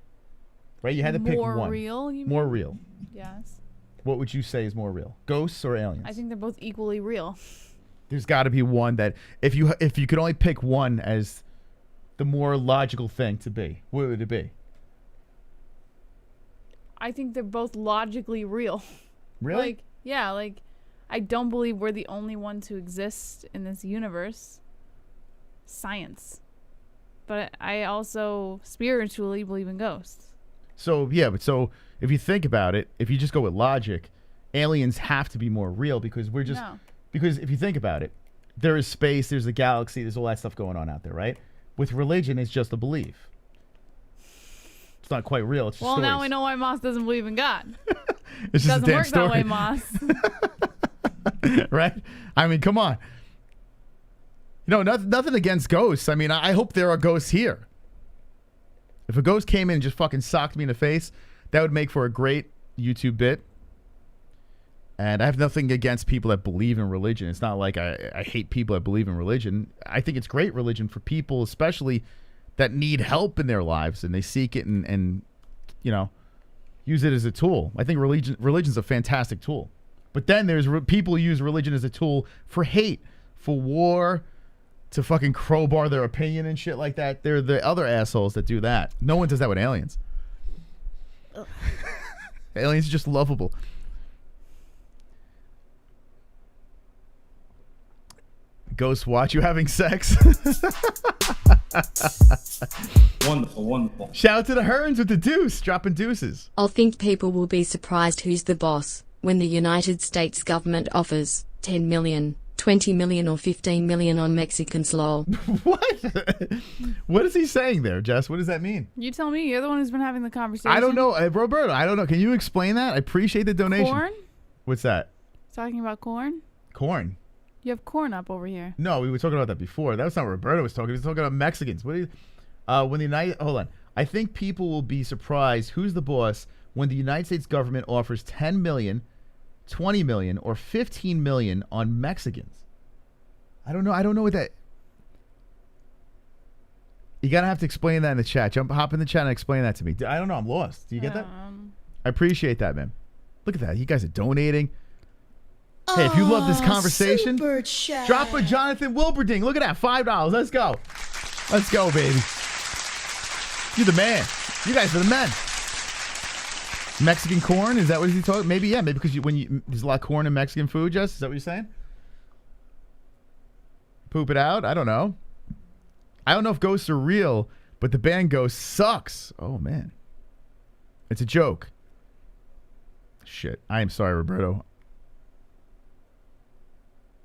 right? You had to pick one. More real? You mean? More real. Yes. What would you say is more real? Ghosts or aliens? I think they're both equally real. There's got to be one that if you could only pick one as the more logical thing to be, what would it be? I think they're both logically real. Really? Like I don't believe we're the only ones who exist in this universe. Science. But I also spiritually believe in ghosts. So, yeah, but so if you think about it, if you just go with logic, aliens have to be more real because we're just... No. Because if you think about it, there is space, there's a galaxy, there's all that stuff going on out there, right? With religion, it's just a belief. It's not quite real. It's just stories. Now we know why Moss doesn't believe in God. It's just doesn't a damn work story. that way, Moss. Right? I mean, come on. You know, nothing against ghosts. I mean, I hope there are ghosts here. If a ghost came in and just fucking socked me in the face, that would make for a great YouTube bit. And I have nothing against people that believe in religion. It's not like I hate people that believe in religion. I think it's great religion for people, especially that need help in their lives, and they seek it and you know, use it as a tool. I think religion's a fantastic tool. But then there's people who use religion as a tool for hate, for war, to fucking crowbar their opinion and shit like that. They're the other assholes that do that. No one does that with aliens. Aliens are just lovable. Ghost watch you having sex. Wonderful, wonderful. Shout out to the Hearns with the deuce, dropping deuces. I think people will be surprised who's the boss when the United States government offers 10 million, 20 million or 15 million on Mexicans, lol. What? What is he saying there, Jess? What does that mean? You tell me. You're the one who's been having the conversation. I don't know. Roberto, I don't know. Can you explain that? I appreciate the donation. Corn? What's that? Talking about corn? Corn. You have corn up over here. No, we were talking about that before. That was not what Roberto was talking. He was talking about Mexicans. What do you, when the United, hold on. I think people will be surprised who's the boss when the United States government offers 10 million, 20 million, or 15 million on Mexicans. I don't know. I don't know what that. You're going to have to explain that in the chat. Hop in the chat and explain that to me. I don't know. I'm lost. Do you get that? I appreciate that, man. Look at that. You guys are donating. Hey, if you love this conversation, drop a Jonathan Wilberding. Look at that. $5. Let's go. Let's go, baby. You're the man. You guys are the men. Mexican corn? Is that what he's talking? Maybe, yeah. Maybe because there's a lot of corn in Mexican food, Jess? Is that what you're saying? Poop it out? I don't know. I don't know if ghosts are real, but the band Ghost sucks. Oh, man. It's a joke. Shit. I am sorry, Roberto.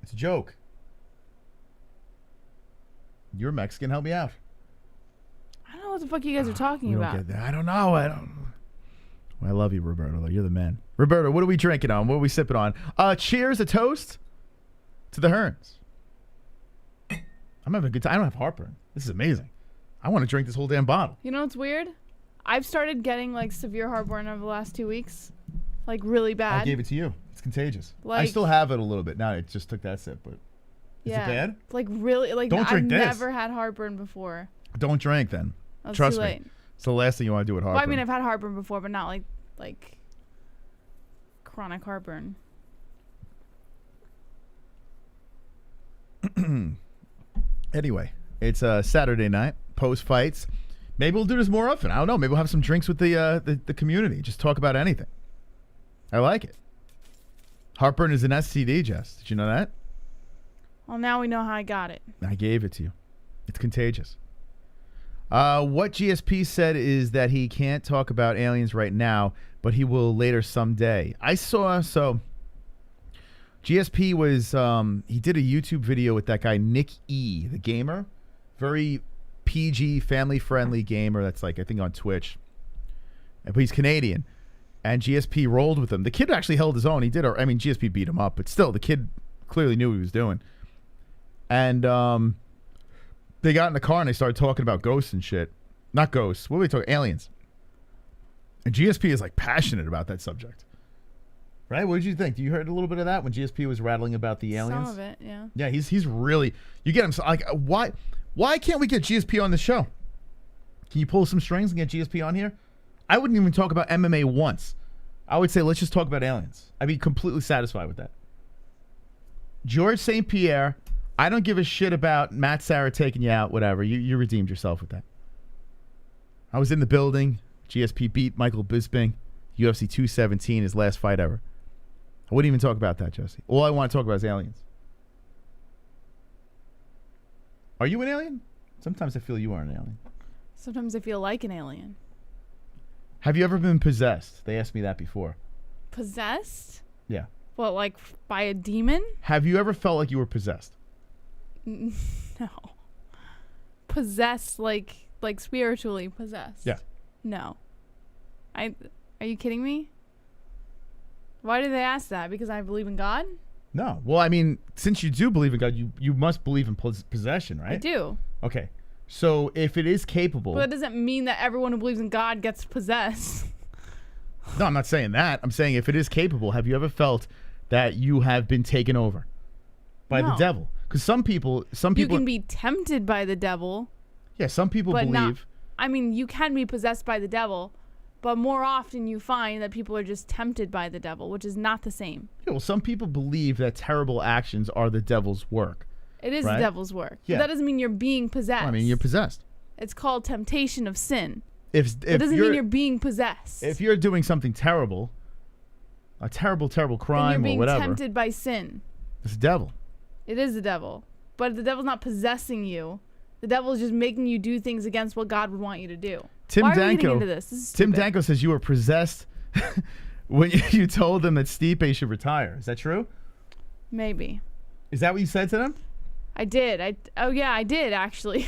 It's a joke. You're Mexican. Help me out. I don't know what the fuck you guys are talking about. I don't know. I love you, Roberto. Though. You're the man. Roberto, what are we drinking on? What are we sipping on? Cheers, a toast to the Hearns. I'm having a good time. I don't have heartburn. This is amazing. I want to drink this whole damn bottle. You know what's weird? I've started getting like severe heartburn over the last 2 weeks. Like really bad. I gave it to you. It's contagious. Like, I still have it a little bit. Now it just took that sip, but is it bad? Like really, like Don't drink I've this. never had heartburn before. Don't drink then. That's Trust too me. late. It's the last thing you want to do with heartburn. Well, I mean, I've had heartburn before, but not like chronic heartburn. Anyway, it's a Saturday night, post fights. Maybe we'll do this more often. I don't know. Maybe we'll have some drinks with the community. Just talk about anything. I like it. Heartburn is an STD, Jess. Did you know that? Well, now we know how I got it. I gave it to you. It's contagious. What GSP said is that he can't talk about aliens right now, but he will later someday. I saw, so GSP was, he did a YouTube video with that guy, Nick E., the gamer. Very PG, family-friendly gamer that's like, I think on Twitch. But he's Canadian. And GSP rolled with him. The kid actually held his own. He did, I mean, GSP beat him up, but still, the kid clearly knew what he was doing. And they got in the car and they started talking about ghosts and shit. Not ghosts. What were they talking? Aliens. And GSP is like passionate about that subject. Right? What did you think? You heard a little bit of that when GSP was rattling about the aliens? Some of it, yeah. Yeah, he's really, you get him, like, why can't we get GSP on the show? Can you pull some strings and get GSP on here? I wouldn't even talk about MMA once. I would say, let's just talk about aliens. I'd be completely satisfied with that. George St. Pierre, I don't give a shit about Matt Sarah taking you out, whatever. You redeemed yourself with that. I was in the building. GSP beat Michael Bisping, UFC 217, his last fight ever. I wouldn't even talk about that, Jesse. All I want to talk about is aliens. Are you an alien? Sometimes I feel you are an alien. Sometimes I feel like an alien. Have you ever been possessed? They asked me that before. Possessed? Yeah. What, like by a demon? Have you ever felt like you were possessed? No. Possessed, like spiritually possessed? Yeah. No. Are you kidding me? Why did they ask that? Because I believe in God? No. Well, I mean, since you do believe in God, you must believe in possession, right? I do. Okay. So if it is capable, But that doesn't mean that everyone who believes in God gets possessed. no, I'm not saying that. I'm saying if it is capable, have you ever felt that you have been taken over by the No. devil? Because some people, You can be tempted by the devil, yeah, some people but not. believe. I mean, you can be possessed by the devil, but more often you find that people are just tempted by the devil, which is not the same. Yeah, well, some people believe that terrible actions are the devil's work. It is Right? the devil's work. Yeah. But that doesn't mean you're being possessed. Well, I mean, you're possessed. It's called temptation of sin. If It doesn't mean you're being possessed. if you're doing something terrible, a terrible then you're crime or being whatever, tempted by sin. it's the devil. It is the devil. But the devil's not possessing you. The devil is just making you do things against what God would want you to do. Tim Why are we Danko. getting into this? This is Tim stupid. Danko says you were possessed when you told them that Stipe should retire. Is that true? Maybe. Is that what you said to them? I did. I did actually.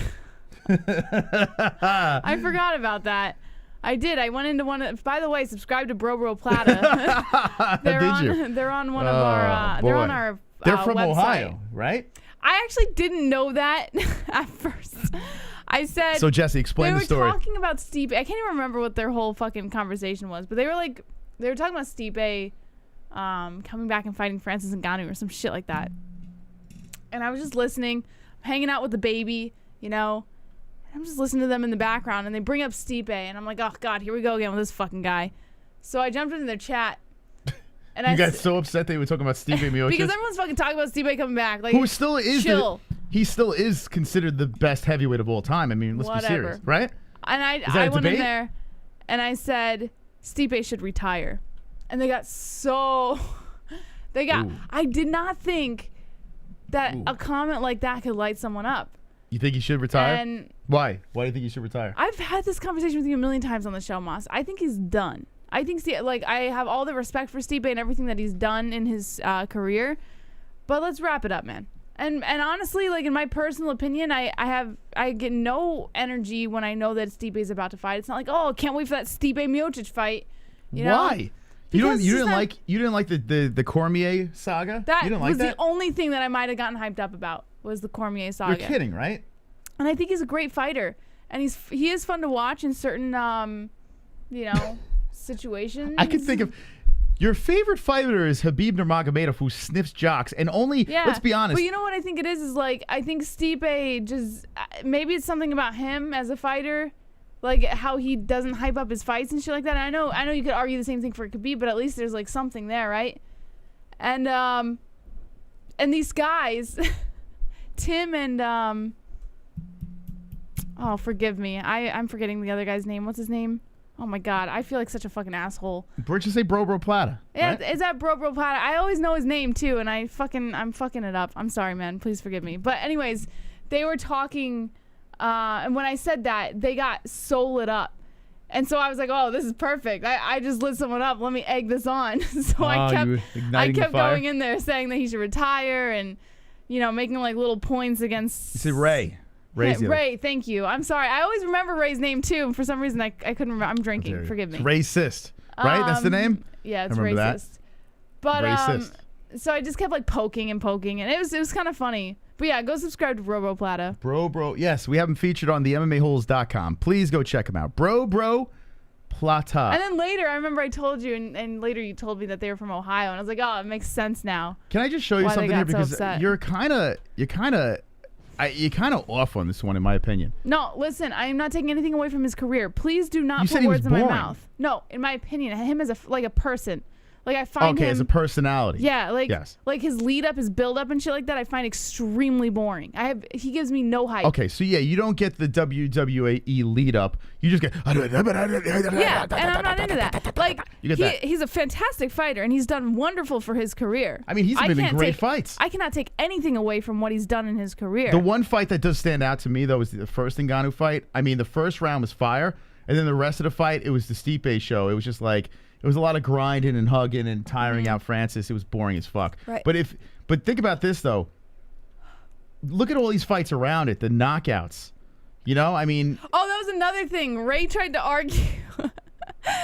I forgot about that. I did. I went into one of, by the way, subscribe to Bro Plata. Did you? They're on one of our they're on our They're from website. Ohio, right? I actually didn't know that at first. I said So Jesse, explain the They story. were talking about Stipe. I can't even remember what their whole fucking conversation was, but they were talking about Stipe coming back and fighting Francis Ngannou or some shit like that. And I was just listening, hanging out with the baby, you know. I'm just listening to them in the background, and they bring up Stipe, and I'm like, oh god, here we go again with this fucking guy. So I jumped into their chat, and You got so upset they were talking about Stipe Miocic? because everyone's fucking talking about Stipe coming back. Like, Who still is chill. he still is considered the best heavyweight of all time. I mean, let's be Whatever. serious, right? And that I a went in debate? there, and I said Stipe should retire, and they got so Ooh. I did not think that a comment like that could light someone up. You think he should retire? And Why? Why do you think he should retire? I've had this conversation with you a million times on the show, Moss. I think he's done. I think I have all the respect for Stipe and everything that he's done in his career, but let's wrap it up, man. And honestly, like in my personal opinion, I get no energy when I know that Stipe is about to fight. It's not like, oh, can't wait for that Stipe Miocic fight. You know? Why? You didn't like the Cormier saga? That you didn't like was that? the only thing that I might have gotten hyped up about was the Cormier saga. You're kidding, right? And I think he's a great fighter, and he is fun to watch in certain situations. I could think of your favorite fighter is Khabib Nurmagomedov, who sniffs jocks, and only let's be honest. But you know what I think it is like I think Stipe just maybe it's something about him as a fighter, like how he doesn't hype up his fights and shit like that. And I know you could argue the same thing for Khabib, but at least there's like something there, right? And these guys, Tim and oh, forgive me, I'm forgetting the other guy's name. What's his name? Oh my god, I feel like such a fucking asshole. Where'd you say Bro Plata? Yeah, right? is that Bro Plata? I always know his name too, and I'm fucking it up. I'm sorry, man. Please forgive me. But anyways, they were talking, and when I said that, they got so lit up. And so I was like, oh, this is perfect. I just lit someone up. Let me egg this on. So I kept going in there saying that he should retire and, making like little points against. You said Ray. Ray, thank you. I'm sorry. I always remember Ray's name too. For some reason, I couldn't remember. I'm drinking. Forgive me. Racist, right? That's the name. Yeah, it's I remember racist. That. But racist. So I just kept like poking, and it was kind of funny. But yeah, go subscribe to Bro Plata. Bro. Yes, we have him featured on the MMA-Holes.com. Please go check him out. Bro Plata. And then later, I remember I told you, and later you told me that they were from Ohio, and I was like, oh, it makes sense now. Can I just show you something here because upset. you're kind of off on this one, in my opinion. No, listen, I am not taking anything away from his career. Please do not put words in my mouth. No, in my opinion, him as a person. Like I find him as a personality. Yeah, like yes. Like his lead up, his build up and shit like that, I find extremely boring. He gives me no hype. Okay, so yeah, you don't get the WWE lead up. You just get yeah, and I'm not into that. Like that. He's a fantastic fighter and he's done wonderful for his career. I mean, he's been in great fights. I cannot take anything away from what he's done in his career. The one fight that does stand out to me though is the first Ngannou fight. I mean, the first round was fire, and then the rest of the fight, it was the Stipe show. It was just like. It was a lot of grinding and hugging and tiring out Francis. It was boring as fuck. Right. But think about this though. Look at all these fights around it, the knockouts. I mean. Oh, that was another thing. Ray tried to argue.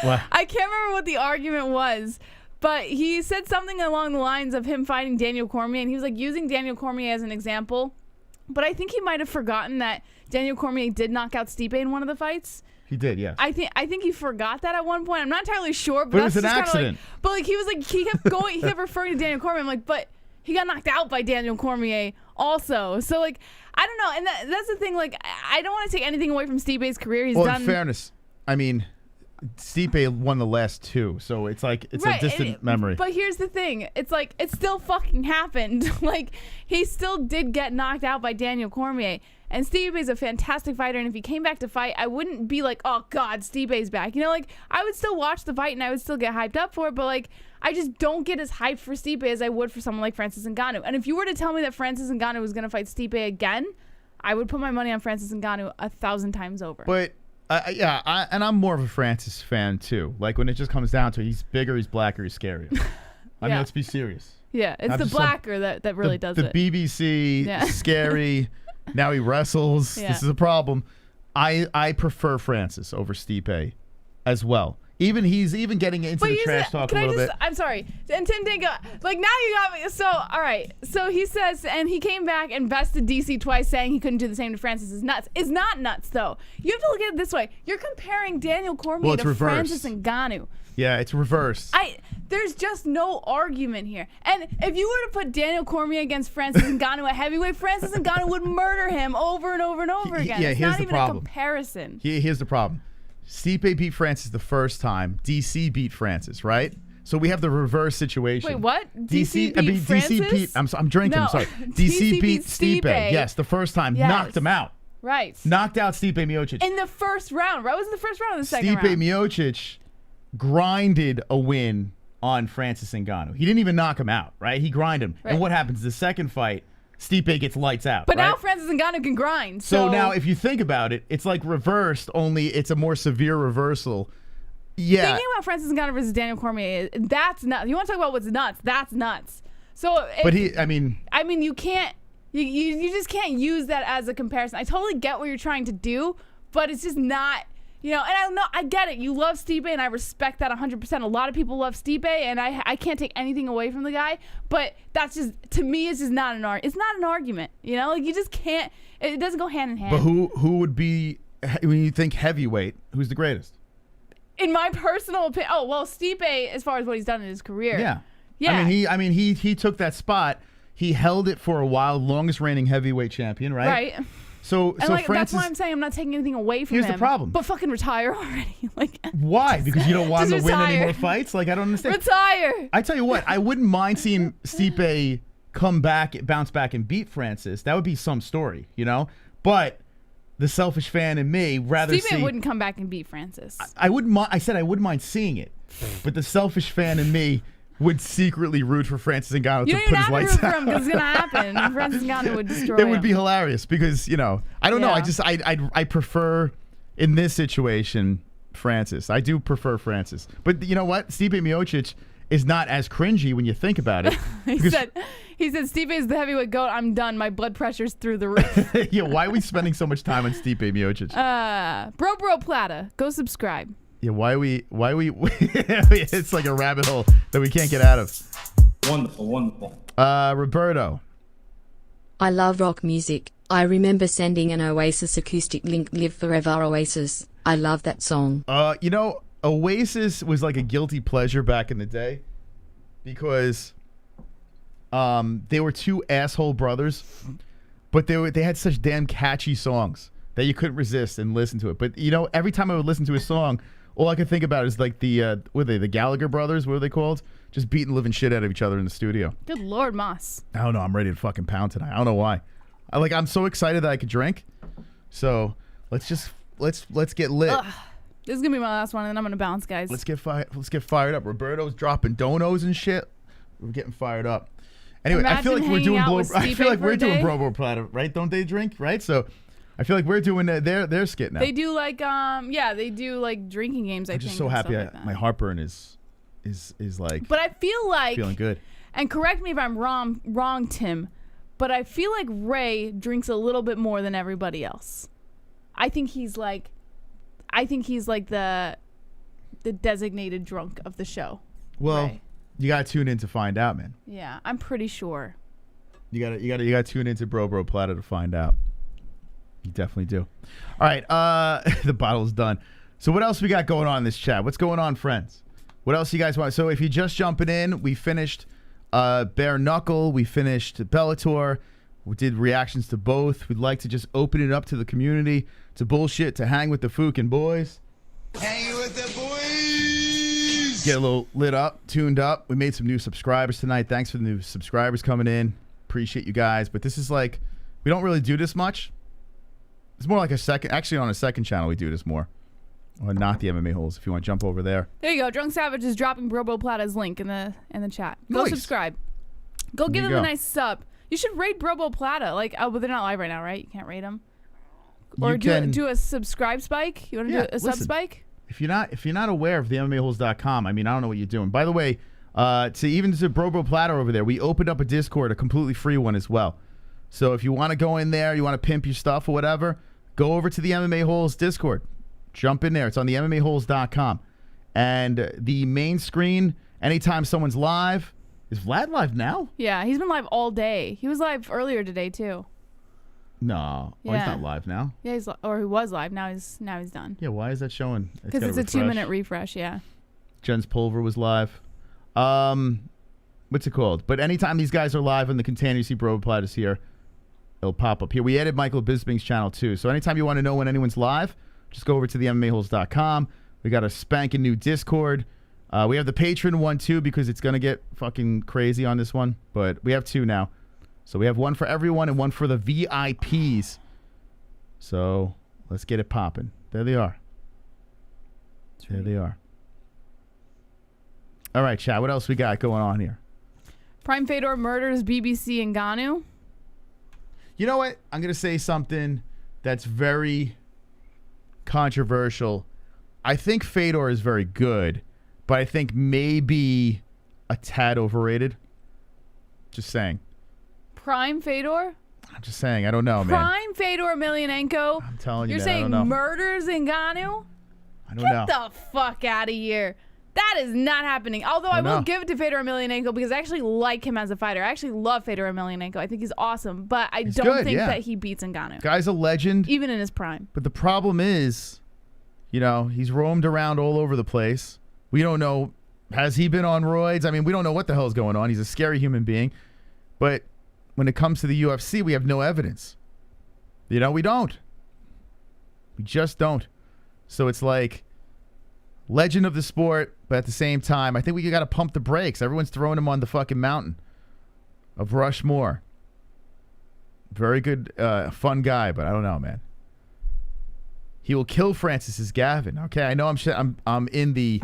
What? I can't remember what the argument was, but he said something along the lines of him fighting Daniel Cormier, and he was like using Daniel Cormier as an example But I think he might have forgotten that Daniel Cormier did knock out Stipe in one of the fights. He did, yeah. I think he forgot that at one point. I'm not entirely sure, but But it was that's an just accident. He kept going, he kept referring to Daniel Cormier. I'm like, but he got knocked out by Daniel Cormier also. So like, I don't know, and that's the thing. Like, I don't want to take anything away from Stipe's career. He's done. In fairness, I mean, Stipe won the last 2, so it's like it's a distant memory. But here's the thing: it's like it still fucking happened. Like he still did get knocked out by Daniel Cormier. And Stipe's a fantastic fighter, and if he came back to fight, I wouldn't be like, oh God, Stipe's back. You know, like I would still watch the fight and I would still get hyped up for it, but like I just don't get as hyped for Stipe as I would for someone like Francis Ngannou. And if you were to tell me that Francis Ngannou was going to fight Stipe again, I would put my money on Francis Ngannou 1,000 times over. But and I'm more of a Francis fan too. Like when it just comes down to it, he's bigger, he's blacker, he's scarier. I mean, let's be serious. Yeah, it's Not the just blacker that really does it. The BBC, scary. Now he wrestles. Yeah. This is a problem. I prefer Francis over Stipe as well. He's even getting into the trash talk a little bit. I'm sorry. And Tim Dingo, like now you got me. So, all right. So he says, and he came back and bested DC twice saying he couldn't do the same to Francis is nuts. It's not nuts though. You have to look at it this way. You're comparing Daniel Cormier to Francis Ngannou. Yeah, it's reversed. There's just no argument here. And if you were to put Daniel Cormier against Francis Ngannou at heavyweight, Francis Ngannou would murder him over and over and over again. Yeah, it's here's not the even problem. a comparison. Here's the problem. Stipe beat Francis the first time. DC beat Francis, right? So we have the reverse situation. Wait, what? DC beat Francis? I'm drinking. No. I'm sorry. DC beat Stipe. Yes, the first time. Yes. Knocked him out. Right. Knocked out Stipe Miocic. In the first round, right? Was it the first round or the second Stipe round? Miocic grinded a win on Francis Ngannou. He didn't even knock him out, right? He grinded him. Right. And what happens? The second fight, Stipe gets lights out. But right? now Francis Ngannou can grind. So now if you think about it, it's like reversed, only it's a more severe reversal. Yeah. Thinking about Francis Ngannou versus Daniel Cormier, that's nuts. You want to talk about what's nuts? That's nuts. So But I mean, you can't, you just can't use that as a comparison. I totally get what you're trying to do, but it's just not, you know, and I get it. You love Stipe, and I respect that 100%. A lot of people love Stipe, and I can't take anything away from the guy, but that's just, to me, it's just not it's not an argument, you know? Like, you just can't, it doesn't go hand in hand. But who would be, when you think heavyweight, who's the greatest? In my personal opinion, Stipe, as far as what he's done in his career. Yeah. Yeah. He took that spot. He held it for a while, longest reigning heavyweight champion, right? Right. So Francis, Francis, that's why I'm saying I'm not taking anything away from him. Here's the problem. But fucking retire already. Like, why? Because you don't want him to win any retire. more fights? Like, I don't understand. Retire. I tell you what, I wouldn't mind seeing Stipe come back, bounce back, and beat Francis. That would be some story, you know? But the selfish fan in me rather Stipe wouldn't come back and beat Francis. I wouldn't mind. I said I wouldn't mind seeing it, but the selfish fan in me would secretly root for Francis Ngannou to put his lights out. You don't even have to root for him because it's gonna happen. Francis Ngannou would destroy him. It would be hilarious because, you know, I don't know. I prefer in this situation Francis. I do prefer Francis, but you know what? Stipe Miocic is not as cringy when you think about it. He said Stipe is the heavyweight GOAT. I'm done. My blood pressure's through the roof. Yeah, why are we spending so much time on Stipe Miocic? Bro Plata, go subscribe. Yeah, why we it's like a rabbit hole that we can't get out of. Wonderful. Roberto. I love rock music. I remember sending an Oasis acoustic link, Live Forever Oasis. I love that song. You know, Oasis was like a guilty pleasure back in the day because they were two asshole brothers, but they had such damn catchy songs that you couldn't resist and listen to it. But you know, every time I would listen to a song, all I could think about is like the the Gallagher brothers, what are they called? Just beating living shit out of each other in the studio. Good Lord, Moss. I don't know. I'm ready to fucking pound tonight. I don't know why. I'm so excited that I could drink. So let's get lit. Ugh. This is gonna be my last one, and then I'm gonna bounce, guys. Let's get fired up. Roberto's dropping donos and shit. We're getting fired up. Anyway, I feel like we're doing Bobo Platter, right? Don't they drink, right? So I feel like we're doing their skit now. They do like they do like drinking games. I'm just so happy. My heartburn is like. But I feel like feeling good. And correct me if I'm wrong, Tim. But I feel like Ray drinks a little bit more than everybody else. I think he's like the designated drunk of the show. Well, Ray. you gotta tune in to find out, man. Yeah, I'm pretty sure. You gotta tune into Bro Platter to find out. You definitely do. All right, the bottle's done. So what else we got going on in this chat? What's going on, friends? What else you guys want? So if you're just jumping in, we finished Bare Knuckle. We finished Bellator. We did reactions to both. We'd like to just open it up to the community, to bullshit, to hang with the fucking boys. Hanging with the boys. Get a little lit up, tuned up. We made some new subscribers tonight. Thanks for the new subscribers coming in. Appreciate you guys. But this is like, we don't really do this much. It's more like a second, actually on a second channel we do this more. Or not the MMA-Holes, if you want to jump over there. There you go. Drunk Savage is dropping Bobo Plata's link in the chat. Go Nice. subscribe. Go give you him a go. nice sub. You should rate Bobo Plata. Like, oh, but they're not live right now, right? You can't rate them. Or You can- do a subscribe spike. You want to do a sub listen. spike? If you're not aware of the MMAHoles.com, I mean, I don't know what you're doing. By the way, to Bobo Platter over there, we opened up a Discord, a completely free one as well. So if you want to go in there, you want to pimp your stuff or whatever, go over to the MMA Holes Discord. Jump in there. It's on the MMAHoles.com. And the main screen, anytime someone's live, is Vlad live now? Yeah, he's been live all day. He was live earlier today too. No. Oh, Yeah. he's not live now? Yeah, or he was live. Now he's done. Yeah, why is that showing? Because it's a 2-minute refresh. Yeah. Jen's Pulver was live. What's it called? But anytime these guys are live in the container, you see Bro Platters here, it'll pop up here. We added Michael Bisping's channel too. So anytime you want to know when anyone's live, just go over to the MMAHoles.com. We got a spanking new Discord. We have the Patreon one too because it's going to get fucking crazy on this one. But we have 2 now. So we have one for everyone and one for the VIPs. So let's get it popping. There they are. There they are. All right, chat. What else we got going on here? Prime Fedor murders BBC and Ngannou. You know what? I'm going to say something that's very controversial. I think Fedor is very good, but I think maybe a tad overrated. Just saying. Prime Fedor? I'm just saying. I don't know, man. Prime Fedor Emelianenko? I'm telling you, You're man, I saying don't know. murders Ngannou? I don't know. Get the fuck out of here. That is not happening. Although I will know. give it to Fedor Emelianenko because I actually like him as a fighter. I actually love Fedor Emelianenko. I think he's awesome, but I don't good, think yeah. that he beats Ngannou. Guy's a legend. Even in his prime. But the problem is, you know, he's roamed around all over the place. We don't know. Has he been on roids? I mean, we don't know what the hell's going on. He's a scary human being. But when it comes to the UFC, we have no evidence. You know, we don't. We just don't. So it's like legend of the sport, but at the same time, I think we got to pump the brakes. Everyone's throwing him on the fucking mountain of Rushmore. Very good, fun guy, but I don't know, man. He will kill Francis Gavin. Okay, I know I'm in the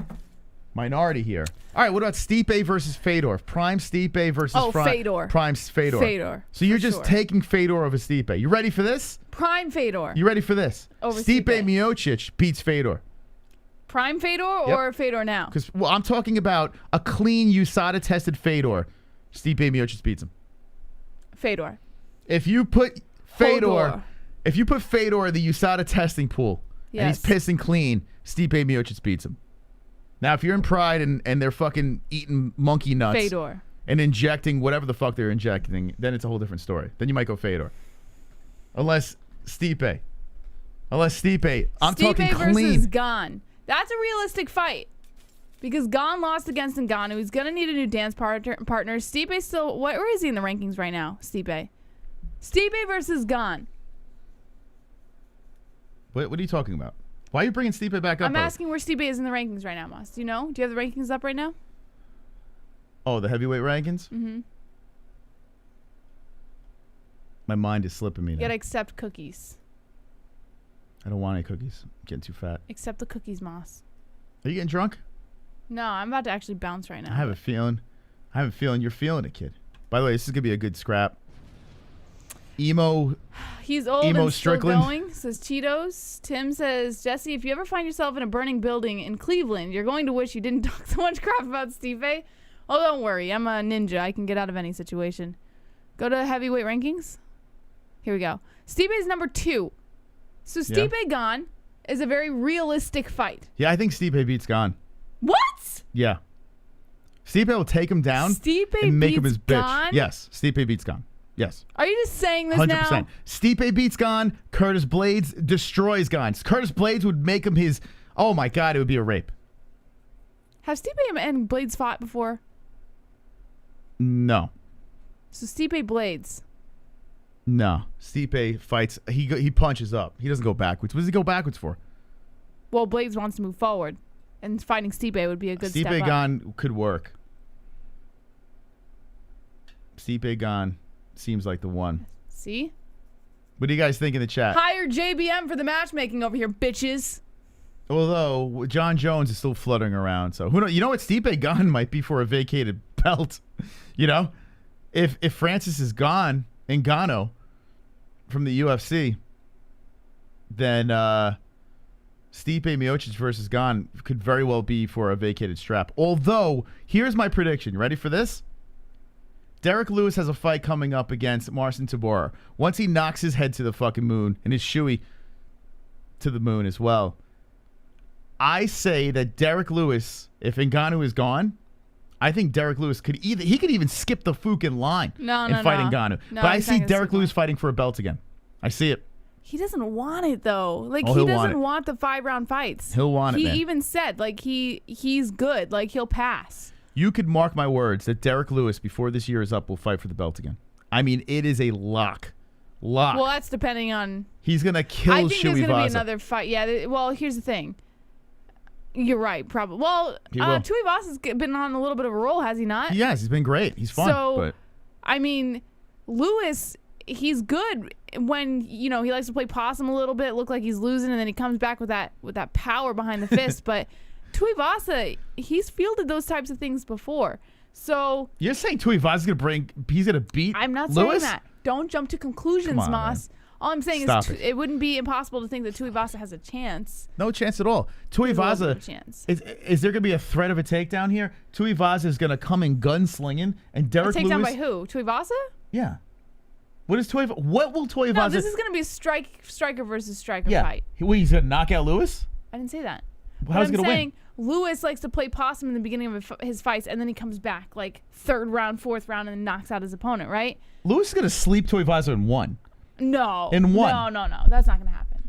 minority here. All right, what about Stipe versus Fedor? Prime Stipe versus Fedor. Prime Fedor. Fedor. So you're for just sure. taking Fedor over Stipe. You ready for this? Prime Fedor. You ready for this? Over Stipe Stipe. Miocic beats Fedor. Prime Fedor Yep. or Fedor now? Because I'm talking about a clean USADA tested Fedor. Stipe Miocic beats him. Fedor. If you put Fedor, Hodor. if you put Fedor in the USADA testing pool and he's Yes. pissing clean, Stipe Miocic beats him. Now, if you're in Pride and they're fucking eating monkey nuts Fedor. and injecting whatever the fuck they're injecting, then it's a whole different story. Then you might go Fedor. Unless Stipe. I'm Stipe talking versus clean. Gon. That's a realistic fight. Because Gon lost against Ngannou. He's going to need a new dance partner. Stipe still... Where is he in the rankings right now? Stipe versus Gon. What are you talking about? Why are you bringing Stipe back up? I'm asking where Stipe is in the rankings right now, Moss. Do you know? Do you have the rankings up right now? Oh, the heavyweight rankings? Mm-hmm. My mind is slipping me You now. got to accept cookies. I don't want any cookies. I'm getting too fat. Accept the cookies, Moss. Are you getting drunk? No, I'm about to actually bounce right now. I have a feeling you're feeling it, kid. By the way, this is going to be a good scrap. He's old Emo and Strickland. still going, says Cheetos. Tim says, Jesse, if you ever find yourself in a burning building in Cleveland, you're going to wish you didn't talk so much crap about Stipe. Oh, don't worry. I'm a ninja. I can get out of any situation. Go to heavyweight rankings. Here we go. Stipe is number 2. So Stipe Gon is a very realistic fight. Yeah, I think Stipe beats Gon. What? Yeah. Stipe will take him down Stipe and make him beats his bitch. Gon? Yes, Stipe beats Gon. Yes. Are you just saying this 100%. now? Stipe beats Gane. Curtis Blades destroys Gane. Curtis Blades would make him his... Oh, my God. It would be a rape. Have Stipe and Blades fought before? No. So Stipe Blades. No. Stipe fights... He punches up. He doesn't go backwards. What does he go backwards for? Well, Blades wants to move forward. And fighting Stipe would be a good step up. Stipe Gane could work. Stipe Gane seems like the one. See? What do you guys think in the chat? Hire JBM for the matchmaking over here, bitches. Although John Jones is still fluttering around, so who knows? You know what? Stipe Gane might be for a vacated belt. You know, if Francis is gone, Ngannou from the UFC, then Stipe Miocic versus Gane could very well be for a vacated strap. Although, here's my prediction. You ready for this? Derek Lewis has a fight coming up against Marcin Tybura. Once he knocks his head to the fucking moon and his shoey to the moon as well, I say that Derek Lewis, if Ngannou is gone, I think Derek Lewis could even skip the fucking line and fight Ngannou. No, but I he's not see gonna Derek skip Lewis fighting for a belt again. I see it. He doesn't want it though. Like Oh, he he'll want doesn't it. want the 5-round fights. He'll want it, He man. even said like he's good. Like he'll pass. You could mark my words that Derek Lewis, before this year is up, will fight for the belt again. I mean, it is a lock. Lock. Well, that's depending on. He's going to kill I think there's Shuey going to be Vaza. another fight. Yeah. Well, here's the thing. You're right. Probably. Well, He will. Tuivasa's been on a little bit of a roll, has he not? Yes, he's been great. He's fun. So, but I mean, Lewis, he's good when he likes to play possum a little bit, look like he's losing, and then he comes back with that power behind the fist. But Tuivasa, he's fielded those types of things before. So you're saying Tuivasa's he's gonna beat I'm not Lewis? saying that. Don't jump to conclusions, Come on, Moss. man. All I'm saying Stop is it. it wouldn't be impossible to think that Tuivasa has a chance. No chance at all. There's a little bit Tuivasa, of a chance. is there going to be a threat of a takedown here? Tuivasa is going to come in gunslinging, and A Derek takedown Lewis. by who? Tuivasa? Yeah. What will Tuivasa? No, this is going to be a striker versus striker yeah. fight. He's going to knock out Lewis? I didn't say that. How's he I'm going to saying Lewis likes to play possum in the beginning of his fights, and then he comes back like 3rd round, 4th round, and knocks out his opponent, right? Lewis is going to sleep Tuivasa in one. No. In one. No. That's not going to happen.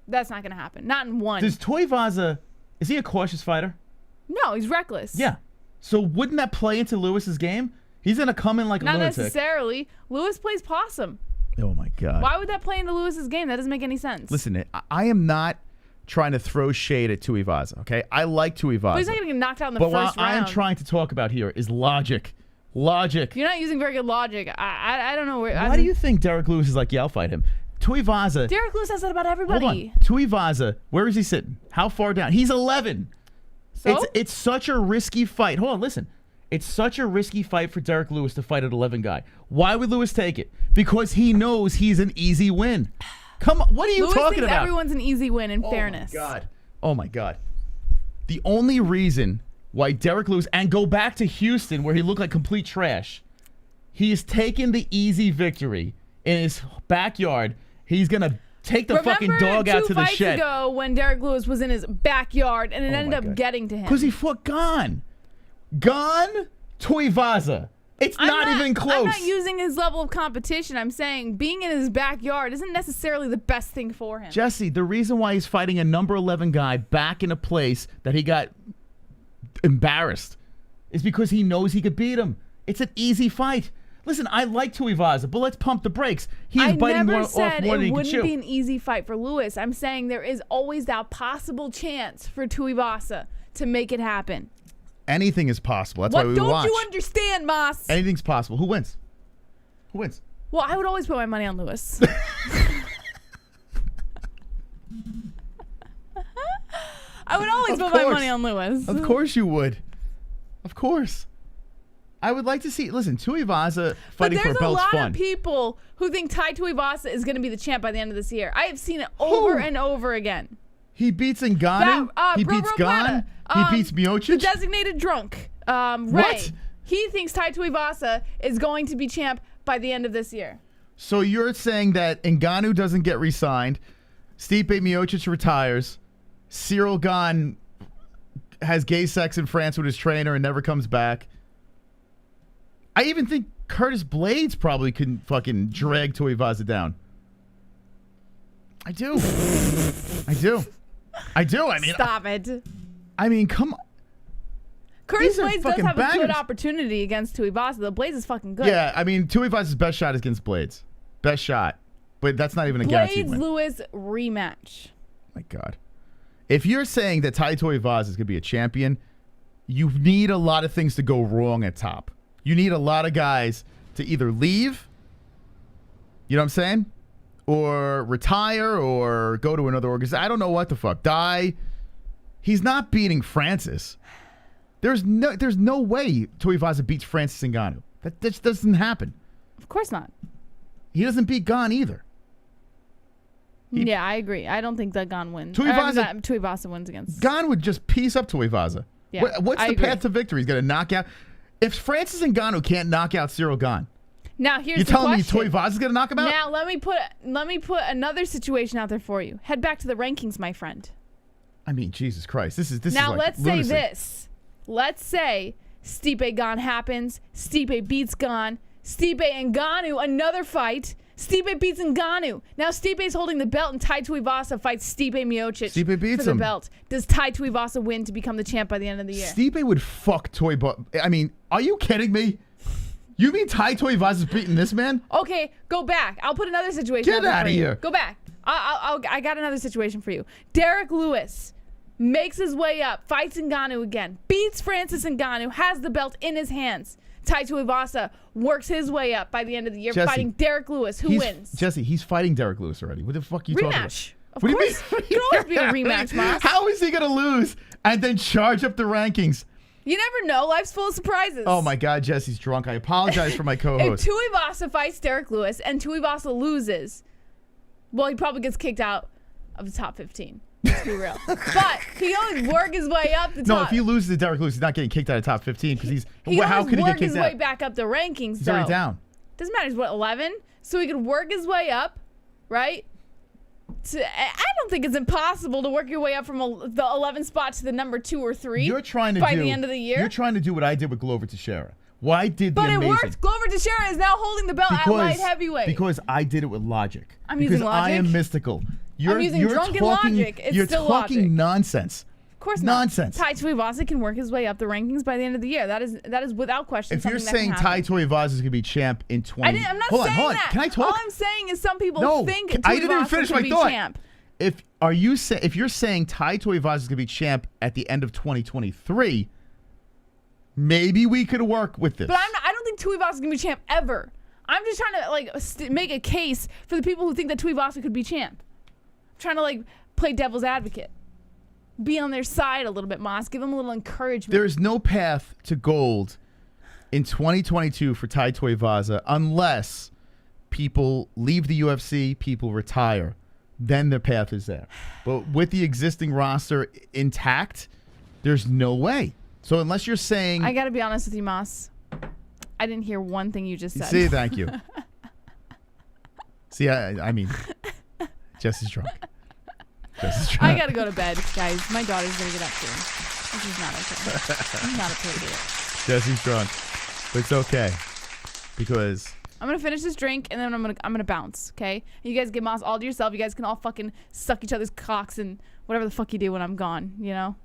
That's not going to happen. Not in one. Does Tuivasa, is he a cautious fighter? No, he's reckless. Yeah. So wouldn't that play into Lewis's game? He's going to come in like a Not lunatic. necessarily. Lewis plays possum. Oh, my God. Why would that play into Lewis's game? That doesn't make any sense. Listen, I am not trying to throw shade at Tuivasa, okay? I like Tuivasa. But he's not going to get knocked out in the But first what I am round. trying to talk about here is logic. Logic. You're not using very good logic. I don't know where. Why do you think Derek Lewis is like, yeah, I'll fight him? Tuivasa. Derek Lewis says that about everybody. Hold on. Tuivasa, where is he sitting? How far down? He's 11. So? It's such a risky fight. Hold on, listen. It's such a risky fight for Derek Lewis to fight an 11 guy. Why would Lewis take it? Because he knows he's an easy win. Come on, what are you Lewis talking thinks about? everyone's an easy win, in fairness. Oh, my God. The only reason why Derek Lewis, and go back to Houston where he looked like complete trash, he's taken the easy victory in his backyard. He's going to take the fucking dog out to the shed. 2 fights ago when Derek Lewis was in his backyard and it ended up getting to him. Because he fought Gane. Gane, Tuivasa. It's not even close. I'm not using his level of competition. I'm saying being in his backyard isn't necessarily the best thing for him. Jesse, the reason why he's fighting a number 11 guy back in a place that he got embarrassed is because he knows he could beat him. It's an easy fight. Listen, I like Tuivasa, but let's pump the brakes. He's biting off more than he can it wouldn't chew. be an easy fight for Lewis. I'm saying there is always that possible chance for Tuivasa to make it happen. Anything is possible. That's What why we don't watch. you understand, Moss? Anything's possible. Who wins? Who wins? Well, I would always put my money on Lewis. I would always put my money on Lewis. Of course you would. Of course. I would like to see. Listen, Tuivasa fighting for a belt's fun. But there's a lot of people who think Tai Tuivasa is going to be the champ by the end of this year. I have seen it over and over again. He beats Ngannou. He Bro beats Plata, Gane. He beats Miocic. The designated drunk. Ray. What? He thinks Tai Tuivasa is going to be champ by the end of this year. So you're saying that Ngannou doesn't get re-signed, Stipe Miocic retires, Cyril Gane has gay sex in France with his trainer and never comes back. I even think Curtis Blades probably can fucking drag Tuivasa down. I do. I mean, stop it. I mean, come on. Curtis Blades does have a good opportunity against Tuivasa. The Blades is fucking good. Yeah, I mean, Tuivasa's best shot is against Blades. Best shot. But that's not even a guaranteed win. Blades-Lewis rematch. My God. If you're saying that Tai Tuivasa is going to be a champion, you need a lot of things to go wrong at top. You need a lot of guys to either leave, you know what I'm saying? Or retire or go to another organization. I don't know what the fuck. Die. He's not beating Francis. There's no way Tuivasa beats Francis Ngannou. That just doesn't happen. Of course not. He doesn't beat Gane either. Yeah, I agree. I don't think that Gane wins. Tuivasa wins against. Gane would just piece up Tuivasa. Yeah, what's the path to victory? He's going to knock out. If Francis Ngannou can't knock out Cyril Gane, now here's you the telling me question. Tuivasa's going to knock him out? Now let me put another situation out there for you. Head back to the rankings, my friend. I mean, Jesus Christ, this is now like let's lunacy. say this. Let's say Stipe Gane happens. Stipe beats Gane. Stipe and Ngannou, another fight. Stipe beats Ngannou. Now Stipe's holding the belt, and Tai Tuivasa fights Stipe Miocic Stipe beats for the him. belt. Does Tai Tuivasa win to become the champ by the end of the year? Stipe would fuck Tuivasa. I mean, are you kidding me? You mean Tai Tuivasa's beating this man? Okay, go back. I'll put another situation. Get out of here. Go back. I got another situation for you. Derek Lewis makes his way up, fights Ngannou again, beats Francis Ngannou, has the belt in his hands. Tai Tuivasa works his way up by the end of the year, fighting Derek Lewis. Who wins? Jesse, he's fighting Derek Lewis already. What the fuck are you talking about? Rematch. Of course. It can always be a rematch, Moss. How is he going to lose and then charge up the rankings? You never know. Life's full of surprises. Oh, my God. Jesse's drunk. I apologize for my co-host. If Tuivasa fights Derek Lewis and Tuivasa loses, well, he probably gets kicked out of the top 15. Let's be real. But he always work his way up the top. No, if he loses to Derek Lewis, he's not getting kicked out of the top 15 because how could he get kicked out? He work his way back up the rankings, He's already down. Doesn't matter. He's what, 11? So he could work his way up, right? I don't think it's impossible to work your way up from the 11th spot to the number 2 or 3 by the end of the year. You're trying to do what I did with Glover Teixeira. Why did but the amazing? But it worked. Glover Teixeira is now holding the belt at light heavyweight. Because I did it with logic. I'm using logic. Because I am mystical. I'm using drunken logic. It's you're still talking logic. Nonsense. Of course nonsense. Tai Tuivasa can work his way up the rankings by the end of the year. That is without question. If you're saying Tai Tuivasa is going to be champ in 20, I'm not hold saying on. that. Can I talk? All I'm saying is some people think Tuivasa I didn't finish can my be thought. champ. If you're saying Tai Tuivasa is going to be champ at the end of 2023, maybe we could work with this. But I don't think Tuivasa is going to be champ ever. I'm just trying to make a case for the people who think that Tuivasa could be champ. I'm trying to play devil's advocate. Be on their side a little bit, Moss. Give them a little encouragement. There is no path to gold in 2022 for Tai Tuivasa unless people leave the UFC, people retire. Then the path is there. But with the existing roster intact, there's no way. So unless you're saying... I got to be honest with you, Moss. I didn't hear one thing you just said. See, thank you. See, I mean, Jesse's drunk. I got to go to bed, guys. My daughter's going to get up soon. This is not okay. I'm not appropriate. Jesse's drunk. But it's okay. Because... I'm gonna finish this drink and then I'm gonna bounce, okay? You guys get Moss all to yourself. You guys can all fucking suck each other's cocks and whatever the fuck you do when I'm gone, you know?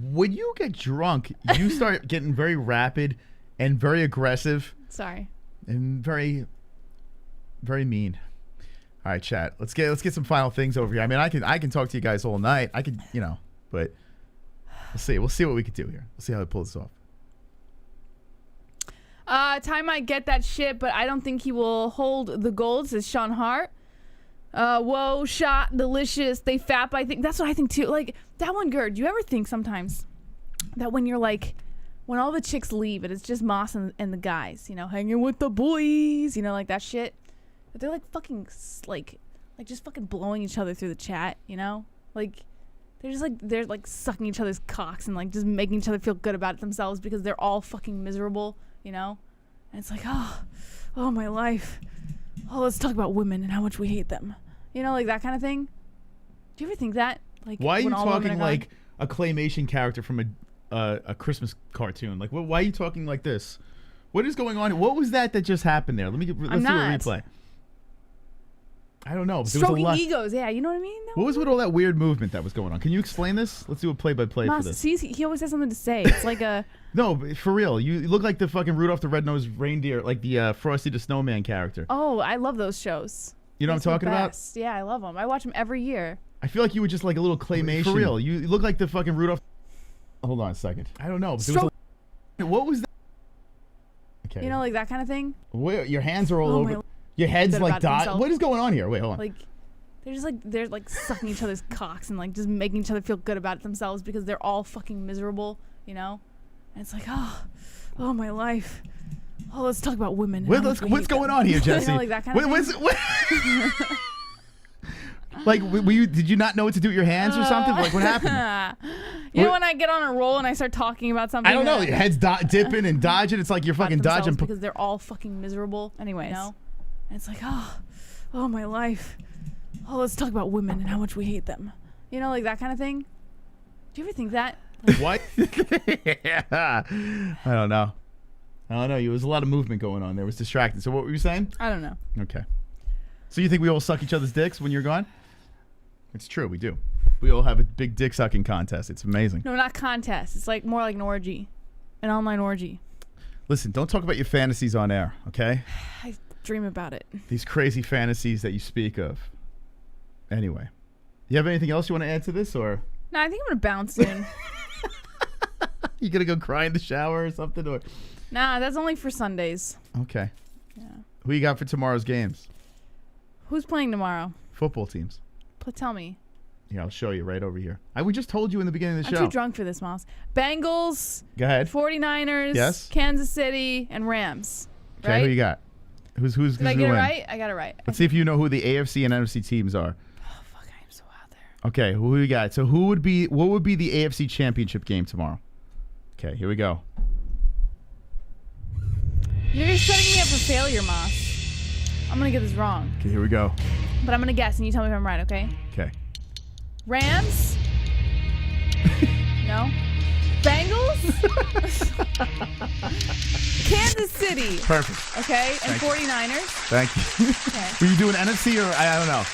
When you get drunk, you start getting very rapid and very aggressive. Sorry. And very, very mean. All right, chat. Let's get some final things over here. I mean, I can talk to you guys all night. I could, but we'll see. We'll see what we could do here. We'll see how we pull this off. Ty might get that shit, but I don't think he will hold the gold, says Sean Hart. Whoa, shot, delicious, they fap, I think. That's what I think, too. That one, Gerd, do you ever think sometimes that when you're when all the chicks leave and it's just Moss and the guys, hanging with the boys, that shit, that they're fucking, just fucking blowing each other through the chat, they're just they're sucking each other's cocks and just making each other feel good about it themselves because they're all fucking miserable. And it's oh, my life. Oh, let's talk about women and how much we hate them. That kind of thing. Do you ever think that? Why are you talking like a claymation character from a Christmas cartoon? Why are you talking like this? What is going on? What was that just happened there? Let's do a replay. I don't know. Stroking egos. Yeah, you know what I mean? What was with all that weird movement that was going on? Can you explain this? Let's do a play-by-play for this. See, he always has something to say. It's like a... No, but for real. You look like the fucking Rudolph the Red-Nosed Reindeer, like the Frosty the Snowman character. Oh, I love those shows. You know what I'm talking about? Yeah, I love them. I watch them every year. I feel like you were just like a little claymation. For real. You look like the fucking Rudolph... Hold on a second. I don't know. What was that? Okay. You know, like that kind of thing? Your hands are all over. Your head's like dot. What is going on here? Wait, hold on. Like... They're like sucking each other's cocks and like just making each other feel good about it themselves because they're all fucking miserable, you know? And it's like, oh my life. Oh, let's talk about women. What's going on here, Jesse? You know, like that kind of thing? Like, did you not know what to do with your hands or something? Like, what happened? You know when I get on a roll and I start talking about something? I don't know. Your head's dipping and dodging. It's like you're fucking dodging. Because they're all fucking miserable. Anyways. You know? And it's like, oh my life. Oh, let's talk about women and how much we hate them. You know, like that kind of thing? Do you ever think that? Like, what? I don't know. There was a lot of movement going on there. It was distracting. So what were you saying? I don't know. Okay. So you think we all suck each other's dicks when you're gone? It's true. We do. We all have a big dick sucking contest. It's amazing. No, not contest. It's like more like an orgy. An online orgy. Listen, don't talk about your fantasies on air, okay? I dream about it. These crazy fantasies that you speak of. Anyway, you have anything else you want to add to this, or? No, I think I'm gonna bounce soon. You gonna go cry in the shower or something, or? Nah, that's only for Sundays. Okay. Yeah. Who you got for tomorrow's games? Who's playing tomorrow? Football teams. Tell me. Yeah, I'll show you right over here. We just told you in the beginning of the show. I'm too drunk for this, Miles. Bengals. Go ahead. 49ers. Yes. Kansas City and Rams. Okay, right? Who you got? Who's Did I get it right? I got it right. Let's see if you know who the AFC and NFC teams are. Oh fuck, I am so out there. Okay, who you got? So what would be the AFC championship game tomorrow? Okay, here we go. You're setting me up for failure, Moss. I'm gonna get this wrong. Okay, here we go. But I'm gonna guess and you tell me if I'm right, okay? Okay. Rams? No. Bengals? Kansas City. Perfect. Okay, and 49ers. Thank you. Okay. Were you doing NFC or I don't know?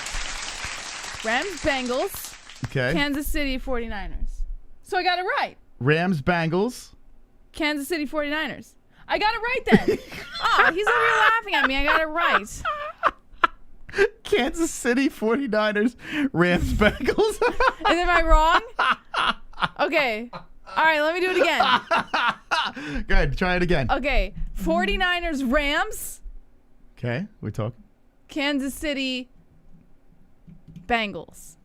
Rams, Bengals. Okay. Kansas City, 49ers. So I got it right. Rams, Bengals. Kansas City, 49ers. I got it right then. He's over here laughing at me. I got it right. Kansas City 49ers, Rams, Bengals. Am I wrong? Okay. All right, let me do it again. Go ahead, try it again. Okay. 49ers, Rams. Okay, we're talking. Kansas City, Bengals.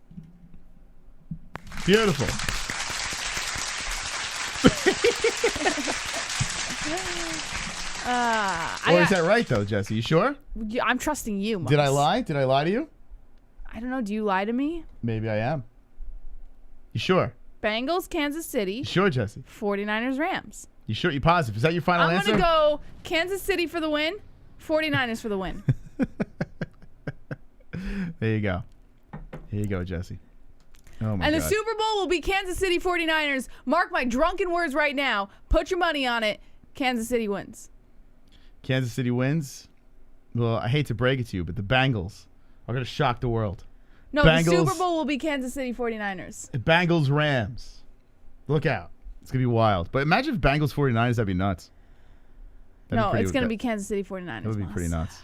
Beautiful. Is that right, though, Jesse? You sure? I'm trusting you, Moss. Did I lie? Did I lie to you? I don't know. Do you lie to me? Maybe I am. You sure? Bengals, Kansas City. You sure, Jesse? 49ers, Rams. You sure? You positive? Is that your final answer? I'm going to go Kansas City for the win, 49ers for the win. There you go. Here you go, Jesse. Oh, my God. And the Super Bowl will be Kansas City 49ers. Mark my drunken words right now. Put your money on it. Kansas City wins. Kansas City wins? Well, I hate to break it to you, but the Bengals are going to shock the world. No, the Super Bowl will be Kansas City 49ers. Bengals, Rams. Look out. It's going to be wild. But imagine if Bengals 49ers, that'd be nuts. It's going to be Kansas City 49ers. That would be pretty nuts.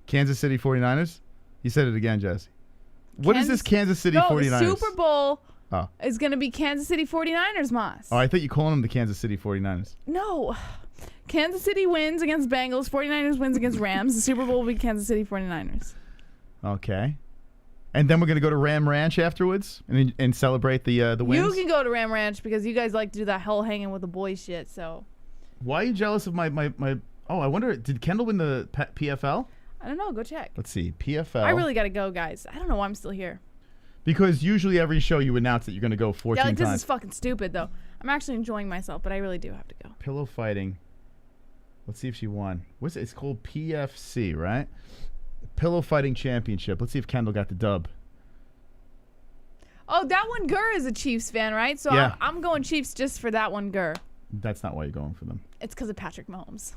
Kansas City 49ers? You said it again, Jesse. What is this Kansas City 49ers? The Super Bowl is going to be Kansas City 49ers, Moss. Oh, I thought you calling them the Kansas City 49ers. No. Kansas City wins against Bengals. 49ers wins against Rams. The Super Bowl will be Kansas City 49ers. Okay. And then we're going to go to Ram Ranch afterwards and celebrate the wins? You can go to Ram Ranch because you guys like to do that hell hanging with the boys shit, so. Why are you jealous of my Oh, I wonder, did Kendall win the PFL? I don't know. Go check. Let's see. PFL. I really got to go, guys. I don't know why I'm still here. Because usually every show you announce that you're going to go 14 times. This is fucking stupid, though. I'm actually enjoying myself, but I really do have to go. Pillow fighting. Let's see if she won. What's it? It's called PFC, right? Pillow Fighting Championship. Let's see if Kendall got the dub. Oh, that one Gurr is a Chiefs fan, right? So yeah. I'm going Chiefs just for that one Gurr. That's not why you're going for them. It's because of Patrick Mahomes.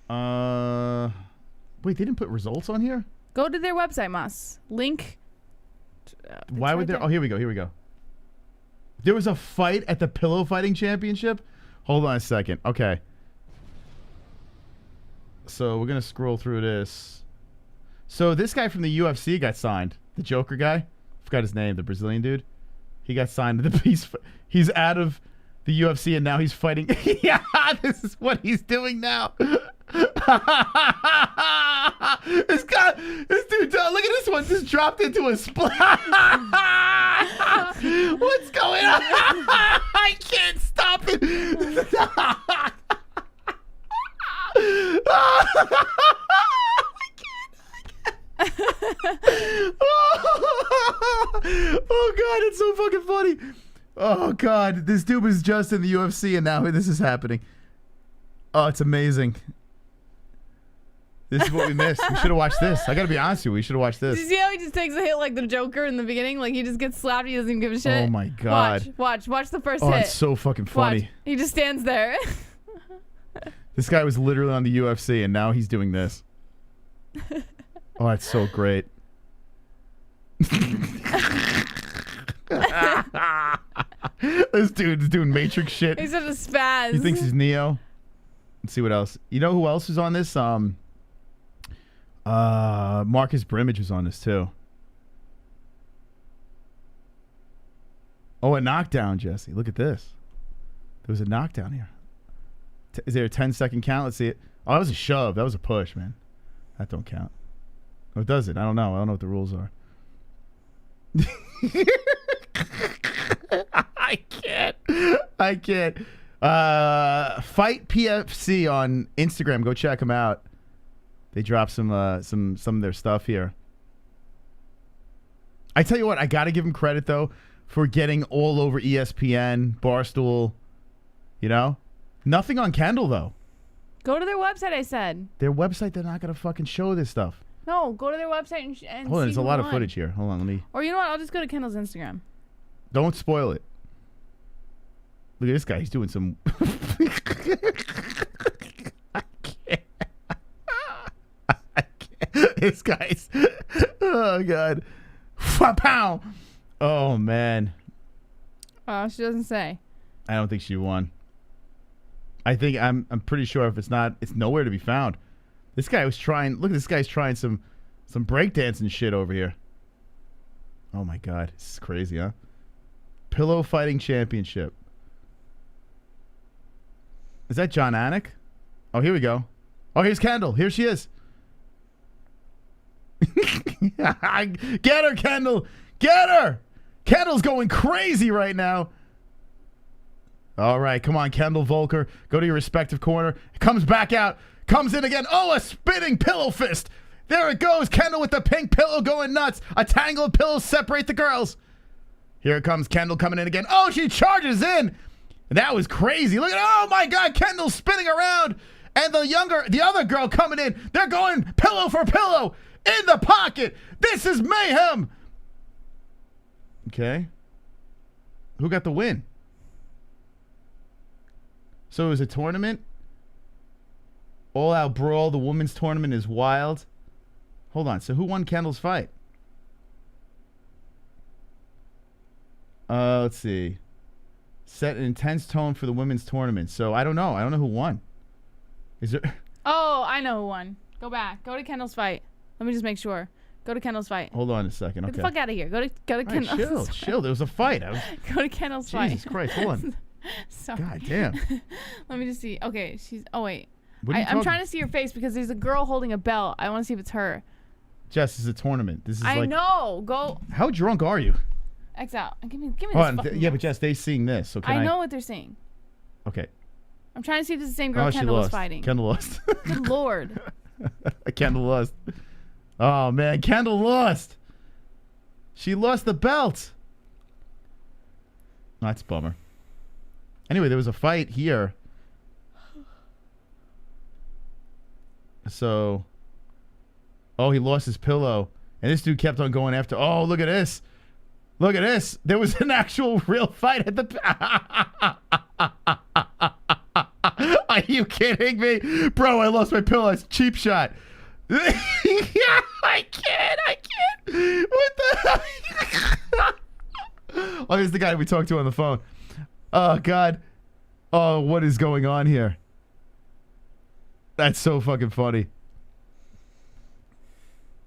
Wait, they didn't put results on here? Go to their website, Mas. Link. Why would there? Oh, here we go. Here we go. There was a fight at the Pillow Fighting Championship? Hold on a second. Okay. So we're going to scroll through this. So this guy from the UFC got signed. The Joker guy. Forgot his name. The Brazilian dude. He got signed to the piece. He's out of the UFC and now he's fighting. Yeah, this is what he's doing now. This dude, look at this one. Just dropped into a split. What's going on? I can't stop it. Oh God, it's so fucking funny. Oh God, this dude was just in the UFC and now this is happening. Oh, it's amazing. This is what we missed. We should have watched this. I gotta be honest with you, we should have watched this. Did you see how he just takes a hit like the Joker in the beginning? Like he just gets slapped, he doesn't even give a shit. Oh my God. Watch the first hit. hit. Oh, it's so fucking funny. Watch. He just stands there. This guy was literally on the UFC and now he's doing this. Oh, it's so great. This dude's doing Matrix shit. He's such a spaz. He thinks he's Neo. Let's see what else. You know who else was on this? Marcus Brimage was on this too. Oh, a knockdown, Jesse. Look at this. There was a knockdown here. Is there a 10-second count? Let's see it. Oh, that was a shove. That was a push, man. That don't count. Oh, does it? I don't know. I don't know what the rules are. I can't. Fight PFC on Instagram. Go check them out. They dropped some of their stuff here. I tell you what, I gotta give them credit though for getting all over ESPN, Barstool. You know, nothing on Kendall though. Go to their website. I said. Their website. They're not gonna fucking show this stuff. No, go to their website and hold on. There's a lot won. of footage here. Hold on, let me. Or you know what? I'll just go to Kendall's Instagram. Don't spoil it. Look at this guy. He's doing some. I can't. This guy's. Oh God. Pow. Oh man. Oh, she doesn't say. I don't think she won. I think I'm pretty sure if it's not, it's nowhere to be found. This guy was trying. Look at this guy's trying some breakdancing shit over here. Oh my God, this is crazy, huh? Pillow Fighting Championship. Is that John Anik? Oh, here we go. Oh, here's Kendall. Here she is. Get her, Kendall. Get her. Kendall's going crazy right now. All right, come on, Kendall Volker. Go to your respective corner. Comes back out. Comes in again. Oh, a spinning pillow fist. There it goes. Kendall with the pink pillow going nuts. A tangle of pillows separate the girls. Here comes Kendall coming in again. Oh, she charges in. That was crazy. Look at, oh my God, Kendall spinning around. And the other girl coming in. They're going pillow for pillow in the pocket. This is mayhem. Okay. Who got the win? So it was a tournament. All Out Brawl. The women's tournament is wild. Hold on. So who won Kendall's fight? Let's see. Set an intense tone for the women's tournament. So I don't know. I don't know who won. Is there? Oh, I know who won. Go back. Go to Kendall's fight. Let me just make sure. Go to Kendall's fight. Hold on a second. Okay. Get the fuck out of here. Go to Kendall's fight. Chill. There was a fight. Go to Kendall's fight. Jesus Christ. Hold on. Sorry. God damn. Let me just see. Okay, she's. Oh wait. I'm trying to see her face because there's a girl holding a belt. I want to see if it's her. Jess, this is a tournament. This is I like. know. Go. How drunk are you? X out. Give me this. Hold on. Yeah, but Jess, they seeing this. So I know what they're seeing. Okay. I'm trying to see if it's the same girl Kendall was fighting. Kendall lost. Good Lord. Kendall lost. Oh man, Kendall lost. She lost the belt. Oh, that's a bummer. Anyway, there was a fight here. So, oh, he lost his pillow. And this dude kept on going after. Oh, look at this. Look at this. There was an actual real fight at the. Are you kidding me? Bro, I lost my pillow. It's a cheap shot. I can't. What the hell? Oh, here's the guy we talked to on the phone. Oh, God. Oh, what is going on here? That's so fucking funny.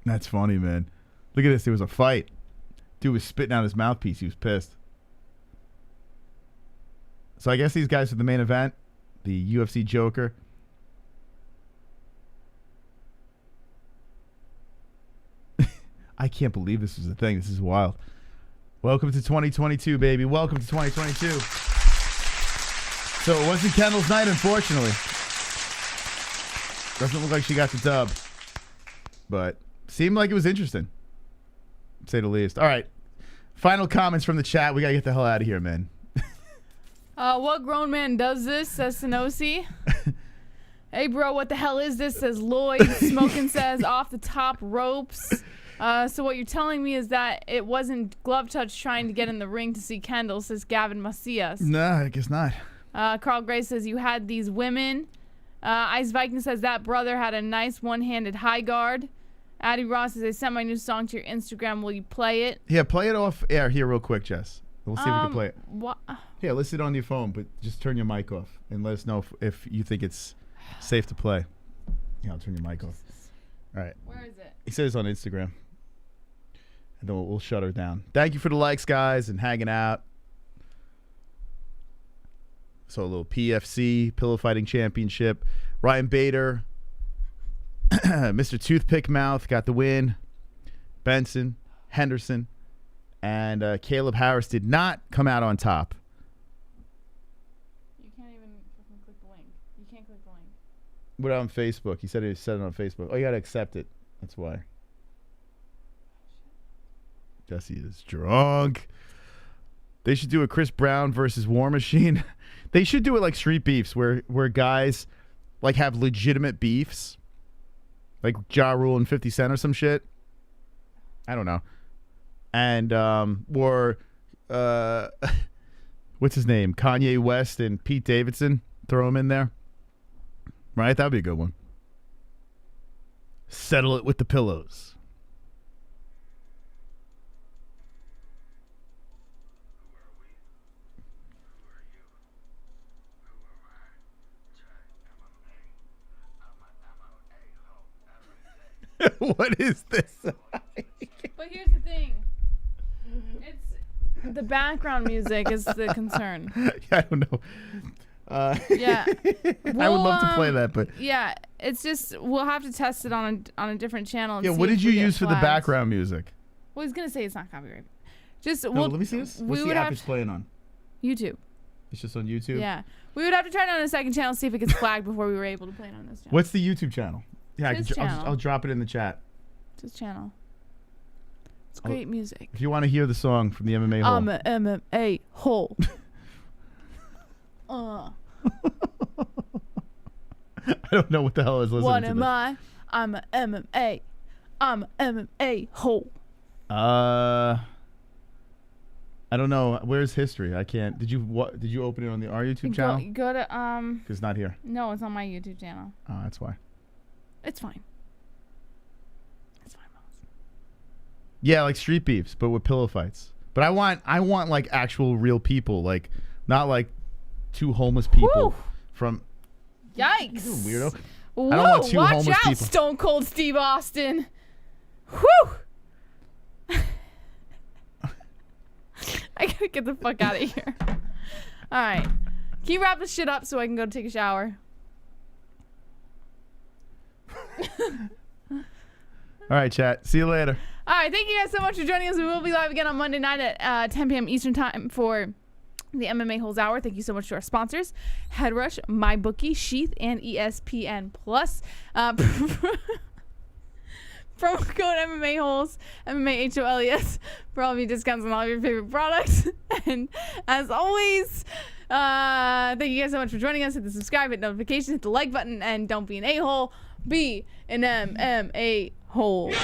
That's funny, man. Look at this. There was a fight. Dude was spitting out his mouthpiece. He was pissed. So I guess these guys are the main event. The UFC Joker. I can't believe this is a thing. This is wild. Welcome to 2022, baby. Welcome to 2022. So it wasn't Kendall's night, unfortunately. Doesn't look like she got the dub. But seemed like it was interesting, to say the least. All right. Final comments from the chat. We got to get the hell out of here, man. What grown man does this, says Sanosi. Hey, bro, what the hell is this, says Lloyd. Smoking says, off the top ropes. So what you're telling me is that it wasn't Glove Touch trying to get in the ring to see Kendall, says Gavin Macias. No, I guess not. Carl Gray says, you had these women. Ice Viking says, that brother had a nice one-handed high guard. Addie Ross says, I sent my new song to your Instagram. Will you play it? Yeah, play it off air here real quick, Jess. We'll see if we can play it. What? Yeah, list it on your phone, but just turn your mic off and let us know if you think it's safe to play. Yeah, I'll turn your mic off. All right. Where is it? He says on Instagram. And then we'll shut her down. Thank you for the likes, guys, and hanging out. So a little PFC, Pillow Fighting Championship. Ryan Bader, Mr. Toothpick Mouth got the win. Benson, Henderson, and Kaleb Harris did not come out on top. You can't even click the link. You can't click the link. What on Facebook? He said he said it on Facebook. Oh, you got to accept it. That's why. Jesse is drunk. They should do a Chris Brown versus War Machine. They should do it like Street Beefs, where guys like have legitimate beefs, like Ja Rule and 50 Cent or some shit. I don't know. And or what's his name? Kanye West and Pete Davidson. Throw him in there. Right? That'd be a good one. Settle it with the pillows. What is this? But here's the thing. It's the background music is the concern. I don't know. Yeah. I would love to play that, but yeah, it's just we'll have to test it on a different channel. And yeah, see what if did you we get use for the flagged. background music? Well, he's gonna say it's not copyright. Just No, let me see this. What's the app it's playing on? YouTube. It's just on YouTube. Yeah, we would have to try it on a second channel, see if it gets flagged before we were able to play it on this channel. What's the YouTube channel? Yeah, His channel. I'll drop it in the chat. It's his channel. It's great music. If you want to hear the song from the MMA Hole. I'm a MMA hole. I don't know what the hell I was listening What to. am I? I'm a MMA. I'm a MMA hole. I don't know. Where's history? I can't. Did you open it on our YouTube channel? Go to Cause it's not here. No, it's on my YouTube channel. Oh, that's why. It's fine. It's fine, boss. Yeah, like Street Beefs, but with pillow fights. But I want like actual real people, like not like two homeless people. Woo! From. Yikes! You're a weirdo. Whoa, I don't want two watch homeless out, people. Stone Cold Steve Austin. Whew! I gotta get the fuck out of here. All right, can you wrap this shit up so I can go take a shower? All right, chat. See you later. All right, thank you guys so much for joining us. We will be live again on Monday night at 10 p.m. Eastern time for the MMA-Holes Hour. Thank you so much to our sponsors, Headrush, MyBookie, Sheath, and ESPN+. Promo code MMA-Holes, MMA-HOLES, for all of your discounts on all of your favorite products. And as always, thank you guys so much for joining us. Hit the subscribe, hit notifications, hit the like button, and don't be an a-hole. Be an MMA-Hole.